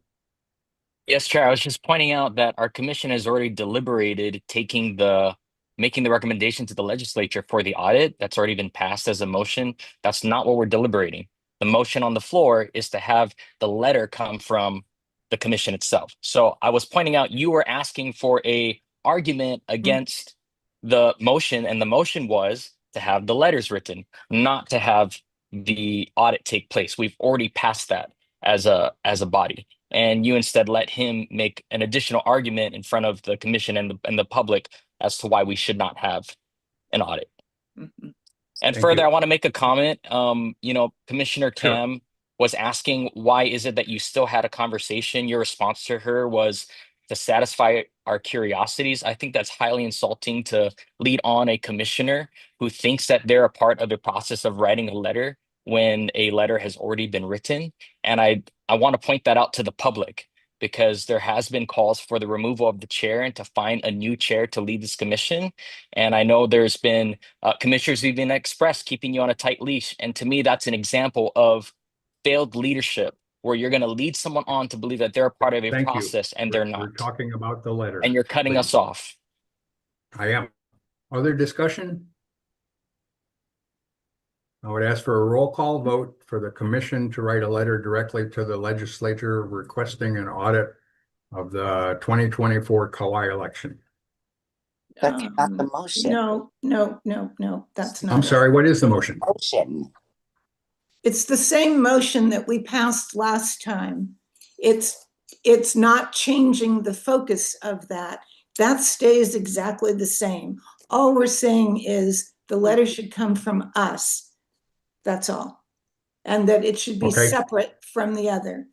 Yes, Chair. I was just pointing out that our commission has already deliberated making the recommendation to the legislature for the audit. That's already been passed as a motion. That's not what we're deliberating. The motion on the floor is to have the letter come from the commission itself. So I was pointing out you were asking for a argument against the motion, and the motion was to have the letters written, not to have the audit take place. We've already passed that as a body. And you instead let him make an additional argument in front of the commission and the public as to why we should not have an audit. And Thank further, you. I want to make a comment. Commissioner Sure. Tam was asking, why is it that you still had a conversation? Your response to her was to satisfy our curiosities. I think that's highly insulting to lead on a commissioner who thinks that they're a part of the process of writing a letter when a letter has already been written. And I want to point that out to the public, because there has been calls for the removal of the chair and to find a new chair to lead this commission. And I know there's been commissioners who've been expressed keeping you on a tight leash. And to me, that's an example of failed leadership, where you're going to lead someone on to believe that they're a part of a Thank you. process and they're not. We're talking about the letter. And you're cutting Please. us off. I am. Other discussion? I would ask for a roll call vote for the commission to write a letter directly to the legislature requesting an audit of the 2024 Kauai election. That's not the motion. No, that's not. I'm sorry, what is the motion? Motion. It's the same motion that we passed last time. It's not changing the focus of that. That stays exactly the same. All we're saying is the letter should come from us. That's all. And that it should be Okay. separate from the other.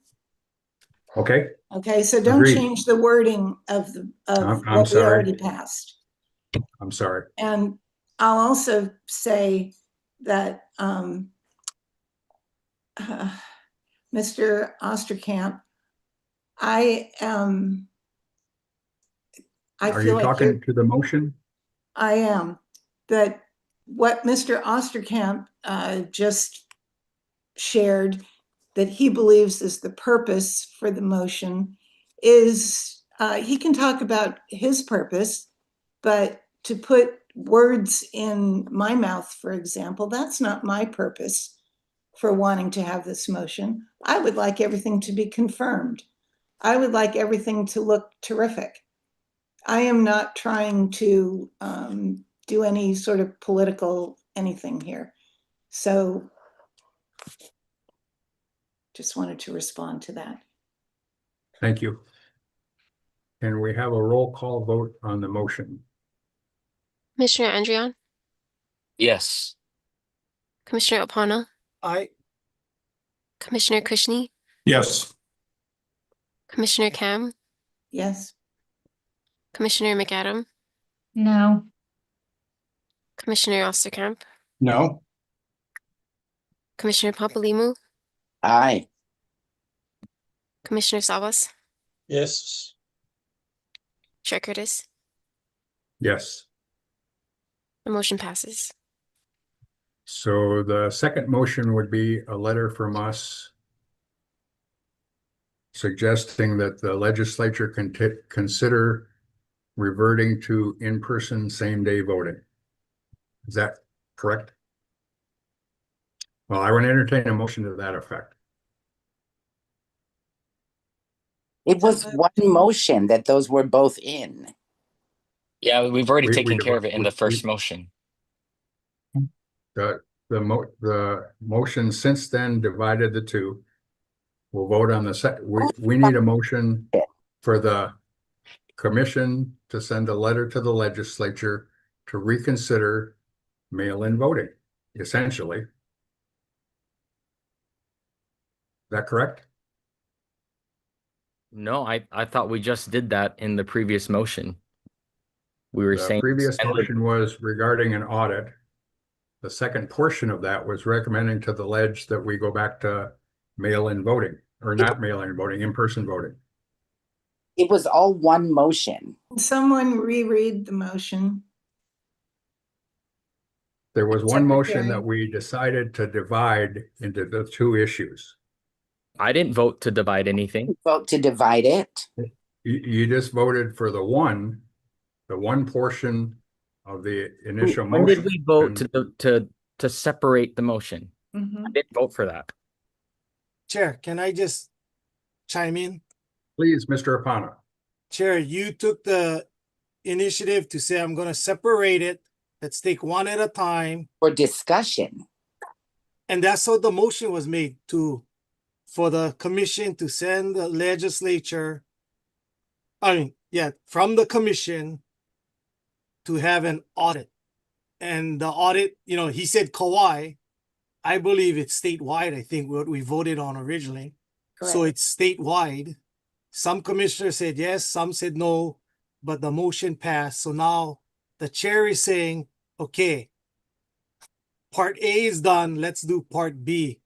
Okay, Okay, so don't Agreed. change the wording of I'm what we sorry. already passed. I'm sorry. And I'll also say that Mr. Osterkamp, I Are feel you like talking to the motion? I am, that what Mr. Osterkamp just shared, that he believes is the purpose for the motion, is he can talk about his purpose, but to put words in my mouth, for example, that's not my purpose for wanting to have this motion. I would like everything to be confirmed. I would like everything to look terrific. I am not trying to do any sort of political anything here. So Just wanted to respond to that. Thank you. Can we have a roll call vote on the motion? Commissioner Andrion, Yes. Commissioner Opana, I Commissioner Kushney, Yes. Commissioner Cam, Yes. Commissioner McAdam, No. Commissioner Osterkamp, No. Commissioner Pampalimu, Aye. Commissioner Sabas, Yes. Chair Curtis. Yes. The motion passes. So the second motion would be a letter from us suggesting that the legislature can consider reverting to in-person same-day voting. Is that correct? Well, I would entertain a motion to that effect. It was one motion that those were both in. Yeah, we've already We- taken we- care of it in we- the first motion. The motion since then divided the two. We'll vote on the we need a motion for the commission to send a letter to the legislature to reconsider mail-in voting, essentially. Is that correct? No, I thought we just did that in the previous motion. We were The saying previous send motion was regarding an audit. The second portion of that was recommending to the ledge that we go back to mail-in voting, or not mail-in voting, in-person voting. It was all one motion. Someone reread the motion. There was one motion Secretary. that we decided to divide into the two issues. I didn't vote to divide anything. Vote to divide it. You just voted for the one portion of the initial When motion. did we vote to separate the motion? Mhm. I didn't vote for that. Chair, can I just chime in? Please, Mr. Apana. Chair, you took the initiative to say, I'm gonna separate it. Let's take one at a time. For discussion. And that's how the motion was made for the commission to send the legislature. From the commission to have an audit. And the audit, he said Kauai. I believe it's statewide, I think what we voted on originally. So Correct. it's statewide. Some commissioners said yes, some said no, but the motion passed. So now the chair is saying, okay, part A is done, let's do part B.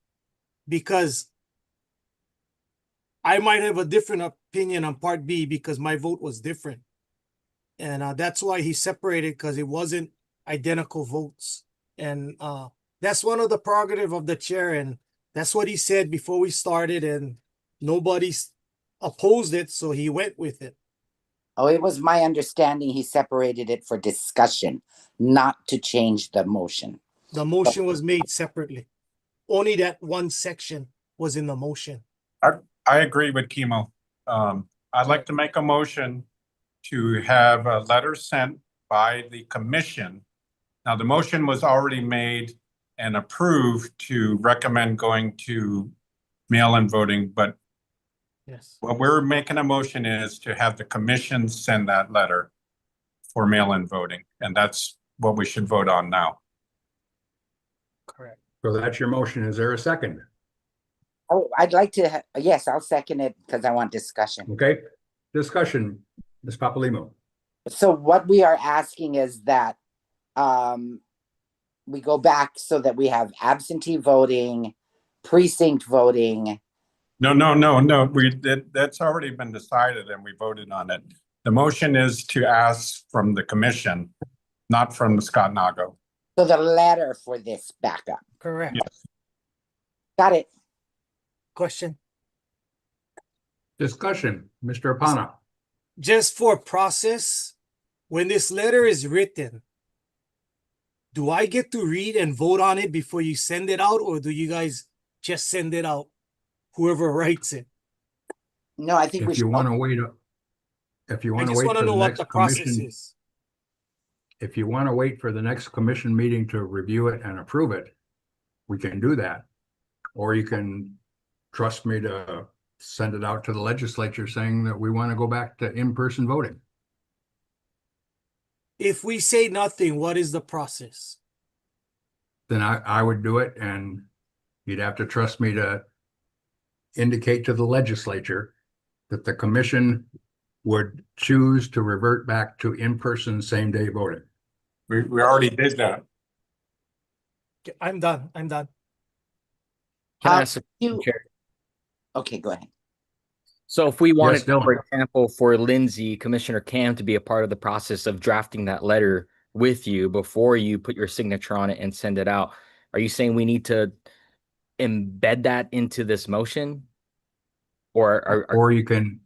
Because I might have a different opinion on part B because my vote was different. And that's why he separated, because it wasn't identical votes. And that's one of the prerogative of the chair. And that's what he said before we started, and nobody's opposed it, so he went with it. Oh, it was my understanding he separated it for discussion, not to change the motion. The motion was made separately. Only that one section was in the motion. I agree with Kimo. I'd like to make a motion to have a letter sent by the commission. Now, the motion was already made and approved to recommend going to mail-in voting, but yes, what we're making a motion is to have the commission send that letter for mail-in voting, and that's what we should vote on now. Correct. So that's your motion. Is there a second? Oh, I'd like to, yes, I'll second it because I want discussion. Okay, discussion, Ms. Papalimo. So what we are asking is that we go back so that we have absentee voting, precinct voting. No. That's already been decided and we voted on it. The motion is to ask from the commission, not from the Scott Nago. So the letter for this backup. Correct. Yes. Got it. Question. Discussion, Mr. Apana. Just for process, when this letter is written, do I get to read and vote on it before you send it out, or do you guys just send it out, whoever writes it? No, I think we If should. you want to wait, if you I want to just wait want for to know the what next the process commission, is. if you want to wait for the next commission meeting to review it and approve it, we can do that. Or you can trust me to send it out to the legislature saying that we want to go back to in-person voting. If we say nothing, what is the process? Then I would do it, and you'd have to trust me to indicate to the legislature that the commission would choose to revert back to in-person same-day voting. We already did that. Okay, I'm done. I'm done. Can I ask a you- Chair? Okay, go ahead. So if we wanted, Dylan. for example, for Lindsay, Commissioner Cam to be a part of the process of drafting that letter with you before you put your signature on it and send it out, are you saying we need to embed that into this motion? Or you can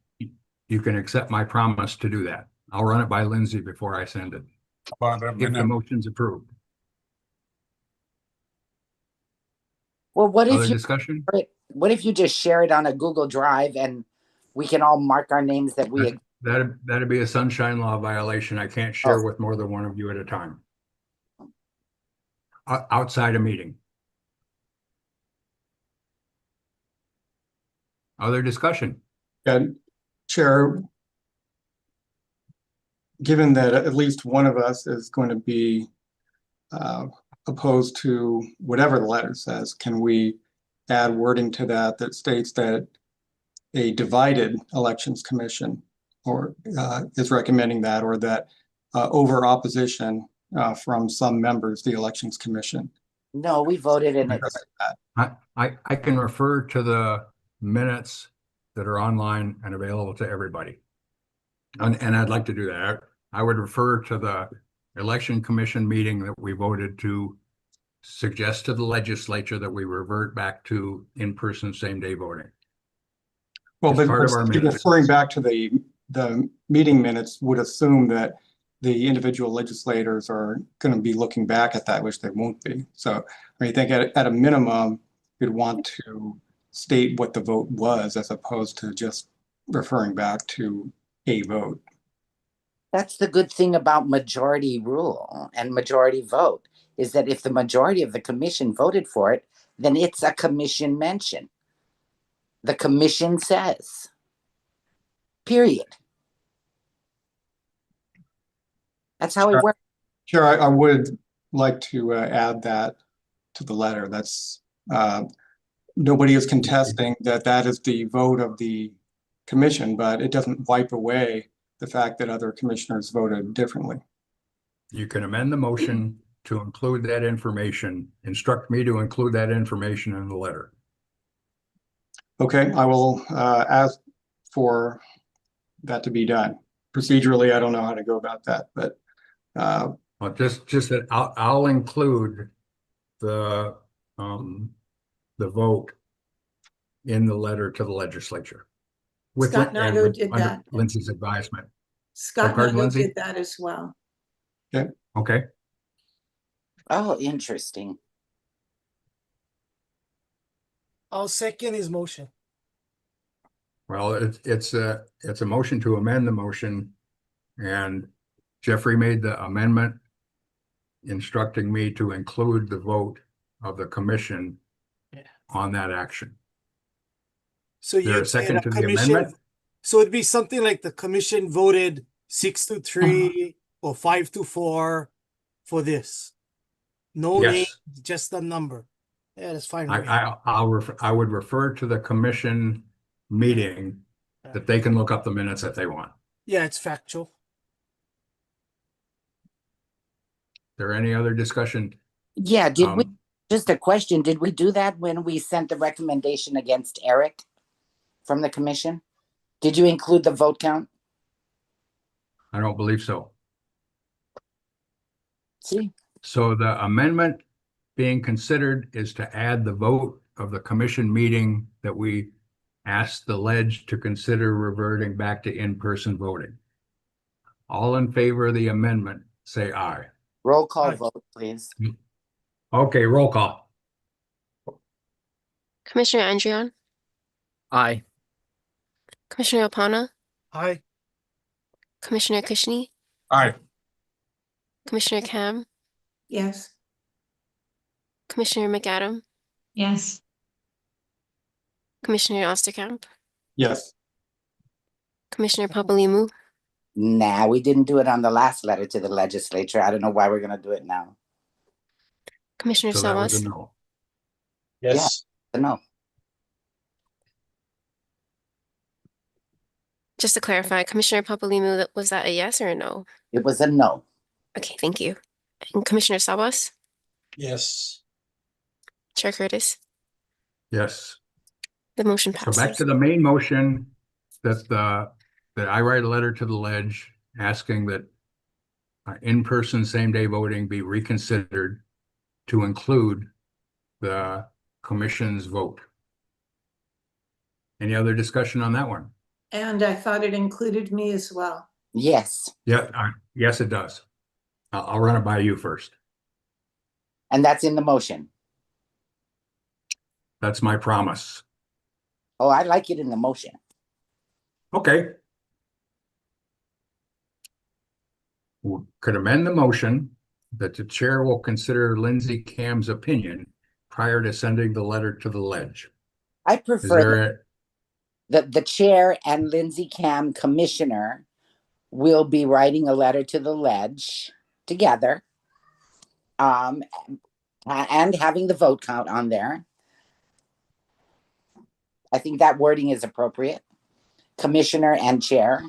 accept my promise to do that. I'll run it by Lindsay before I send it. If the motion's approved. Well, what Other if you discussion? what if you just share it on a Google Drive and we can all mark our names that we That'd be a sunshine law violation. I can't share with more than one of you at a time. Outside a meeting. Other discussion? And Chair, given that at least one of us is going to be opposed to whatever the letter says, can we add wording to that that states that a divided elections commission or is recommending that, or that over opposition from some members, the elections commission? No, we voted in it. I can refer to the minutes that are online and available to everybody. And I'd like to do that. I would refer to the election commission meeting that we voted to suggest to the legislature that we revert back to in-person same-day voting. Well, As but part of our minutes. referring back to the meeting minutes would assume that the individual legislators are going to be looking back at that, which they won't be. So I think at a minimum, you'd want to state what the vote was as opposed to just referring back to a vote. That's the good thing about majority rule and majority vote, is that if the majority of the commission voted for it, then it's a commission mention. The commission says, period. That's how it works. Chair, I would like to add that to the letter. That's nobody is contesting that is the vote of the commission, but it doesn't wipe away the fact that other commissioners voted differently. You can amend the motion to include that information, instruct me to include that information in the letter. Okay, I will ask for that to be done. Procedurally, I don't know how to go about that, but well, just that I'll include the vote in the letter to the legislature. Scott Nago did that. Lindsay's advisement. Scott pardon, Nago Lindsay? did that as well. Okay. Oh, interesting. I'll second his motion. Well, it's a motion to amend the motion, and Jeffrey made the amendment instructing me to include the vote of the commission on that action. So Is there you a second to the amendment? So it'd be something like the commission voted 6-3 or 5-4 for this. No Yes. name, just the number. Yeah, that's fine. with me. I would refer to the commission meeting that they can look up the minutes if they want. Yeah, it's factual. Is there any other discussion? Yeah, just a question, did we do that when we sent the recommendation against Eric from the commission? Did you include the vote count? I don't believe so. See? So the amendment being considered is to add the vote of the commission meeting that we asked the ledge to consider reverting back to in-person voting. All in favor of the amendment, say aye. Roll call vote, please. Okay, roll call. Commissioner Andrion, Aye. Commissioner Opana, Aye. Commissioner Kishney, Aye. Commissioner Cam, Yes. Commissioner McAdam, Yes. Commissioner Osterkamp, Yes. Commissioner Papalimu, Nah, we didn't do it on the last letter to the legislature. I don't know why we're gonna do it now. Commissioner So that was a Sabas, no. Yes. No. just to clarify, Commissioner Papalimu, was that a yes or a no? It was a no. Okay, thank you. And Commissioner Sabas, Yes. Chair Curtis, Yes. the motion So back passes. to the main motion that that I write a letter to the ledge asking that in-person same-day voting be reconsidered to include the commission's vote. Any other discussion on that one? And I thought it included me as well. Yes. Yeah, yes, it does. I'll run it by you first. And that's in the motion. That's my promise. Oh, I like it in the motion. Okay. We could amend the motion that the chair will consider Lindsay Cam's opinion prior to sending the letter to the ledge. I Is prefer there the chair and Lindsay Cam commissioner will be writing a letter to the ledge together. And having the vote count on there. I think that wording is appropriate. Commissioner and chair.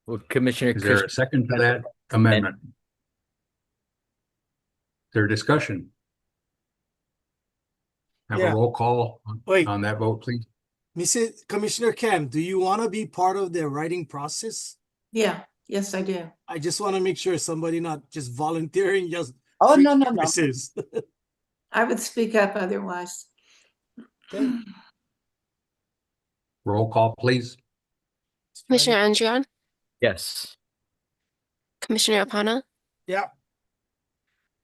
Well, Commissioner, is there a second to that amendment? Is there discussion? Have Yeah. a roll call Wait. on that vote, please. Mrs. Commissioner Cam, do you want to be part of the writing process? Yeah, yes, I do. I just want to make sure somebody not just volunteering, just Oh, no. purposes. I would speak up otherwise. Roll call, please. Commissioner Andrian, Yes. Commissioner Apana, Yeah.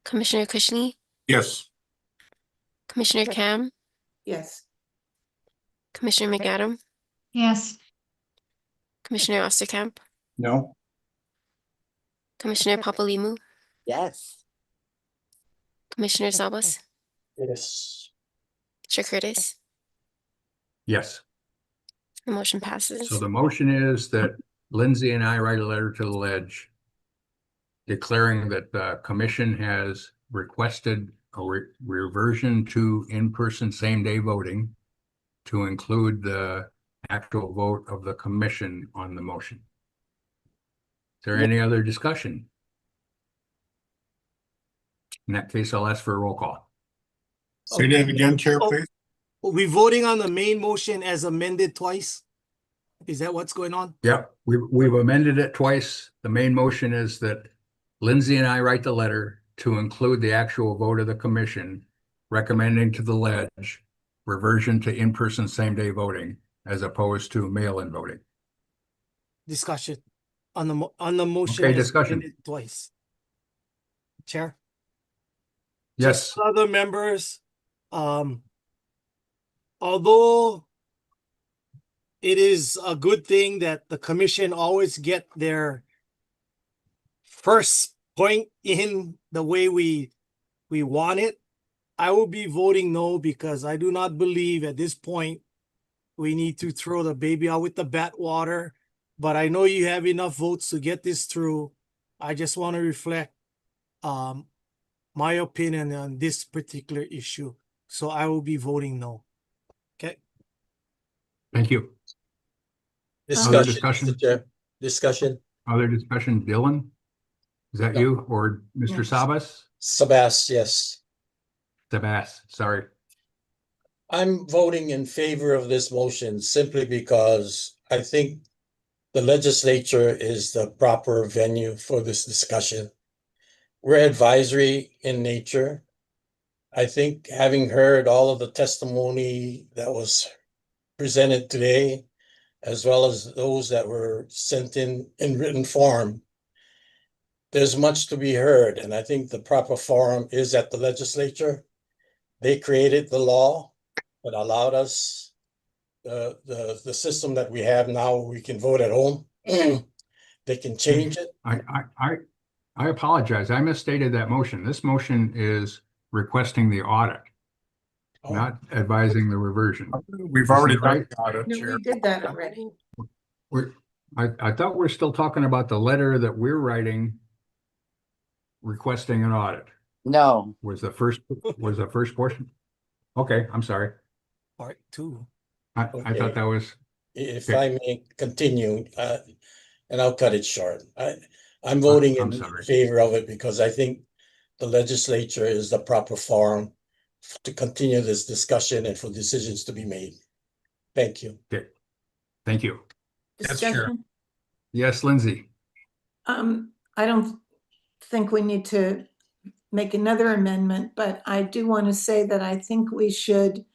Commissioner Kushney, Yes. Commissioner Cam, Yes. Commissioner McAdam, Yes. Commissioner Osterkamp, No. Commissioner Papalimu, Yes. Commissioner Sabas, Yes. Chair Curtis, Yes. the motion passes. So the motion is that Lindsay and I write a letter to the ledge declaring that the commission has requested a reversion to in-person same-day voting to include the actual vote of the commission on the motion. Is there any other discussion? In that case, I'll ask for a roll call. Say that again, Chair, please. Are we voting on the main motion as amended twice? Is that what's going on? Yep, we've amended it twice. The main motion is that Lindsay and I write the letter to include the actual vote of the commission recommending to the ledge reversion to in-person same-day voting as opposed to mail-in voting. Discussion on the motion. Okay, as discussion. amended twice. Chair? Yes, Just other members, although it is a good thing that the commission always get their first point in the way we want it, I will be voting no because I do not believe at this point we need to throw the baby out with the bathwater. But I know you have enough votes to get this through. I just want to reflect my opinion on this particular issue. So I will be voting no. Okay. thank you. Discussion, discussion? Mr. Chair. Discussion. Other discussion, Dylan? Is that you or Mr. Sabas? Sabas, yes. Sabas, sorry. I'm voting in favor of this motion simply because I think the legislature is the proper venue for this discussion. We're advisory in nature. I think having heard all of the testimony that was presented today, as well as those that were sent in written form, there's much to be heard. And I think the proper forum is at the legislature. They created the law that allowed us the system that we have now. We can vote at home. They can change it. I apologize. I misstated that motion. This motion is requesting the audit. not advising the reversion. We've Is already that done right? the audit, No, Chair. we did that already. I thought we're still talking about the letter that we're writing requesting an audit. No, Was the first portion? Okay, I'm sorry. Part 2. I Okay. thought that was, If Okay. I may continue, and I'll cut it short. I'm voting I'm in sorry. favor of it because I think the legislature is the proper forum to continue this discussion and for decisions to be made. Thank you. Okay, thank you. Yes, Chair. Discussion? Yes, Lindsay. I don't think we need to make another amendment, but I do want to say that I think we should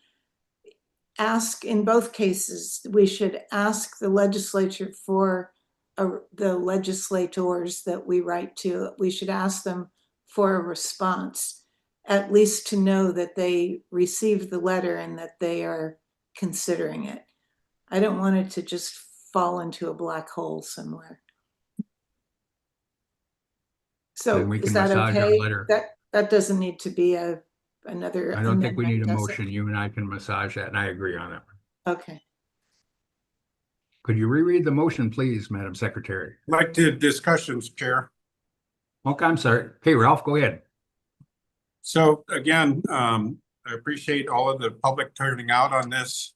ask, in both cases, we should ask the legislature for the legislators that we write to, we should ask them for a response, at least to know that they received the letter and that they are considering it. I don't want it to just fall into a black hole somewhere. So Then we is can that massage our okay? letter. That doesn't need to be another I don't think we need amendment, a does it? motion. You and I can massage that, and I agree on it. Okay. Could you reread the motion, please, Madam Secretary? Like the discussions, Chair. Okay, I'm sorry. Okay, Ralph, go ahead. So again, I appreciate all of the public turning out on this.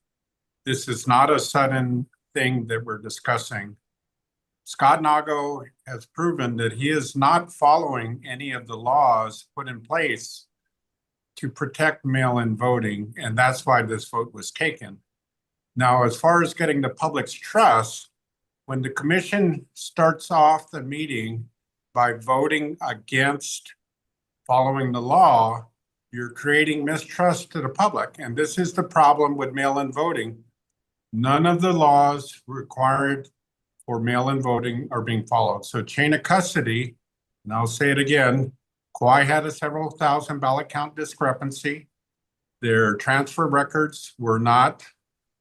This is not a sudden thing that we're discussing. Scott Nago has proven that he is not following any of the laws put in place to protect mail-in voting, and that's why this vote was taken. Now, as far as getting the public's trust, when the commission starts off the meeting by voting against following the law, you're creating mistrust to the public. And this is the problem with mail-in voting. None of the laws required for mail-in voting are being followed. So chain of custody, and I'll say it again, Kauai had a several thousand ballot count discrepancy. Their transfer records were not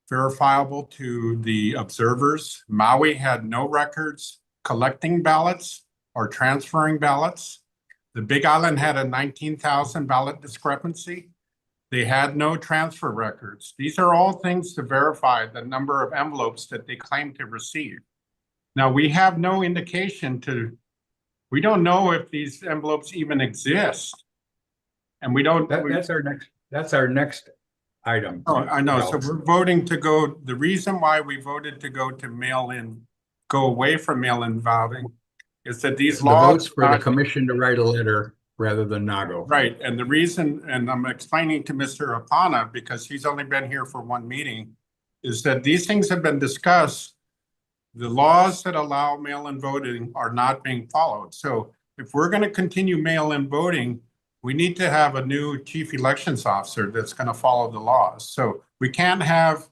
verifiable to the observers. Maui had no records collecting ballots or transferring ballots. The Big Island had a 19,000 ballot discrepancy. They had no transfer records. These are all things to verify the number of envelopes that they claim to receive. Now, we have no indication we don't know if these envelopes even exist. And we don't. That's our next item. Oh, I know. So Ralph. we're voting to go, the reason why we voted to go to mail-in, go away from mail-in voting is that these The laws. votes for the commission to write a letter rather than Nago. Right, and the reason, and I'm explaining to Mr. Apana, because he's only been here for one meeting, is that these things have been discussed. The laws that allow mail-in voting are not being followed. So if we're going to continue mail-in voting, we need to have a new chief elections officer that's going to follow the laws. So we can't have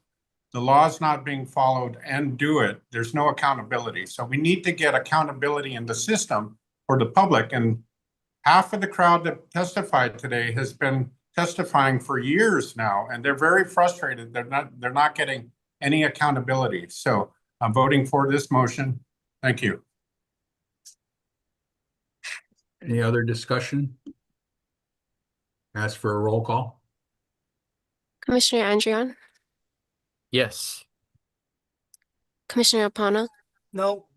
the laws not being followed and do it. There's no accountability. So we need to get accountability in the system for the public. And half of the crowd that testified today has been testifying for years now, and they're very frustrated. They're not getting any accountability. So I'm voting for this motion. Thank you. Any other discussion? Ask for a roll call. Commissioner Andrion, Yes. Commissioner Apana, No.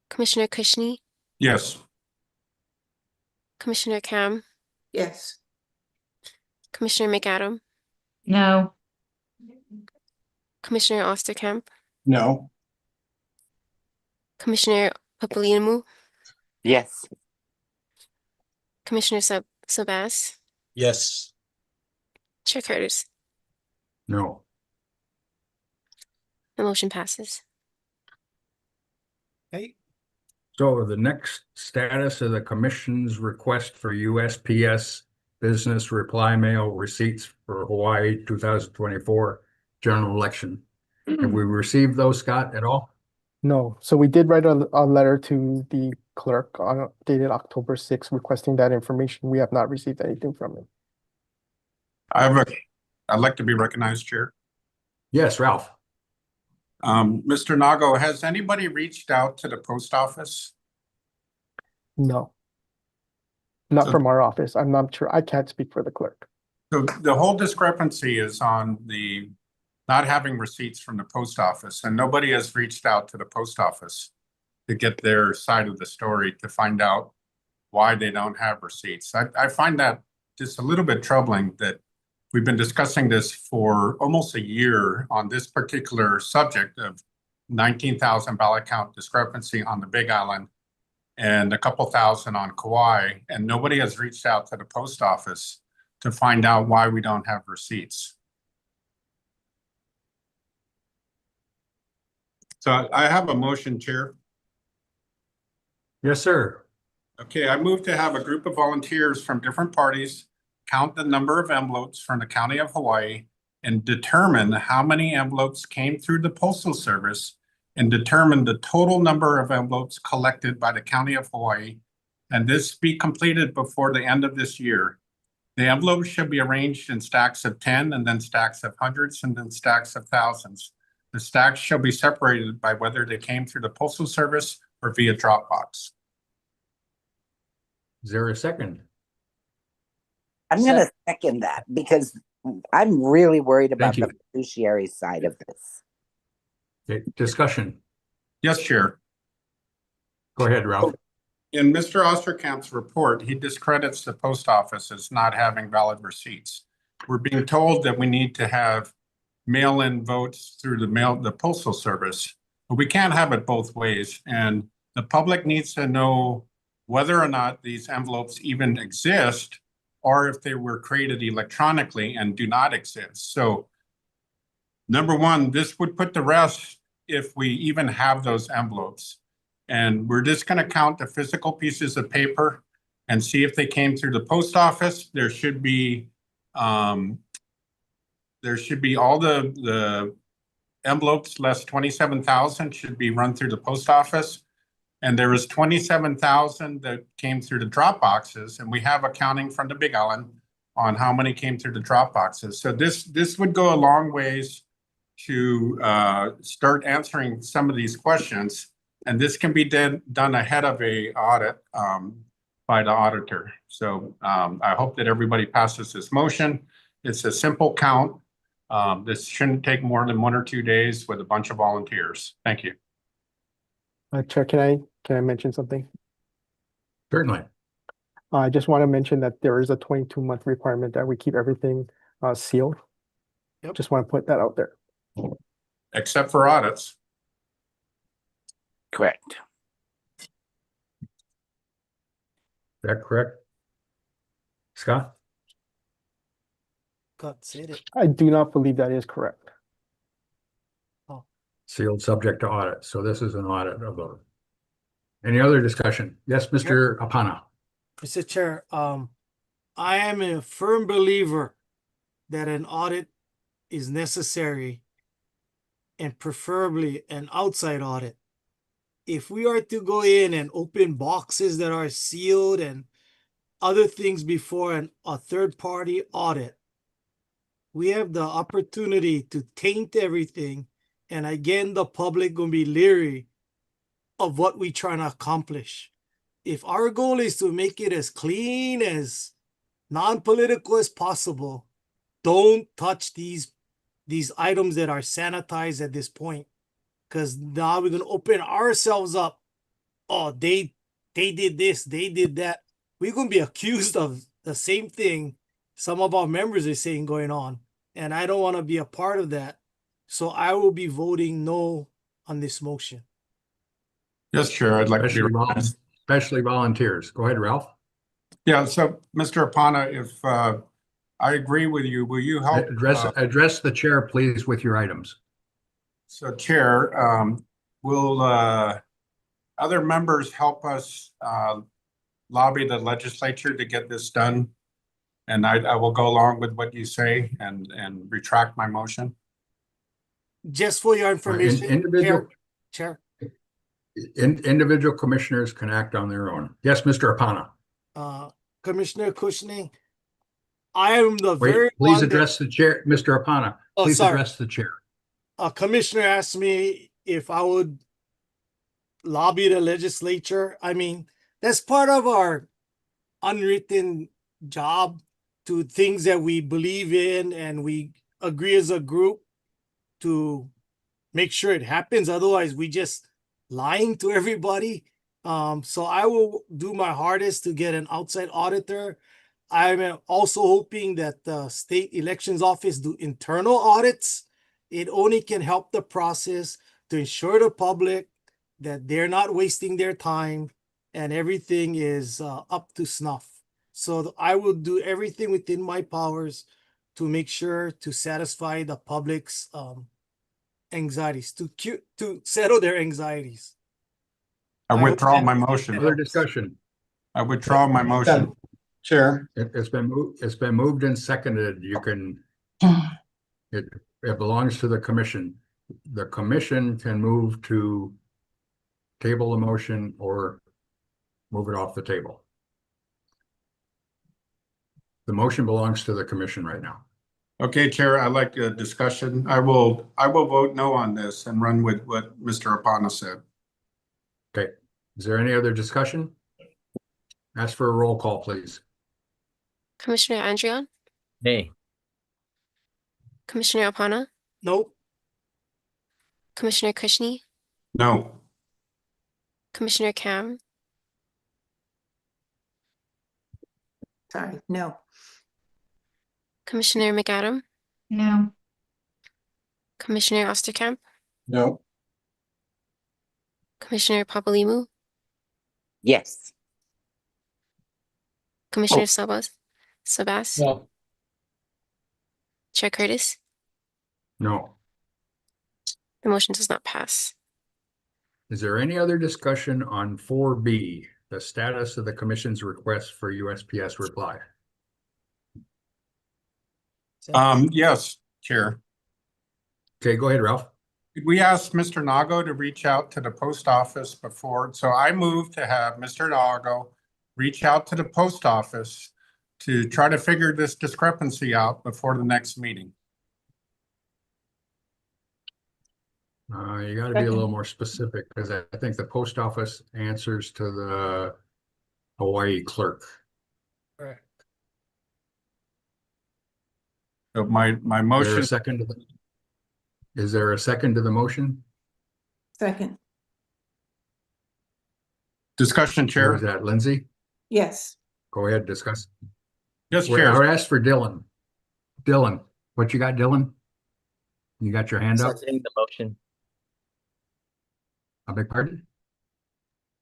Commissioner Kushney, Yes. Commissioner Cam, Yes. Commissioner McAdam, No. Commissioner Osterkamp, No. Commissioner Papalinmu, yes. Commissioner Sabas, Yes. Chair Curtis. No. The motion passes. Hey. So the next status of the commission's request for USPS business reply mail receipts for Hawaii 2024 general election. Have we received those, Scott, at all? No, so we did write a letter to the clerk dated October 6th requesting that information. We have not received anything from him. I'd like to be recognized, Chair. Yes, Ralph. Mr. Nago, has anybody reached out to the post office? No. Not So- from our office. I'm not sure. I can't speak for the clerk. So the whole discrepancy is on the not having receipts from the post office, and nobody has reached out to the post office to get their side of the story to find out why they don't have receipts. I find that just a little bit troubling that we've been discussing this for almost a year on this particular subject of 19,000 ballot count discrepancy on the Big Island and a couple thousand on Kauai, and nobody has reached out to the post office to find out why we don't have receipts. So I have a motion, Chair. Yes, sir. Okay, I move to have a group of volunteers from different parties count the number of envelopes from the County of Hawaii and determine how many envelopes came through the Postal Service and determine the total number of envelopes collected by the County of Hawaii. And this be completed before the end of this year. The envelopes should be arranged in stacks of 10 and then stacks of hundreds and then stacks of thousands. The stacks shall be separated by whether they came through the Postal Service or via Dropbox. Is there a second? I'm going to second that because I'm really worried about you. the fiduciary side of this. Okay, discussion. Yes, Chair. Go ahead, Ralph. In Mr. Osterkamp's report, he discredits the post office as not having valid receipts. We're being told that we need to have mail-in votes through the Postal Service, but we can't have it both ways. And the public needs to know whether or not these envelopes even exist or if they were created electronically and do not exist. So number one, this would put the rest if we even have those envelopes. And we're just going to count the physical pieces of paper and see if they came through the post office. There should be all the envelopes less 27,000 should be run through the post office. And there was 27,000 that came through the drop boxes. And we have accounting from the Big Island on how many came through the drop boxes. So this would go a long ways to start answering some of these questions. And this can be done ahead of a audit by the auditor. So I hope that everybody passes this motion. It's a simple count. This shouldn't take more than 1 or 2 days with a bunch of volunteers. Thank you. Chair, can I mention something? Certainly. I just want to mention that there is a 22-month requirement that we keep everything sealed. Yep. Just want to put that out there. Except for audits. Correct. Is that correct? Scott? God said it. I do not believe that is correct. Sealed subject to audit. So this is an audit of those. Any other discussion? Yes, Mr. Apana. Mr. Chair, I am a firm believer that an audit is necessary and preferably an outside audit. If we are to go in and open boxes that are sealed and other things before a third-party audit, we have the opportunity to taint everything. And again, the public gonna be leery of what we trying to accomplish. If our goal is to make it as clean as non-political as possible, don't touch these items that are sanitized at this point. Because now we're gonna open ourselves up. Oh, they did this, they did that. We're gonna be accused of the same thing some of our members are saying going on. And I don't want to be a part of that. So I will be voting no on this motion. Yes, Chair, I'd like to be recognized. Especially volunteers. Go ahead, Ralph. Yeah, so Mr. Apana, if I agree with you, will you help address the chair, please, with your items? So Chair, will other members help us lobby the legislature to get this done? And I will go along with what you say and retract my motion. Just for your information, individual Chair. Individual commissioners can act on their own. Yes, Mr. Apana. Commissioner Cushing, I am the very please address the chair, Mr. Apana. Please address the chair. A commissioner asked me if I would lobby the legislature. I mean, that's part of our unwritten job to things that we believe in and we agree as a group to make sure it happens. Otherwise, we just lying to everybody. So I will do my hardest to get an outside auditor. I'm also hoping that the state elections office do internal audits. It only can help the process to ensure the public that they're not wasting their time and everything is up to snuff. So I will do everything within my powers to make sure to satisfy the public's anxieties, to settle their anxieties. I I hope withdraw that my motion. Other discussion? I withdraw my motion. Chair, It's been moved and seconded. You can, it belongs to the commission. The commission can move to table the motion or move it off the table. The motion belongs to the commission right now. Okay, Chair, I like a discussion. I will vote no on this and run with what Mr. Apana said. Okay, is there any other discussion? Ask for a roll call, please. Commissioner Andrion, Nay. Commissioner Apana, Nope. Commissioner Krishni, No. Commissioner Cam, Sorry, no. Commissioner McAdam, No. Commissioner Osterkamp, no. Commissioner Papalimu, Yes. Commissioner Sabas, No. Chair Curtis. No. The motion does not pass. Is there any other discussion on 4B, the status of the commission's request for USPS reply? Yes, Chair. Okay, go ahead, Ralph. We asked Mr. Nago to reach out to the post office before, so I moved to have Mr. Nago reach out to the post office to try to figure this discrepancy out before the next meeting. You got to be a little more specific because I think the post office answers to the Hawaii clerk. Correct. So my Is there motion, a second to the, is there a second to the motion? Second, discussion, Or Chair. is that Lindsay? yes. Go ahead, discuss. Yes, Wait, Chair. I asked for Dylan. Dylan, what you got, Dylan? You got your hand up? Seconding the motion. I beg pardon?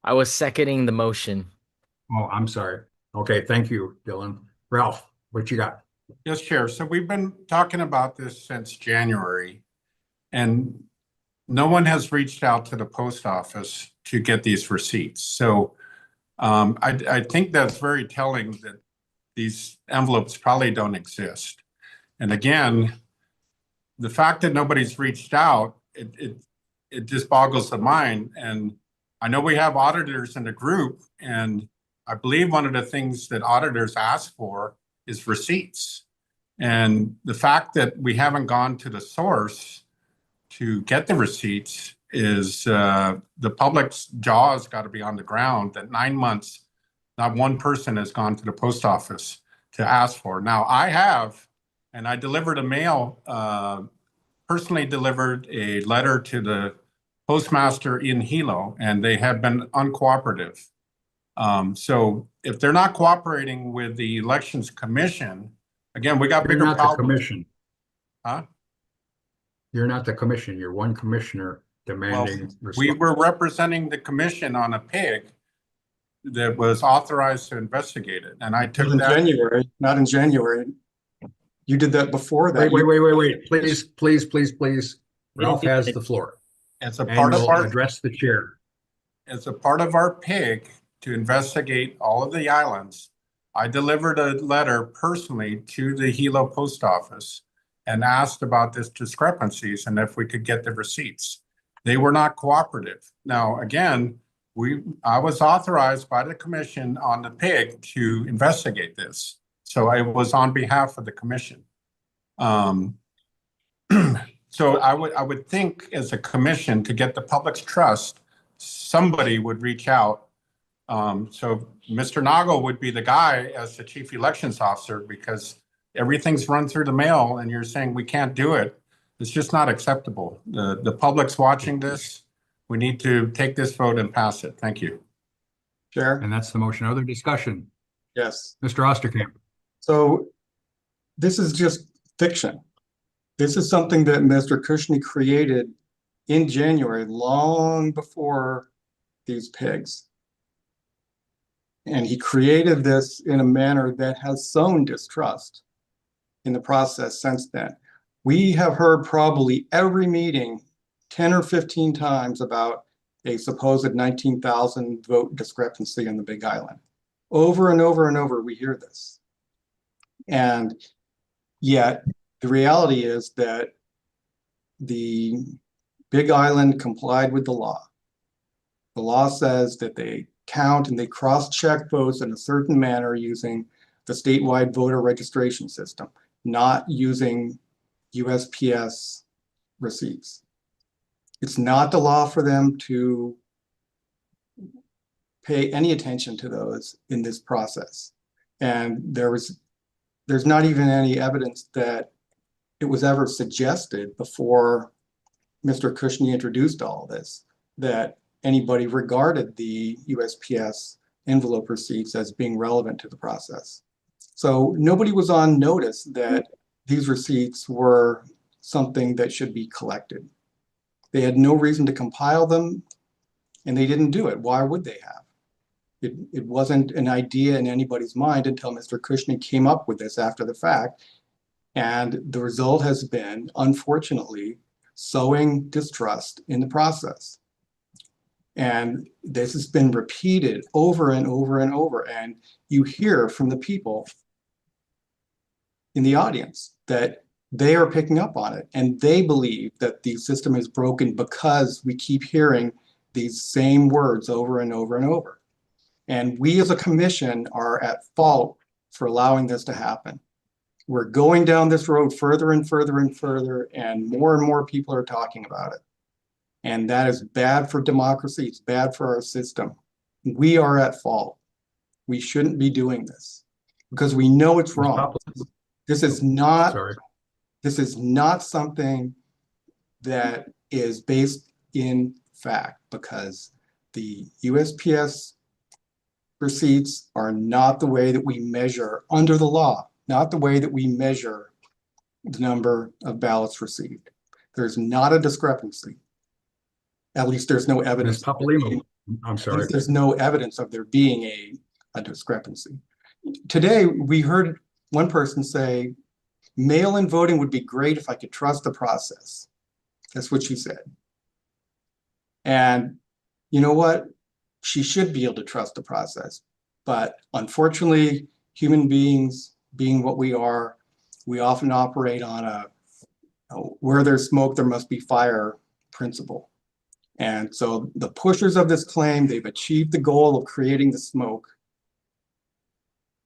I was seconding the motion. Oh, I'm sorry. Okay, thank you, Dylan. Ralph, what you got? Yes, Chair. So we've been talking about this since January, and no one has reached out to the post office to get these receipts. So I think that's very telling that these envelopes probably don't exist. And again, the fact that nobody's reached out, it just boggles the mind. And I know we have auditors in the group, and I believe one of the things that auditors ask for is receipts. And the fact that we haven't gone to the source to get the receipts is the public's jaw has got to be on the ground that 9 months, not one person has gone to the post office to ask for. Now I have, and I delivered a mail, personally delivered a letter to the postmaster in Hilo, and they have been uncooperative. So if they're not cooperating with the Elections Commission, again, we got You're bigger not the problems. commission. Huh? You're not the commission. You're one commissioner Well, demanding. we were representing the commission on a pig that was authorized to investigate it, and I took In that. January, not in January. You did that before that. Wait. Please. Ralph has the floor. As a And part of will our, address the chair. as a part of our pig to investigate all of the islands, I delivered a letter personally to the Hilo post office and asked about this discrepancies and if we could get the receipts. They were not cooperative. Now, again, I was authorized by the commission on the pig to investigate this. So it was on behalf of the commission. So I would think as a commission, to get the public's trust, somebody would reach out So Mr. Nago would be the guy as the chief elections officer because everything's run through the mail and you're saying we can't do it. It's just not acceptable. The public's watching this. We need to take this vote and pass it. Thank you. Chair? And that's the motion. Other discussion? Yes. Mr. Osterkamp? So this is just fiction. This is something that Mr. Kushner created in January, long before these pigs. And he created this in a manner that has sown distrust in the process since then. We have heard probably every meeting 10 or 15 times about a supposed 19,000 vote discrepancy on the Big Island. Over and over and over, we hear this. And yet, the reality is that the Big Island complied with the law. The law says that they count and they cross-check votes in a certain manner using the statewide voter registration system, not using USPS receipts. It's not the law for them to pay any attention to those in this process. And there's not even any evidence that it was ever suggested before Mr. Kushner introduced all this, that anybody regarded the USPS envelope receipts as being relevant to the process. So nobody was on notice that these receipts were something that should be collected. They had no reason to compile them, and they didn't do it. Why would they have? It wasn't an idea in anybody's mind until Mr. Kushner came up with this after the fact. And the result has been, unfortunately, sowing distrust in the process. And this has been repeated over and over and over. And you hear from the people in the audience that they are picking up on it. And they believe that the system is broken because we keep hearing these same words over and over and over. And we as a commission are at fault for allowing this to happen. We're going down this road further and further and further, and more people are talking about it. And that is bad for democracy. It's bad for our system. We are at fault. We shouldn't be doing this because we know it's wrong. This is not something that is based in fact, because the USPS receipts are not the way that we measure under the law, not the way that we measure the number of ballots received. There's not a discrepancy. At least there's no evidence. Ms. Papalimo, I'm sorry. There's no evidence of there being a discrepancy. Today, we heard one person say, mail-in voting would be great if I could trust the process. That's what she said. And you know what? She should be able to trust the process. But unfortunately, human beings, being what we are, we often operate on a where there's smoke, there must be fire principle. And so the pushers of this claim, they've achieved the goal of creating the smoke.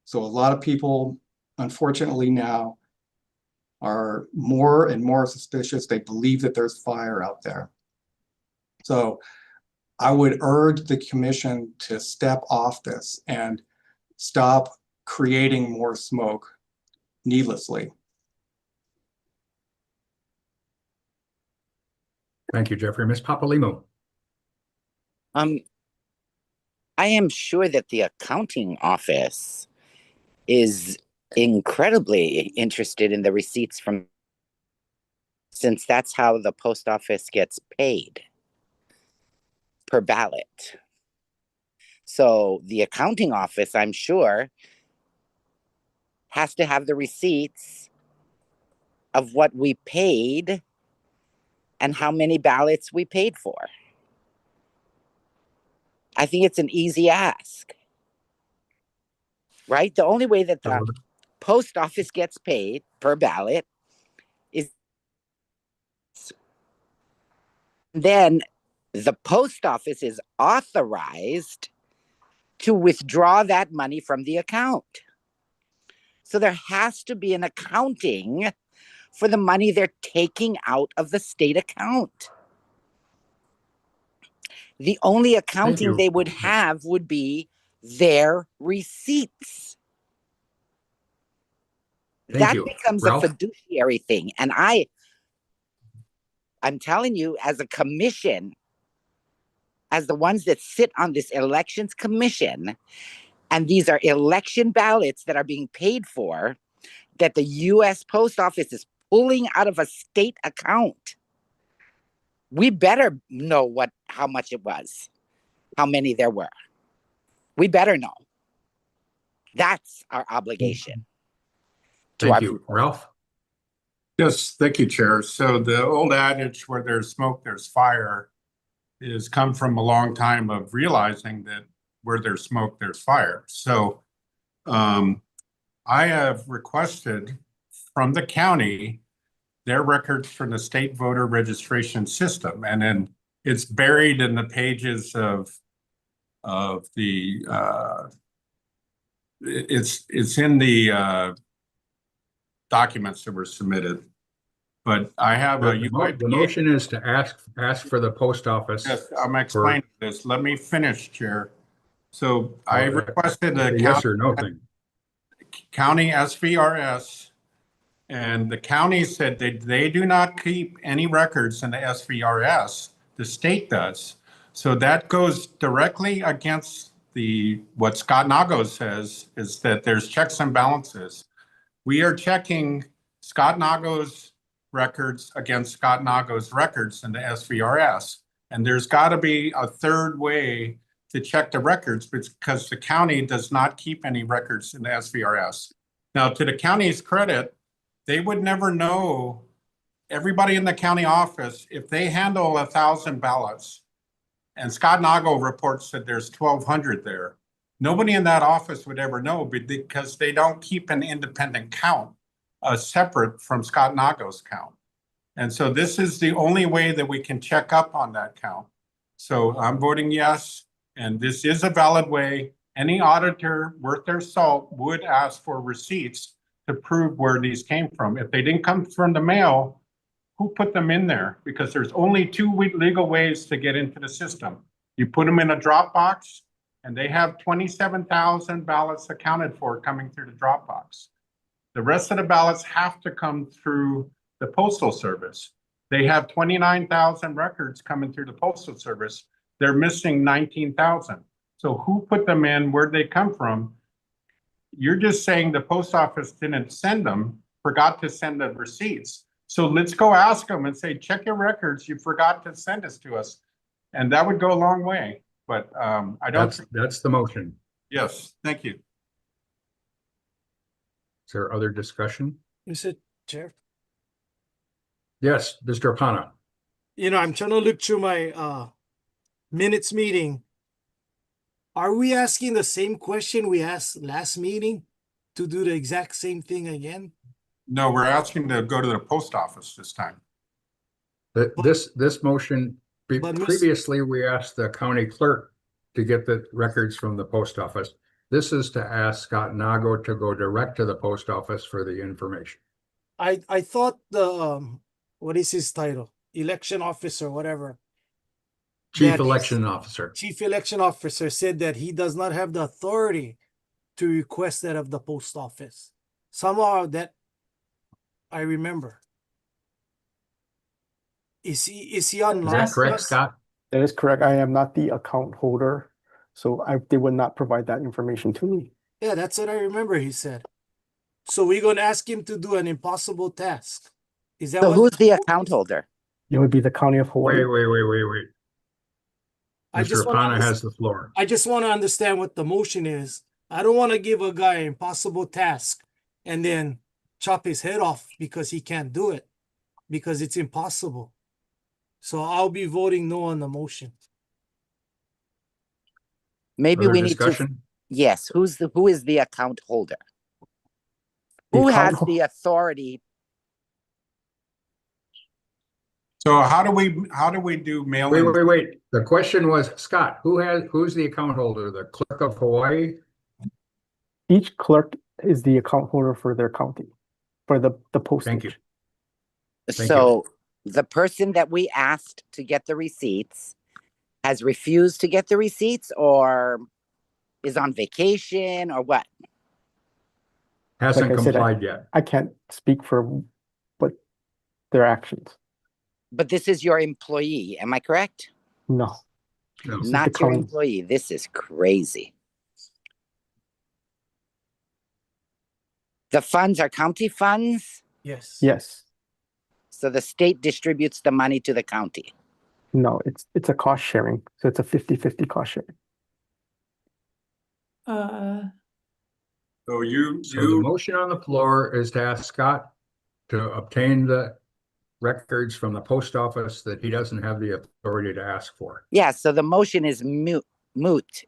So a lot of people, unfortunately now, are more and more suspicious. They believe that there's fire out there. So I would urge the commission to step off this and stop creating more smoke needlessly. Thank you, Jeffrey. Ms. Papalimo. I am sure that the accounting office is incredibly interested in the receipts from, since that's how the post office gets paid per ballot. So the accounting office, I'm sure, has to have the receipts of what we paid and how many ballots we paid for. I think it's an easy ask, right? The only way that the post office gets paid per ballot is then the post office is authorized to withdraw that money from the account. So there has to be an accounting for the money they're taking out of the state account. The only accounting you. they would have would be their receipts. Thank That you. becomes Ralph? a fiduciary thing. And I'm telling you, as a commission, as the ones that sit on this elections commission, and these are election ballots that are being paid for, that the US Post Office is pulling out of a state account. We better know how much it was, how many there were. We better know. That's our obligation. Thank you. Ralph? Yes, thank you, Chair. So the old adage, where there's smoke, there's fire, is come from a long time of realizing that where there's smoke, there's fire. So I have requested from the county their records from the state voter registration system, and then it's buried in the pages of the it's in the documents that were submitted. But I have a The motion is to ask for the post office. Yes, I'm explaining this. Let me finish, Chair. So I requested a yes or no thing. County SVRS, and the county said they do not keep any records in the SVRS. The state does. So that goes directly against what Scott Nago says, is that there's checks and balances. We are checking Scott Nago's records against Scott Nago's records in the SVRS. And there's got to be a third way to check the records, because the county does not keep any records in the SVRS. Now, to the county's credit, they would never know, everybody in the county office, if they handle 1,000 ballots, and Scott Nago reports that there's 1,200 there, nobody in that office would ever know, because they don't keep an independent count separate from Scott Nago's count. And so this is the only way that we can check up on that count. So I'm voting yes, and this is a valid way. Any auditor worth their salt would ask for receipts to prove where these came from. If they didn't come from the mail, who put them in there? Because there's only two legal ways to get into the system. You put them in a Dropbox, and they have 27,000 ballots accounted for coming through the Dropbox. The rest of the ballots have to come through the Postal Service. They have 29,000 records coming through the Postal Service. They're missing 19,000. So who put them in? Where'd they come from? You're just saying the post office didn't send them, forgot to send the receipts. So let's go ask them and say, check your records. You forgot to send this to us. And that would go a long way. But I don't. That's the motion. Yes, thank you. Is there other discussion? Mr. Chair. Yes, Mr. O'Connor. I'm trying to look through my minutes meeting. Are we asking the same question we asked last meeting to do the exact same thing again? No, we're asking to go to the post office this time. This motion, previously we asked the county clerk to get the records from the post office. This is to ask Scott Nago to go direct to the post office for the information. I thought the what is his title? Election officer, whatever. Chief election officer. Chief election officer said that he does not have the authority to request that of the post office. Somehow that I remember. Is he online? Is that correct, Scott? That is correct. I am not the account holder, so they would not provide that information to me. Yeah, that's what I remember he said. So we're going to ask him to do an impossible task. Is that So who's the account holder? It would be the county of Hawaii. Wait. I Mr. just wanna O'Connor has the floor. I just want to understand what the motion is. I don't want to give a guy an impossible task and then chop his head off because he can't do it, because it's impossible. So I'll be voting no on the motion. Maybe Other we need discussion? to. Yes, who is the account holder? Who has the authority? So how do we do mail-in? Wait. The question was, Scott, who's the account holder? The clerk of Hawaii? Each clerk is the account holder for their county, for the postage. Thank you. So the person that we asked to get the receipts has refused to get the receipts or is on vacation or what? Hasn't Like I said, complied yet. I can't speak for what their actions. But this is your employee, am I correct? No. No. This is Not the your county. employee. This is crazy. The funds are county funds, Yes. Yes. so the state distributes the money to the county. No, it's a cost sharing. So it's a 50-50 cost sharing. So you, So the motion on the floor is to ask Scott to obtain the records from the post office that he doesn't have the authority to ask for. Yeah, so the motion is moot.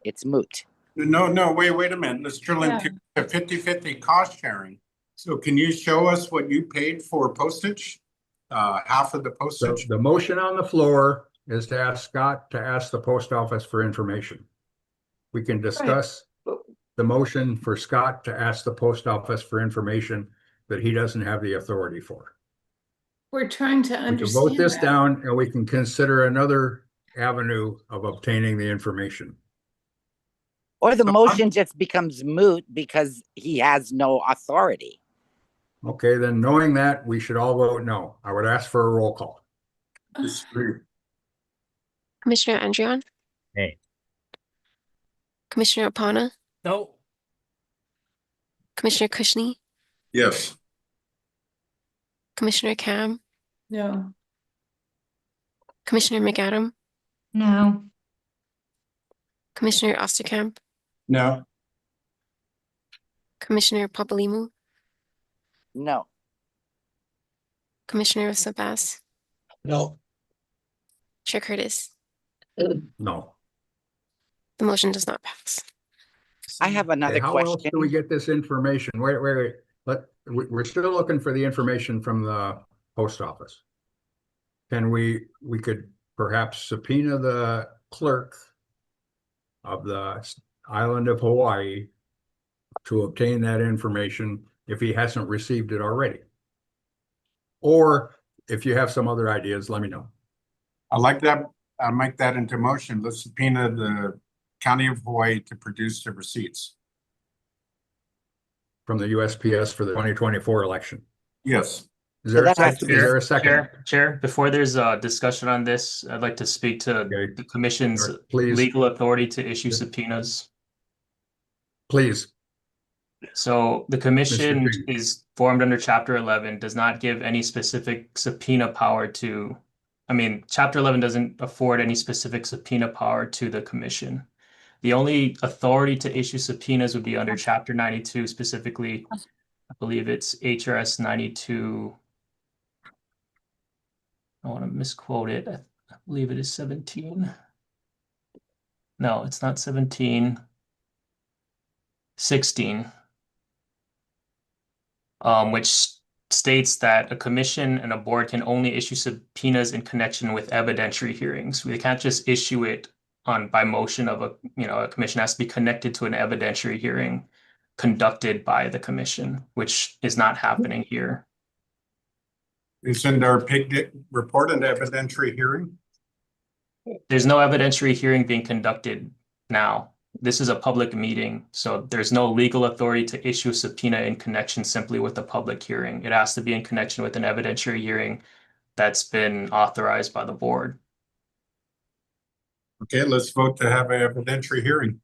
It's moot. no, wait a minute. Let's drill into the 50-50 cost sharing. So can you show us what you paid for postage? Half of the So postage? the motion on the floor is to ask Scott to ask the post office for information. We can discuss the motion for Scott to ask the post office for information that he doesn't have the authority for. We're trying to We can understand vote this that. down and we can consider another avenue of obtaining the information. Or the motion just becomes moot because he has no authority. Okay, then knowing that, we should all vote no. I would ask for a roll call. Commissioner Andrion, Hey. Commissioner Opana, No. Commissioner Kushney, Yes. Commissioner Cam, No. Commissioner McAdam, No. Commissioner Osterkamp, No. Commissioner Papalimu, No. Commissioner Sabas, No. Chair Curtis. No. The motion does not pass. I have another Okay, how else question. do we get this information? Wait. We're still looking for the information from the post office. Can we could perhaps subpoena the clerk of the island of Hawaii to obtain that information if he hasn't received it already. Or if you have some other ideas, let me know. I like that. I'll make that into motion. Let's subpoena the County of Hawaii to produce the receipts. From the USPS for the 2024 election. Yes. Is there a second? Chair, before there's a discussion on this, I'd like to speak to the commission's Please. legal authority to issue subpoenas. Please. So the commission Mr. Green. is formed under Chapter 11, does not give any specific subpoena power to, Chapter 11 doesn't afford any specific subpoena power to the commission. The only authority to issue subpoenas would be under Chapter 92, specifically, I believe it's HRS 92. I want to misquote it. I believe it is 17. No, it's not 17. 16. Which states that a commission and a board can only issue subpoenas in connection with evidentiary hearings. We can't just issue it by motion of a commission. It has to be connected to an evidentiary hearing conducted by the commission, which is not happening here. Isn't our PIC report an evidentiary hearing? There's no evidentiary hearing being conducted now. This is a public meeting, so there's no legal authority to issue a subpoena in connection simply with a public hearing. It has to be in connection with an evidentiary hearing that's been authorized by the board. Okay, let's vote to have an evidentiary hearing.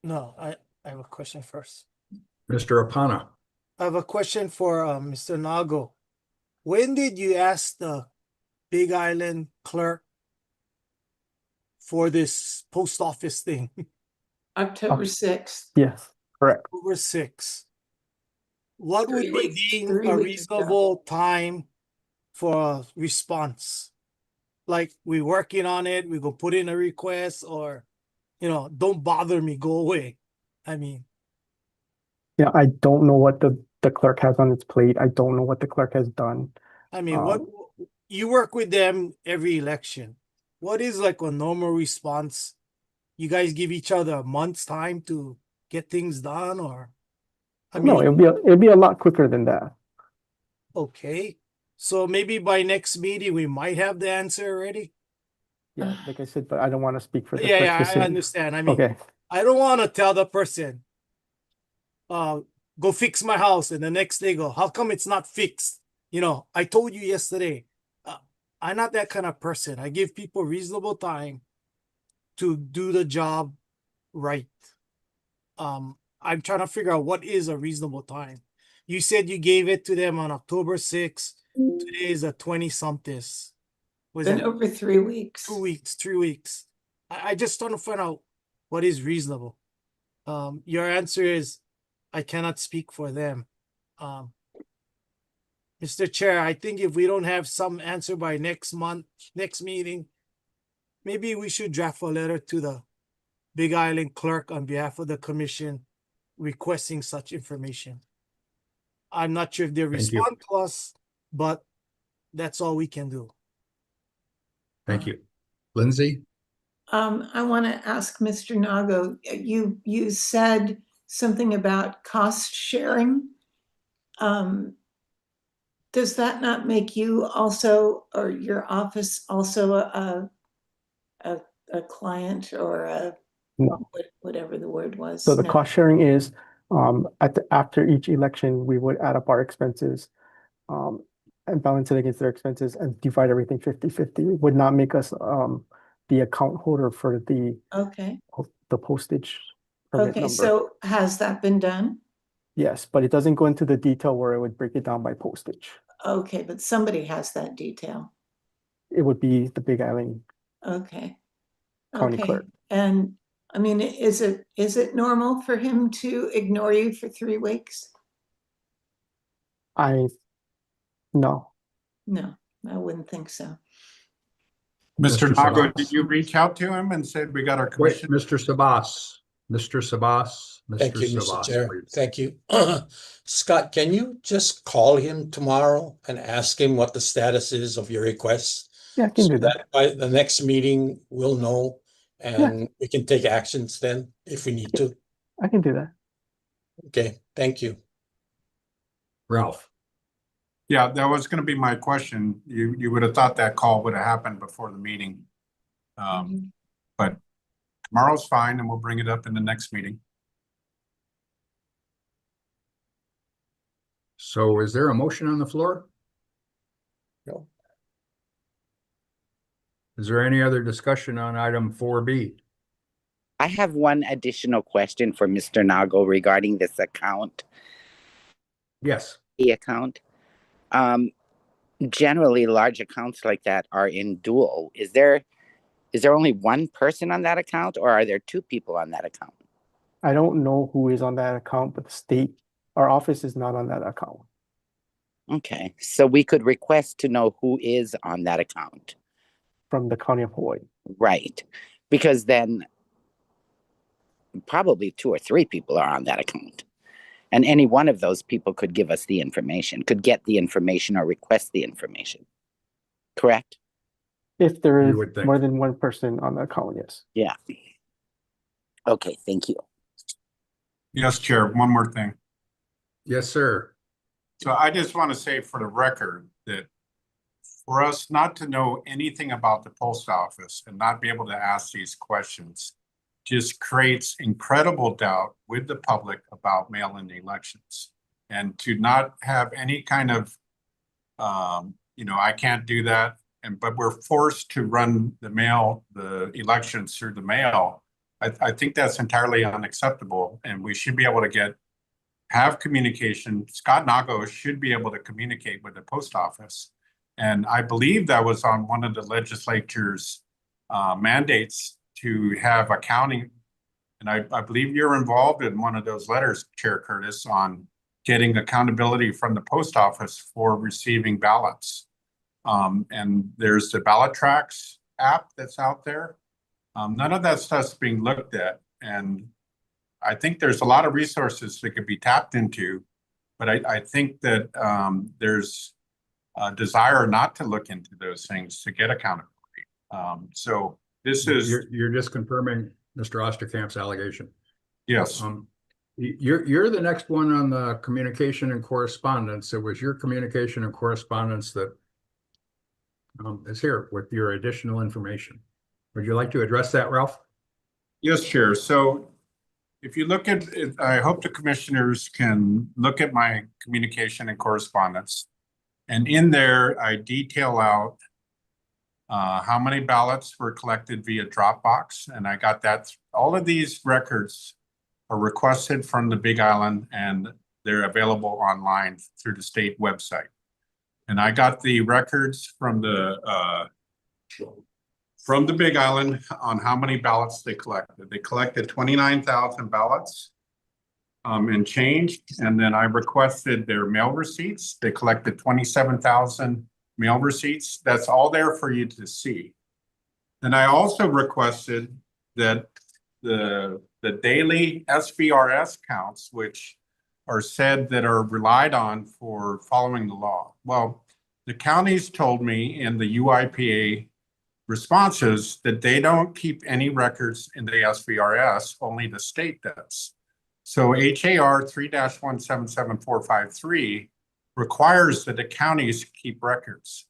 No, I have a question first. Mr. Opana. I have a question for Mr. Nago. When did you ask the Big Island clerk for this post office thing? October 6th. Yes, correct. October 6th. What would be weeks- deemed 3 a weeks ago. reasonable time for a response? Like, we working on it, we go put in a request, or, don't bother me, go away. Yeah, I don't know what the clerk has on its plate. I don't know what the clerk has done. What you work with them every election. What is like a normal response? You guys give each other a month's time to get things done, or No, it'll be a lot quicker than that. okay. So maybe by next meeting we might have the answer already. Yeah, like I said, but I don't want to speak for the Yeah, clerk yeah, I specific- understand. I mean, Okay, I don't want to tell the person, go fix my house, and the next day go, how come it's not fixed? You know, I told you yesterday, I'm not that kind of person. I give people reasonable time to do the job right. I'm trying to figure out what is a reasonable time. You said you gave it to them on October 6th. Today is a 20-something. Was Been it over 3 weeks. 2 weeks, 3 weeks? I just want to find out what is reasonable. Your answer is, I cannot speak for them. Mr. Chair, I think if we don't have some answer by next month, next meeting, maybe we should draft a letter to the Big Island clerk on behalf of the commission requesting such information. I'm not sure if they Thank you. respond to us, but that's all we can do. Thank you. Lindsay? I want to ask Mr. Nago, you said something about cost sharing. Does that not make you also, or your office also a client or a no. whatever the word was? So the No. cost sharing is, after each election, we would add up our expenses, and balance it against their expenses and divide everything 50-50. It would not make us, the account holder for the Okay. postage permit Okay, number. so has that been done? Yes, but it doesn't go into the detail where it would break it down by postage. Okay, but somebody has that detail. It would be the Big Island Okay. County Okay. clerk. And I mean, is it normal for him to ignore you for 3 weeks? No. No, I wouldn't think so. Mr. Mr. Nago, Sabas. did you reach out to him and said we got our Wait, commission? Mr. Sabas. Mr. Sabas. Thank Mr. you, Mr. Sabas, Chair. please. Thank you. Scott, can you just call him tomorrow and ask him what the status is of your request? Yeah, I can So do that. that by the next meeting, we'll know and we can take actions then if we need to. I can do that. Okay, thank you. Ralph? Yeah, that was gonna be my question. You would have thought that call would have happened before the meeting. But tomorrow's fine and we'll bring it up in the next meeting. So is there a motion on the floor? No. Is there any other discussion on item 4B? I have one additional question for Mr. Nago regarding this account. Yes. The account. Generally, large accounts like that are in dual. Is there only one person on that account, or are there 2 people on that account? I don't know who is on that account, but our office is not on that account. Okay, so we could request to know who is on that account. From the County of Hawaii. Right, because then probably 2 or 3 people are on that account. And any one of those people could give us the information, could get the information or request the information. Correct? If there is You would think. more than one person on the account, yes. Yeah. Okay, thank you. Yes, Chair, one more thing. Yes, sir. So I just want to say for the record that for us not to know anything about the post office and not be able to ask these questions just creates incredible doubt with the public about mail-in elections. And to not have any kind of, I can't do that, but we're forced to run the elections through the mail. I think that's entirely unacceptable, and we should be able to have communication. Scott Nago should be able to communicate with the post office. And I believe that was on one of the legislature's mandates to have accounting. And I believe you're involved in one of those letters, Chair Curtis, on getting accountability from the post office for receiving ballots. And there's the Ballot Tracks app that's out there. None of that stuff's being looked at. And I think there's a lot of resources that could be tapped into, but I think that there's a desire not to look into those things to get accountability. So this is— You're just confirming Mr. Osterkamp's allegation. Yes. You're the next one on the communication and correspondence. It was your communication and correspondence that is here with your additional information. Would you like to address that, Ralph? Yes, Chair. So if you look at it, I hope the commissioners can look at my communication and correspondence. And in there, I detail out how many ballots were collected via Dropbox. And I got that. All of these records are requested from the Big Island and they're available online through the state website. And I got the records from the Big Island on how many ballots they collected. They collected 29,000 ballots and change. And then I requested their mail receipts. They collected 27,000 mail receipts. That's all there for you to see. And I also requested that the daily SVRS counts, which are said that are relied on for following the law. Well, the counties told me in the UIPA responses that they don't keep any records in the SVRS, only the state does. So HAR 3-177453 requires that the counties keep records.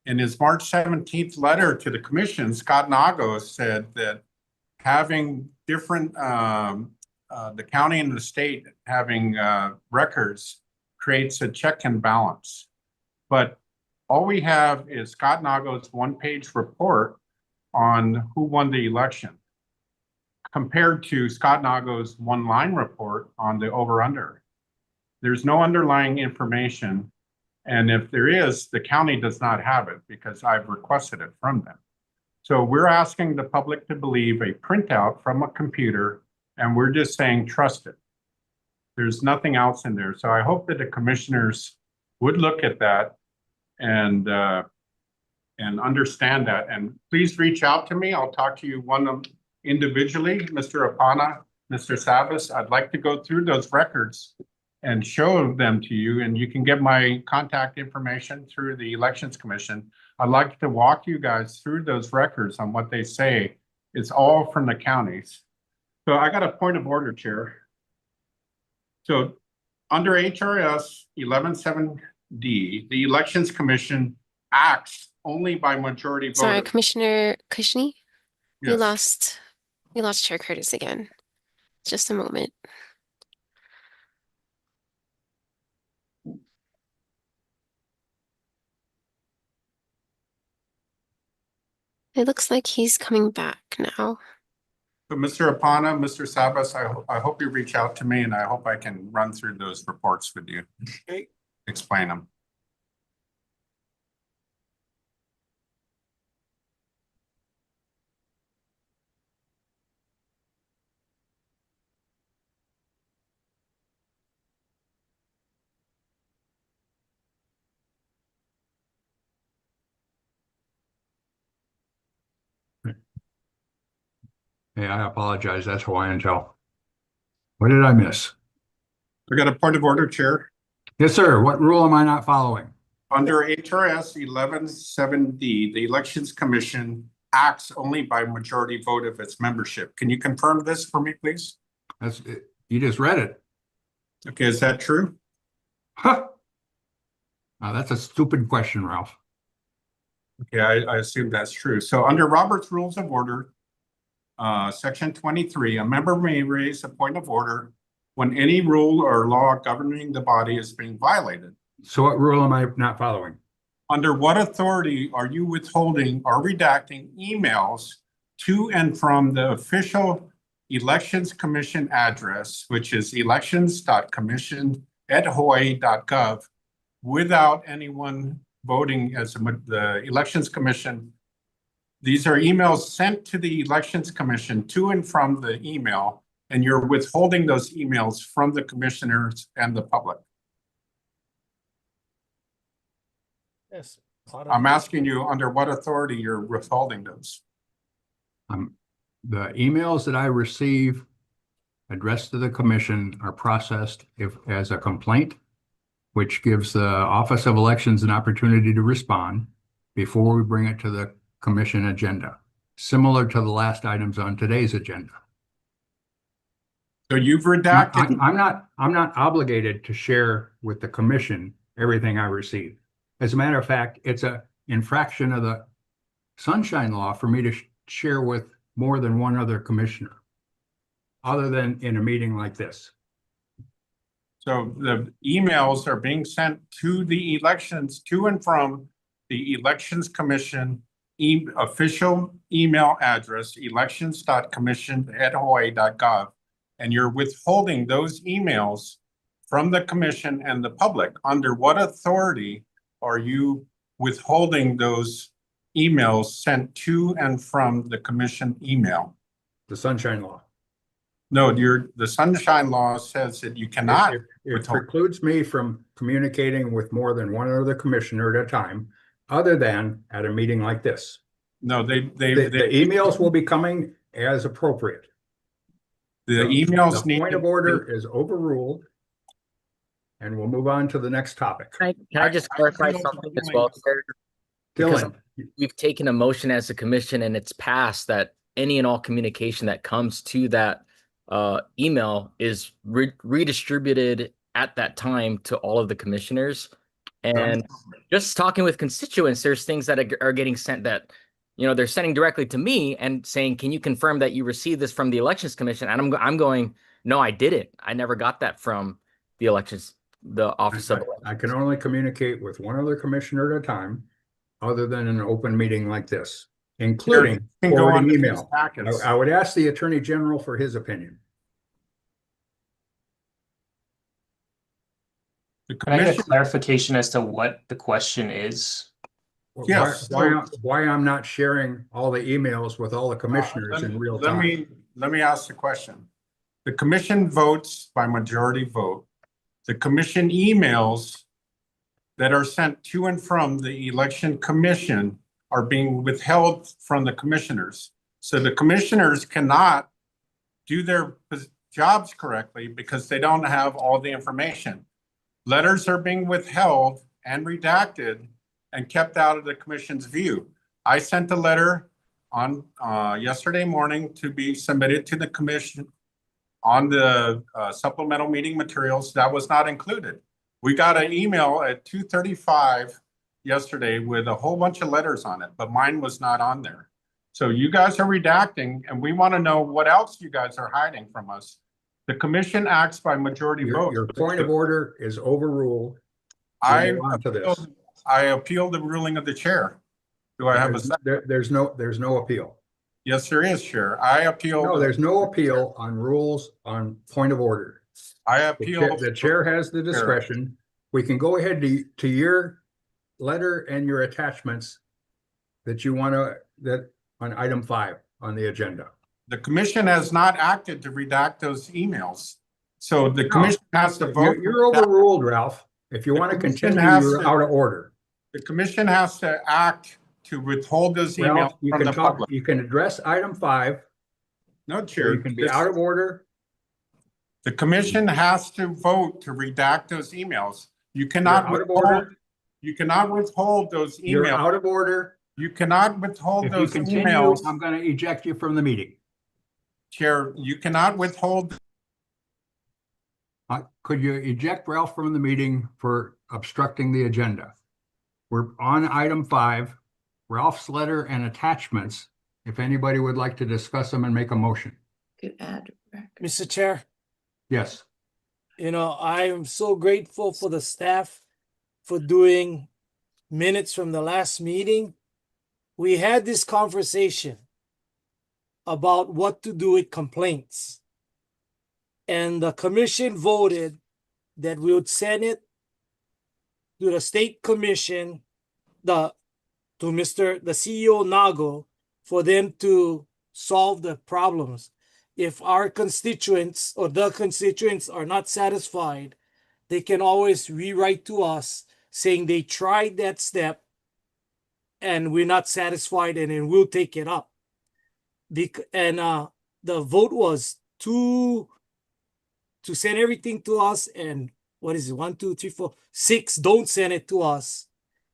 In his March 17th letter to the commission, Scott Nago said that having different, the county and the state having records creates a check and balance. But all we have is Scott Nago's one-page report on who won the election compared to Scott Nago's one-line report on the over-under. There's no underlying information. And if there is, the county does not have it because I've requested it from them. So we're asking the public to believe a printout from a computer, and we're just saying, trust it. There's nothing else in there. So I hope that the commissioners would look at that and understand that. And please reach out to me. I'll talk to you individually, Mr. Apana, Mr. Savas. I'd like to go through those records and show them to you, and you can get my contact information through the Elections Commission. I'd like to walk you guys through those records on what they say. It's all from the counties. So I got a point of order, Chair. So under HRS 11.7D, the Elections Commission acts only by majority vote. Sorry, Commissioner Kushney, Yes. we lost Chair Curtis again. Just a moment. It looks like he's coming back now. So Mr. Apana, Mr. Sabas, I hope you reach out to me and I hope I can run through those reports with you. Okay. Explain them. Hey, I apologize. That's Hawaiian Tel. What did I miss? I got a point of order, Chair. Yes, sir. What rule am I not following? Under HRS 11.7D, the Elections Commission acts only by majority vote of its membership. Can you confirm this for me, please? That's it. You just read it. Okay, is that true? Huh. Now, that's a stupid question, Ralph. Okay, I assume that's true. So under Robert's Rules of Order, Section 23, a member may raise a point of order when any rule or law governing the body is being violated. So what rule am I not following? Under what authority are you withholding or redacting emails to and from the official Elections Commission address, which is elections.commission@hawaii.gov, without anyone voting as the Elections Commission? These are emails sent to the Elections Commission to and from the email, and you're withholding those emails from the commissioners and the public. Yes. I'm asking you under what authority you're withholding those. The emails that I receive addressed to the commission are processed as a complaint, which gives the Office of Elections an opportunity to respond before we bring it to the commission agenda, similar to the last items on today's agenda. So you've redacted. I'm not obligated to share with the commission everything I receive. As a matter of fact, it's an infraction of the Sunshine Law for me share with more than one other commissioner, other than in a meeting like this. So the emails are being sent to the elections, to and from the Elections Commission official email address, elections.commission@hawaii.gov. And you're withholding those emails from the commission and the public. Under what authority are you withholding those emails sent to and from the commission email? The Sunshine Law. No, the Sunshine Law says that you cannot. It precludes me from communicating with more than one other commissioner at a time, other than at a meeting like this. No, the emails will be coming as appropriate. The emails The need point to of order is overruled. And we'll move on to the next topic. Can I just clarify something as well, sir? Because Dylan, we've taken a motion as a commission and it's passed that any and all communication that comes to that email is redistributed at that time to all of the commissioners. And just talking with constituents, there's things that are getting sent that, you know, they're sending directly to me and saying, can you confirm that you received this from the Elections Commission? And I'm going, no, I didn't. I never got that from the elections, the Office of Elections. I can only communicate with one other commissioner at a time, other than an open meeting like this, including forwarding email. I would ask the Attorney General for his opinion. Can I get a clarification as to what the question is? Yes. Why I'm not sharing all the emails with all the commissioners in real time. Let me ask the question. The commission votes by majority vote. The commission emails that are sent to and from the election commission are being withheld from the commissioners. So the commissioners cannot do their jobs correctly because they don't have all the information. Letters are being withheld and redacted and kept out of the commission's view. I sent a letter on yesterday morning to be submitted to the commission on the supplemental meeting materials. That was not included. We got an email at 2:35 yesterday with a whole bunch of letters on it, but mine was not on there. So you guys are redacting, and we want to know what else you guys are hiding from us. The commission acts by majority vote. Your point of order is overruled. I appeal the ruling of the chair. Do I have a second? There's no appeal. Yes, there is, Chair. I appeal. No, there's no appeal on rules on point of order. I appeal. The chair has the discretion. We can go ahead to your letter and your attachments that you want that on item 5 on the agenda. The commission has not acted to redact those emails. So the commission has to vote. You're overruled, Ralph. If you want to continue, you're out of order. The commission has to act to withhold those emails Ralph, from the public. You can address item 5. No, Chair. You can be out of order. The commission has to vote to redact those emails. You cannot withhold. You cannot withhold those emails. You're out of order. You cannot withhold those If you continue, emails. I'm going to eject you from the meeting. Chair, you cannot withhold. Could you eject Ralph from the meeting for obstructing the agenda? We're on item 5, Ralph's letter and attachments. If anybody would like to discuss them and make a motion. Could add. Mr. Chair, Yes. you know, I am so grateful for the staff for doing minutes from the last meeting. We had this conversation about what to do with complaints. And the commission voted that we would send it to the state commission, to the CEO Nago, for them to solve the problems. If our constituents or the constituents are not satisfied, they can always rewrite to us saying they tried that step and we're not satisfied, and then we'll take it up. The vote was to send everything to us, and what is it? 1, 2, 3, 4, 6 don't send it to us.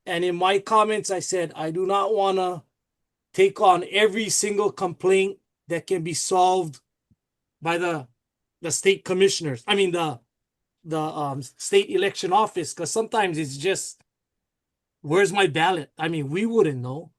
And in my comments, I said I do not want to take on every single complaint that can be solved by the state commissioners. I mean the state election office, because sometimes it's just, where's my ballot? I mean, we wouldn't know.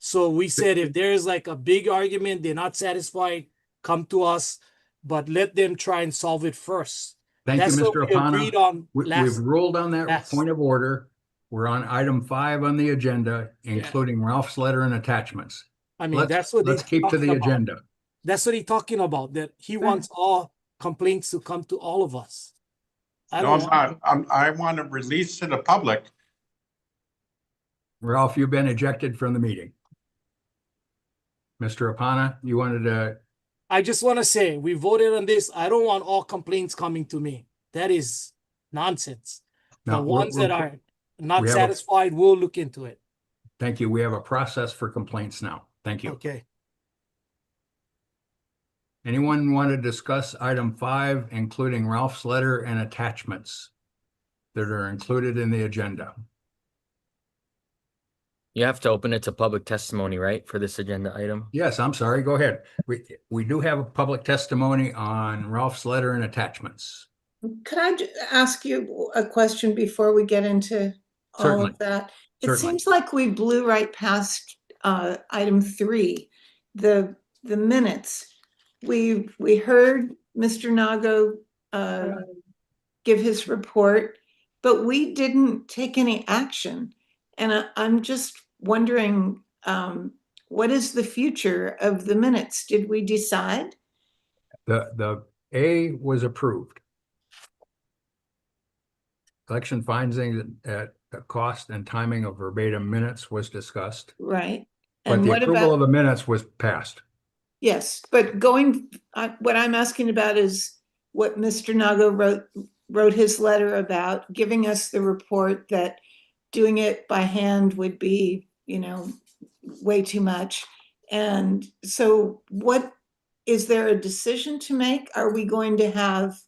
So we said if there is like a big argument, they're not satisfied, come to us, but let them try and solve it first. Thank you, That's what Mr. we agreed Apana. on We've last. ruled on that last- point of order. We're on item 5 on the agenda, including Ralph's letter and attachments. I mean, that's what Let's he's keep to talking the about. agenda. That's what he's talking about, that he wants all complaints to come to all of us. I No, don't I'm want, not. I want to release to the public. Ralph, you've been ejected from the meeting. Mr. Apana, you wanted to, I just want to say, we voted on this. I don't want all complaints coming to me. That is nonsense. The No, we're- ones that we're- are not we have a- satisfied, we'll look into it. thank you. We have a process for complaints now. Thank you. Okay. Anyone want to discuss item 5, including Ralph's letter and attachments that are included in the agenda? You have to open it to public testimony, right, for this agenda item? Yes, I'm sorry. Go ahead. We do have a public testimony on Ralph's letter and attachments. Could I ask you a question before we get into all Certainly. of that? It Certainly. seems like we blew right past item 3, the minutes. We heard Mr. Nago give his report, but we didn't take any action. And I'm just wondering, what is the future of the minutes? Did we decide? The A was approved. Election findings at the cost and timing of verbatim minutes was discussed, Right. but And the what approval of about, the minutes was passed. yes, but what I'm asking about is what Mr. Nago wrote his letter about, giving us the report that doing it by hand would be, way too much. And so is there a decision to make? Are we going to have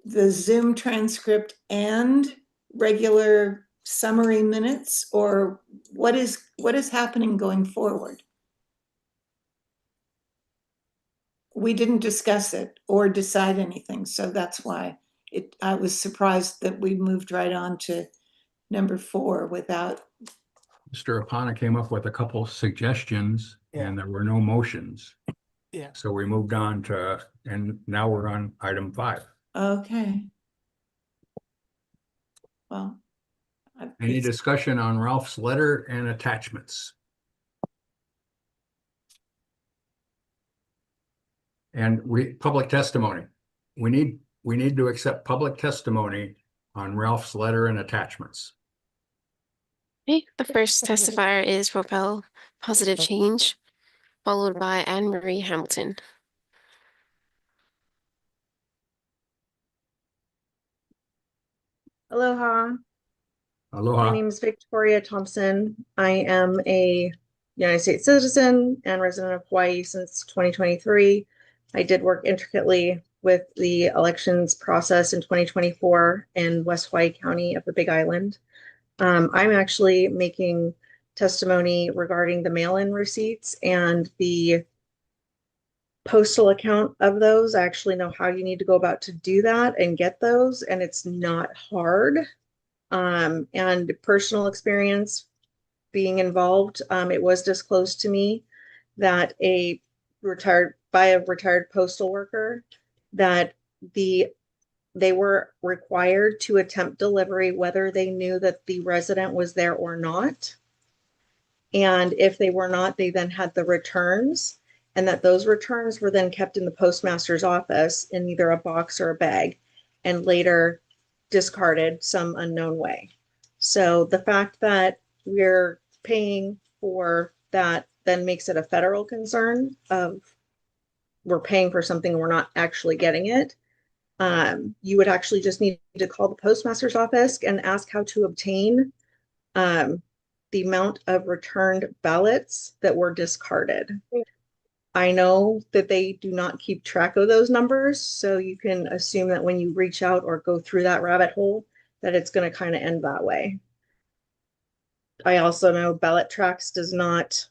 the Zoom transcript and regular summary minutes, or what is happening going forward? We didn't discuss it or decide anything, so that's why I was surprised that we moved right on to number 4 without. Mr. Apana came up with a couple suggestions and there were no motions. Yeah. So we moved on and now we're on item 5. Okay. Well. Any discussion on Ralph's letter and attachments? And public testimony. We need to accept public testimony on Ralph's letter and attachments. Okay, the first testifier is Propel Positive Change, followed by Anne Marie Hamilton. Aloha. Aloha. My name is Victoria Thompson. I am a United States citizen and resident of Hawaii since 2023. I did work intricately with the elections process in 2024 in West Hawaii County of the Big Island. I'm actually making testimony regarding the mail-in receipts and the postal account of those. I actually know how you need to go about to do that and get those, and it's not hard. And personal experience being involved, it was disclosed to me that by a retired postal worker that they were required to attempt delivery whether they knew that the resident was there or not. And if they were not, they then had the returns, and that those returns were then kept in the postmaster's office in either a box or a bag and later discarded some unknown way. So the fact that we're paying for that then makes it a federal concern of we're paying for something, we're not actually getting it. You would actually just need to call the postmaster's office and ask how to obtain the amount of returned ballots that were discarded. I know that they do not keep track of those numbers, so you can assume that when you reach out or go through that rabbit hole, that it's going to kind of end that way. I also know Ballot Tracks does not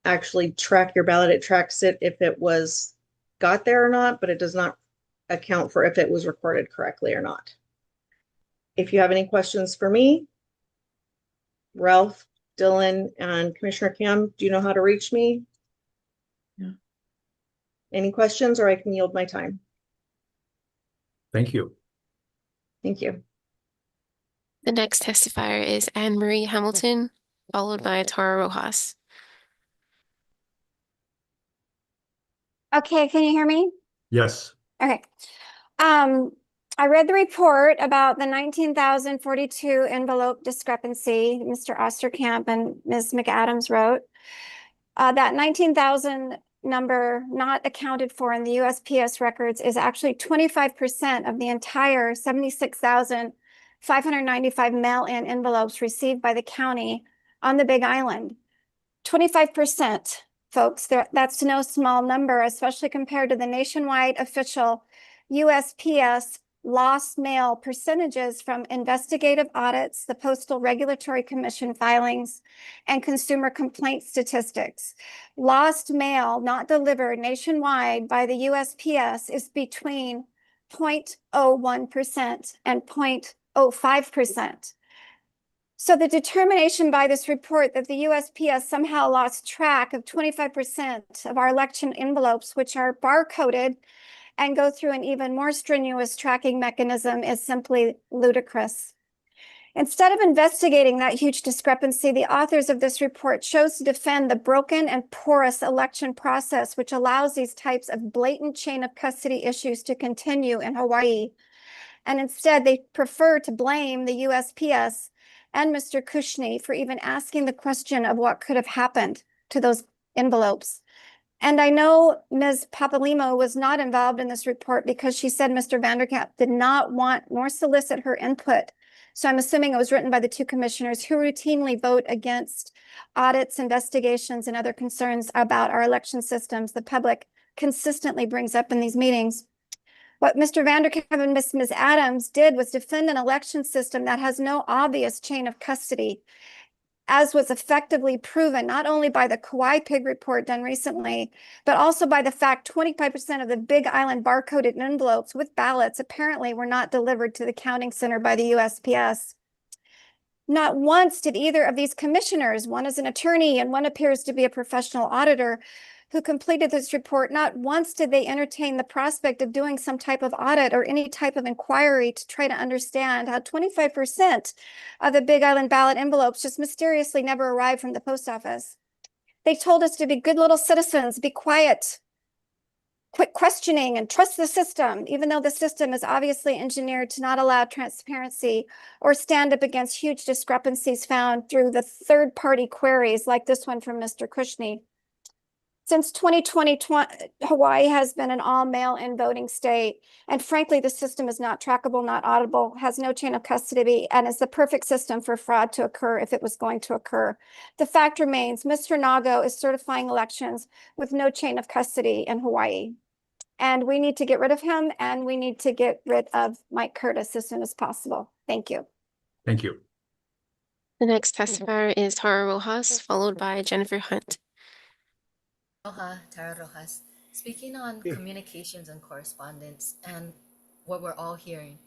actually track your ballot. It tracks it if it was got there or not, but it does not account for if it was recorded correctly or not. If you have any questions for me, Ralph Dylan and Commissioner Cam, do you know how to reach me? Yeah. Any questions, or I can yield my time? Thank you. Thank you. The next testifier is Anne Marie Hamilton, followed by Tara Rojas. Okay, can you hear me? Yes. Okay. I read the report about the 19,042 envelope discrepancy Mr. Osterkamp and Ms. McAdams wrote. That 19,000 number not accounted for in the USPS records is actually 25% of the entire 76,595 mail-in envelopes received by the county on the Big Island. 25%. Folks, that's no small number, especially compared to the nationwide official USPS lost mail percentages from investigative audits, the Postal Regulatory Commission filings, and consumer complaint statistics. Lost mail not delivered nationwide by the USPS is between 0.01% and 0.05%. So the determination by this report that the USPS somehow lost track of 25% of our election envelopes, which are barcoded and go through an even more strenuous tracking mechanism, is simply ludicrous. Instead of investigating that huge discrepancy, the authors of this report chose to defend the broken and porous election process, which allows these types of blatant chain of custody issues to continue in Hawaii. And instead, they prefer to blame the USPS and Mr. Kushney for even asking the question of what could have happened to those envelopes. And I know Ms. Papalimo was not involved in this report because she said Mr. Vanderkamp did not want nor solicit her input. So I'm assuming it was written by the two commissioners who routinely vote against audits, investigations, and other concerns about our election systems the public consistently brings up in these meetings. What Mr. Vanderkamp and Ms. Adams did was defend an election system that has no obvious chain of custody, as was effectively proven not only by the Kauai Pig report done recently, but also by the fact 25% of the Big Island barcoded envelopes with ballots apparently were not delivered to the counting center by the USPS. Not once did either of these commissioners, one is an attorney and one appears to be a professional auditor, who completed this report, not once did they entertain the prospect of doing some type of audit or any type of inquiry to try to understand how 25% of the Big Island ballot envelopes just mysteriously never arrived from the post office. They told us to be good little citizens, be quiet, quit questioning, and trust the system, even though the system is obviously engineered to not allow transparency or stand up against huge discrepancies found through the third-party queries like this one from Mr. Kushney. Since 2020, Hawaii has been an all mail-in voting state. And frankly, the system is not trackable, not auditable, has no chain of custody, and is the perfect system for fraud to occur if it was going to occur. The fact remains, Mr. Nago is certifying elections with no chain of custody in Hawaii. And we need to get rid of him, and we need to get rid of Mike Curtis as soon as possible. Thank you. Thank you. The next testifier is Tara Rojas, followed by Jennifer Hunt. Aloha, Tara Rojas. Speaking on communications and correspondence and what we're all hearing,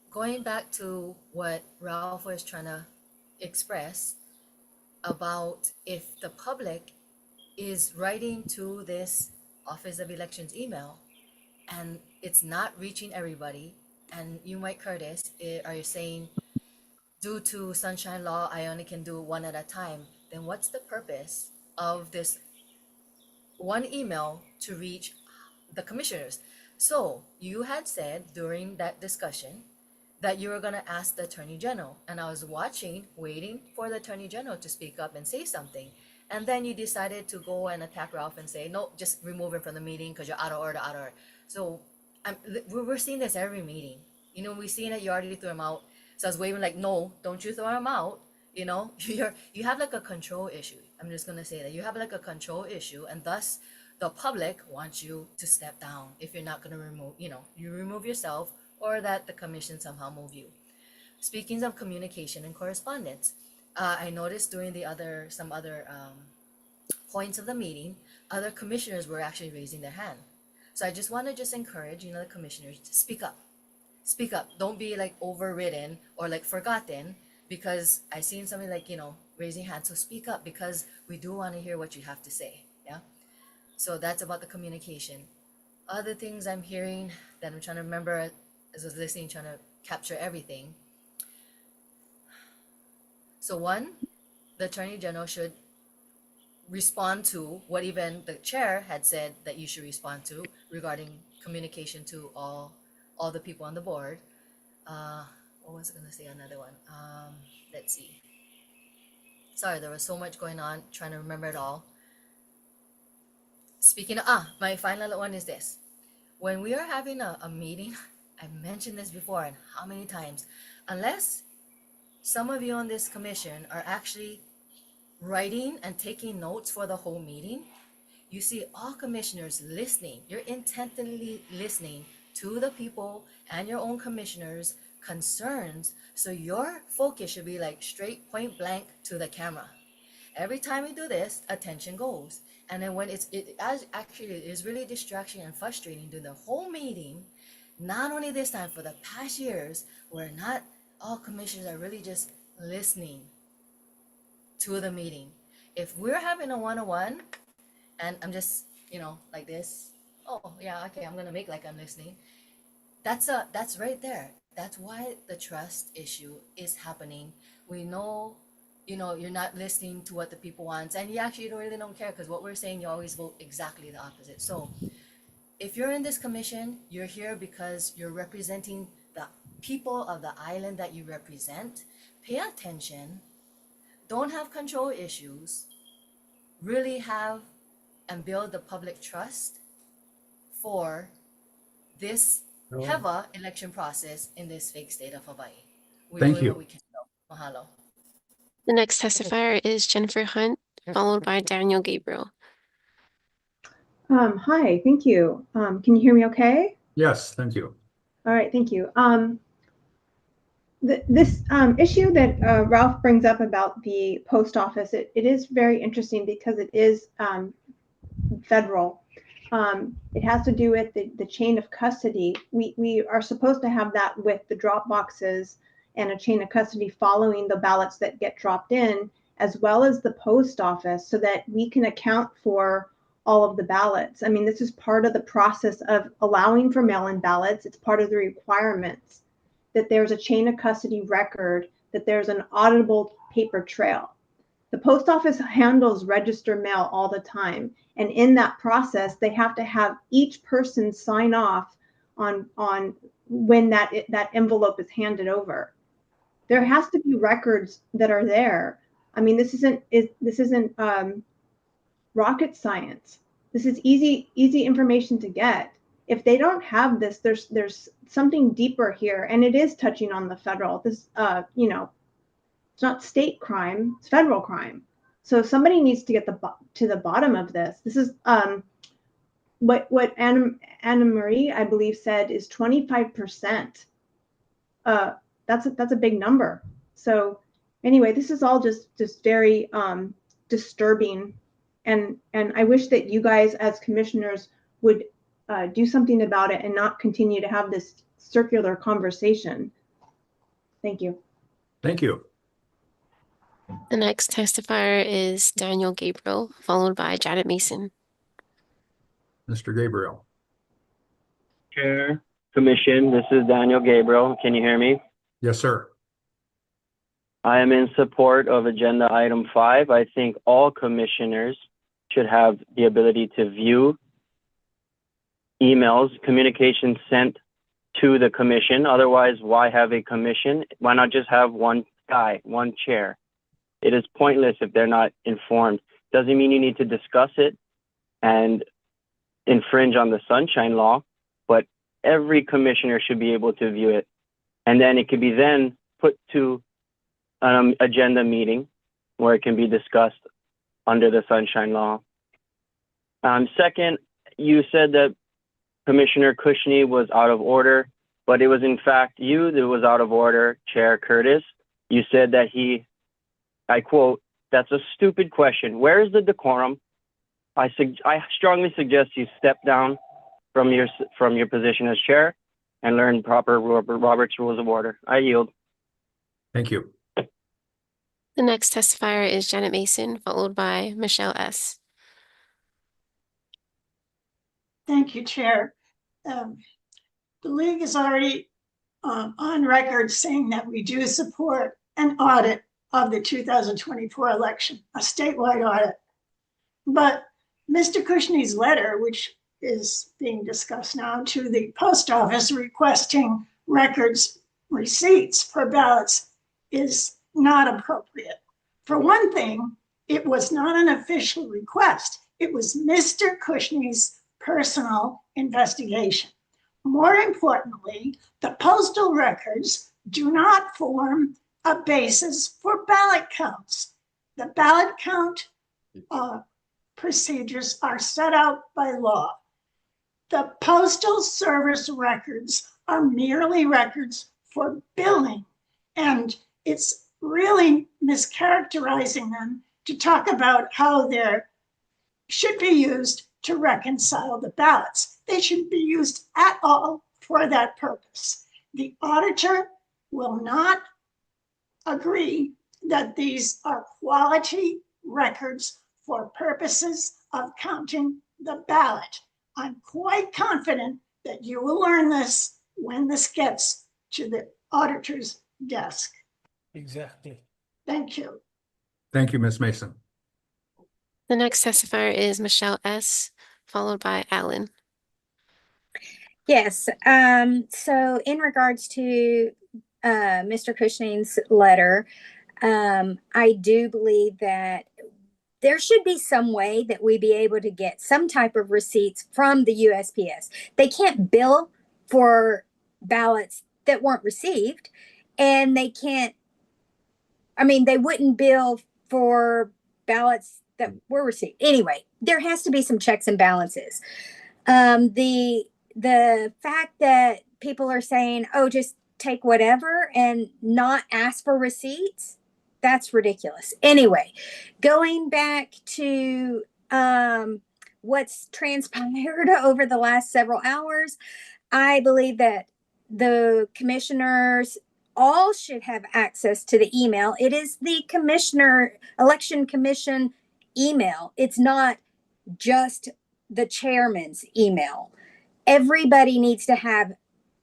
going back to what Ralph was trying to express about if the public is writing to this Office of Elections email and it's not reaching everybody, and you, Mike Curtis, are you saying due to Sunshine Law, I only can do one at a time, then what's the purpose of this one email to reach the commissioners? So you had said during that discussion that you were going to ask the Attorney General, and I was waiting for the Attorney General to speak up and say something. And then you decided to go and attack Ralph and say, no, just remove him from the meeting because you're out of order, out of order. So we're seeing this every meeting. You know, we're seeing that you already threw him out. So I was waving like, no, don't you throw him out. You know, you have like a control issue. I'm just going to say that you have like a control issue, and thus the public wants you to step down if you're not going to remove, you remove yourself, or that the commission somehow move you. Speaking of communication and correspondence, I noticed during some other points of the meeting, other commissioners were actually raising their hand. So I just want to encourage, the commissioners to speak up. Speak up. Don't be like overridden or like forgotten. because I seen something like, raising hands. So speak up, because we do want to hear what you have to say. Yeah. So that's about the communication. Other things I'm hearing that I'm trying to remember as I was listening, trying to capture everything. So one, the Attorney General should respond to what even the chair had said that you should respond to regarding communication to all the people on the board. What was I going to say? Another one. Let's see. Sorry, there was so much going on, trying to remember it all. Speaking of, my final one is this. When we are having a meeting, I mentioned this before, and how many times, unless some of you on this commission are actually writing and taking notes for the whole meeting, you see all commissioners listening. You're intently listening to the people and your own commissioners' concerns. So your focus should be like straight, point blank to the camera. Every time we do this, attention goes. And then when it is really distraction and frustrating during the whole meeting, not only this time, for the past years, where not all commissioners are really just listening to the meeting. If we're having a one-on-one and I'm just, like this, oh yeah, okay, I'm gonna make like I'm listening. That's right there. That's why the trust issue is happening. We know, you're not listening to what the people want, and you actually really don't care, because what we're saying, you always vote exactly the opposite. So if you're in this commission, you're here because you're representing the people of the island that you represent. Pay attention. Don't have control issues. Really have and build the public trust for this HEVA election process in this fake state of Hawaii. We're Thank doing you. what we can do. Mahalo. The next testifier is Jennifer Hunt, followed by Daniel Gabriel. Hi, thank you. Can you hear me okay? Yes, thank you. All right, thank you. This issue that Ralph brings up about the post office, it is very interesting because it is federal. It has to do with the chain of custody. We are supposed to have that with the drop boxes and a chain of custody following the ballots that get dropped in, as well as the post office, so that we can account for all of the ballots. I mean, this is part of the process of allowing for mail-in ballots. It's part of the requirements that there's a chain of custody record, that there's an auditable paper trail. The post office handles registered mail all the time. And in that process, they have to have each person sign off on when that envelope is handed over. There has to be records that are there. I mean, this isn't rocket science. This is easy information to get. If they don't have this, there's something deeper here, and it is touching on the federal. This, it's not state crime; it's federal crime. So somebody needs to get to the bottom of this. This is what Anna Marie, I believe, said is 25%. That's a big number. So anyway, this is all just very disturbing, and I wish that you guys as commissioners would do something about it and not continue to have this circular conversation. Thank you. Thank you. The next testifier is Daniel Gabriel, followed by Janet Mason. Mr. Gabriel. Chair, Commission, this is Daniel Gabriel. Can you hear me? Yes, sir. I am in support of agenda item 5. I think all commissioners should have the ability to view emails, communications sent to the commission. Otherwise, why have a commission? Why not just have one guy, one chair? It is pointless if they're not informed. Doesn't mean you need to discuss it and infringe on the Sunshine Law, but every commissioner should be able to view it. And then it could be then put to an agenda meeting where it can be discussed under the Sunshine Law. Second, you said that Commissioner Kushney was out of order, but it was in fact you that was out of order, Chair Curtis. You said that I quote, "That's a stupid question. Where is the decorum? I strongly suggest you step down from your position as chair and learn proper Robert's Rules of Order." I yield. Thank you. The next testifier is Janet Mason, followed by Michelle S. Thank you, Chair. The league is already on record saying that we do support an audit of the 2024 election, a statewide audit. But Mr. Cushnie's letter, which is being discussed now, to the post office requesting records receipts for ballots is not appropriate. For one thing, it was not an official request. It was Mr. Cushnie's personal investigation. More importantly, the postal records do not form a basis for ballot counts. The ballot count procedures are set out by law. The Postal Service records are merely records for billing, and it's really mischaracterizing them to talk about how they should be used to reconcile the ballots. They shouldn't be used at all for that purpose. The auditor will not agree that these are quality records for purposes of counting the ballot. I'm quite confident that you will learn this when this gets to the auditor's desk. Exactly. Thank you. Thank you, Ms. Mason. The next testifier is Michelle S., followed by Alan. Yes. So in regards to Mr. Cushing's letter, I do believe that there should be some way that we be able to get some type of receipts from the USPS. They can't bill for ballots that weren't received, and they can't, I mean, they wouldn't bill for ballots that were received. Anyway, there has to be some checks and balances. The fact that people are saying, oh, just take whatever and not ask for receipts, that's ridiculous. Anyway, going back to what's transpired over the last several hours, I believe that the commissioners all should have access to the email. It is the election commission email. It's not just the chairman's email. Everybody needs to have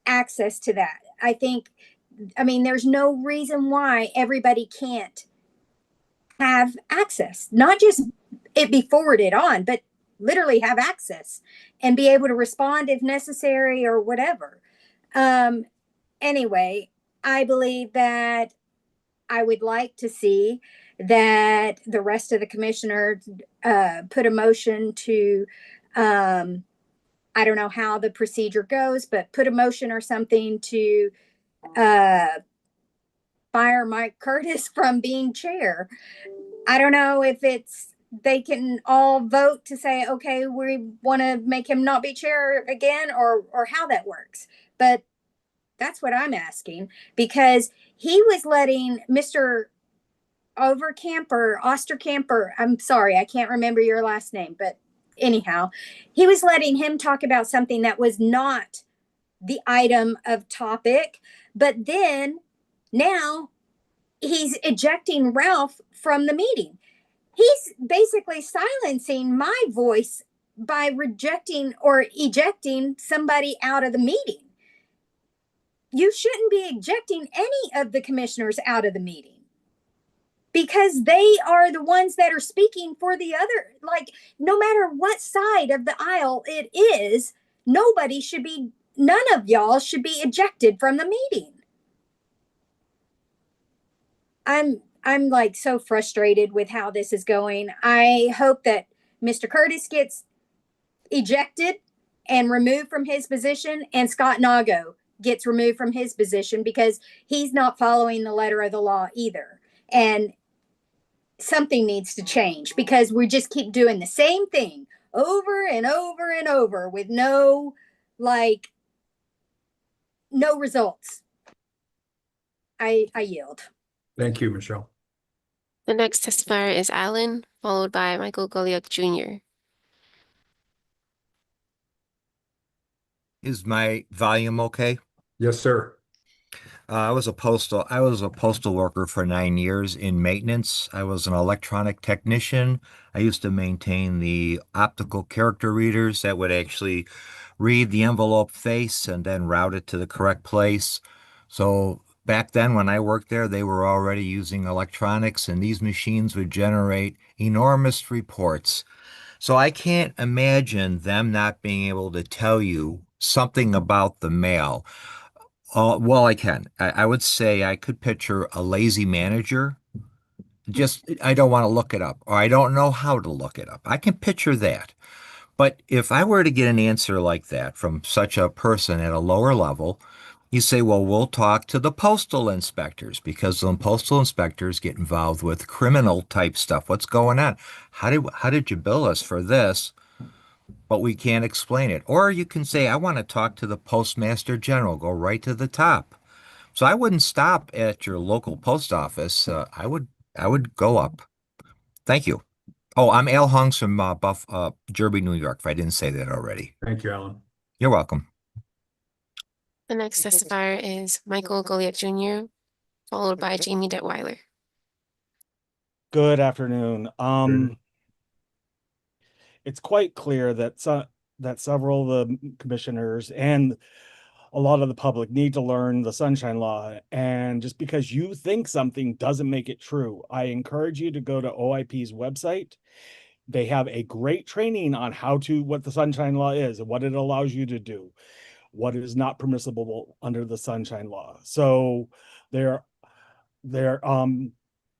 access to that. I mean, there's no reason why everybody can't have access, not just it be forwarded on, but literally have access and be able to respond if necessary or whatever. Anyway, I believe that I would like to see that the rest of the commissioners put a motion to, I don't know how the procedure goes, but put a motion or something to fire Mike Curtis from being chair. I don't know if they can all vote to say, okay, we want to make him not be chair again, or how that works. But that's what I'm asking, because he was letting Mr. Osterkamper, I'm sorry, I can't remember your last name, but anyhow, he was letting him talk about something that was not the item of topic, but then now he's ejecting Ralph from the meeting. He's basically silencing my voice by rejecting or ejecting somebody out of the meeting. You shouldn't be ejecting any of the commissioners out of the meeting, because they are the ones that are speaking for the other. Like, no matter what side of the aisle it is, none of y'all should be ejected from the meeting. I'm like so frustrated with how this is going. I hope that Mr. Curtis gets ejected and removed from his position, and Scott Nago gets removed from his position, because he's not following the letter of the law either. And something needs to change, because we just keep doing the same thing over and over and over with no results. I yield. Thank you, Michelle. The next testifier is Alan, followed by Michael Goliak Jr. Is my volume okay? Yes, sir. I was a postal worker for 9 years in maintenance. I was an electronic technician. I used to maintain the optical character readers that would actually read the envelope face and then route it to the correct place. So back then when I worked there, they were already using electronics, and these machines would generate enormous reports. So I can't imagine them not being able to tell you something about the mail. Well, I can. I would say I could picture a lazy manager. Just, I don't want to look it up, or I don't know how to look it up. I can picture that. But if I were to get an answer like that from such a person at a lower level, you say, well, we'll talk to the postal inspectors, because the postal inspectors get involved with criminal type stuff. What's going on? How did you bill us for this? But we can't explain it. Or you can say, I want to talk to the postmaster general, go right to the top. So I wouldn't stop at your local post office. I would go up. Thank you. Oh, I'm Al Hungs from Jerby, New York, if I didn't say that already. Thank you, Alan. You're welcome. The next testifier is Michael Goliak Jr., followed by Jamie Detweiler. Good afternoon. It's quite clear that several of the commissioners and a lot of the public need to learn the Sunshine Law. And just because you think something doesn't make it true, I encourage you to go to OIP's website. They have a great training on what the Sunshine Law is and what it allows you to do, what is not permissible under the Sunshine Law. So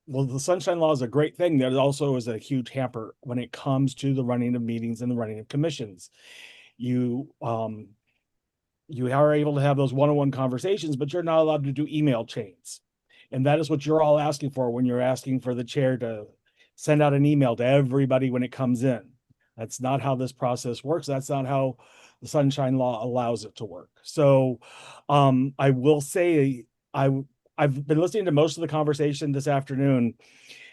well, the Sunshine Law is a great thing. There also is a huge hamper when it comes to the running of meetings and the running of commissions. You are able to have those one-on-one conversations, but you're not allowed to do email chains. And that is what you're all asking for when you're asking for the chair to send out an email to everybody when it comes in. That's not how this process works. That's not how the Sunshine Law allows it to work. So I will say I've been listening to most of the conversation this afternoon,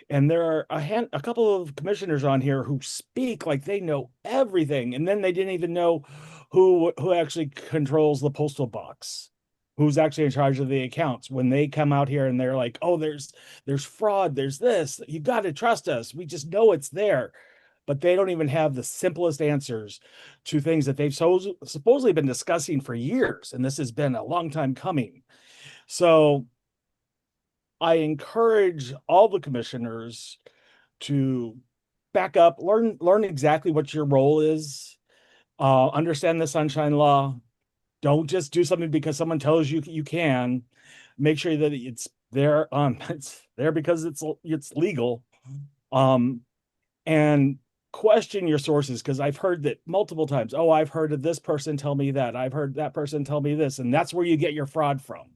and there are a couple of commissioners on here who speak like they know everything, and then they didn't even know who actually controls the postal box, who's actually in charge of the accounts. When they come out here and they're like, oh, there's fraud, there's this, you got to trust us, we just know it's there. But they don't even have the simplest answers to things that they've supposedly been discussing for years, and this has been a long time coming. So I encourage all the commissioners to back up, learn exactly what your role is, understand the Sunshine Law. Don't just do something because someone tells you you can. Make sure that it's there. It's there because it's legal. And question your sources, because I've heard that multiple times. Oh, I've heard of this person tell me that. I've heard that person tell me this, and that's where you get your fraud from.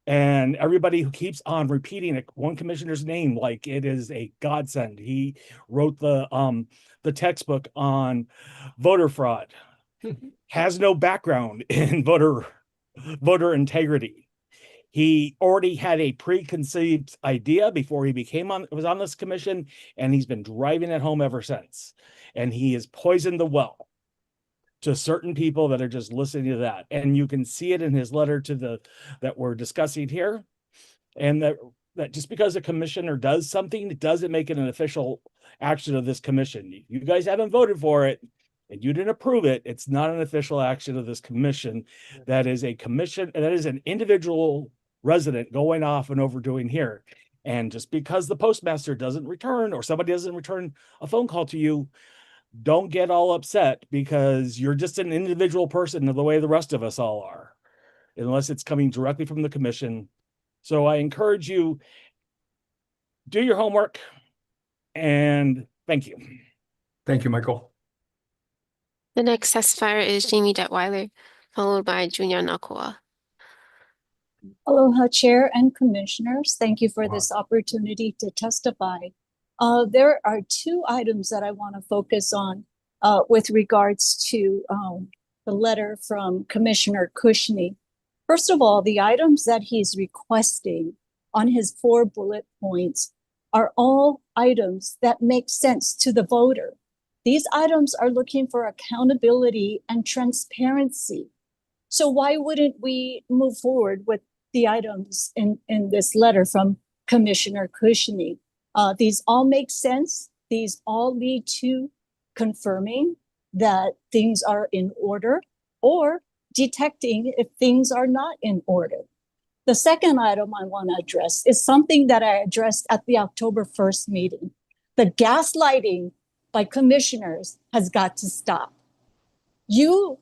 And everybody who keeps on repeating one commissioner's name like it is a godsend. He wrote the textbook on voter fraud, has no background in voter integrity. He already had a preconceived idea before he was on this commission, and he's been driving it home ever since. And he has poisoned the well to certain people that are just listening to that. And you can see it in his letter that we're discussing here. And that just because a commissioner does something, it doesn't make it an official action of this commission. You guys haven't voted for it and you didn't approve it. It's not an official action of this commission. That is a commission, that is an individual resident going off and overdoing here. And just because the postmaster doesn't return or somebody doesn't return a phone call to you, don't get all upset because you're just an individual person the way the rest of us all are, unless it's coming directly from the commission. So I encourage you, do your homework, and thank you. Thank you, Michael. The next testifier is Jamie Detweiler, followed by Junior Nakua. Aloha, Chair and Commissioners. Thank you for this opportunity to testify. There are two items that I want to focus on with regards to the letter from Commissioner Kushney. First of all, the items that he's requesting on his 4 bullet points are all items that make sense to the voter. These items are looking for accountability and transparency. So why wouldn't we move forward with the items in this letter from Commissioner Cushnie. These all make sense. These all lead to confirming that things are in order or detecting if things are not in order. The second item I want to address is something that I addressed at the October 1st meeting. The gaslighting by commissioners has got to stop. You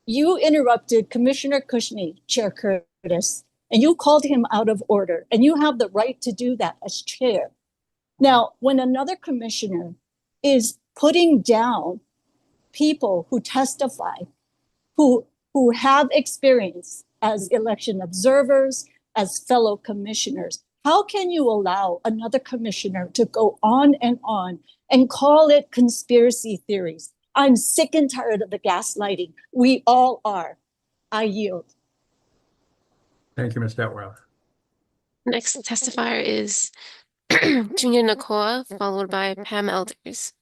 interrupted Commissioner Cushnie, Chair Curtis, and you called him out of order, and you have the right to do that as chair. Now, when another commissioner is putting down people who testify, who have experience as election observers, as fellow commissioners, how can you allow another commissioner to go on and call it conspiracy theories? I'm sick and tired of the gaslighting. We all are. I yield. Thank you, Ms. Detweiler. Next testifier is Junior Nakoa, followed by Pam Elders.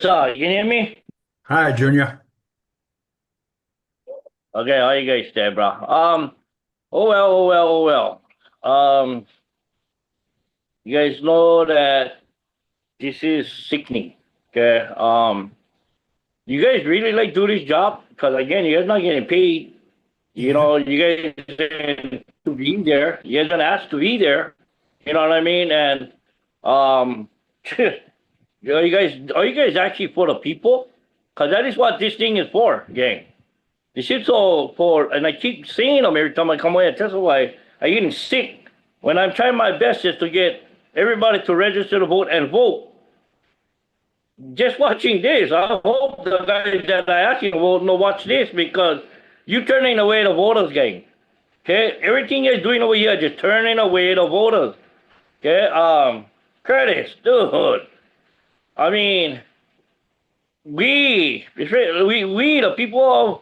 So, you can hear me? Hi, Junior. Okay, how you guys there, bro? Oh well. You guys know that this is sickening. Okay. You guys really like do this job? Because again, you're not getting paid. You know, you guys didn't to be there. You didn't ask to be there. You know what I mean? And are you guys actually for the people? Because that is what this thing is for, gang. This shit's all for, and I keep saying them every time I come away and testify. I'm getting sick when I'm trying my best just to get everybody to register to vote and vote. Just watching this, I hope the guys that are asking vote no watch this because you turning away the voters, gang. Okay, everything you're doing over here, just turning away the voters. Okay, Curtis, dude. I mean, we the people of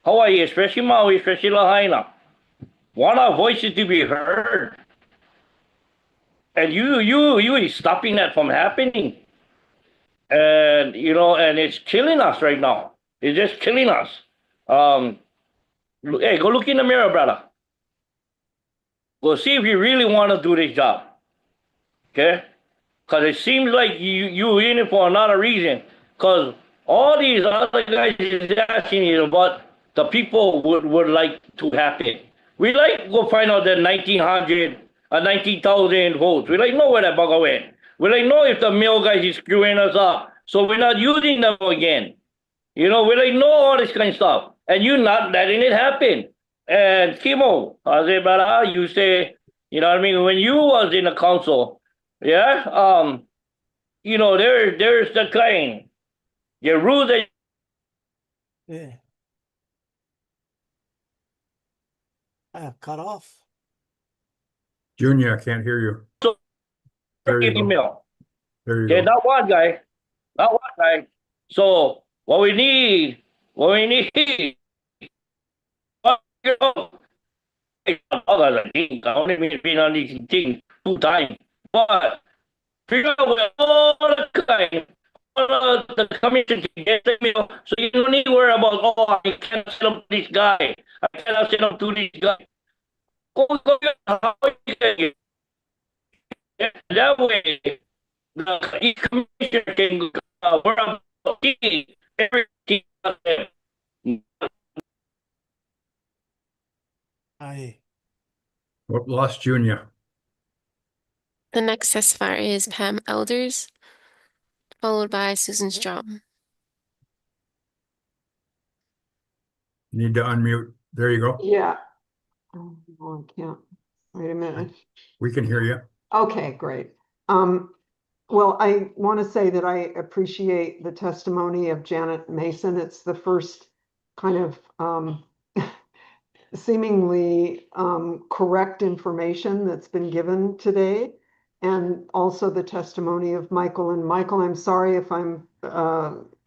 Hawaii, especially Maui, especially Lahaina, want our voices to be heard. And you is stopping that from happening. And you know, and it's killing us right now. It's just killing us. Hey, go look in the mirror, brother. Go see if you really want to do this job. Okay? Because it seems like you in it for another reason. Because all these other guys is asking you about the people would like to happen. We like go find out the 19,000 votes. We like know where that bugger went. We like know if the male guys is screwing us up. So we're not using them again. You know, we like know all this kind of stuff. And you're not letting it happen. And Kimo, I say, brother, you say, you know what I mean? When you was in the council, yeah, you know, there's the kind. Your rules that Yeah. I have cut off. Junior, I can't hear you. There you go. email. There you Okay, go. not one guy. Not one guy. So what we need, you know, I only been on these things 2 times. But figure out where all the kind, all the commission can get them, you know, so you don't need to worry about, oh, I can't send up this guy. I cannot send up to this guy. Go get how you can get. That way, each commissioner can work out everything out there. What lost Junior? The next testifier is Pam Elders, followed by Susan Strom. Need to unmute. There you go. Yeah. Oh, I can't. Wait a minute. We can hear you. Okay, great. Well, I want to say that I appreciate the testimony of Janet Mason. It's the first kind of seemingly correct information that's been given today. And also the testimony of Michael. And Michael, I'm sorry if I'm,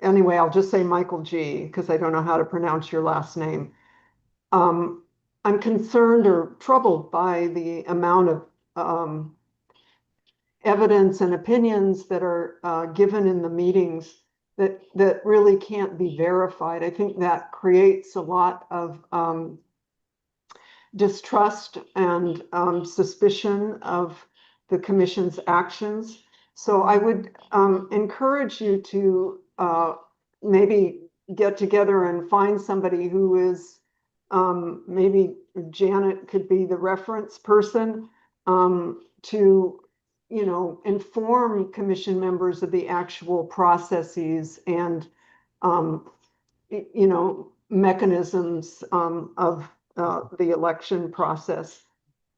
anyway, I'll just say Michael G, because I don't know how to pronounce your last name. I'm concerned or troubled by the amount of evidence and opinions that are given in the meetings that really can't be verified. I think that creates a lot of distrust and suspicion of the commission's actions. So I would encourage you to maybe get together and find somebody who is, maybe Janet could be the reference person, to, you know, inform commission members of the actual processes and, you know, mechanisms of the election process.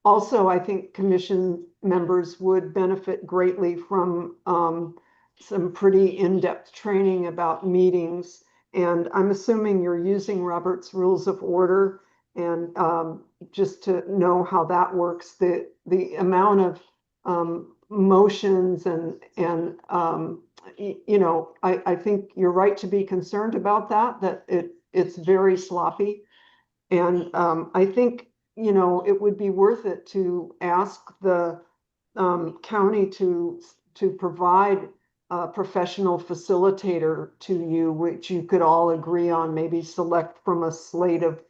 Also, I think commission members would benefit greatly from some pretty in-depth training about meetings. And I'm assuming you're using Robert's Rules of Order, and just to know how that works, the amount of motions and you know, I think you're right to be concerned about that it's very sloppy. And I think, you know, it would be worth it to ask the county to provide a professional facilitator to you, which you could all agree on, maybe select from a slate of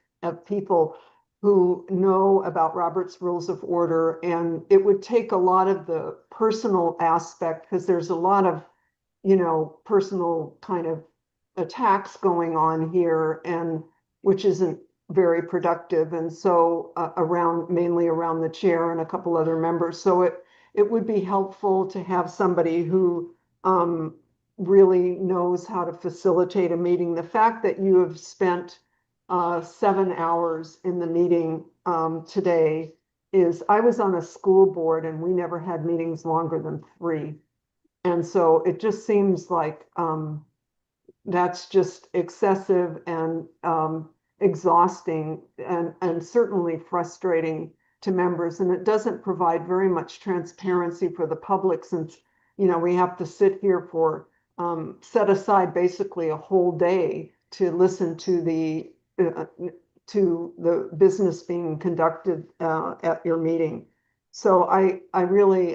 people who know about Robert's Rules of Order. And it would take a lot of the personal aspect, because there's a lot of, you know, personal kind of attacks going on here, and which isn't very productive. And so mainly around the chair and a couple other members. So it would be helpful to have somebody who really knows how to facilitate a meeting. The fact that you have spent 7 hours in the meeting today is, I was on a school board and we never had meetings longer than 3. And so it just seems like that's just excessive and exhausting and certainly frustrating to members. And it doesn't provide very much transparency for the public, since, you know, we have to sit here for, set aside basically a whole day to listen to the business being conducted at your meeting. So I really,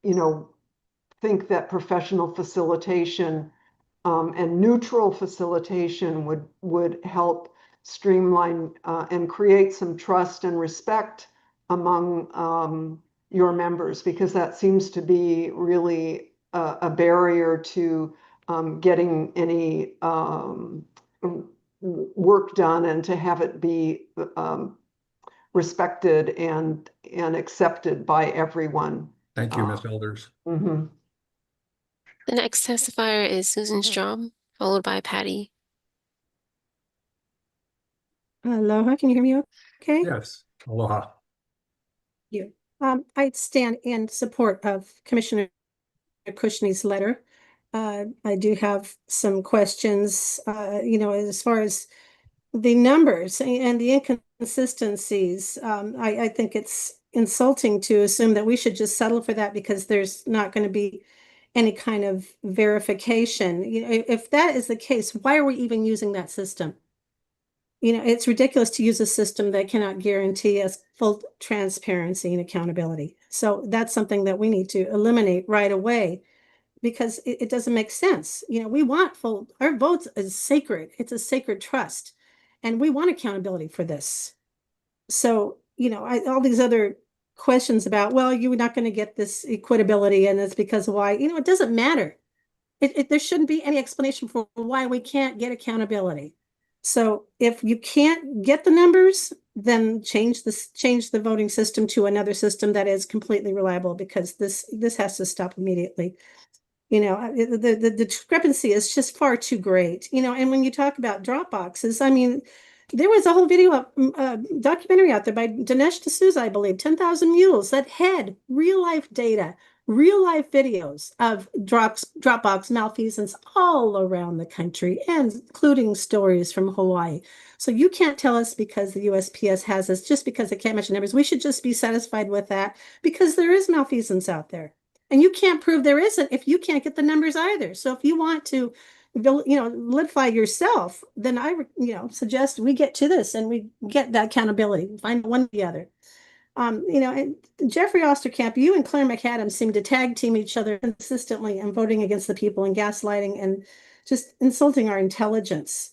you know, think that professional facilitation and neutral facilitation would help streamline and create some trust and respect among your members, because that seems to be really a barrier to getting any work done, and to have it be respected and accepted by everyone. Thank you, Ms. Elders. Mm-hmm. The next testifier is Susan Strom, followed by Patty. Aloha, can you hear me okay? Yes, aloha. You. I stand in support of Commissioner Cushnie's letter. I do have some questions, you know, as far as the numbers and the inconsistencies. I think it's insulting to assume that we should just settle for that because there's not going to be any kind of verification. You know, if that is the case, why are we even using that system? You know, it's ridiculous to use a system that cannot guarantee us full transparency and accountability. So that's something that we need to eliminate right away, because it doesn't make sense. You know, we want our votes is sacred. It's a sacred trust, and we want accountability for this. So, you know, all these other questions about, well, you're not going to get this equitability, and it's because of why, you know, it doesn't matter. There shouldn't be any explanation for why we can't get accountability. So if you can't get the numbers, then change the voting system to another system that is completely reliable, because this has to stop immediately. You know, the discrepancy is just far too great. You know, and when you talk about drop boxes, I mean, there was a whole video documentary out there by Dinesh D'Souza, I believe, 10,000 Mules, that had real life data, real life videos of Dropbox malfeasance all around the country, and including stories from Hawaii. So you can't tell us because the USPS has us, just because it can't mention numbers, we should just be satisfied with that, because there is malfeasance out there. And you can't prove there isn't if you can't get the numbers either. So if you want to, you know, litify yourself, then I, you know, suggest we get to this and we get that accountability, find one or the other. You know, and Jeffrey Osterkamp, you and Claire McAdams seem to tag team each other consistently and voting against the people and gaslighting and just insulting our intelligence.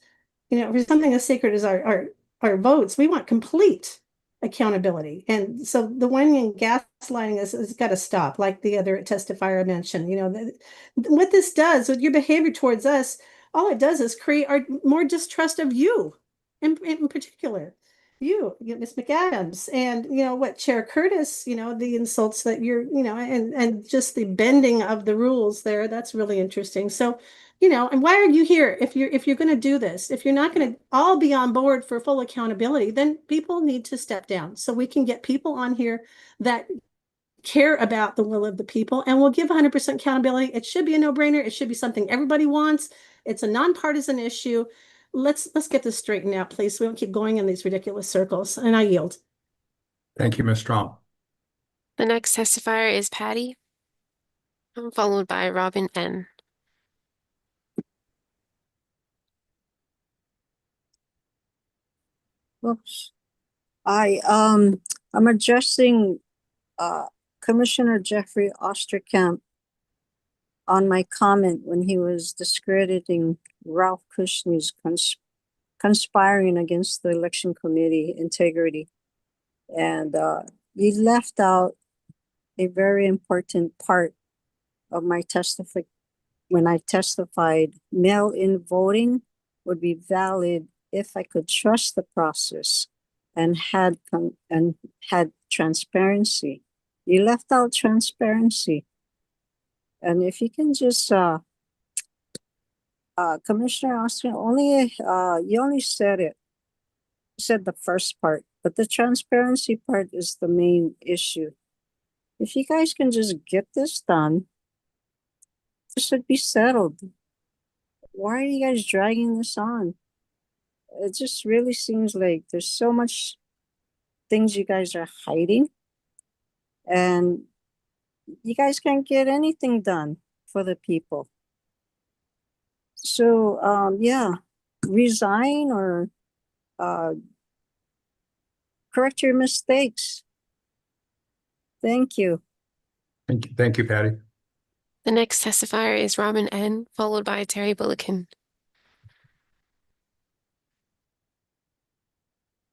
You know, for something as sacred as our our votes. We want complete accountability. And so the whining and gaslighting has got to stop, like the other testifier I mentioned. You know, what this does with your behavior towards us, all it does is create more distrust of you in particular. You, Ms. McAdams, and you know what, Chair Curtis, you know, the insults that you're, you know, and just the bending of the rules there, that's really interesting. So, you know, and why are you here if you're going to do this? If you're not going to all be on board for full accountability, then people need to step down so we can get people on here that care about the will of the people, and we'll give 100% accountability. It should be a no-brainer. It should be something everybody wants. It's a nonpartisan issue. Let's get this straightened out, please. We don't keep going in these ridiculous circles. And I yield. Thank you, Ms. Strom. The next testifier is Patty, followed by Robin N. Oops. I'm addressing Commissioner Jeffrey Osterkamp on my comment when he was discrediting Ralph Cushne's conspiring against the election committee integrity. And you left out a very important part of my when I testified. Mail-in voting would be valid if I could trust the process and had transparency. You left out transparency. And if you can just Commissioner Austin, you only said it. You said the first part, but the transparency part is the main issue. If you guys can just get this done, this would be settled. Why are you guys dragging this on? It just really seems like there's so much things you guys are hiding, and you guys can't get anything done for the people. So, yeah, resign or correct your mistakes. Thank you. Thank you, Patty. The next testifier is Robin N., followed by Terry Bullocken.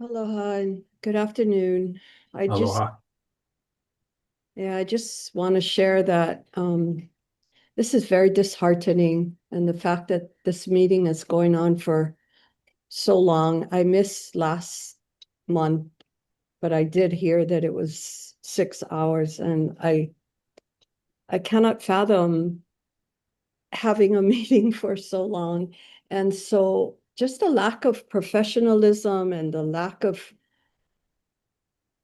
Aloha and good afternoon. Aloha. I just want to share that this is very disheartening, and the fact that this meeting is going on for so long. I missed last month, but I did hear that it was 6 hours, and I cannot fathom having a meeting for so long. And so just the lack of professionalism and the lack of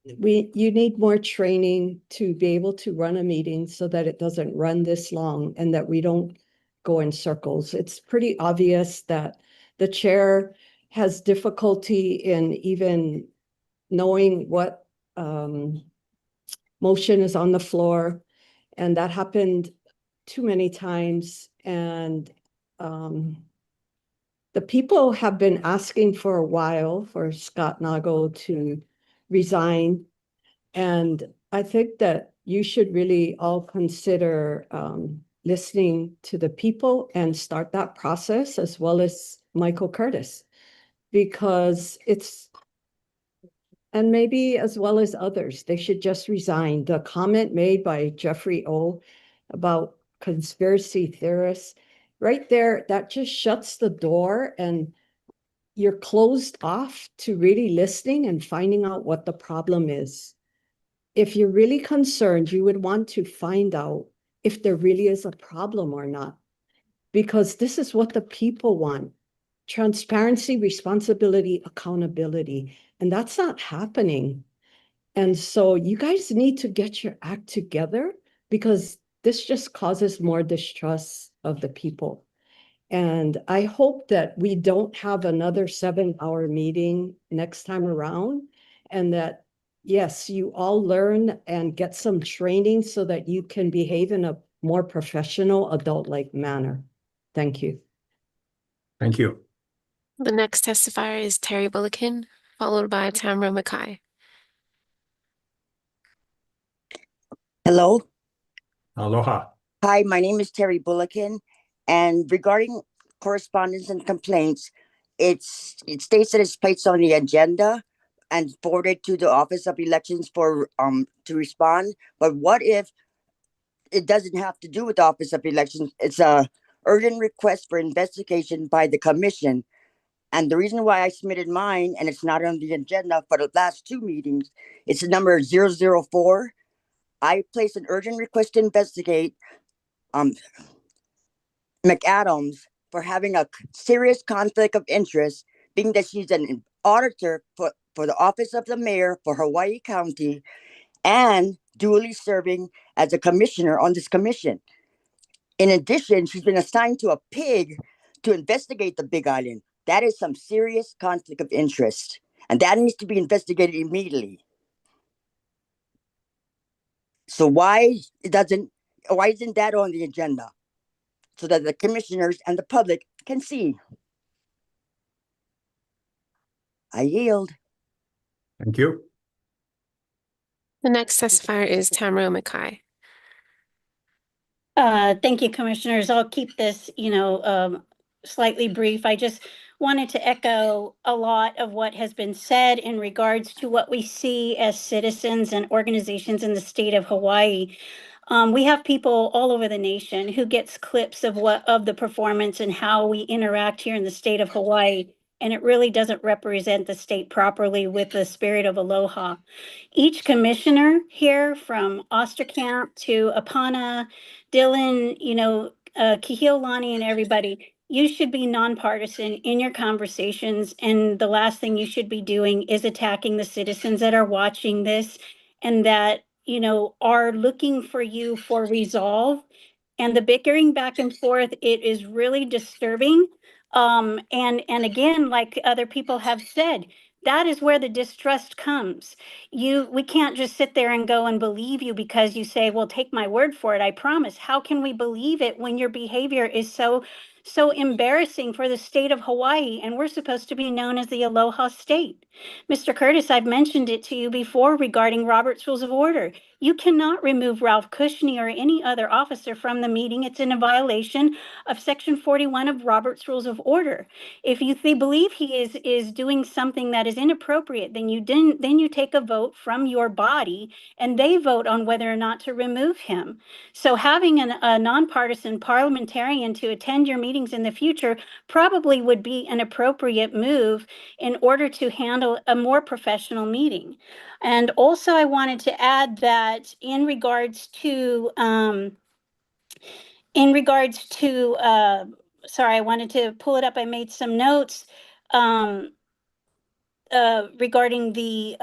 you need more training to be able to run a meeting so that it doesn't run this long and that we don't go in circles. It's pretty obvious that the chair has difficulty in even knowing what motion is on the floor. And that happened too many times. And the people have been asking for a while for Scott Nago to resign. And I think that you should really all consider listening to the people and start that process, as well as Michael Curtis, because and maybe as well as others, they should just resign. The comment made by Jeffrey O about conspiracy theorists, right there, that just shuts the door, and you're closed off to really listening and finding out what the problem is. If you're really concerned, you would want to find out if there really is a problem or not, because this is what the people want: transparency, responsibility, accountability, and that's not happening. And so you guys need to get your act together, because this just causes more distrust of the people. And I hope that we don't have another 7-hour meeting next time around, and that, yes, you all learn and get some training so that you can behave in a more professional, adult-like manner. Thank you. Thank you. The next testifier is Terry Bullocken, followed by Tamara Mackay. Hello. Aloha. Hi, my name is Terry Bullocken, and regarding correspondence and complaints, it states that it's placed on the agenda and forwarded to the Office of Elections for to respond. But what if it doesn't have to do with the Office of Elections? It's a urgent request for investigation by the commission. And the reason why I submitted mine and it's not on the agenda for the last two meetings, it's the number 004. I placed an urgent request to investigate McAdams for having a serious conflict of interest, being that she's an auditor for the office of the mayor for Hawaii County and duly serving as a commissioner on this commission. In addition, she's been assigned to a pig to investigate the Big Island. That is some serious conflict of interest, and that needs to be investigated immediately. So why isn't that on the agenda? So that the commissioners and the public can see. I yield. Thank you. The next testifier is Tamara Mackay. Thank you, commissioners. I'll keep this, slightly brief. I just wanted to echo a lot of what has been said in regards to what we see as citizens and organizations in the state of Hawaii. We have people all over the nation who gets clips of the performance and how we interact here in the state of Hawaii. And it really doesn't represent the state properly with the spirit of aloha. Each commissioner here, from Osterkamp to Apana, Dylan, Kihiolani, and everybody, you should be nonpartisan in your conversations. And the last thing you should be doing is attacking the citizens that are watching this and that, are looking for you for resolve. And the bickering back and forth, it is really disturbing. And again, like other people have said, that is where the distrust comes. We can't just sit there and go and believe you because you say, well, take my word for it, I promise. How can we believe it when your behavior is so embarrassing for the state of Hawaii, and we're supposed to be known as the Aloha State? Mr. Curtis, I've mentioned it to you before regarding Robert's Rules of Order. You cannot remove Ralph Cushney or any other officer from the meeting. It's in a violation of Section 41 of Robert's Rules of Order. If you believe he is doing something that is inappropriate, then you take a vote from your body and they vote on whether or not to remove him. So having a nonpartisan parliamentarian to attend your meetings in the future probably would be an appropriate move in order to handle a more professional meeting. And also I wanted to add that in regards to, sorry, I wanted to pull it up. I made some notes regarding the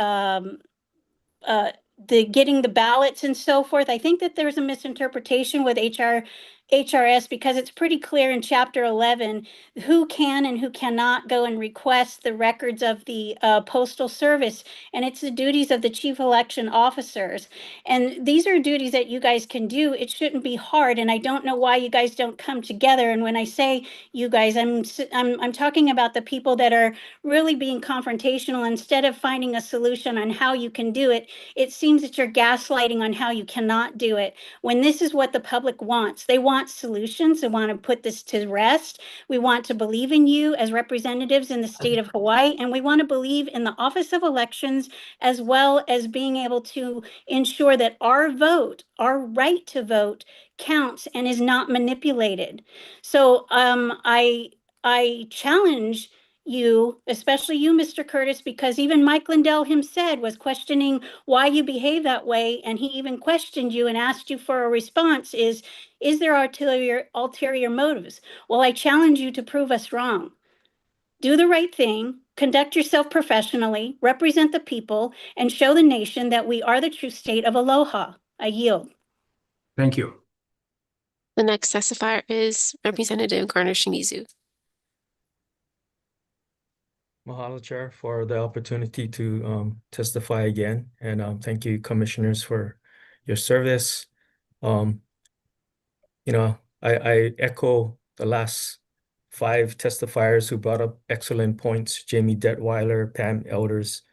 getting the ballots and so forth. I think that there's a misinterpretation with HRS because it's pretty clear in Chapter 11 who can and who cannot go and request the records of the Postal Service, and it's the duties of the chief election officers. And these are duties that you guys can do. It shouldn't be hard, and I don't know why you guys don't come together. And when I say you guys, I'm talking about the people that are really being confrontational. Instead of finding a solution on how you can do it, it seems that you're gaslighting on how you cannot do it, when this is what the public wants. They want solutions. They want to put this to rest. We want to believe in you as representatives in the state of Hawaii, and we want to believe in the Office of Elections, as well as being able to ensure that our vote, our right to vote, counts and is not manipulated. So I challenge you, especially you, Mr. Curtis, because even Mike Lindell himself was questioning why you behave that way, and he even questioned you and asked you for a response. Is there ulterior motives? Well, I challenge you to prove us wrong. Do the right thing, conduct yourself professionally, represent the people, and show the nation that we are the true state of aloha. I yield. Thank you. The next testifier is Representative Garner Shimizu. Mahalo, Chair, for the opportunity to testify again. And thank you, commissioners, for your service. I echo the last 5 testifiers who brought up excellent points: Jamie Detweiler, Pam Elders,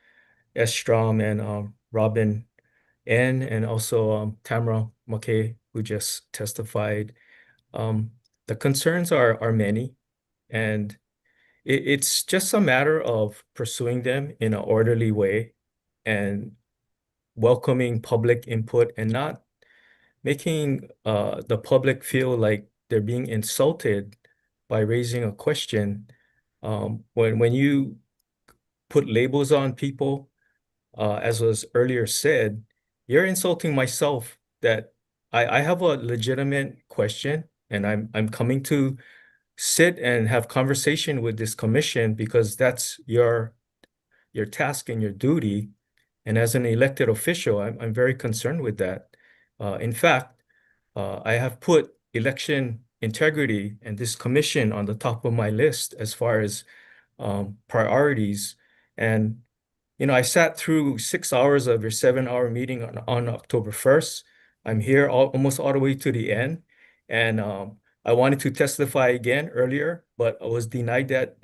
S. Strom, and Robin N., and also Tamara Mackay, who just testified. The concerns are many, and it's just a matter of pursuing them in an orderly way and welcoming public input and not making the public feel like they're being insulted by raising a question. When you put labels on people, as was earlier said, you're insulting myself that I have a legitimate question and I'm coming to sit and have conversation with this commission because that's your task and your duty. And as an elected official, I'm very concerned with that. In fact, I have put election integrity and this commission on the top of my list as far as priorities. And, you know, I sat through 6 hours of your 7-hour meeting on October 1st. I'm here almost all the way to the end. And I wanted to testify again earlier, but I was denied that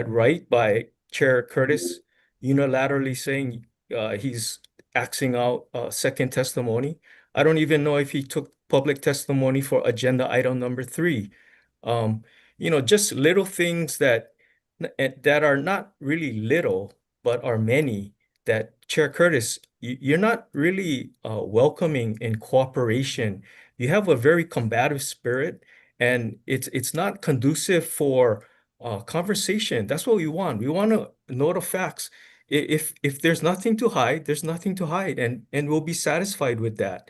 right by Chair Curtis, unilaterally saying he's axing out second testimony. I don't even know if he took public testimony for agenda item number 3. You know, just little things that are not really little, but are many that Chair Curtis, you're not really welcoming in cooperation. You have a very combative spirit, and it's not conducive for conversation. That's what we want. We want to know the facts. If there's nothing to hide, there's nothing to hide, and we'll be satisfied with that.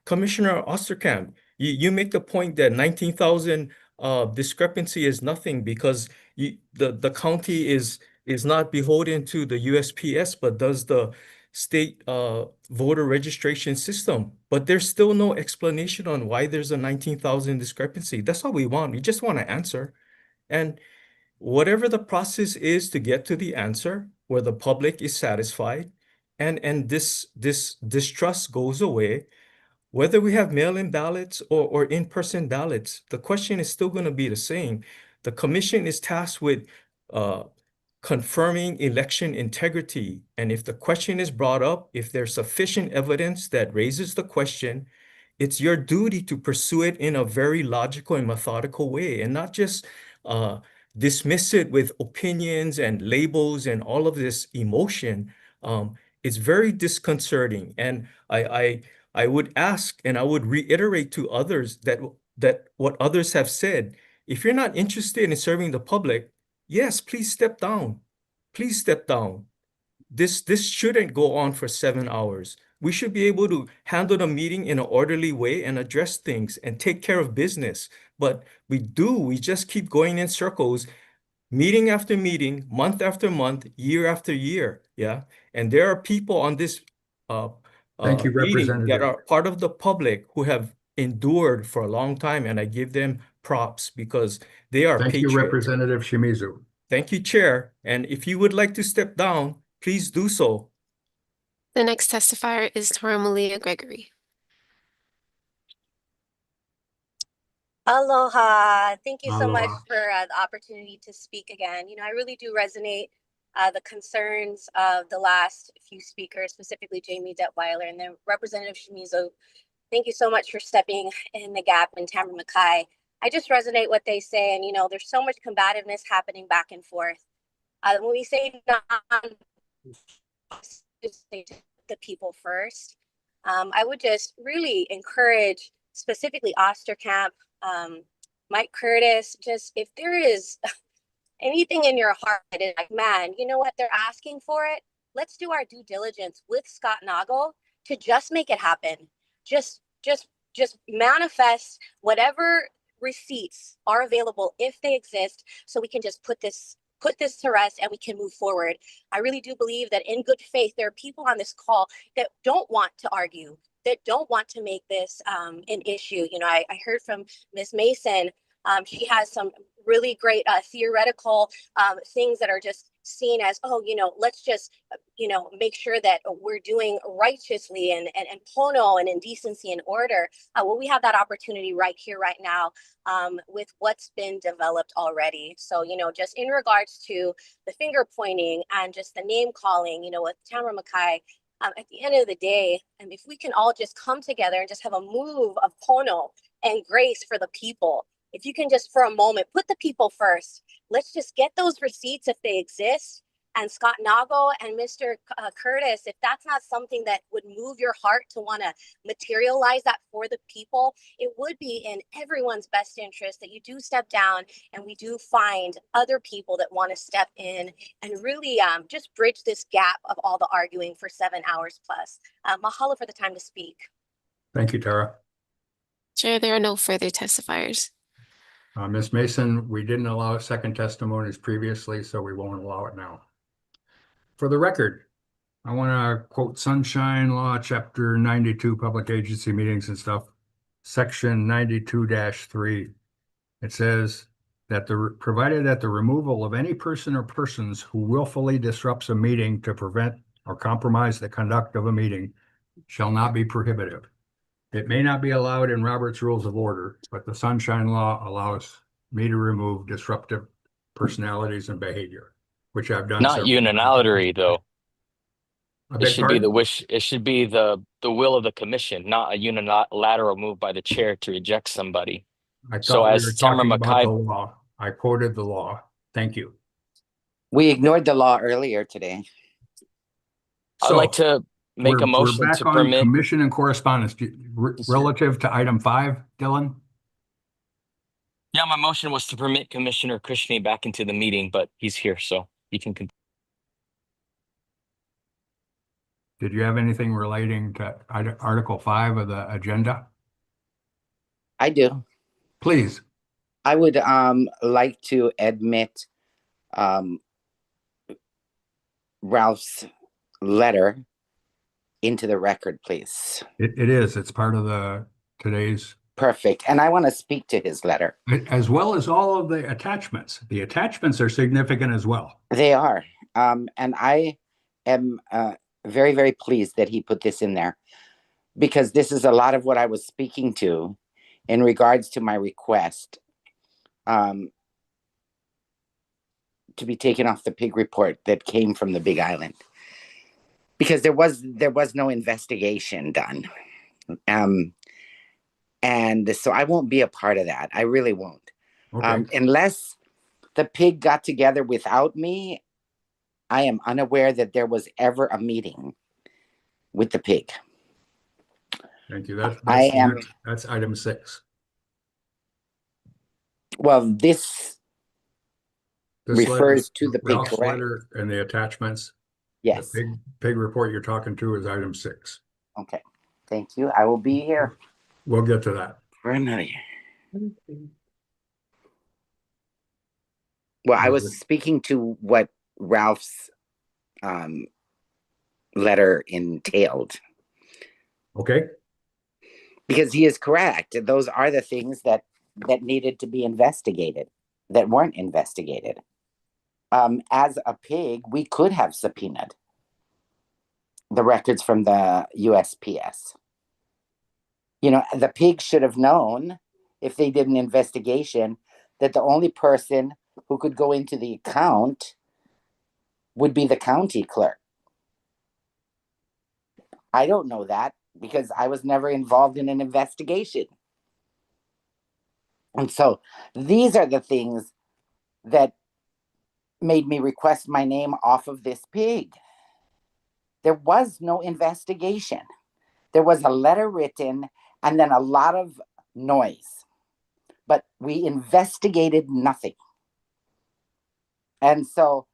Commissioner Osterkamp, you make the point that 19,000 discrepancy is nothing because the county is not beholden to the USPS, but does the state voter registration system. But there's still no explanation on why there's a 19,000 discrepancy. That's all we want. We just want to answer. And whatever the process is to get to the answer where the public is satisfied and this distrust goes away, whether we have mail-in ballots or in-person ballots, the question is still going to be the same. The commission is tasked with confirming election integrity. And if the question is brought up, if there's sufficient evidence that raises the question, it's your duty to pursue it in a very logical and methodical way and not just dismiss it with opinions and labels and all of this emotion. It's very disconcerting. And I would ask and I would reiterate to others that what others have said. If you're not interested in serving the public, yes, please step down. Please step down. This shouldn't go on for 7 hours. We should be able to handle the meeting in an orderly way and address things and take care of business. But we just keep going in circles, meeting after meeting, month after month, year after year. Yeah. And there are people on this Thank you, meeting that Representative. are part of the public who have endured for a long time, and I give them props because they are Thank you, patriots. Representative Shimizu. Thank you, Chair. And if you would like to step down, please do so. The next testifier is Tora Malia Gregory. Aloha. Thank you so much Aloha. for the opportunity to speak again. You know, I really do resonate the concerns of the last few speakers, specifically Jamie Detweiler and then Representative Shimizu. Thank you so much for stepping in the gap, and Tamara Mackay. I just resonate what they say, and you know, there's so much combativeness happening back and forth. When we say the people first, I would just really encourage specifically Osterkamp, Mike Curtis, just if there is anything in your heart that is like, man, you know what, they're asking for it. Let's do our due diligence with Scott Nagel to just make it happen. Just manifest whatever receipts are available if they exist, so we can just put this to rest and we can move forward. I really do believe that in good faith, there are people on this call that don't want to argue, that don't want to make this an issue. You know, I heard from Ms. Mason. She has some really great theoretical things that are just seen as, oh, you know, let's just, you know, make sure that we're doing righteously and pono and in decency and order. Well, we have that opportunity right here, right now, with what's been developed already. So, you know, just in regards to the finger pointing and just the name calling, you know, with Tamara Mackay, at the end of the day, if we can all just come together and just have a move of pono and grace for the people, if you can just for a moment put the people first. Let's just get those receipts if they exist. And Scott Nago and Mr. Curtis, if that's not something that would move your heart to want to materialize that for the people, it would be in everyone's best interest that you do step down and we do find other people that want to step in and really just bridge this gap of all the arguing for 7 hours plus. Mahalo for the time to speak. Thank you, Tara. Chair, there are no further testifiers. Ms. Mason, we didn't allow second testimonies previously, so we won't allow it now. For the record, I want to quote Sunshine Law, Chapter 92, Public Agency Meetings and stuff, Section 92-3. It says that provided that the removal of any person or persons who willfully disrupts a meeting to prevent or compromise the conduct of a meeting shall not be prohibitive. It may not be allowed in Robert's Rules of Order, but the Sunshine Law allows me to remove disruptive personalities and behavior, which I've done. Not unilaterally, though. It should be the wish. It should be the will of the commission, not a unilateral move by the chair to reject somebody. So as Tamara McKay, I quoted the law. Thank you. We ignored the law earlier today. I'd like to make a motion we're back to on permit commission and correspondence relative to item 5, Dylan. Yeah, my motion was to permit Commissioner Krishnan back into the meeting, but he's here, so he can continue. Did you have anything relating to Article 5 of the agenda? I do. Please. I would like to admit Ralph's letter into the record, please. It is. It's part of today's. Perfect. And I want to speak to his letter. As well as all of the attachments. The attachments are significant as well. They are. And I am very, very pleased that he put this in there, because this is a lot of what I was speaking to in regards to my request to be taken off the pig report that came from the Big Island, because there was no investigation done. And so I won't be a part of that. I really won't. Okay. Unless the pig got together without me, I am unaware that there was ever a meeting with the pig. Thank you. That's item 6. Well, this refers to the pig, Ralph's correct? letter and the attachments. Yes. The pig report you're talking to is item 6. Okay. Thank you. I will be here. We'll get to that. For another year. Well, I was speaking to what Ralph's letter entailed. Okay. Because he is correct. Those are the things that needed to be investigated, that weren't investigated. As a pig, we could have subpoenaed the records from the USPS. You know, the pig should have known, if they did an investigation, that the only person who could go into the account would be the county clerk. I don't know that because I was never involved in an investigation. And so these are the things that made me request my name off of this pig. There was no investigation. There was a letter written and then a lot of noise, but we investigated nothing. And so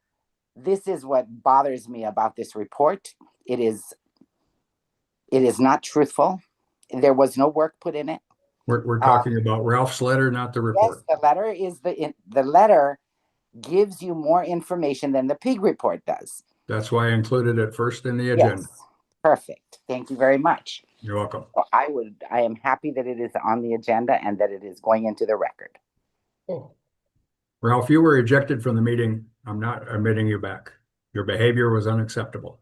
this is what bothers me about this report. It is not truthful. There was no work put in it. We're talking about Ralph's letter, not the report. Yes, the letter is the letter gives you more information than the pig report does. That's why I included it first in the agenda. Yes. Perfect. Thank you very much. You're welcome. So I am happy that it is on the agenda and that it is going into the record. Ralph, you were ejected from the meeting. I'm not admitting you back. Your behavior was unacceptable.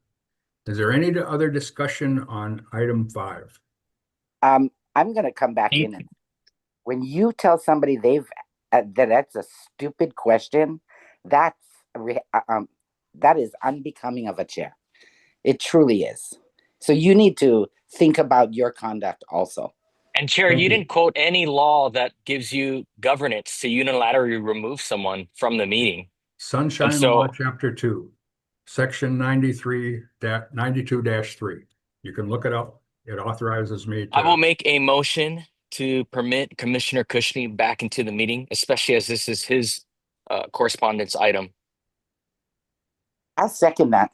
Is there any other discussion on item 5? I'm going to come back in. And when you tell somebody that's a stupid question, that is unbecoming of a chair. It truly is. So you need to think about your conduct also. And Chair, Thank you you. didn't quote any law that gives you governance to unilaterally remove someone from the meeting. Sunshine And so- Law, Chapter 2, Section 92-3. You can look it up. It authorizes me I will to, make a motion to permit Commissioner Kushney back into the meeting, especially as this is his correspondence item. I'll second that.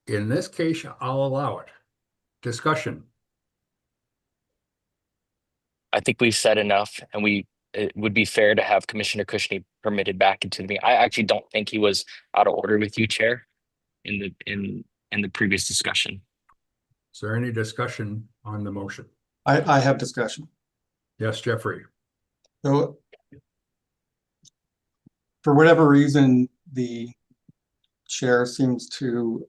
in this case, I'll allow it. Discussion. I think we've said enough, and it would be fair to have Commissioner Kushney permitted back into the meeting. I actually don't think he was out of order with you, Chair, in the previous discussion. Is there any discussion on the motion? I have discussion. Yes, Jeffrey. So for whatever reason, the chair seems to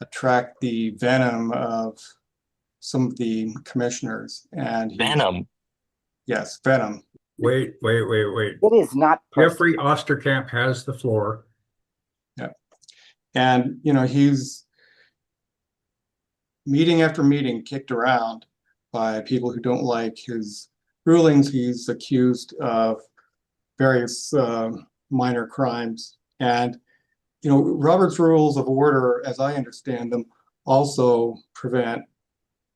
attract the venom of some of the commissioners and Venom. Yes, venom. Wait. It is not Jeffrey Osterkamp has the floor. Yeah. And, you know, he's meeting after meeting kicked around by people who don't like his rulings. He's accused of various minor crimes. And, you know, Robert's Rules of Order, as I understand them, also prevent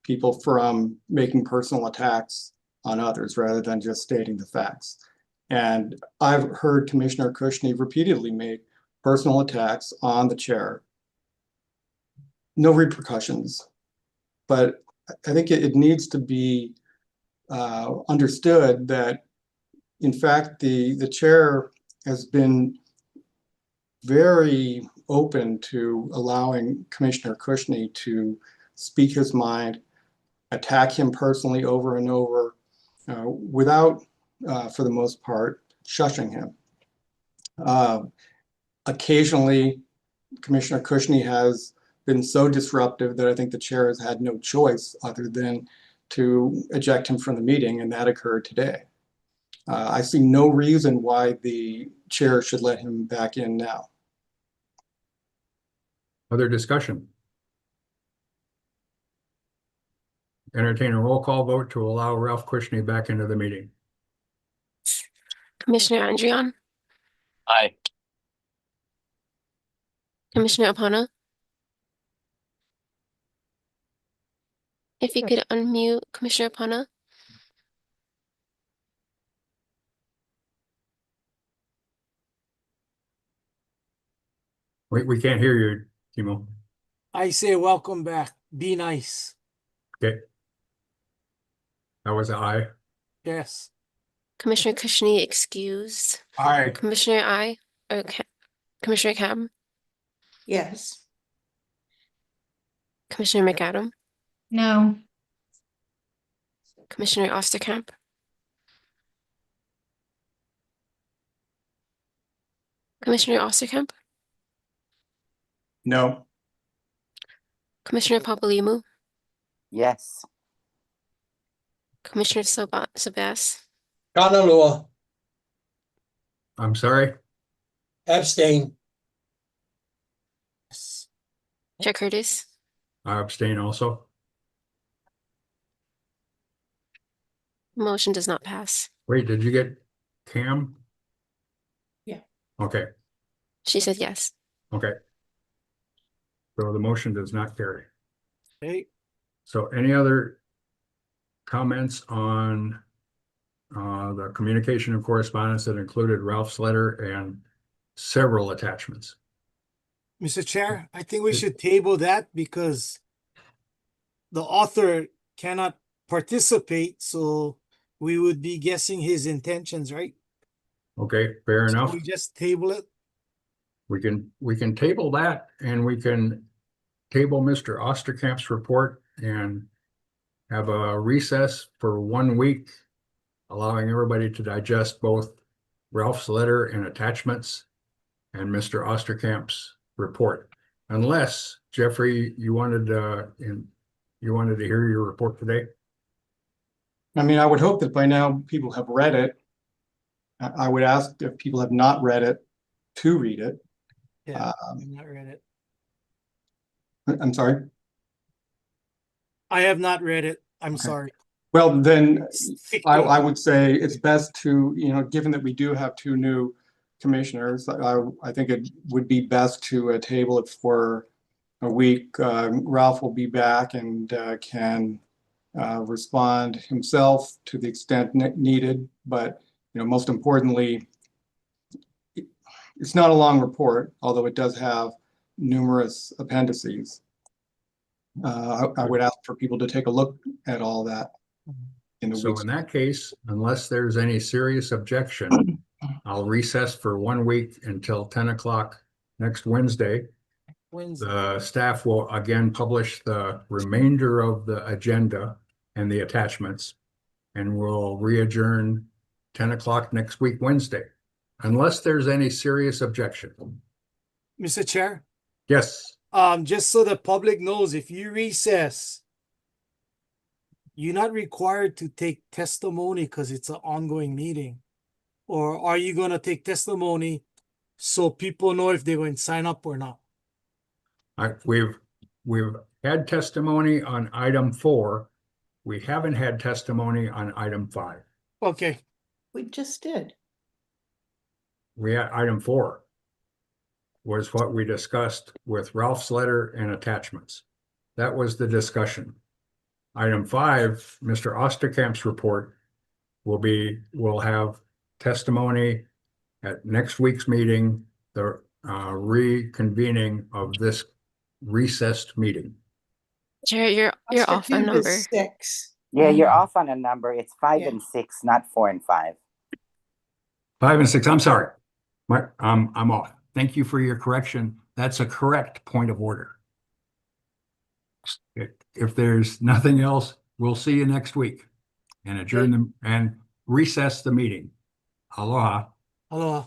people from making personal attacks on others rather than just stating the facts. And I've heard Commissioner Kushney repeatedly make personal attacks on the chair. No repercussions, but I think it needs to be understood that, in fact, the chair has been very open to allowing Commissioner Kushney to speak his mind, attack him personally over and over, without, for the most part, shushing him. Occasionally, Commissioner Kushney has been so disruptive that I think the chair has had no choice other than to eject him from the meeting, and that occurred today. I see no reason why the chair should let him back in now. Other discussion? Entertain a roll call vote to allow Ralph Kushney back into the meeting. Commissioner Andrian, Aye. Commissioner Opana. If you could unmute Commissioner Opana. We can't hear you, Timo. I say welcome back. Be nice. Okay. That was an aye. Yes. Commissioner Kushney excused. Aye. Commissioner I. Okay. Commissioner Cam. Yes. Commissioner McAdam. No. Commissioner Osterkamp. Commissioner Osterkamp. No. Commissioner Papalimu. Yes. Commissioner Sabas. Kanalua, I'm sorry. abstain. Chair Curtis. I abstain also. Motion does not pass. Wait, did you get Cam? Yeah. Okay, She said yes. okay. So the motion does not carry. Hey. So any other comments on the communication and correspondence that included Ralph's letter and several attachments? Mr. Chair, I think we should table that because the author cannot participate, so we would be guessing his intentions, right? Okay, fair enough. We just table it. We can table that, and we can table Mr. Osterkamp's report and have a recess for 1 week, allowing everybody to digest both Ralph's letter and attachments and Mr. Osterkamp's report. Unless, Jeffrey, you wanted to hear your report today? I mean, I would hope that by now people have read it. I would ask if people have not read it to read it. Yeah, I've not read it. I'm sorry. I have not read it. I'm Okay. sorry. Well, then I would say it's best to, given that we do have two new commissioners, I think it would be best to table it for a week. Ralph will be back and can respond himself to the extent needed. But, most importantly, it's not a long report, although it does have numerous appendices. I would ask for people to take a look at all that. So in that case, unless there's any serious objection, I'll recess for 1 week until 10 o'clock next Wednesday. The staff will again publish the remainder of the agenda and the attachments, and we'll re-adjourn 10 o'clock next week, Wednesday, unless there's any serious objection. Mr. Chair? Yes. Just so the public knows, if you recess, you're not required to take testimony because it's an ongoing meeting. Or are you going to take testimony so people know if they're going to sign up or not? We've had testimony on item 4. We haven't had testimony on item 5. Okay. We just did. We had item 4 was what we discussed with Ralph's letter and attachments. That was the discussion. Item 5, Mr. Osterkamp's report will have testimony at next week's meeting, the reconvening of this recessed meeting. Chair, you're off a number. 6. Yeah, you're off on a number. It's 5 and 6, not 4 and 5. 5 and 6. I'm sorry. I'm off. Thank you for your correction. That's a correct point of order. If there's nothing else, we'll see you next week and adjourn them and recess the meeting. Aloha. Aloha.